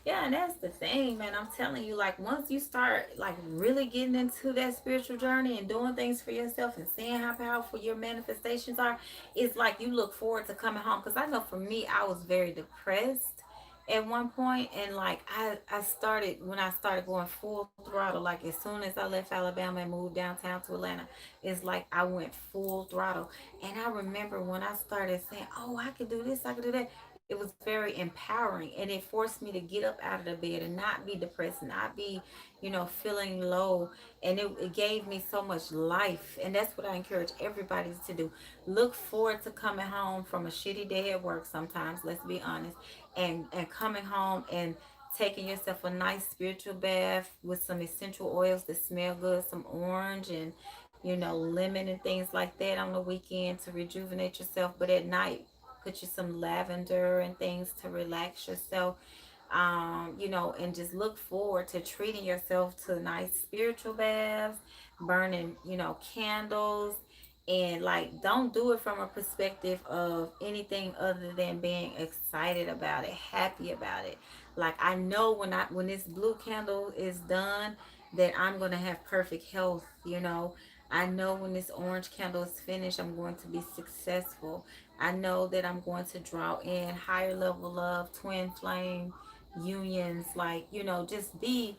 Yeah, and that's the thing, man. I'm telling you, like, once you start, like, really getting into that spiritual journey and doing things for yourself and seeing how powerful your manifestations are, it's like you look forward to coming home. Because I know for me, I was very depressed at one point, and like I started when I started going full throttle, like as soon as I left Alabama and moved downtown to Atlanta, it's like I went full throttle. And I remember when I started saying, oh, I could do this, I could do that, it was very empowering, and it forced me to get up out of the bed and not be depressed, not be, feeling low. And it gave me so much life. And that's what I encourage everybody to do. Look forward to coming home from a shitty day at work sometimes, let's be honest, and coming home and taking yourself a nice spiritual bath with some essential oils that smell good, some orange and lemon and things like that on the weekend to rejuvenate yourself. But at night, put you some lavender and things to relax yourself. And just look forward to treating yourself to nice spiritual baths, burning, candles, And like, don't do it from a perspective of anything other than being excited about it, happy about it. Like, I know when this blue candle is done that I'm going to have perfect health, you know. I know when this orange candle is finished, I'm going to be successful. I know that I'm going to draw in higher level of twin flame unions. Like, you know, just be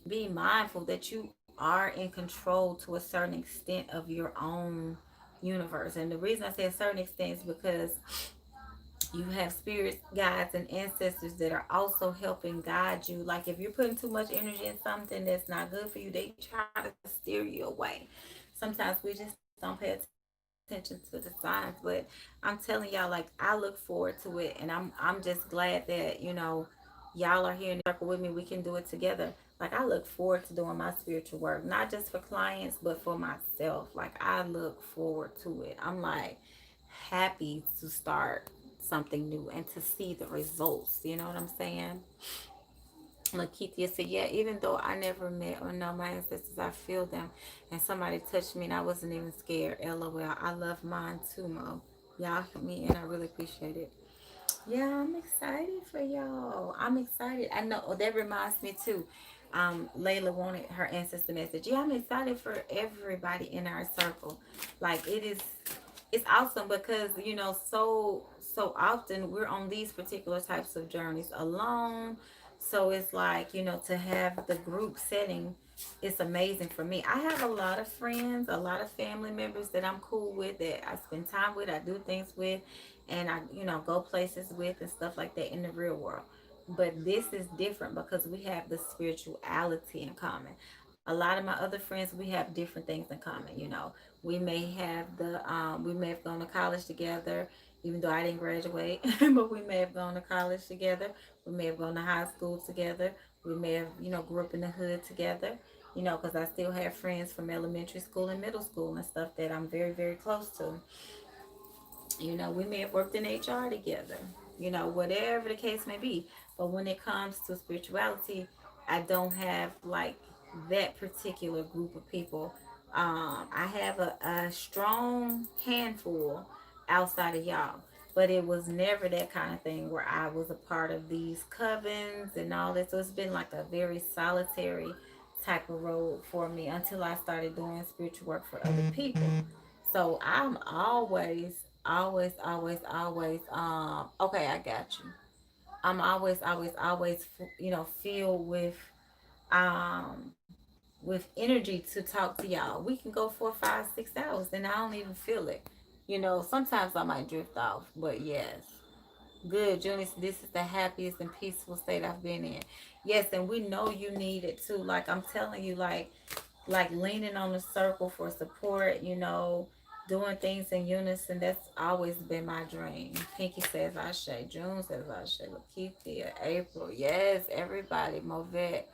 mindful that you are in control to a certain extent of your own universe. And the reason I say a certain extent is because you have spirits, guides, and ancestors that are also helping guide you. Like, if you're putting too much energy in something that's not good for you, they try to steer you away. Sometimes we just don't pay attention to the signs, but I'm telling y'all, like, I look forward to it, and I'm just glad that, y'all are here in the circle with me. We can do it together. Like, I look forward to doing my spiritual work, not just for clients, but for myself. Like, I look forward to it. I'm like happy to start something new and to see the results. You know what I'm saying? Lakeithia said, yeah, even though I never met or know my ancestors, I feel them. And somebody touched me and I wasn't even scared. LOL. I love mine too, Mo. Y'all help me and I really appreciate it. Yeah, I'm excited for y'all. I'm excited. I know, oh, that reminds me too. Layla wanted her ancestor message. Yeah, I'm excited for everybody in our circle. Like, it's awesome because, so often we're on these particular types of journeys alone. So it's like, to have the group setting, it's amazing for me. I have a lot of friends, a lot of family members that I'm cool with, that I spend time with, I do things with, and I, go places with and stuff like that in the real world. But this is different because we have the spirituality in common. A lot of my other friends, we have different things in common. We may have we may have gone to college together, even though I didn't graduate, but we may have gone to college together. We may have gone to high school together. We may have, grew up in the hood together, because I still have friends from elementary school and middle school and stuff that I'm very, very close to. We may have worked in HR together, whatever the case may be. But when it comes to spirituality, I don't have like that particular group of people. I have a strong handful outside of y'all, but it was never that kind of thing where I was a part of these covens and all that. So it's been like a very solitary type of road for me until I started doing spiritual work for other people. So I'm always, okay, I got you. I'm always, filled um with energy to talk to y'all. We can go 4, 5, 6 hours and I don't even feel it. Sometimes I might drift off, but yes. Good, Junior. This is the happiest and peaceful state I've been in. Yes, and we know you need it too. Like, I'm telling you, like leaning on the circle for support, doing things in unison. That's always been my dream. Pinky says Ashe. June says Ashe. Lakeithia, April. Yes, everybody. Movet.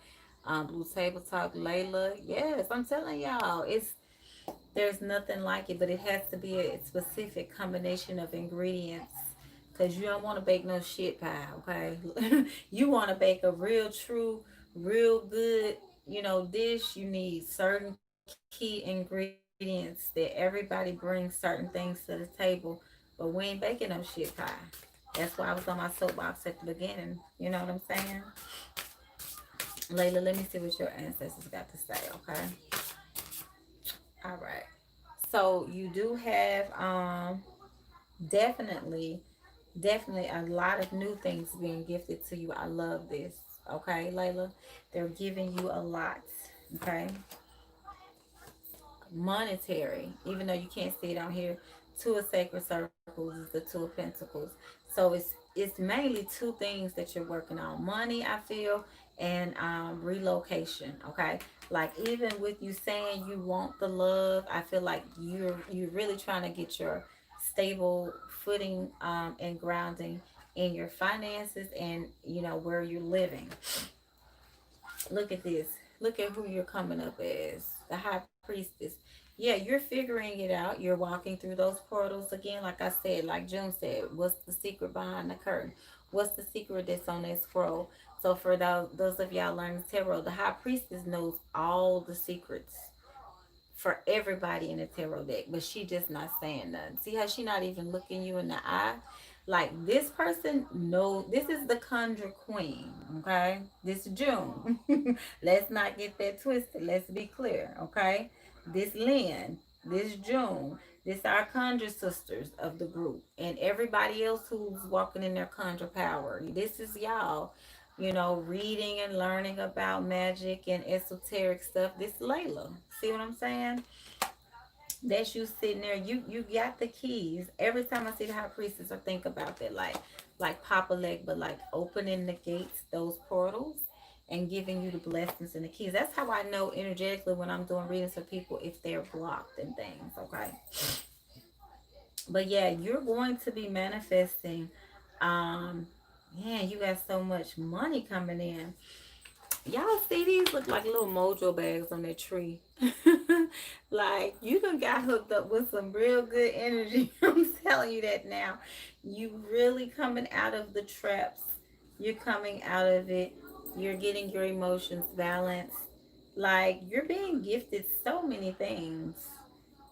Blue Table Talk, Layla. Yes, I'm telling y'all, there's nothing like it, but it has to be a specific combination of ingredients. Cause you don't want to bake no shit pie, okay? You want to bake a real, true, real good, dish. You need certain key ingredients that everybody brings certain things to the table, but we ain't baking no shit pie. That's why I was on my soapbox at the beginning. You know what I'm saying? Layla, let me see what your ancestors got to say, okay? All right. So you do have definitely definitely a lot of new things being gifted to you. I love this. Okay, Layla? They're giving you a lot. Okay? Monetary, even though you can't see it on here. Two of sacred circles is the two of pentacles. So it's mainly two things that you're working on: money, I feel, and relocation. Okay, like, even with you saying you want the love, I feel like you're really trying to get your stable footing and grounding in your finances and where you're living. Look at this. Look at who you're coming up as. The high priestess. Yeah, you're figuring it out. You're walking through those portals again. Like I said, like June said, what's the secret behind the curtain? What's the secret that's on that scroll? So for those of y'all learning tarot, the high priestess knows all the secrets for everybody in the tarot deck, but she just not saying nothing. See how she not even looking you in the eye? Like this person, no, this is the conjure queen, okay? This June. Let's not get that twisted. Let's be clear, okay? This Lynn, this June, this our conjure sisters of the group, and everybody else who's walking in their conjure power. This is y'all, reading and learning about magic and esoteric stuff. This Layla. See what I'm saying? That's you sitting there. You got the keys. Every time I see the high priestess, I think about that, like Papa Leg, but like opening the gates, those portals, and giving you the blessings and the keys. That's how I know energetically when I'm doing readings for people if they're blocked and things. Okay, but yeah, you're going to be manifesting. Man, you got so much money coming in. Y'all see these look like little mojo bags on that tree. Like you done got hooked up with some real good energy. I'm telling you that now. You really coming out of the traps. You're coming out of it. You're getting your emotions balanced. Like you're being gifted so many things.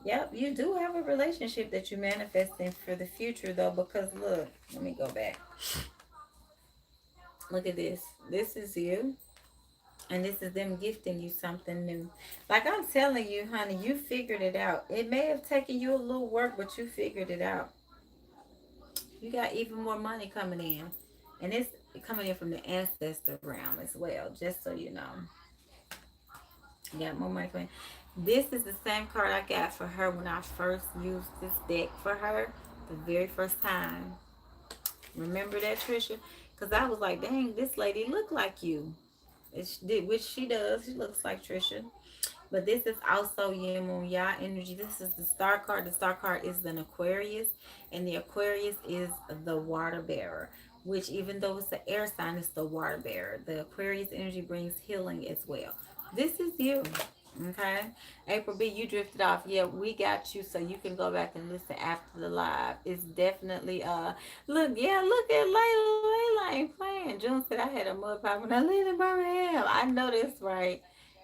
Yep, you do have a relationship that you're manifesting for the future though, because look, let me go back. Look at this. This is you. And this is them gifting you something new. Like I'm telling you, honey, you figured it out. It may have taken you a little work, but you figured it out. You got even more money coming in. And it's coming in from the ancestor realm as well, just so you know. You got more money coming in. This is the same card I got for her when I first used this deck for her the very first time. Remember that, Trisha? Because I was like, dang, this lady look like you. Which she does. She looks like Trisha. But this is also Yin Moon Ya energy. This is the star card. The star card is an Aquarius. And the Aquarius is the water bearer. Which even though it's the air sign, it's the water bearer. The Aquarius energy brings healing as well. This is you. Okay. April B, you drifted off. Yeah, we got you, so you can go back and listen after the live. It's definitely look at Layla. Layla ain't playing. June said I had a mud pie when I lived in Birmingham. I know that's right.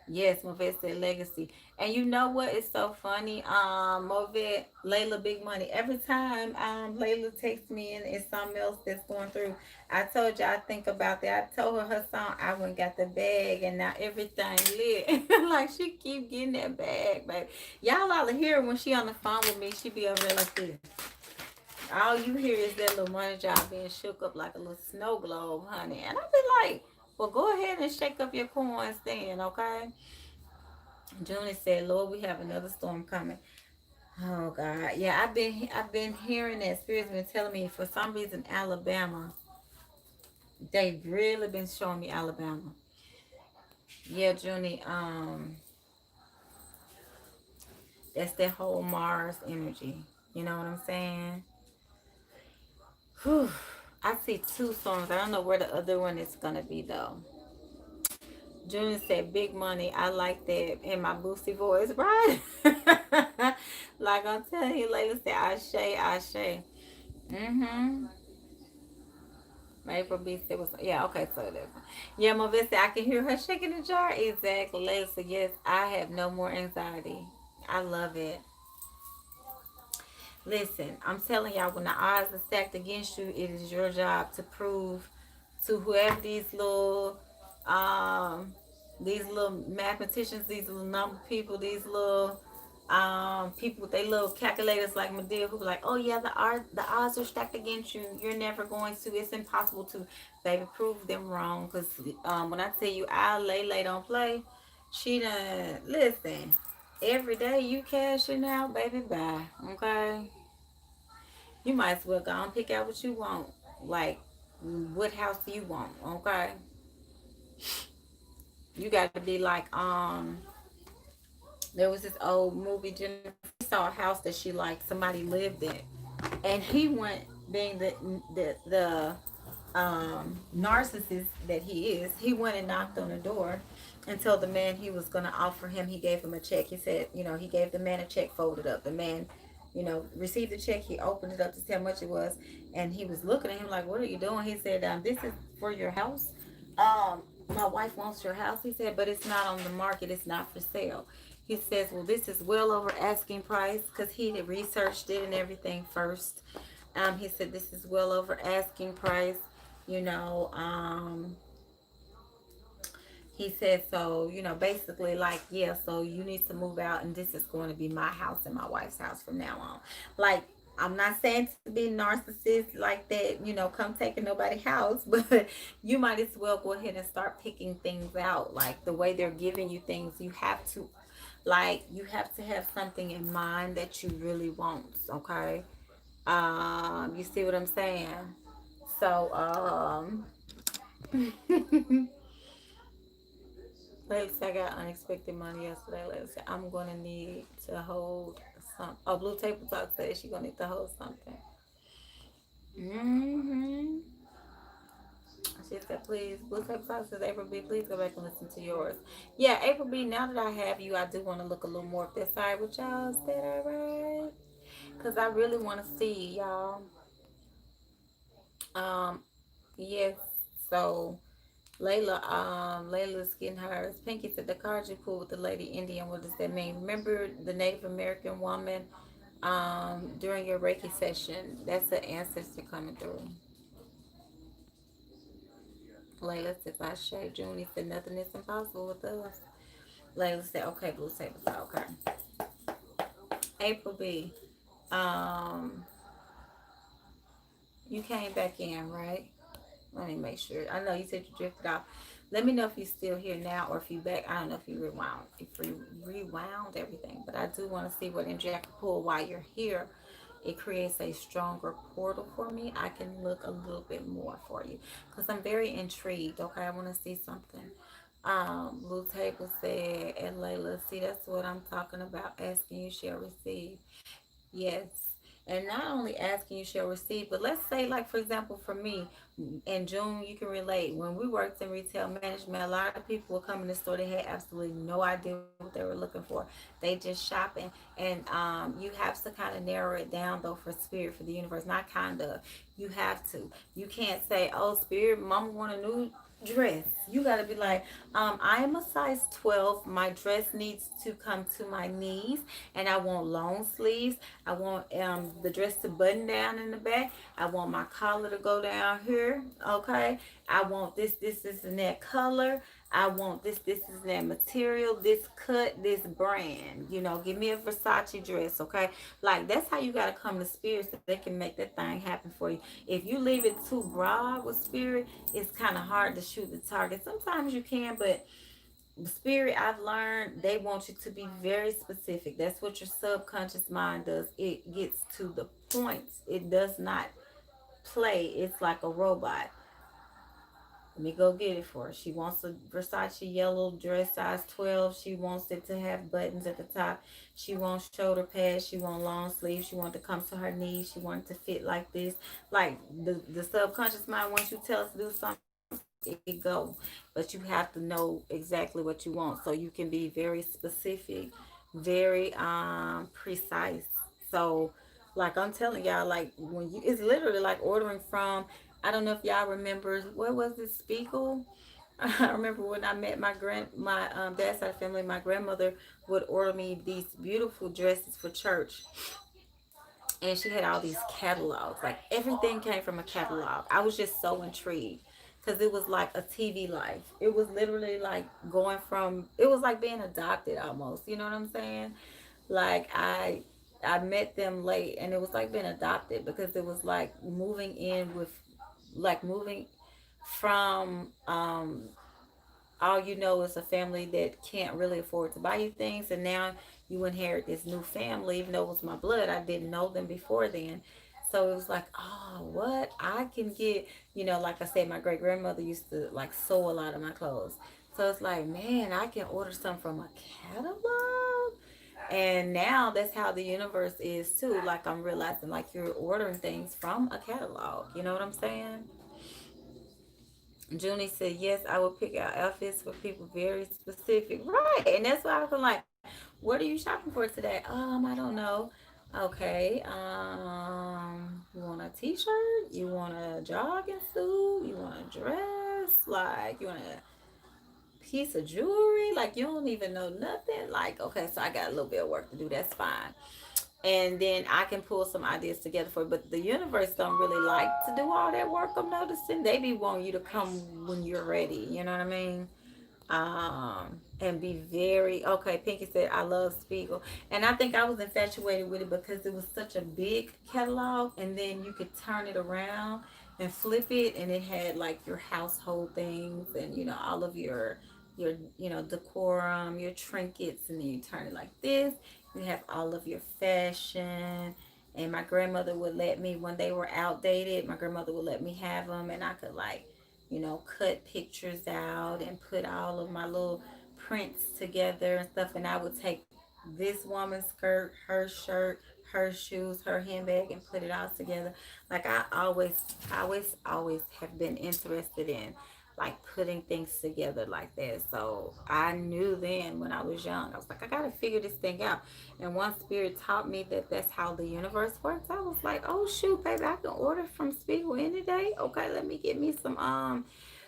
Yes, Memphis said legacy. And you know what? It's so funny. Movet, Layla Big Money. Every time Layla texts me and it's something else that's going through, I told you I think about that. I told her song, I went and got the bag and now everything lit. Like she keep getting that bag, baby. Y'all ought to hear her when she on the phone with me. She be over there like this. All you hear is that little money jar being shook up like a little snow globe, honey. And I be like, well, go ahead and shake up your coins then, okay? Junie said, Lord, we have another storm coming. Oh God. Yeah, I've been hearing that. Spirit's been telling me for some reason Alabama. They've really been showing me Alabama. Yeah, Junie, that's that whole Mars energy. You know what I'm saying? Whew. I see two songs. I don't know where the other one is gonna be though. Junior said, "Big money." I like that in my boosty voice, right? Like I'm telling you, ladies, say Ashe, Ashe. Mm-hmm. April B said, "Was yeah, okay, so that's yeah." Melissa, I can hear her shaking the jar. Exactly, ladies. So yes, I have no more anxiety. I love it. Listen, I'm telling y'all, when the odds are stacked against you, it is your job to prove to whoever these little mathematicians, these little number people, these little people with their little calculators like Medea who be like, oh yeah, the odds are stacked against you. You're never going to. It's impossible to, baby, prove them wrong. Cause when I tell you I lay don't play, she done listen. Every day you cashing out, baby, bye. Okay. You might as well go and pick out what you want. Like, what house do you want? Okay. You got to be like, there was this old movie, Jennifer saw a house that she liked, somebody lived in. And he went, being the narcissist that he is, he went and knocked on the door and told the man he was going to offer him, he gave him a check. He said, he gave the man a check folded up. The man, received the check. He opened it up to see how much it was. And he was looking at him like, what are you doing? He said, this is for your house. my wife wants your house. He said, but it's not on the market. It's not for sale. He says, well, this is well over asking price because he had researched it and everything first. He said, this is well over asking price. You know, he said, so, basically, like, yeah, so you need to move out, and this is going to be my house and my wife's house from now on. Like, I'm not saying to be narcissist like that, come taking nobody's house, but you might as well go ahead and start picking things out. Like, the way they're giving you things, you have to have something in mind that you really want, okay? You see what I'm saying? So, let's say I got unexpected money yesterday. Let's say I'm gonna need to hold some. Oh, Blue Table Talk says she's gonna need to hold something. Mm-hmm. She said, please, Blue Table Talk says, April B, please go back and listen to yours. Yeah, April B, now that I have you, I do want to look a little more if that's all right with y'all. Is that all right? Because I really want to see y'all. Um, yes, so Layla's getting hers. Pinky said the card you pulled with the lady Indian, what does that mean? Remember the Native American woman during your Reiki session? That's the ancestor coming through. Layla said, I shaved June. He said, nothing is impossible with us. Layla said, okay, Blue Table said, okay. April B. Um, you came back in, right? Let me make sure. I know you said you drifted off. Let me know if you're still here now or if you back. I don't know if you rewound everything, but I do want to see what energy I can pull while you're here. It creates a stronger portal for me. I can look a little bit more for you because I'm very intrigued. Okay, I want to see something. Blue Table said, and Layla, see, that's what I'm talking about. Asking you shall receive. Yes. And not only asking you shall receive, but let's say, like, for example, for me, in June, you can relate. When we worked in retail management, a lot of people would come in the store. They had absolutely no idea what they were looking for. They just shopping. And you have to kind of narrow it down, though, for spirit, for the universe. Not kind of. You have to. You can't say, oh, spirit, mama want a new dress. You got to be like, I am a size 12. My dress needs to come to my knees, and I want long sleeves. I want the dress to button down in the back. I want my collar to go down here. Okay. I want this, and that color. I want this is that material, this cut, this brand. Give me a Versace dress, okay? Like, that's how you gotta come to spirit so they can make that thing happen for you. If you leave it too broad with spirit, it's kind of hard to shoot the target. Sometimes you can, but spirit, I've learned, they want you to be very specific. That's what your subconscious mind does. It gets to the points. It does not play. It's like a robot. Let me go get it for her. She wants a Versace yellow dress, size 12. She wants it to have buttons at the top. She wants shoulder pads. She wants long sleeves. She wants to come to her knees. She wants to fit like this. Like, the subconscious mind, once you tell us to do something, it go. But you have to know exactly what you want. So you can be very specific, very precise. So, like, I'm telling y'all, like, when you, it's literally like ordering from, I don't know if y'all remember, what was it, Spiegel? I remember when I met my dad's side family, my grandmother would order me these beautiful dresses for church, and she had all these catalogs. Like, everything came from a catalog. I was just so intrigued because it was like a TV life. It was literally like going from, it was like being adopted almost. You know what I'm saying? Like, I met them late, and it was like being adopted because it was like moving in with, like, moving from all you know is a family that can't really afford to buy you things, and now you inherit this new family. Even though it was my blood, I didn't know them before then. So it was like, oh, what I can get, like I said, my great grandmother used to like sew a lot of my clothes. So it's like, man, I can order some from a catalog. And now that's how the universe is too. Like, I'm realizing, like, you're ordering things from a catalog. You know what I'm saying? Junie said, yes, I will pick out outfits for people very specific. Right. And that's why I was like, what are you shopping for today? I don't know. Okay. You want a t-shirt? You want a jogging suit? You want a dress? Like, you want to piece of jewelry, like you don't even know nothing. Like, okay, so I got a little bit of work to do. That's fine. And then I can pull some ideas together for it. But the universe don't really like to do all that work. I'm noticing they be wanting you to come when you're ready. You know what I mean? And be very okay. Pinky said I love Spiegel, and I think I was infatuated with it because it was such a big catalog, and then you could turn it around and flip it, and it had like your household things and all of your decorum, your trinkets, and then you turn it like this. You have all of your fashion. And my grandmother would let me, when they were outdated, my grandmother would let me have them, and I could like cut pictures out and put all of my little prints together and stuff. And I would take this woman's skirt, her shirt, her shoes, her handbag, and put it all together. Like I always have been interested in like putting things together like that. So I knew then when I was young, I was like, I gotta figure this thing out. And once Spirit taught me that that's how the universe works, I was like, oh shoot, baby, I can order from Spiegel any day. Okay, let me get me some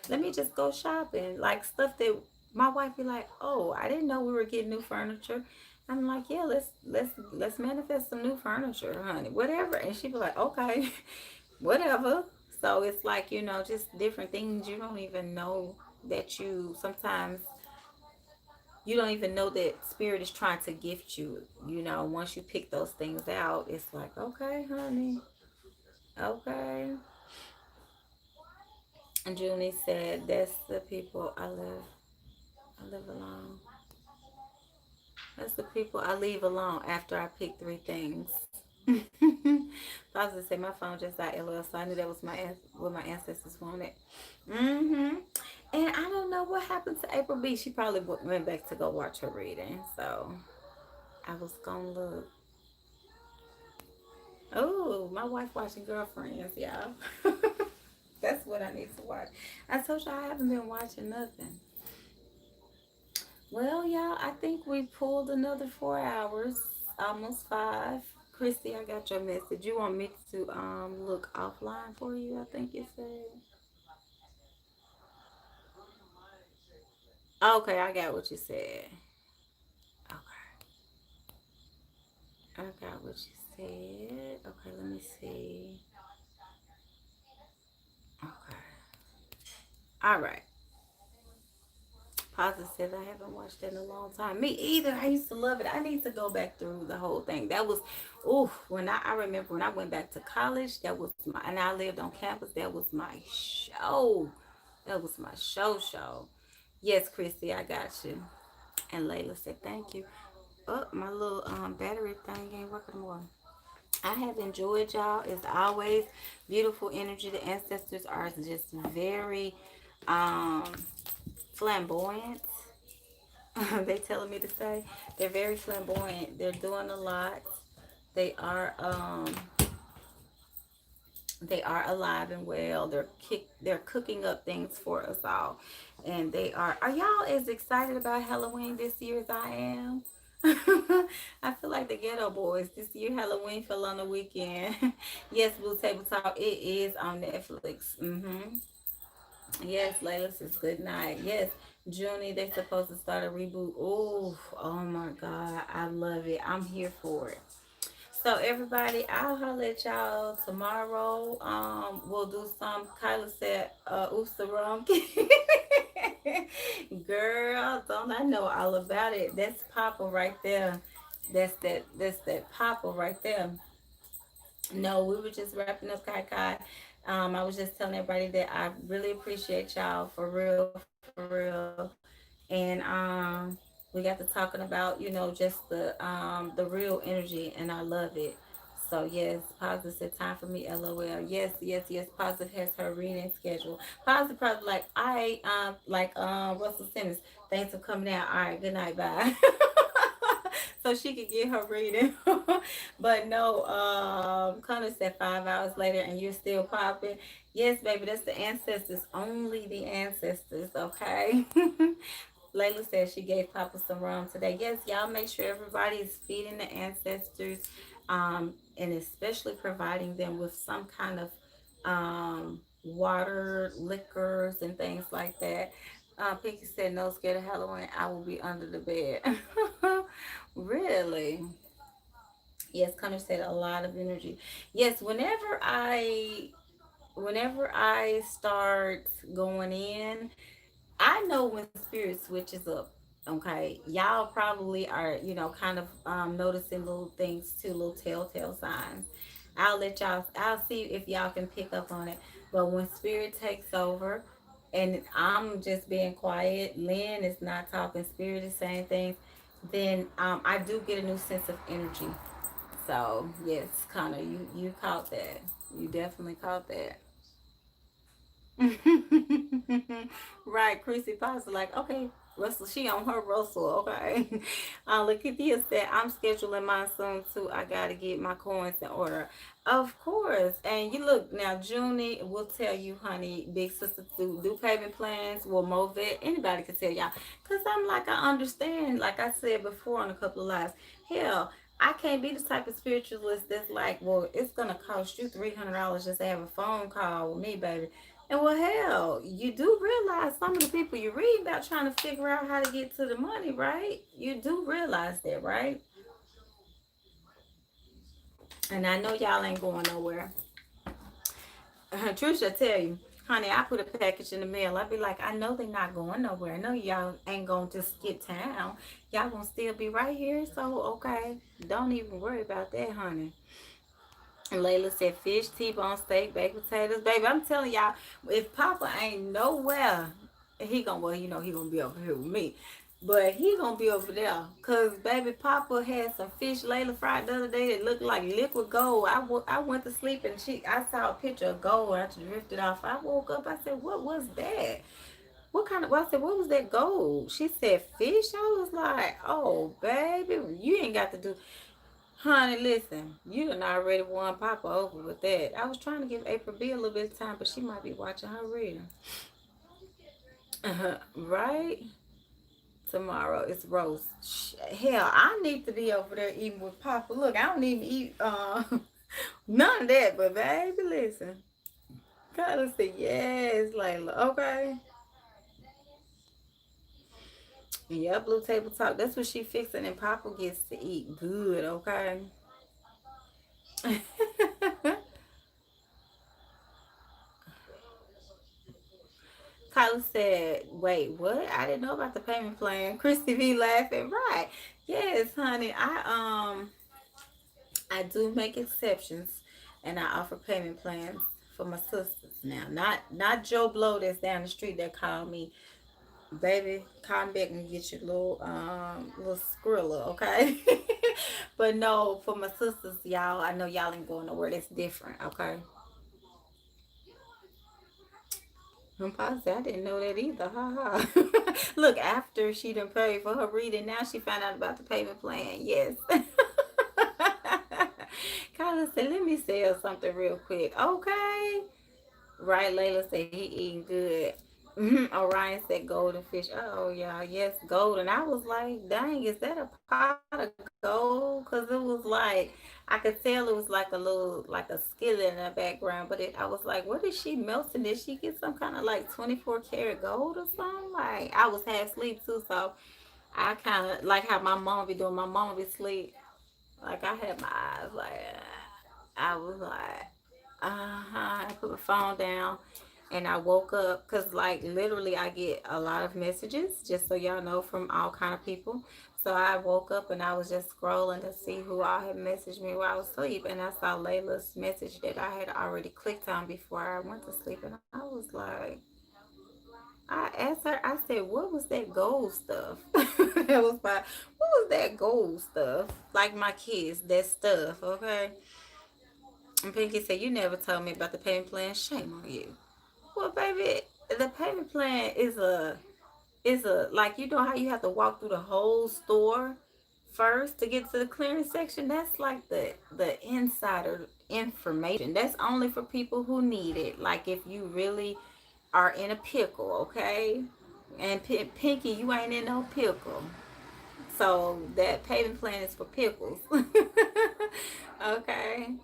let me just go shopping. Like stuff that my wife be like, oh, I didn't know we were getting new furniture. I'm like, yeah, let's manifest some new furniture, honey. Whatever. And she be like, okay, whatever. So it's like, just different things you don't even know that you sometimes you don't even know that spirit is trying to gift you. Once you pick those things out, it's like, okay, honey, okay. And Junie said, that's the people I live alone. That's the people I leave alone after I pick three things. Positive said my phone just died. LOL. So I knew that was what my ancestors wanted. Mm-hmm. And I don't know what happened to April B. She probably went back to go watch her reading. So I was gonna look. Oh, my wife watching Girlfriends, y'all. That's what I need to watch. I told you I haven't been watching nothing. Well, y'all, I think we pulled another 4 hours, almost five. Christy, I got your message. You want me to look offline for you? I think you said. Okay, I got what you said. Okay, I got what you said. Okay, let me see. Okay, all right. Positive says I haven't watched it in a long time. Me either. I used to love it. I need to go back through the whole thing. That was, oh, when I remember when I went back to college. That was my, and I lived on campus. That was my show. That was my show. Yes, Christy, I got you. And Layla said thank you. Oh, my little battery thing ain't working more. I have enjoyed y'all as always. Beautiful energy. The ancestors are just very um flamboyant. They telling me to say they're very flamboyant. They're doing a lot. They are they are alive and well. They're cooking up things for us all. And they are y'all as excited about Halloween this year as I am? I feel like the Ghetto Boys. This year Halloween fell on the weekend. Yes, Blue Table Talk. It is on Netflix. Yes, Layla says good night. Yes, Junie, they're supposed to start a reboot. Oh my God. I love it. I'm here for it. So everybody, I'll holler at y'all tomorrow. We'll do some. Kyla said, oops, the wrong key. Girl, don't I know all about it? That's Papa right there. That's that Papa right there. No, we were just wrapping up Kai Kai. I was just telling everybody that I really appreciate y'all for real. And we got to talking about, just the real energy and I love it. So yes, Positive said time for me, LOL. Yes. Positive has her reading schedule. Positive probably like, Russell Simmons, thanks for coming out. All right, good night, bye. So she could get her reading. But no, Connor said 5 hours later and you're still popping. Yes, baby, that's the ancestors. Only the ancestors, okay? Layla said she gave Papa some rum today. Yes, y'all make sure everybody is feeding the ancestors, and especially providing them with some kind of water, liquors, and things like that. Pinky said, no, scared of Halloween. I will be under the bed. Really? Yes, Connor said a lot of energy. Yes, whenever I start going in, I know when spirit switches up. Okay, y'all probably are, kind of noticing little things too, little telltale signs. I'll see if y'all can pick up on it. But when spirit takes over, and I'm just being quiet, Lynn is not talking, spirit is saying things, then I do get a new sense of energy. So yes, Connor, you caught that. You definitely caught that. Right, Chrissy Pasta, like, okay, Russell, she on her Russell, okay. Lakeithia said, I'm scheduling mine soon too. I gotta get my coins in order. Of course. And you look now, Junie will tell you, honey, big sister do payment plans, well Movet, anybody can tell y'all. Cause I'm like, I understand, like I said before on a couple of lives. Hell, I can't be the type of spiritualist that's like, well, it's gonna cost you $300 just to have a phone call with me, baby. And well, hell, you do realize some of the people you read about trying to figure out how to get to the money, right? You do realize that, right? And I know y'all ain't going nowhere. Trisha tell you, honey, I put a package in the mail. I be like, I know they not going nowhere. I know y'all ain't going to skip town. Y'all gonna still be right here. So, okay, don't even worry about that, honey. And Layla said fish, T-bone steak, baked potatoes. Baby, I'm telling y'all, if Papa ain't nowhere, he gonna, well, he gonna be over here with me. But he gonna be over there. Cause baby Papa had some fish Layla fried the other day that looked like liquid gold. I went to sleep and I saw a picture of gold and I drifted off. I woke up, I said, what was that? What kind of, well, I said, what was that gold? She said fish. I was like, oh baby, you ain't got to do. Honey, listen, you done already won Papa over with that. I was trying to give April B a little bit of time, but she might be watching her reading. Right? Tomorrow it's roast. Hell, I need to be over there eating with Papa. Look, I don't even eat none of that, but baby, listen. Gotta say yes, Layla. Okay. Yeah, Blue Table Talk. That's what she fixing, and Papa gets to eat good. Okay. Tyler said, wait, what? I didn't know about the payment plan. Christy V laughing. Right. Yes, honey. I do make exceptions and I offer payment plans for my sisters now. Not Joe Blow that's down the street that called me. Baby, call me back and get your little skrilla, okay? But no, for my sisters, y'all, I know y'all ain't going nowhere. That's different, okay? I'm positive. I didn't know that either. Ha ha. Look, after she done paid for her reading, now she found out about the payment plan. Yes. Kyla said, let me sell something real quick. Okay. Right, Layla said he eating good. Orion said golden fish. Oh yeah, yes, golden. I was like, dang, is that a pot of gold? Cause it was like I could tell it was like a little like a skillet in the background. But I was like, what is she melting? Did she get some kind of like 24 karat gold or something? Like I was half asleep too, so I kind of like how my mom be doing. My mom be sleep. Like I had my eyes like I was like, I put my phone down and I woke up because like literally I get a lot of messages just so y'all know from all kind of people. So I woke up and I was just scrolling to see who all had messaged me while I was asleep, and I saw Layla's message that I had already clicked on before I went to sleep, and I was like, I asked her, I said, what was that gold stuff? That was my, what was that gold stuff? Like my kids, that stuff, okay? And Pinky said, you never told me about the payment plan. Shame on you. Well, baby, the payment plan is a like you know how you have to walk through the whole store first to get to the clearance section. That's like the insider information. That's only for people who need it. Like if you really are in a pickle, okay? And Pinky, you ain't in no pickle. So that payment plan is for pickles. Okay.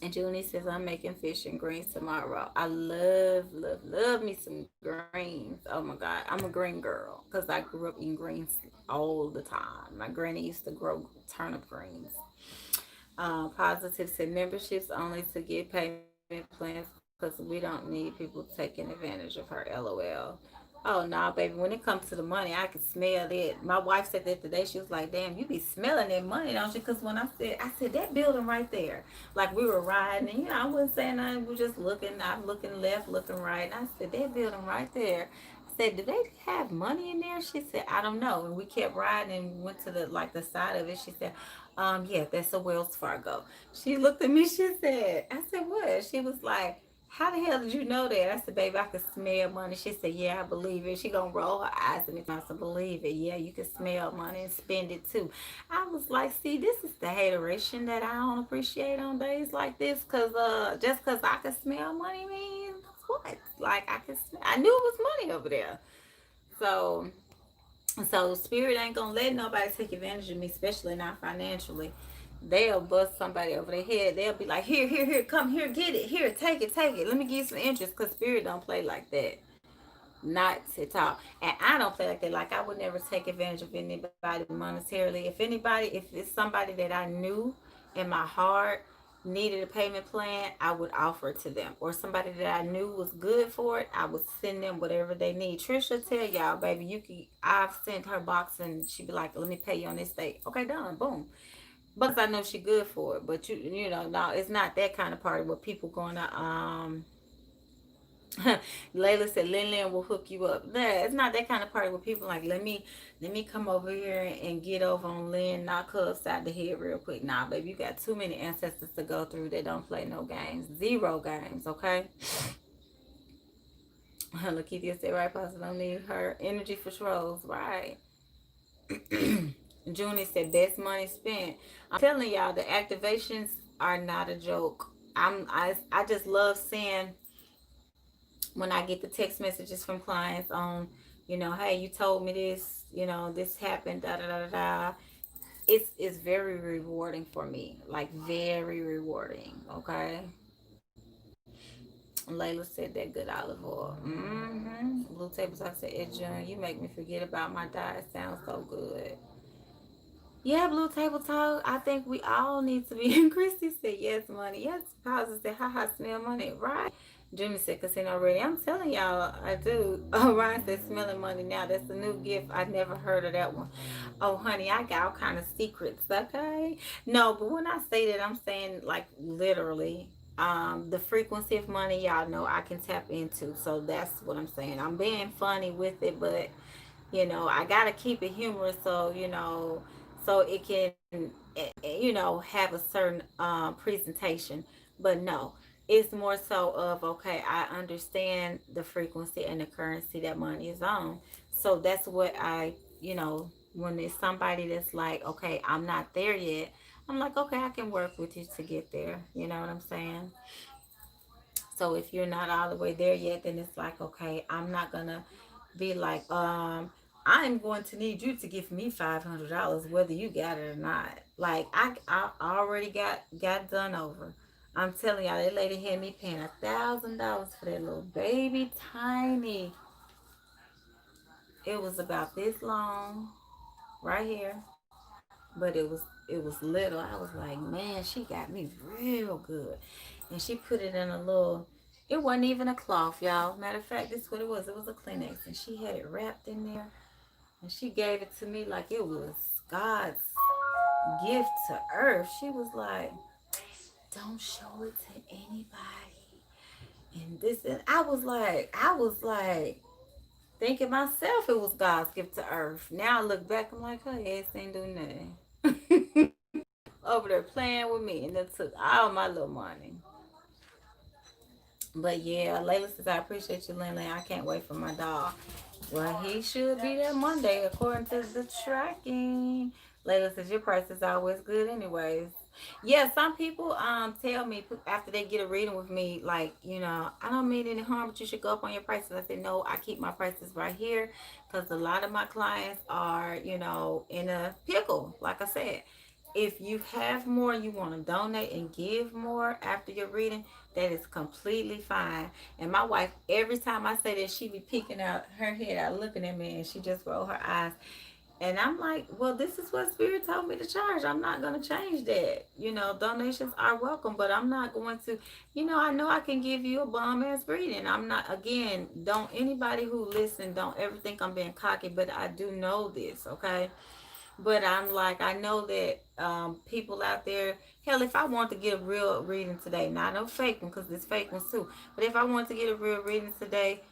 And Junie says, I'm making fish and greens tomorrow. I love, love, love me some greens. Oh my God. I'm a green girl because I grew up eating greens all the time. My granny used to grow turnip greens. Positive said, memberships only to get payment plans because we don't need people taking advantage of her. LOL. Oh, nah, baby. When it comes to the money, I can smell it. My wife said that today. She was like, damn, you be smelling that money, don't you? Because when I said, that building right there. Like we were riding, and I wasn't saying nothing. We were just looking. I'm looking left, looking right. And I said, that building right there. I said, do they have money in there? She said, I don't know. And we kept riding and went to the side of it. She said, yeah, that's a Wells Fargo. She looked at me. She said, I said, what? She was like, how the hell did you know that? I said, baby, I could smell money. She said, yeah, I believe it. She gonna roll her eyes at me. I said, believe it. Yeah, you can smell money and spend it too. I was like, see, this is the hateration that I don't appreciate on days like this. Cause just cause I can smell money means what? Like I knew it was money over there. So spirit ain't gonna let nobody take advantage of me, especially not financially. They'll bust somebody over their head. They'll be like, here, here, here, come here, get it, here, take it, take it. Let me give you some interest, cause spirit don't play like that. Not at all. And I don't play like that. Like I would never take advantage of anybody monetarily. If it's somebody that I knew in my heart needed a payment plan, I would offer it to them. Or somebody that I knew was good for it, I would send them whatever they need. Trisha tell y'all, baby, you can. I've sent her box and she be like, let me pay you on this date. Okay, done. Boom. Because I know she good for it. But no, it's not that kind of party where people going to Layla said Lin will hook you up. Nah, it's not that kind of party where people like, let me come over here and get over on Lynn, knock her upside the head real quick. Nah, baby, you got too many ancestors to go through that don't play no games. Zero games, okay? Lakeithia said, right, Pastor, don't need her energy for trolls, right? Junie said, best money spent. I'm telling y'all, the activations are not a joke. I just love seeing when I get the text messages from clients on, hey, you told me this, this happened, da da da da. It's very rewarding for me, like very rewarding. Okay. Layla said that good olive oil. Blue Table Talk said, Ed June, you make me forget about my diet. Sounds so good. Yeah, Blue Table Talk. I think we all need to be. Christy said, yes, money. Yes, Positive said, haha, smell money. Right. Jimmy said, casino ready. I'm telling y'all, I do. Oh, Ryan said, smelling money now. That's a new gift. I never heard of that one. Oh, honey, I got all kind of secrets, okay? No, but when I say that, I'm saying, like, literally, the frequency of money, y'all know I can tap into. So that's what I'm saying. I'm being funny with it, but I gotta keep it humorous, so so it can have a certain presentation. But no, it's more so of, okay, I understand the frequency and the currency that money is on. So that's what when there's somebody that's like, okay, I'm not there yet, I'm like, okay, I can work with you to get there. You know what I'm saying? So if you're not all the way there yet, then it's like, okay, I'm not gonna be like, I'm going to need you to give me $500 whether you got it or not. Like I already got done over. I'm telling y'all, that lady had me paying $1,000 for that little baby tiny. It was about this long, right here, but it was little. I was like, man, she got me real good, and she put it in a little. It wasn't even a cloth, y'all. Matter of fact, this is what it was. It was a Kleenex, and she had it wrapped in there, and she gave it to me like it was God's gift to earth. She was like, don't show it to anybody. And this, and I was like, thinking myself it was God's gift to earth. Now I look back, I'm like, her ass ain't doing nothing. Over there playing with me, and that took all my little money. But yeah, Layla says, I appreciate you, Lynn. I can't wait for my dog. Well, he should be there Monday according to the tracking. Layla says, your price is always good anyways. Yeah, some people tell me after they get a reading with me, like, I don't mean any harm, but you should go up on your prices. I said, no, I keep my prices right here because a lot of my clients are, in a pickle, like I said. If you have more, you want to donate and give more after your reading, that is completely fine. And my wife, every time I say that, she be peeking out her head out looking at me, and she just roll her eyes. And I'm like, well, this is what Spirit told me to charge. I'm not going to change that. Donations are welcome, but I'm not going to, I know I can give you a bomb ass reading. I'm not, again, don't anybody who listen, don't ever think I'm being cocky, but I do know this, okay? But I'm like, I know that people out there, hell, if I want to get a real reading today, not no fake one, because there's fake ones too, but if I want to get a real reading today,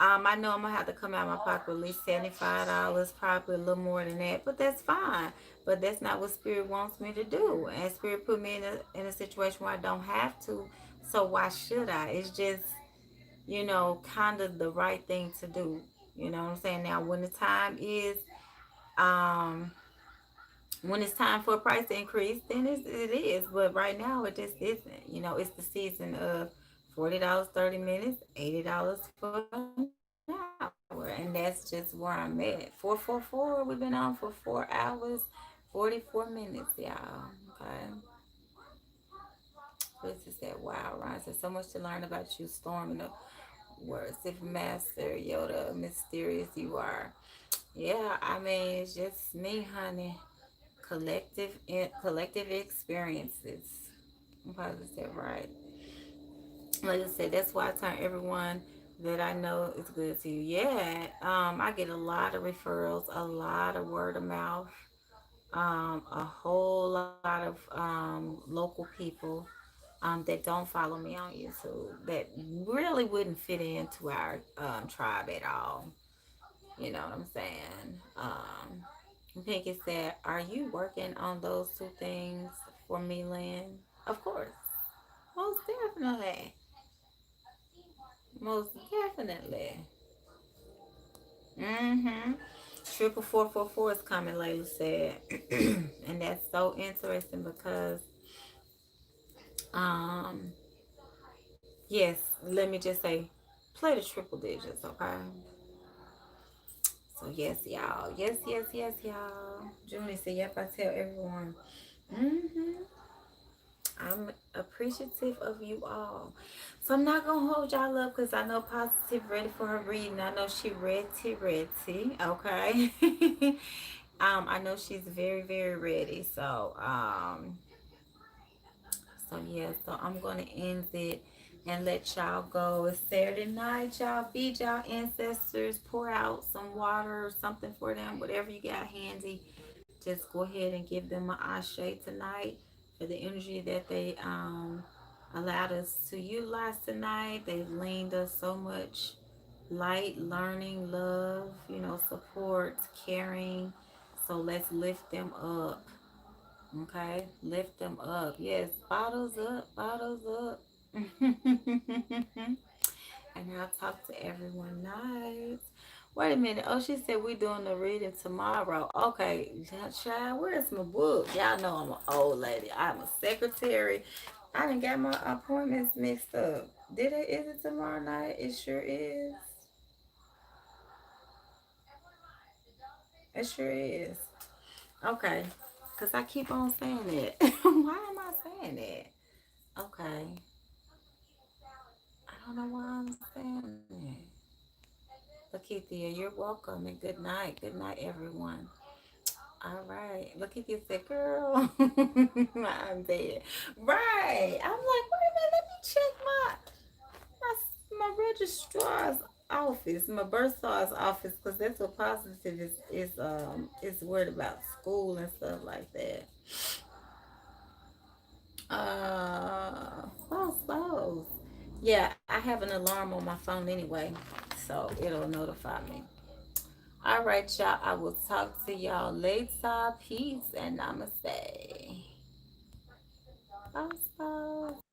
I know I'm gonna have to come out of my pocket at least $75, probably a little more than that, but that's fine. But that's not what Spirit wants me to do, and Spirit put me in a situation where I don't have to. So why should I? It's just kind of the right thing to do. You know what I'm saying? Now, um, when it's time for a price increase, then it is. But right now, it just isn't. It's the season of $40, 30 minutes, $80 for an hour, and that's just where I'm at. 444. We've been on for 4 hours, 44 minutes, y'all. Okay. This is that wow, Ron said so much to learn about you, Storm, and the words if Master Yoda, mysterious you are. Yeah, I mean it's just me, honey. Collective experiences. I'm probably said right. Like I said, that's why I turn everyone that I know is good to you. Yeah, I get a lot of referrals, a lot of word of mouth, a whole lot of local people that don't follow me on YouTube that really wouldn't fit into our tribe at all. You know what I'm saying? Pinky said, "Are you working on those two things for me, Lynn?" Of course, most definitely, most definitely. Mm-hmm. 44444 is coming, Layla said, and that's so interesting because, um, yes, let me just say, play the triple digits, okay? So yes, y'all. Yes, yes, yes, y'all. Junie said, "Yep, I tell everyone." Mm-hmm. I'm appreciative of you all. So I'm not gonna hold y'all up because I know Positive ready for her reading. I know she ready. Okay. I know she's very, very ready. So yeah, so I'm gonna end it and let y'all go. It's Saturday night, y'all. Feed y'all ancestors, pour out some water or something for them, whatever you got handy. Just go ahead and give them an ashe tonight for the energy that they allowed us to utilize tonight. They've leaned us so much light, learning, love, support, caring. So let's lift them up. Okay, lift them up. Yes, bottles up, bottles up. And I'll talk to everyone night. Wait a minute. Oh, she said we doing the reading tomorrow. Okay, child, where's my book? Y'all know I'm an old lady. I'm a secretary. I done got my appointments mixed up. Is it tomorrow night? It sure is. It sure is. Okay. Because I keep on saying it. Why am I saying it? Okay. I don't know why I'm saying it. Lakeithia, you're welcome and good night. Good night, everyone. All right. Lakeithia said, "Girl, I'm dead." Right. I'm like, wait a minute, let me check my registrar's office, my bursar's office, because that's what positive is worried about school and stuff like that. Suppose. Yeah, I have an alarm on my phone anyway, so it'll notify me. All right, y'all. I will talk to y'all later. Peace and namaste. Bye, bye.